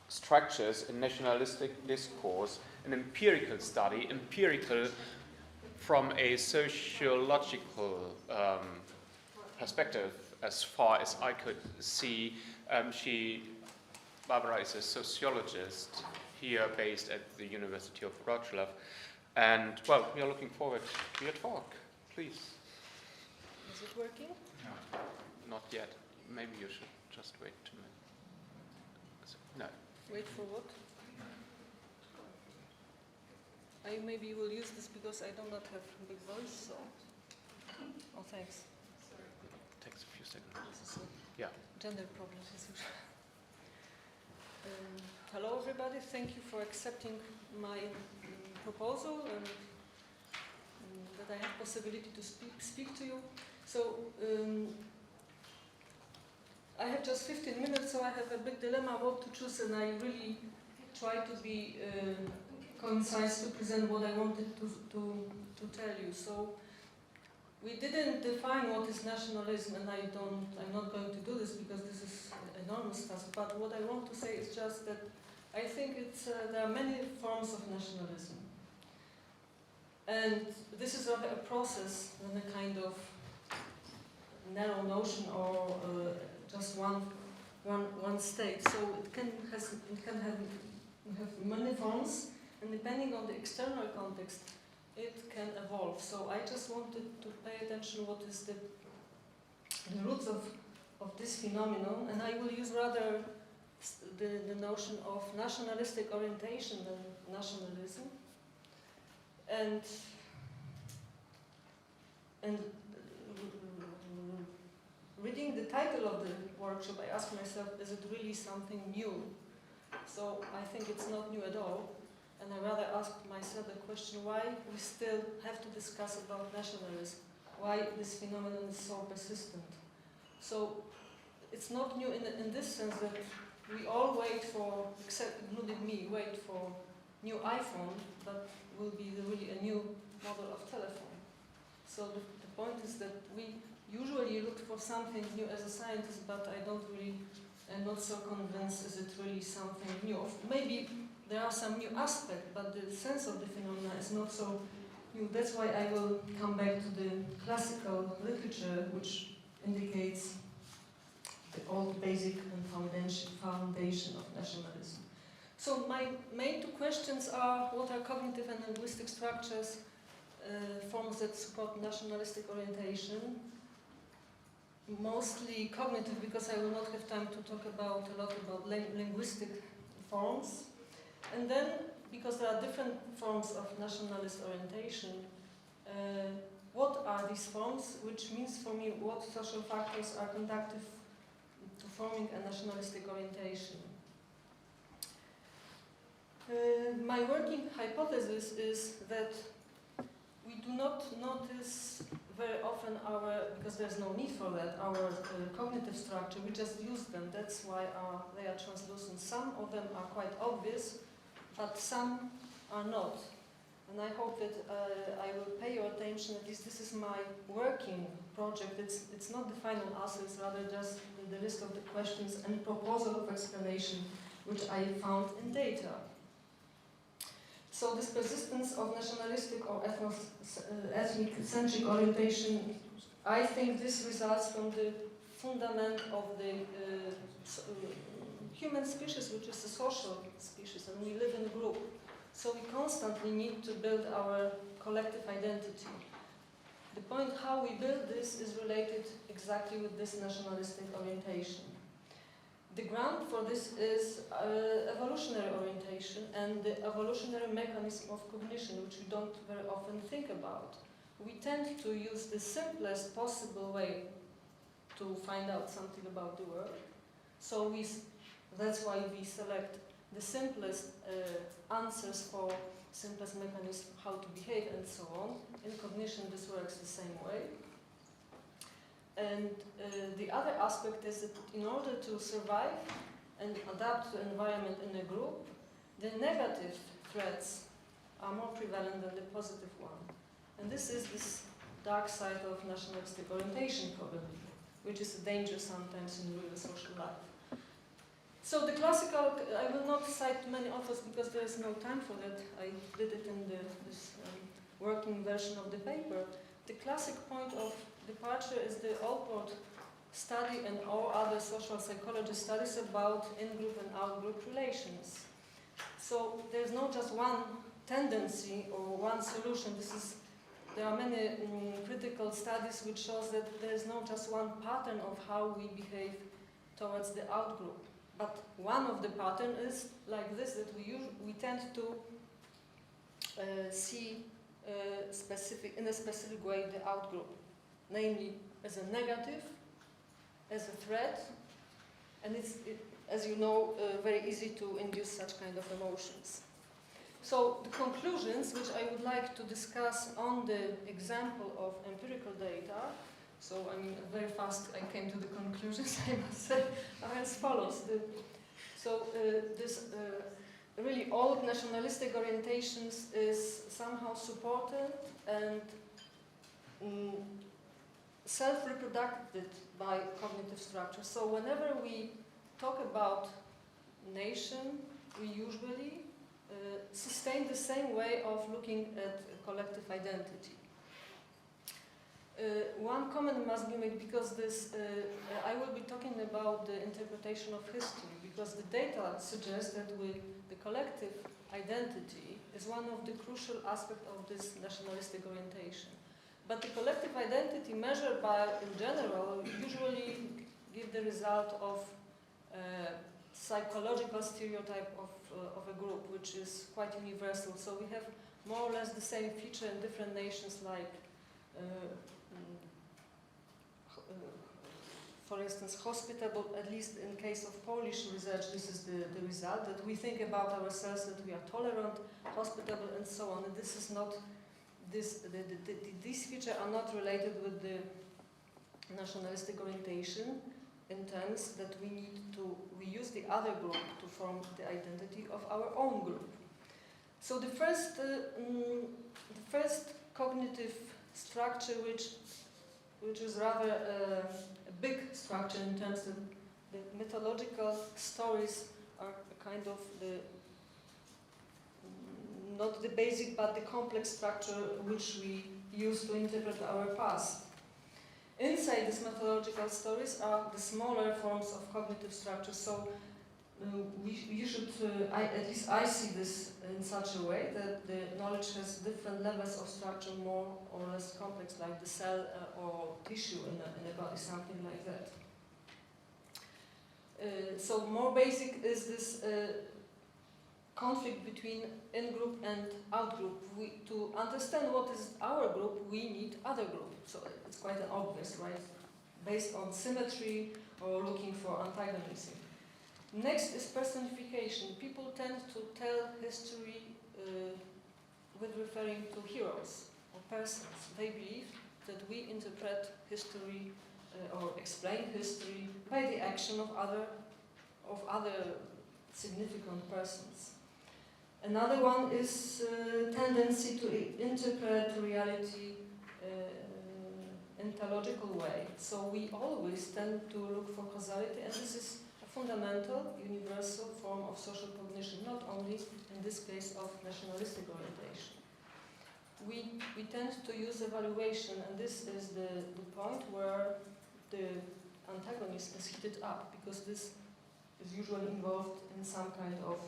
structures in nationalistic discourse, an empirical study, empirical from a sociological perspective, as far as I could see. Barbara is a sociologist here based at the University of Wrocław. And, well, we are looking forward to your talk. Please. Is it working? No. Not yet. Maybe you should just wait 2 minutes. No. Wait for what? I maybe will use this because I do not have big voice, so. Oh, thanks. It takes a few seconds. This is a yeah. Gender problem, as usual. Hello, everybody. Thank you for accepting my proposal and that I have possibility to speak to you. So I have just 15 minutes, so I have a big dilemma what to choose, and I really try to be concise to present what I wanted to tell you. So we didn't define what is nationalism, and I'm not going to do this because this is an enormous task, but what I want to say is just that I think there are many forms of nationalism. And this is rather a process than a kind of narrow notion or just one state. So it can have many forms, and depending on the external context, it can evolve. So I just wanted to pay attention what is the roots of this phenomenon, and I will use rather the notion of nationalistic orientation than nationalism. And reading the title of the workshop, I asked myself, is it really something new? So I think it's not new at all. And I rather asked myself the question why we still have to discuss about nationalism, why this phenomenon is so persistent. So it's not new in this sense that we all wait for, except including me, wait for new iPhone, but will be really a new model of telephone. So the point is that we usually look for something new as a scientist, but I'm not so convinced is it really something new. Maybe there are some new aspects, but the sense of the phenomena is not so new. That's why I will come back to the classical literature, which indicates the old basic and foundation of nationalism. So my main two questions are, what are cognitive and linguistic structures, forms that support nationalistic orientation? Mostly cognitive, because I will not have time to talk a lot about linguistic forms. And then, because there are different forms of nationalist orientation, what are these forms, which means for me what social factors are conducive to forming a nationalistic orientation. My working hypothesis is that we do not notice very often because there's no need for that, our cognitive structure, we just use them. That's why they are translucent. Some of them are quite obvious, but some are not. And I hope that I will pay your attention, at least this is my working project. It's not the final answer, it's rather just the list of the questions and proposal of explanation which I found in data. So this persistence of nationalistic or ethnic-centric orientation, I think this results from the fundament of the human species, which is a social species, and we live in a group. So we constantly need to build our collective identity. The point how we build this is related exactly with this nationalistic orientation. The ground for this is evolutionary orientation and the evolutionary mechanism of cognition, which we don't very often think about. We tend to use the simplest possible way to find out something about the world. So that's why we select the simplest answers for simplest mechanism, how to behave and so on. In cognition this works the same way. And the other aspect is that in order to survive and adapt to environment in a group, the negative threats are more prevalent than the positive one. And this is this dark side of nationalistic orientation probably, which is a danger sometimes in real social life. So the classical, I will not cite many authors because there is no time for that. I did it in this working version of the paper. The classic point of departure is the Allport study and all other social psychology studies about in-group and out-group relations. So there's not just one tendency or one solution. There are many critical studies which shows that there is not just one pattern of how we behave towards the out-group. But one of the patterns is like this, that we tend to see in a specific way the out-group, namely as a negative, as a threat, and it's, as you know, very easy to induce such kind of emotions. So the conclusions, which I would like to discuss on the example of empirical data, so I mean very fast I came to the conclusions, I must say, are as follows. Really old nationalistic orientations is somehow supported and self-reproduced by cognitive structure. So whenever we talk about nation, we usually sustain the same way of looking at collective identity. One comment must be made because I will be talking about the interpretation of history, because the data suggests that the collective identity is one of the crucial aspects of this nationalistic orientation. But the collective identity measured by, in general, usually give the result of psychological stereotype of a group, which is quite universal. So we have more or less the same feature in different nations, like for instance, hospitable, at least in case of Polish research, this is the result, that we think about ourselves that we are tolerant, hospitable, and so on. And this is not, these features are not related with the nationalistic orientation in terms that we use the other group to form the identity of our own group. So the first cognitive structure, which is rather a big structure in terms of the mythological stories are kind of not the basic but the complex structure which we use to interpret our past. Inside these mythological stories are the smaller forms of cognitive structure. So you should, at least I see this in such a way that the knowledge has different levels of structure, more or less complex, like the cell or tissue in a body, something like that. So more basic is this conflict between in-group and out-group. To understand what is our group, we need other group. So it's quite obvious, right? Based on symmetry or looking for antagonism. Next is personification. People tend to tell history with referring to heroes or persons. They believe that we interpret history or explain history by the action of other significant persons. Another one is tendency to interpret reality in a logical way. So we always tend to look for causality, and this is fundamental, universal form of social cognition, not only in this case of nationalistic orientation. We tend to use evaluation, and this is the point where the antagonist is heated up, because this is usually involved in some kind of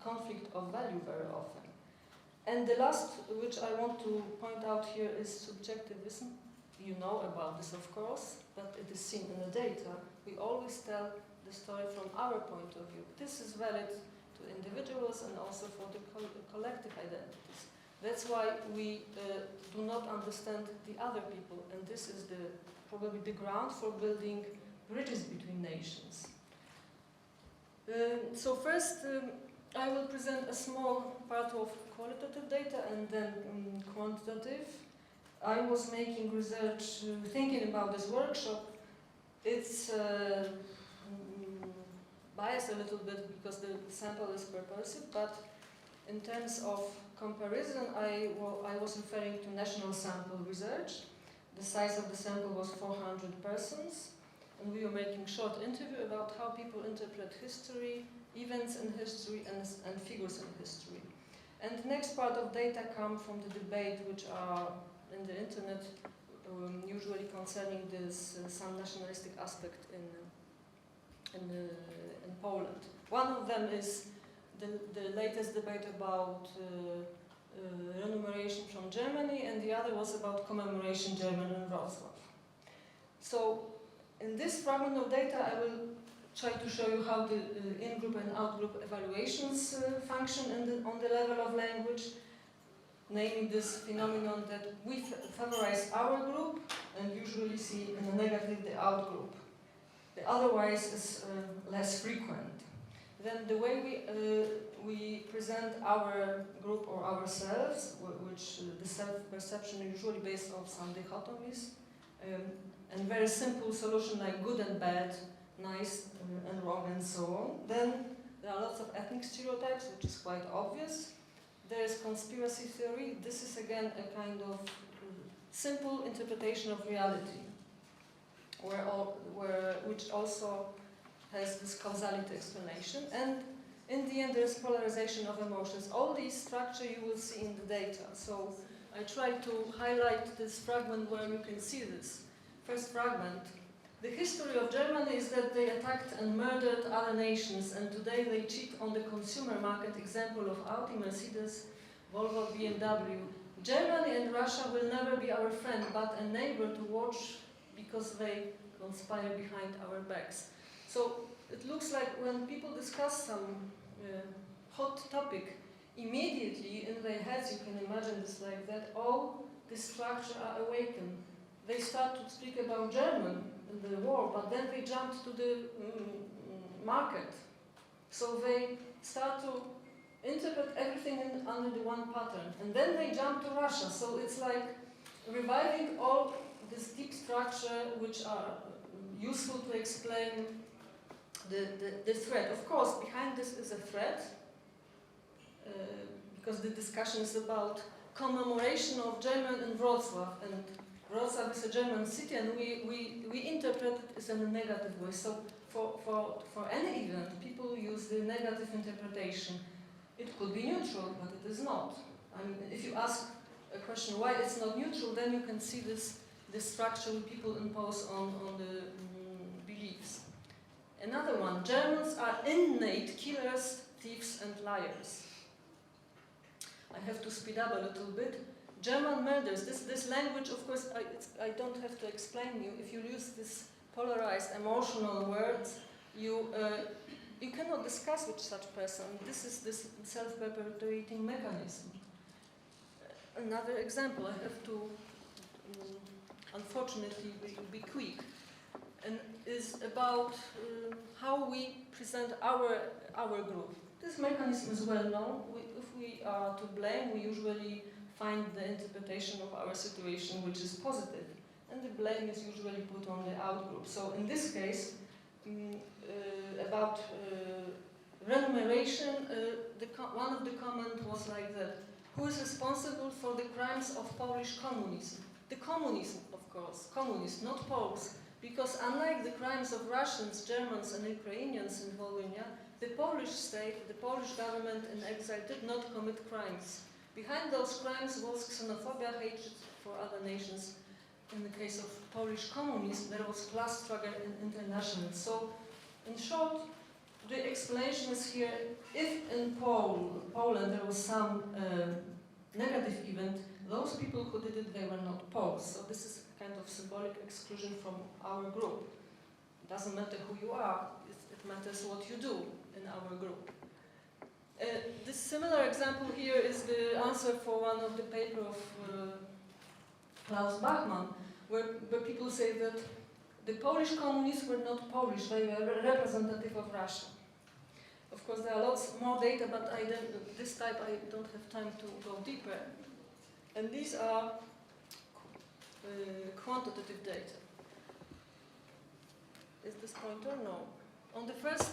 conflict of value very often. And the last, which I want to point out here, is subjectivism. You know about this, of course, but it is seen in the data. We always tell the story from our point of view. This is valid to individuals and also for the collective identities. That's why we do not understand the other people, and this is probably the ground for building bridges between nations. So first, I will present a small part of qualitative data and then quantitative. I was making research, thinking about this workshop. It's biased a little bit because the sample is purposive, but in terms of comparison, I was referring to national sample research. The size of the sample was 400 persons, and we were making short interview about how people interpret history, events in history, and figures in history. And the next part of data come from the debate which are in the internet, usually concerning this some nationalistic aspect in Poland. One of them is the latest debate about remuneration from Germany, and the other was about commemoration German in Wrocław. So in this fragment of data, I will try to show you how the in-group and out-group evaluations function on the level of language, naming this phenomenon that we favorize our group and usually see in the negative the out-group. The otherwise is less frequent. Then the way we present our group or ourselves, which the self-perception is usually based on some dichotomies, and very simple solution like good and bad, nice and wrong and so on. Then there are lots of ethnic stereotypes, which is quite obvious. There is conspiracy theory. This is again a kind of simple interpretation of reality, which also has this causality explanation. And in the end, there is polarization of emotions. All these structure you will see in the data. So I try to highlight this fragment where you can see this. First fragment. The history of Germany is that they attacked and murdered other nations, and today they cheat on the consumer market, example of Audi, Mercedes, Volvo, BMW. Germany and Russia will never be our friend, but a neighbor to watch because they conspire behind our backs. So it looks like when people discuss some hot topic, immediately in their heads, you can imagine this like that, all this structure are awakened. They start to speak about German in the war, but then they jump to the market. So they start to interpret everything under the one pattern. And then they jump to Russia. So it's like reviving all this deep structure which are useful to explain the threat. Of course, behind this is a threat, because the discussion is about commemoration of German in Wrocław, and Wrocław is a German city, and we interpret it as in a negative way. So for any event, people use the negative interpretation. It could be neutral, but it is not. I mean, if you ask a question why it's not neutral, then you can see this structure people impose on the beliefs. Another one, Germans are innate killers, thieves and liars. I have to speed up a little bit. German murders, this language, of course, I don't have to explain you. If you use this polarized emotional words, you cannot discuss with such person. This is this self-perpetuating mechanism. Another example, I have to unfortunately be quick, and is about how we present our group. This mechanism is well known. If we are to blame, we usually find the interpretation of our situation which is positive, and the blame is usually put on the out-group. So in this case, about remuneration, one of the comments was like that: who is responsible for the crimes of Polish communism? The communism, of course, communists, not Poles, because unlike the crimes of Russians, Germans and Ukrainians in Volhynia, the Polish state, the Polish government in exile did not commit crimes. Behind those crimes was xenophobia, hatred for other nations. In the case of Polish communism, there was class struggle international. So, in short, the explanation is here: if in Poland there was some negative event, those people who did it, they were not Poles. So this is kind of symbolic exclusion from our group. It doesn't matter who you are, it matters what you do in our group. This similar example here is the answer for one of the paper of Klaus Bachmann, where people say that the Polish communists were not Polish, they were representative of Russia. Of course, there are lots more data, but this type I don't have time to go deeper. And these are quantitative data. Is this pointer? No. On the first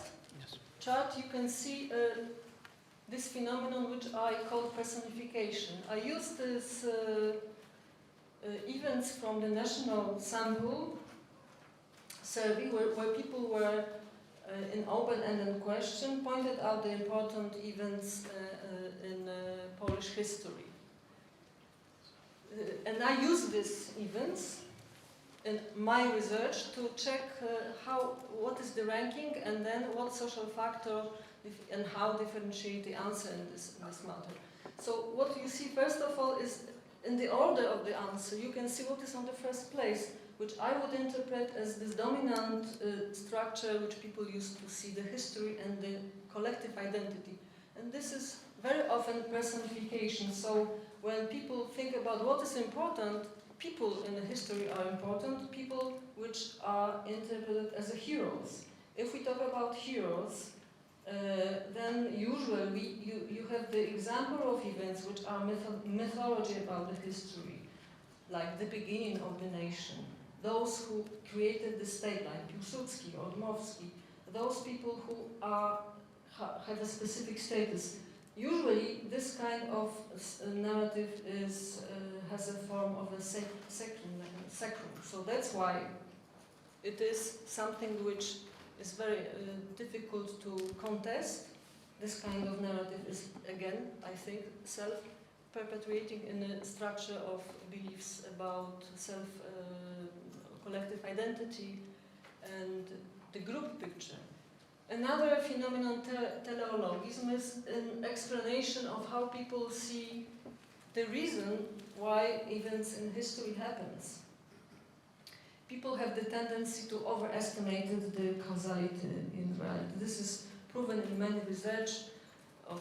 chart, you can see this phenomenon which I call personification. I use this events from the national sample survey where people were in open-ended question pointed out the important events in Polish history. And I use these events in my research to check what is the ranking and then what social factor and how differentiate the answer in this matter. So what you see first of all is in the order of the answer, you can see what is on the first place, which I would interpret as this dominant structure which people use to see the history and the collective identity. And this is very often personification. So when people think about what is important, people in the history are important, people which are interpreted as heroes. If we talk about heroes, then usually you have the example of events which are mythology about the history, like the beginning of the nation. Those who created the state, like Piłsudski or Dmowski, those people who have a specific status. Usually, this kind of narrative has a form of a sacrum. So that's why it is something which is very difficult to contest. This kind of narrative is, again, I think, self-perpetuating in a structure of beliefs about collective identity and the group picture. Another phenomenon, teleologism, is an explanation of how people see the reason why events in history happens. People have the tendency to overestimate the causality in reality. This is proven in many research of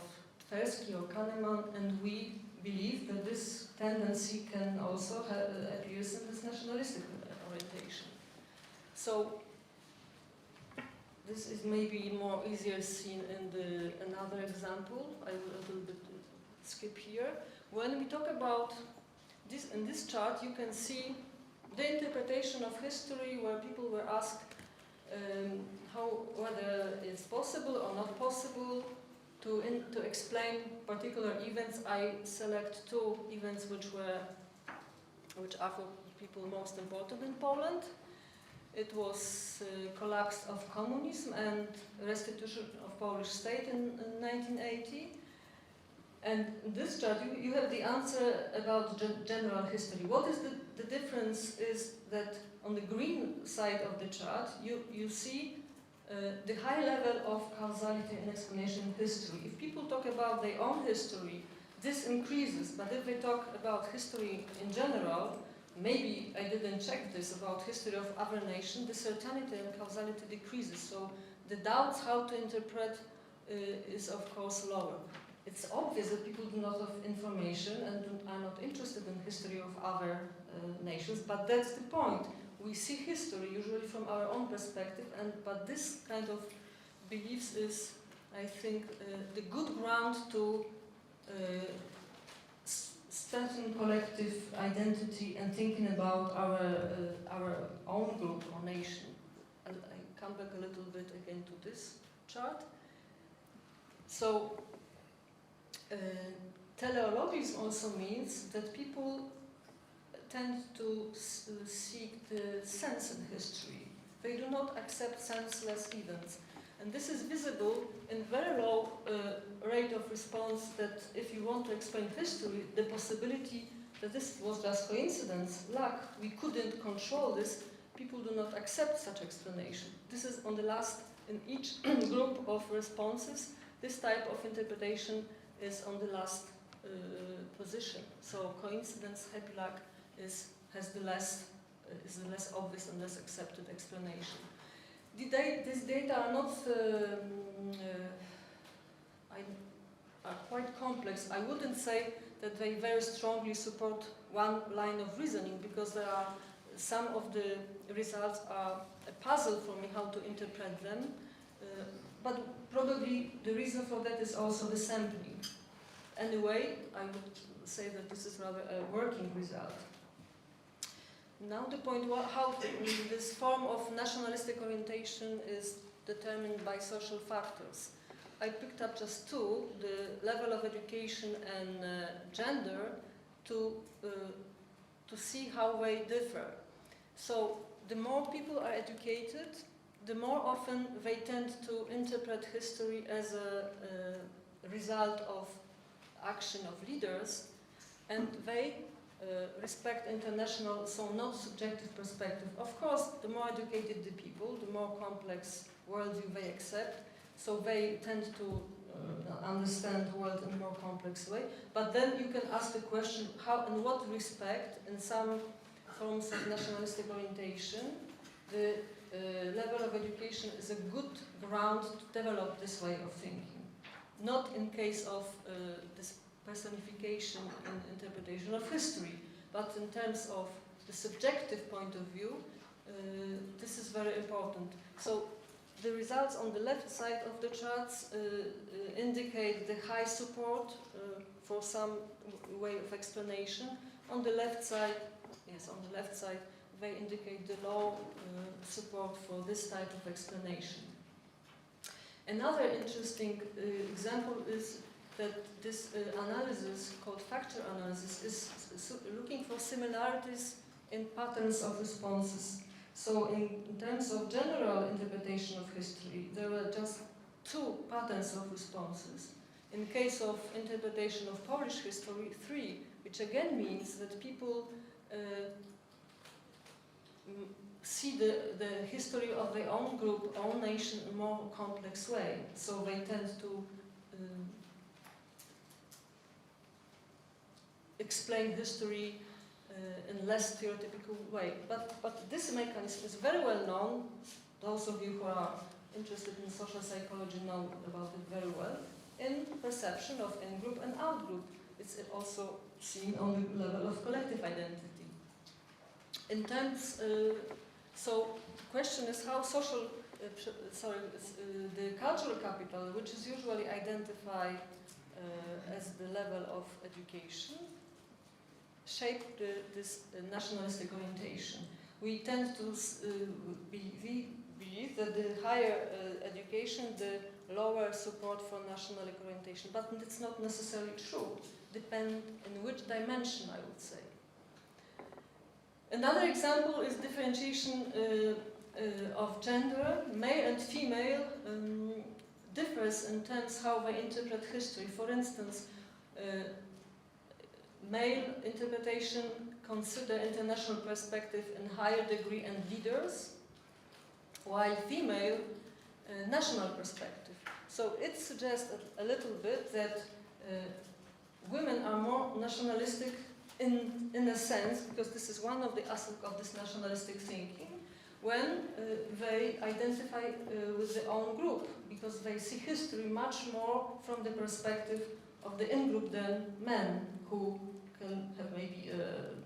Tversky or Kahneman, and we believe that this tendency can also appear in this nationalistic orientation. So this is maybe more easier seen in another example. I will a little bit skip here. When we talk about this, in this chart, you can see the interpretation of history where people were asked whether it's possible or not possible to explain particular events. I select two events which are for people most important in Poland. It was collapse of communism and restitution of Polish state in 1980. And in this chart, you have the answer about general history. What is the difference is that on the green side of the chart, you see the high level of causality and explanation in history. If people talk about their own history, this increases. But if they talk about history in general, maybe I didn't check this about history of other nations, the certainty and causality decreases. So the doubts how to interpret is of course lower. It's obvious that people do not have information and are not interested in history of other nations, but that's the point. We see history usually from our own perspective, but this kind of beliefs is, I think, the good ground to strengthen collective identity and thinking about our own group or nation. And I come back a little bit again to this chart. So, teleologism also means that people tend to seek the sense in history. They do not accept senseless events. And this is visible in very low rate of response that if you want to explain history, the possibility that this was just coincidence, luck, we couldn't control this, people do not accept such explanation. This is on the last, in each group of responses, this type of interpretation is on the last position. So coincidence, happy luck is the less obvious and less accepted explanation. These data are not are quite complex. I wouldn't say that they very strongly support one line of reasoning, because there are some of the results are a puzzle for me how to interpret them. But probably the reason for that is also the sampling. Anyway, I would say that this is rather a working result. Now the point, how this form of nationalistic orientation is determined by social factors. I picked up just two, the level of education and gender, to see how they differ. So the more people are educated, the more often they tend to interpret history as a result of action of leaders, and they respect international, so not subjective perspective. Of course, the more educated the people, the more complex worldview they accept, so they tend to understand the world in a more complex way. But then you can ask the question, how, in what respect, in some forms of nationalistic orientation, the level of education is a good ground to develop this way of thinking. Not in case of this personification and interpretation of history, but in terms of the subjective point of view, this is very important. So the results on the left side of the charts indicate the high support for some way of explanation. On the left side, yes, on the left side, they indicate the low support for this type of explanation. Another interesting example is that this analysis, called factor analysis, is looking for similarities in patterns of responses. So in terms of general interpretation of history, there were just two patterns of responses. In case of interpretation of Polish history, three, which again means that people see the history of their own group, own nation in a more complex way. So they tend to explain history in less theoretical way. But this mechanism is very well known. Those of you who are interested in social psychology know about it very well. In perception of in-group and out-group. It's also seen on the level of collective identity. In terms, so the question is how social, the cultural capital, which is usually identified as the level of education, shaped this nationalistic orientation. We tend to believe that the higher education, the lower support for nationalistic orientation, but it's not necessarily true. Depend in which dimension, I would say. Another example is differentiation of gender. Male and female differs in terms how they interpret history. For instance, male interpretation consider international perspective in higher degree and leaders, while female national perspective. So it suggests a little bit that women are more nationalistic in a sense, because this is one of the aspects of this nationalistic thinking, when they identify with their own group, because they see history much more from the perspective of the in-group than men, who can have maybe,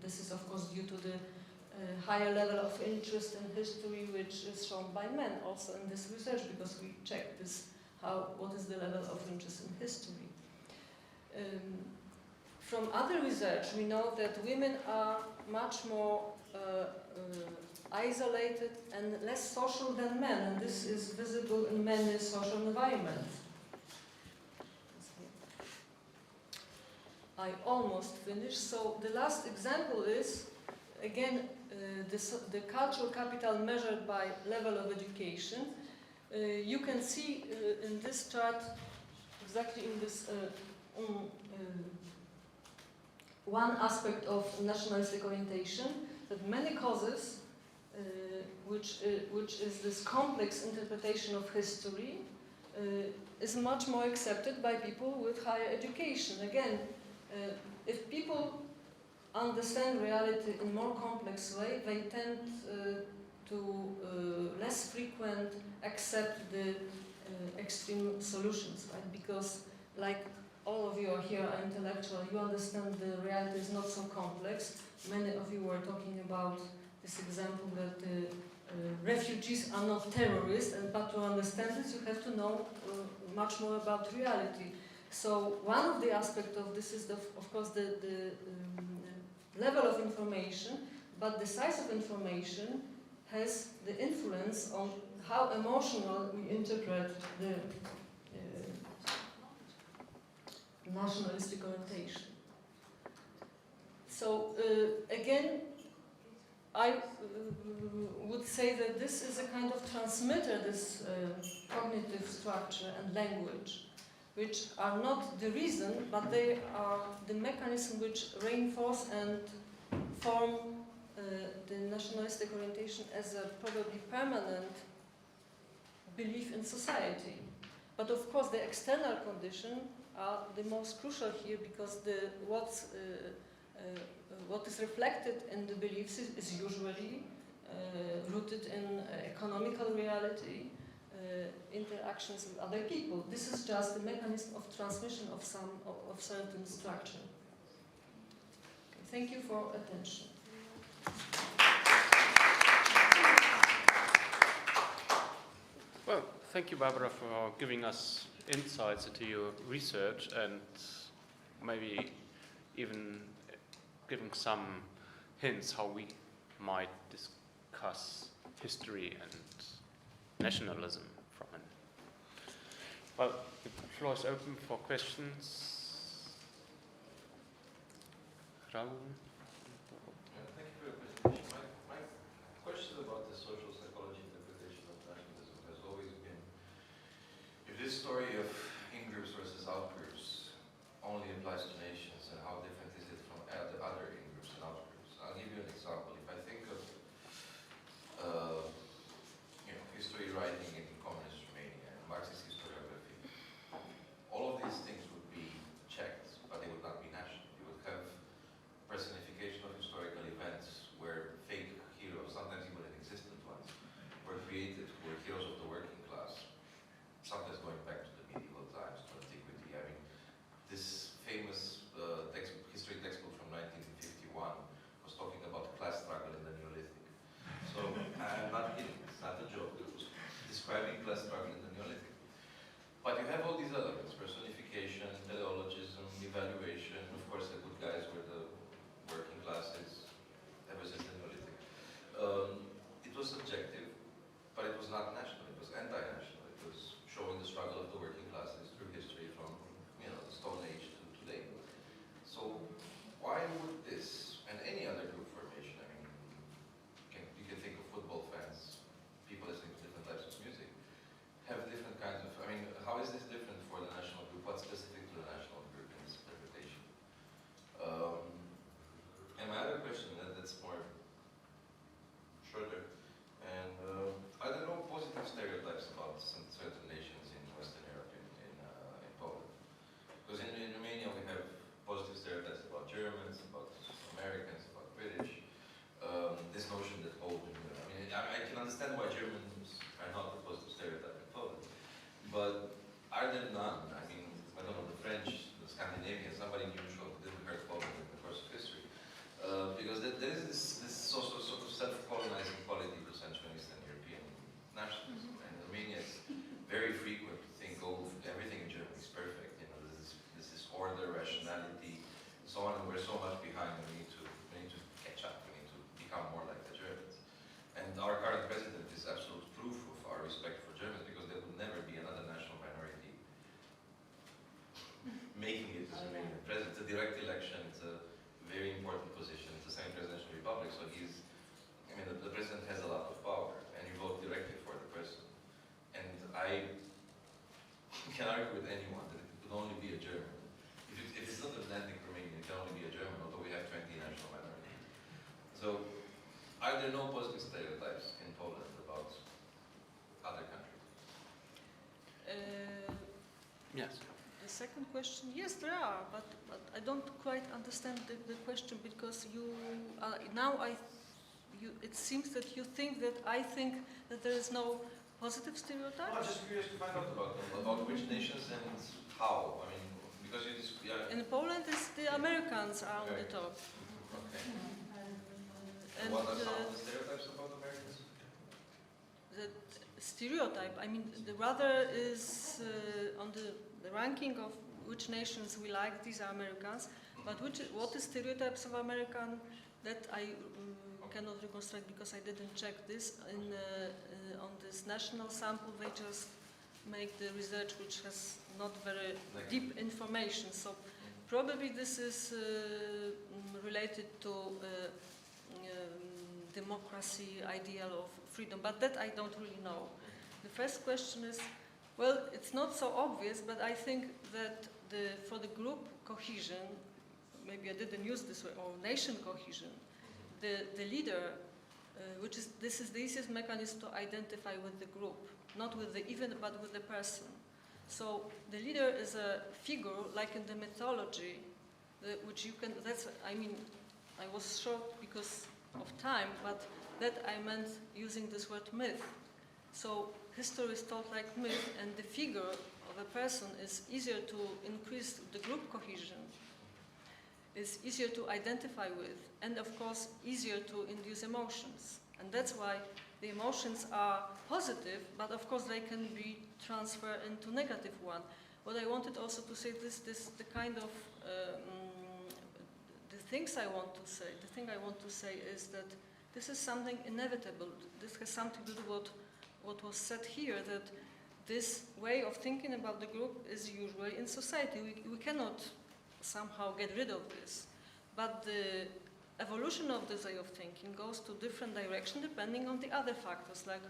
this is of course due to the higher level of interest in history, which is shown by men also in this research, because we check this, what is the level of interest in history. From other research, we know that women are much more isolated and less social than men, and this is visible in many social environments. I almost finished. So the last example is, again, the cultural capital measured by level of education. You can see in this chart, exactly in this one aspect of nationalistic orientation, that many causes, which is this complex interpretation of history, is much more accepted by people with higher education. Again, if people understand reality in more complex way, they tend to less frequent accept the extreme solutions, right? Because like all of you are here are intellectual, you understand the reality is not so complex. Many of you were talking about this example that refugees are not terrorists, but to understand this you have to know much more about reality. So one of the aspects of this is, of course, the level of information, but the size of information has the influence on how emotional we interpret the nationalistic orientation. So again, I would say that this is a kind of transmitter, this cognitive structure and language, which are not the reason, but they are the mechanism which reinforce and form the nationalistic orientation as a probably permanent belief in society. But of course the external conditions are the most crucial here, because what is reflected in the beliefs is usually rooted in economical reality, interactions with other people. This is just the mechanism of transmission of certain structure. Okay, thank you for attention. Well, thank you, Barbara, for giving us insights into your research and maybe even giving some hints how we might discuss history and nationalism from it. Well, the floor is open for questions. Raoul? Thank you for your presentation. My question about the social psychology interpretation of nationalism has always been, if this story of in-groups versus out-groups only applies to nations, and how different is it from other in-groups and out-groups? I'll give you an example. If I think of history writing in communist Romania and Marxist historiography, all of these things would be checked, but they would not be national. You would have personification of historical events where fake heroes, sometimes even inexistent ones, were created, who were heroes of the working class, sometimes going back to the medieval times, to antiquity. I mean, this famous history textbook from 1951 was talking about class struggle in the Neolithic. So I'm not kidding, it's not a joke, it was describing class struggle in the Neolithic. But you have all these elements, personification, teleologism, evaluation, of course the good guys were the working classes ever since the Neolithic. It was subjective, but it was not national, it was anti-national. It was showing the struggle of the working classes through history from the Stone Age to today. So why would this, and any other group formation, I mean, you can think of football fans, people listening to different types of music, have different kinds of, I mean, how is this different for the national group? What's specific to the national group in this interpretation? And my other question, that's more shorter, and I don't know positive stereotypes about some certain nations in Western Europe, in Poland. Because in Romania we have positive stereotypes about Germans, about Americans, about British. This notion that I can understand why Germans are not a positive stereotype in Poland, but are there none? I mean, I don't know, the French, the Scandinavians, somebody neutral didn't hurt Poland in the course of history. Because there is this sort of self-colonizing quality to Central and Eastern European nationalism, and Romania is very frequent to think, oh, everything in Germany is perfect, this is order, rationality, and so on, and we're so much behind, we need to catch up, we need to become more like the Germans. And our current president is absolute proof of our respect for Germans, because there would never be another national minority making it as Romanian president. It's a direct election, it's a very important position, it's the same presidential republic, so he's second question, yes, there are, but I don't quite understand the question because it seems that you think that I think that there is no positive stereotype. No, I'm just curious to find out about them, about which nations and how. I mean, because you just, yeah. In Poland, it's the Americans are on the top. Okay. And what are some of the stereotypes about Americans? The stereotype, I mean, the rather is on the ranking of which nations we like, these are Americans, but what is stereotypes of American, that I cannot reconstruct because I didn't check this. On this national sample, they just make the research which has not very deep information. So probably this is related to democracy, ideal of freedom, but that I don't really know. The first question is, well, it's not so obvious, but I think that for the group cohesion, maybe I didn't use this word, or nation cohesion, the leader, this is the easiest mechanism to identify with the group, not with the event, but with the person. So the leader is a figure, like in the mythology, which you can, I mean, I was short because of time, but that I meant using this word myth. So history is told like myth, and the figure of a person is easier to increase the group cohesion, is easier to identify with, and of course easier to induce emotions. And that's why the emotions are positive, but of course they can be transferred into negative one. What I wanted also to say, the kind of the things I want to say. The thing I want to say is that this is something inevitable. This has something to do with what was said here, that this way of thinking about the group is usually in society. We cannot somehow get rid of this. But the evolution of this way of thinking goes to different directions depending on the other factors. Like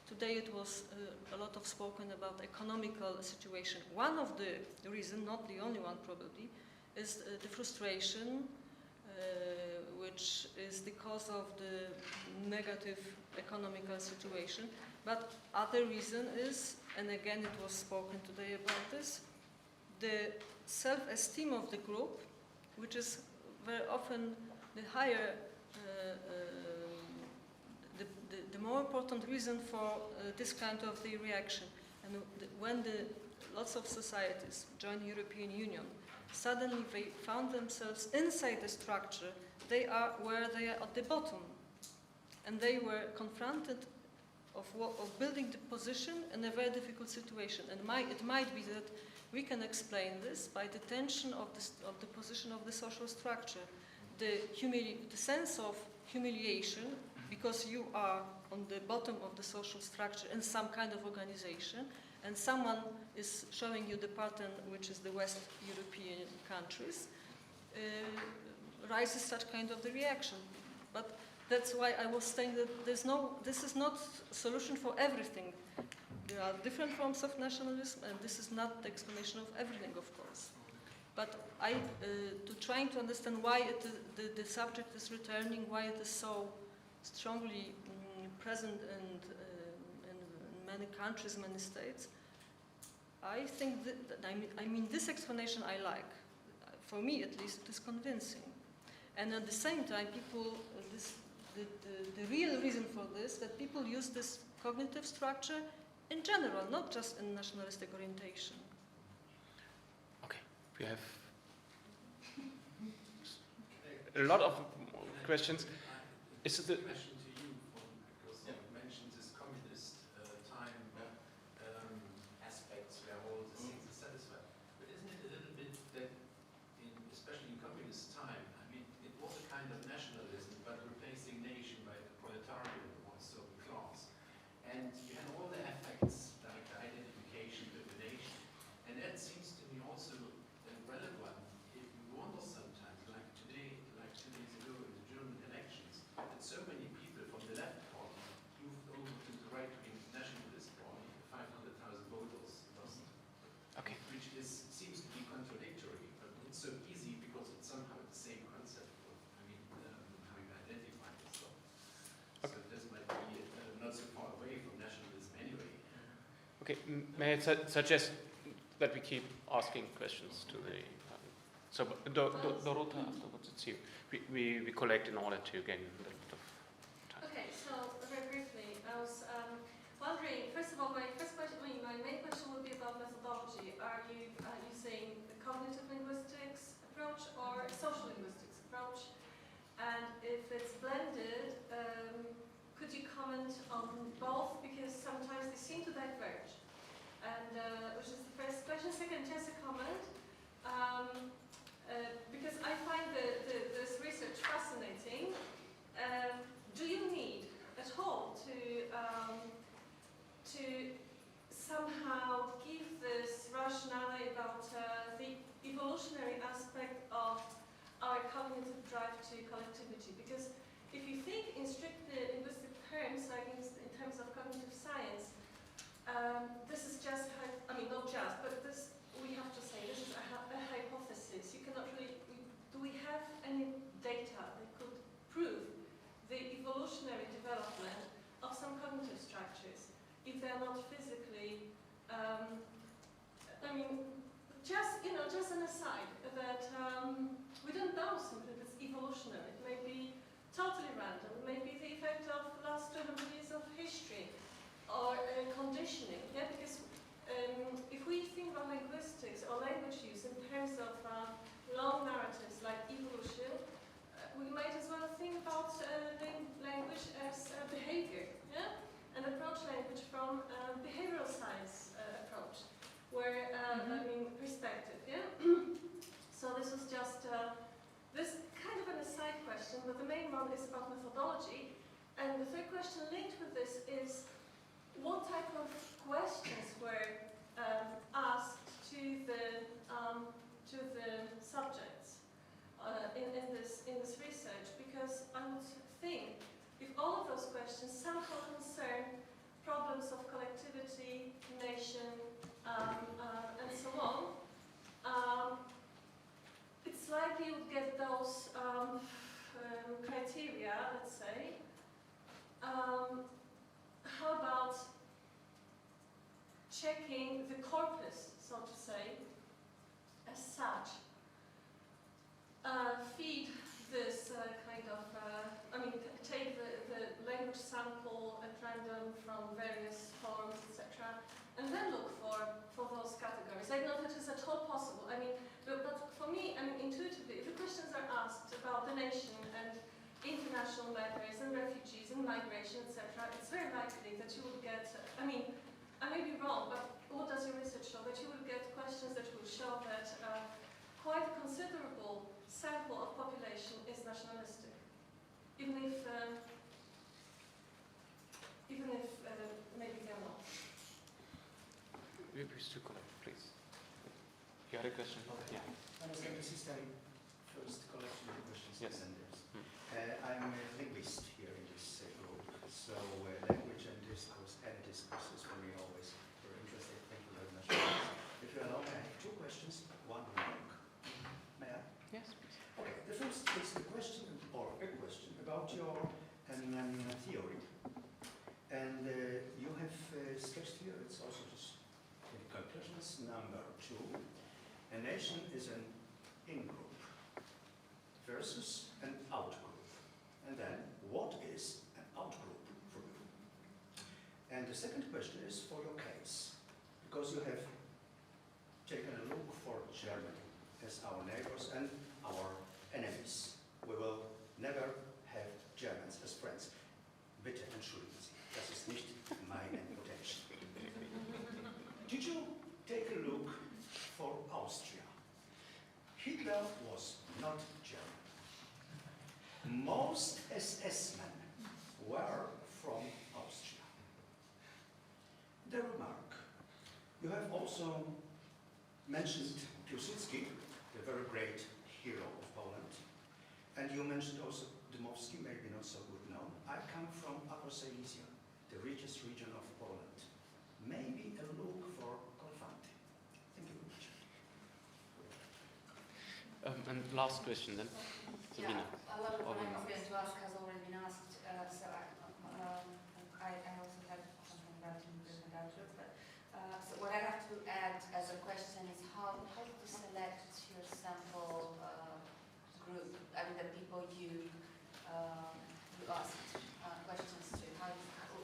today it was a lot of spoken about economical situation. One of the reasons, not the only one probably, is the frustration, which is the cause of the negative economical situation. But other reason is, and again it was spoken today about this, the self-esteem of the group, which is very often the higher, the more important reason for this kind of the reaction. And when lots of societies join the European Union, suddenly they found themselves inside the structure, they are where they are at the bottom. And they were confronted of building the position in a very difficult situation. And it might be that we can explain this by the tension of the position of the social structure, the sense of humiliation, because you are on the bottom of the social structure in some kind of organization, and someone is showing you the pattern, which is the West European countries, rises such kind of the reaction. But that's why I was saying that this is not a solution for everything. There are different forms of nationalism, and this is not the explanation of everything, of course. But trying to understand why the subject is returning, why it is so strongly present in many countries, many states, I think I mean this explanation I like. For me, at least, it is convincing. And at the same time, people, the real reason for this, that people use this cognitive structure in general, not just in nationalistic orientation. Okay, we have a lot of questions. Is it the question to you, because you mentioned this communist time aspects where all the things are satisfied. But isn't it a little bit that, especially in communist time, I mean, it was a kind of nationalism, but replacing nation by the proletariat or certain class. And you had all the effects like the identification with the nation. And that seems to me also relevant if you wonder sometimes, like 2 days ago in the German elections, that so many people from the left party moved over to the right-wing nationalist party, 500,000 voters lost. Okay. Which seems to be contradictory, but it's so easy because it's somehow the same concept of, how you identify yourself. Okay. So this might be not so far away from nationalism anyway. Okay, may I suggest that we keep asking questions to the. So Dorota, afterwards it's you. We collect in order to gain a little bit of time. Okay, so very briefly, I was wondering. First of all, my main question would be about methodology. Are you using the cognitive linguistics approach or social linguistics approach? And if it's blended, could you comment on both? Because sometimes they seem to diverge. And which is the first question. Second, just a comment. Because I find this research fascinating. Do you need at all to somehow give this rationale about the evolutionary aspect of our cognitive drive to collectivity? Because if you think in strictly linguistic terms, like in terms of cognitive science, this is just, not just, but this, we have to say, this is a hypothesis. You cannot really, do we have any data that could prove the evolutionary development of some cognitive structures if they're not physically, just an aside that we don't know simply if it's evolutionary. It may be totally random. It may be the effect of the last 200 years of history or conditioning. Yeah, because if we think about linguistics or language use in terms of long narratives like evolution, we might as well think about language as behavior, yeah? And approach language from behavioral science approach, where, perspective, yeah? So this was just, this kind of an aside question, but the main one is about methodology. And the third question linked with this is, what type of questions were asked to the subjects in this research? Because I would think if all of those questions somehow concern problems of collectivity, nation, and so on, it's likely you would get those criteria, let's say. How about checking the corpus, so to say, as such? Feed this take the language sample at random from various forms, etc., and then look for those categories. I don't know if it is at all possible. But for me, intuitively, if the questions are asked about the nation and international matters and refugees and migration, etc., it's very likely that you will get, I may be wrong, but what does your research show? That you will get questions that will show that quite a considerable sample of population is nationalistic. Even if maybe they're not. Please. You had a question? Okay. Yeah. This is the first collection of questions. Yes. I'm a linguist here in this group, so language and discourse is for me always very interesting. Thank you very much. If you allow me, I have two questions, one remark. May I? Yes, please. Okay, the first is a question about your theory. And you have sketched here, it's also just in conclusions, number 2. A nation is an in-group versus an out-group. And then, what is an out-group for you? And the second question is for your case, because you have taken a look for Germany as our neighbors and our enemies. We will never have Germans as friends. Bitte entschuldigen Sie, das ist nicht meine quotation. Did you take a look for Austria? Hitler was not German. Most SS men were from Austria. The remark. You have also mentioned Piłsudski, the very great hero of Poland. And you mentioned also Dmowski, maybe not so good known. I come from Upper Silesia, the richest region of Poland. Maybe a look for Kolfanty. Thank you very much. And last question then. Sabina. Yeah, a lot of what I was going to ask has already been asked, so I also have something about the movement outlook. But so what I have to add as a question you asked questions to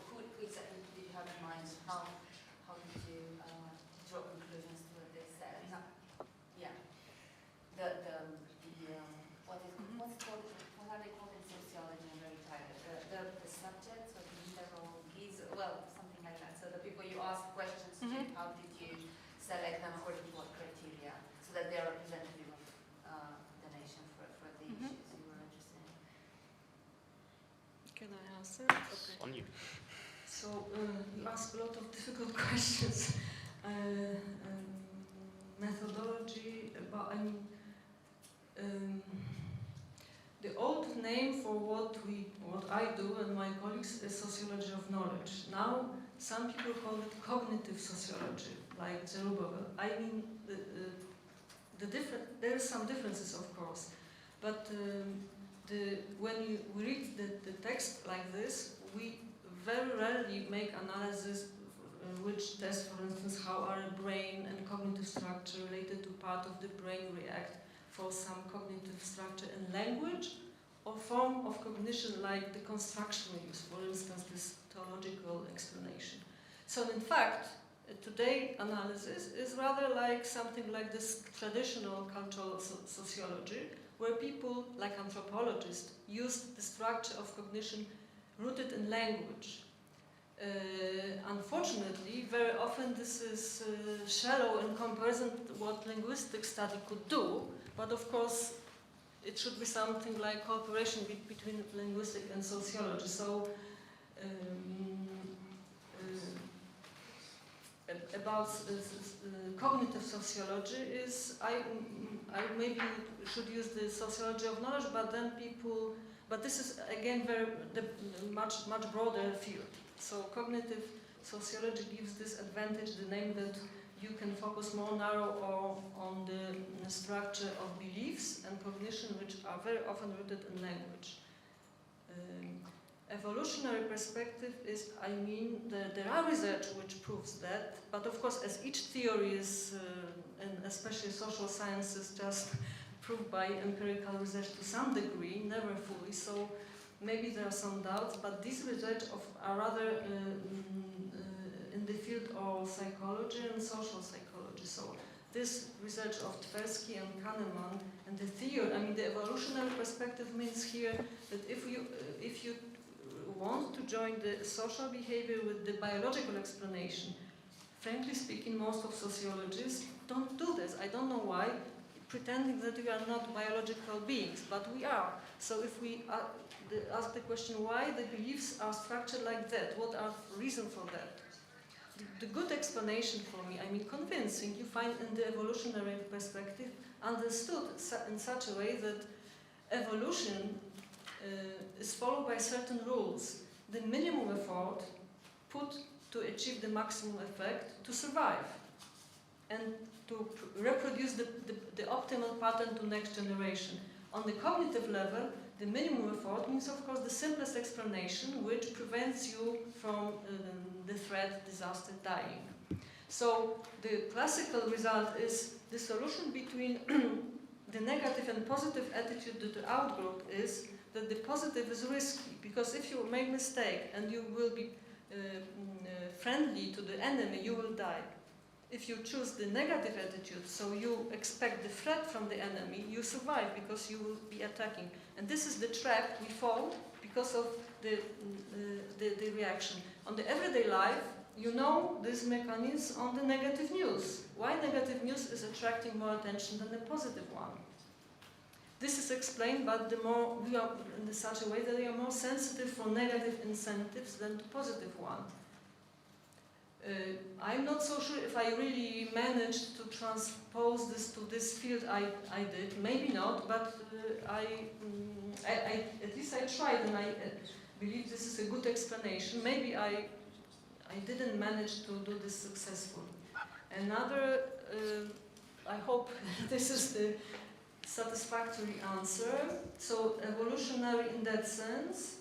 who exactly did you have in mind? How did you draw conclusions to what they said? Yeah. What are they called in sociology? I'm very tired. The subjects or the literal gaze, well, something like that. So the people you ask questions to, how did you select them according to what criteria, so that they are representative of the nation for the issues you were interested in? Can I answer? Okay. On you. So you ask a lot of difficult questions. Methodology, about the old name for what I do and my colleagues is sociology of knowledge. Now some people call it cognitive sociology, like Zerubbabel. I mean, there are some differences, of course, but when we read the text like this, we very rarely make analysis which tests, for instance, how our brain and cognitive structure related to part of the brain react for some cognitive structure in language or form of cognition like the construction we use, for instance, this theological explanation. So in fact, today analysis is rather like something like this traditional cultural sociology, where people, like anthropologists, use the structure of cognition rooted in language. Unfortunately, very often this is shallow in comparison to what linguistic study could do, but of course it should be something like cooperation between linguistic and sociology. So about cognitive sociology is, I maybe should use the sociology of knowledge, but this is again much broader field. So cognitive sociology gives this advantage, the name that you can focus more narrow on the structure of beliefs and cognition, which are very often rooted in language. Evolutionary perspective is, there are research which proves that, but of course as each theory is, and especially social sciences, just proved by empirical research to some degree, never fully, so maybe there are some doubts, but these research are rather in the field of psychology and social psychology. So this research of Tversky and Kahneman and the theory, the evolutionary perspective means here that if you want to join the social behavior with the biological explanation, frankly speaking, most of sociologists don't do this. I don't know why, pretending that we are not biological beings, but we are. So if we ask the question why the beliefs are structured like that, what are the reasons for that? The good explanation for me, convincing, you find in the evolutionary perspective, understood in such a way that evolution is followed by certain rules. The minimum effort put to achieve the maximum effect to survive and to reproduce the optimal pattern to next generation. On the cognitive level, the minimum effort means, of course, the simplest explanation, which prevents you from the threat, disaster, dying. So the classical result is the solution between the negative and positive attitude to the outgroup is that the positive is risky, because if you make mistake and you will be friendly to the enemy, you will die. If you choose the negative attitude, so you expect the threat from the enemy, you survive because you will be attacking. And this is the trap we fall because of the reaction. On the everyday life, you know this mechanism on the negative news. Why negative news is attracting more attention than the positive one? This is explained, but the more we are in such a way that we are more sensitive for negative incentives than the positive one. I'm not so sure if I really managed to transpose this to this field I did. Maybe not, but at least I tried, and I believe this is a good explanation. Maybe I didn't manage to do this successfully. Another, I hope this is the satisfactory answer. So evolutionary in that sense.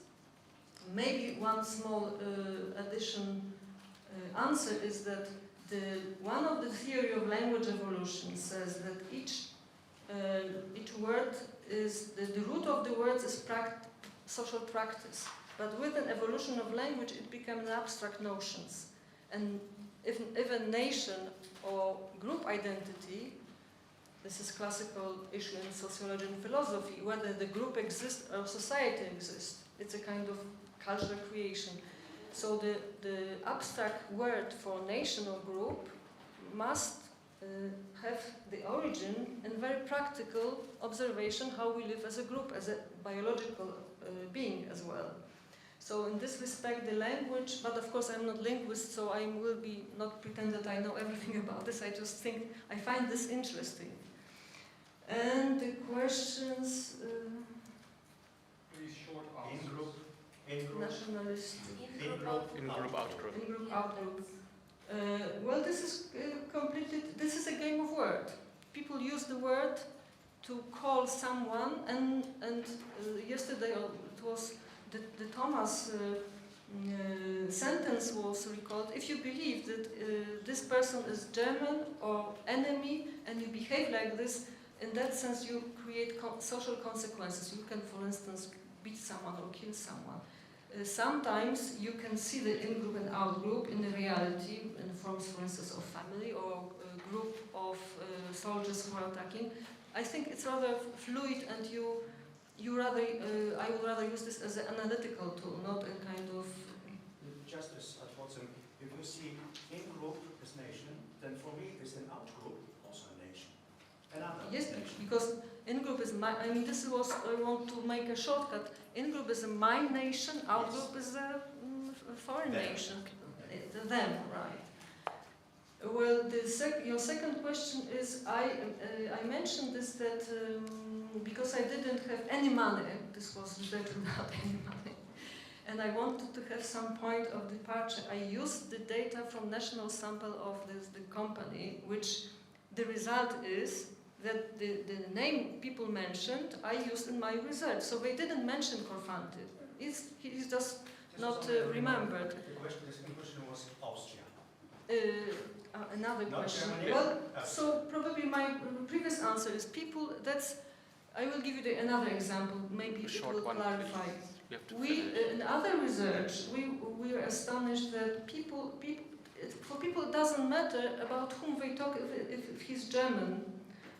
Maybe one small answer is that one of the theory of language evolution says that each word is the root of the words is social practice. But with an evolution of language, it becomes abstract notions. And if a nation or group identity, this is classical issue in sociology and philosophy, whether the group exists or society exists. It's a kind of cultural creation. So the abstract word for nation or group must have the origin in very practical observation how we live as a group, as a biological being as well. So in this respect, the language, but of course I'm not linguist, so I will be not pretend that I know everything about this. I just think I find this interesting. And the questions. Pretty short In-group, nationalist. in-group, out-group. In-group, out-group. Well, this is this is a game of word. People use the word to call someone, and yesterday it was the Thomas sentence was recalled. If you believe that this person is German or enemy, and you behave like this, in that sense you create social consequences. You can, for instance, beat someone or kill someone. Sometimes you can see the in-group and out-group in the reality, in forms, for instance, of family or a group of soldiers who are attacking. I think it's rather fluid, and I would rather use this as an analytical tool, not a kind of... Just as at bottom, if you see in-group as nation, then for me is an out-group also a nation. Another yes, nation. because in-group is my... I mean, this was... I want to make a shortcut. In-group is a my nation, out-group is a foreign nation. Them, right. Well, your second question is, I mentioned this that because I didn't have any money, this was research without any money, and I wanted to have some point of departure. I used the data from national sample of the company, which the result is that the name people mentioned, I used in my research. So they didn't mention Korfanty. He's just not remembered. The second question was Austria. Another Not question. Germany. Well, so probably my previous answer is people, I will give you another example, maybe it will clarify. In other research, we are astonished that for people it doesn't matter about whom they talk, if he's German,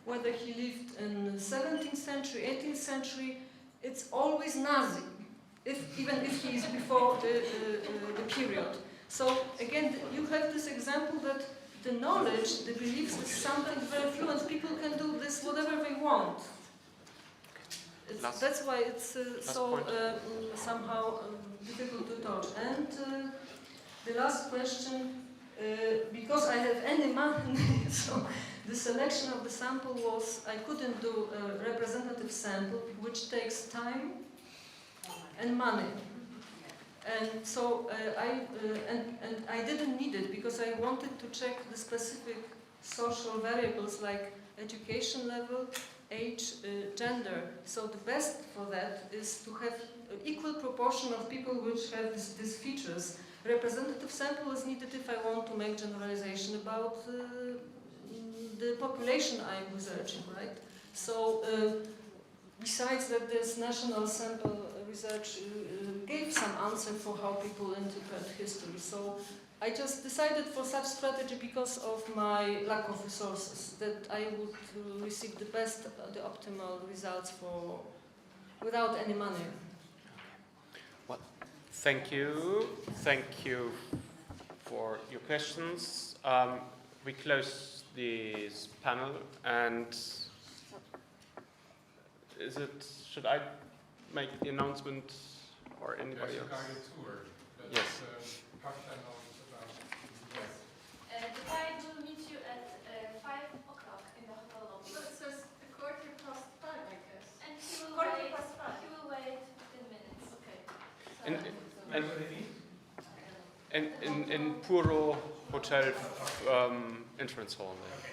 whether he lived in the 17th century, 18th century, it's always Nazi, even if he is before the period. So again, you have this example that the knowledge, the beliefs is something very fluent. People can do this whatever they want. That's why it's somehow difficult to touch. And the last question, because I have any money, so the selection of the sample was, I couldn't do a representative sample, which takes time and money. And so I didn't need it because I wanted to check the specific social variables like education level, age, gender. So the best for that is to have an equal proportion of people which have these features. Representative sample is needed if I want to make generalization about the population I'm researching, right? So besides that, this national sample research gave some answer for how people interpret history. So I just decided for such strategy because of my lack of resources, that I would receive the best, the optimal results without any money. Well, thank you. Thank you for your questions. We close this panel, and should I make the announcement or anybody else? There's a guided tour. Yes. Katja knows about. Yes. The guide will meet you at 5 o'clock in the hotel lobby. But it says a 5:15, I guess. And he will 5:15. He will wait 15 minutes. Okay. In Puro Hotel entrance hall.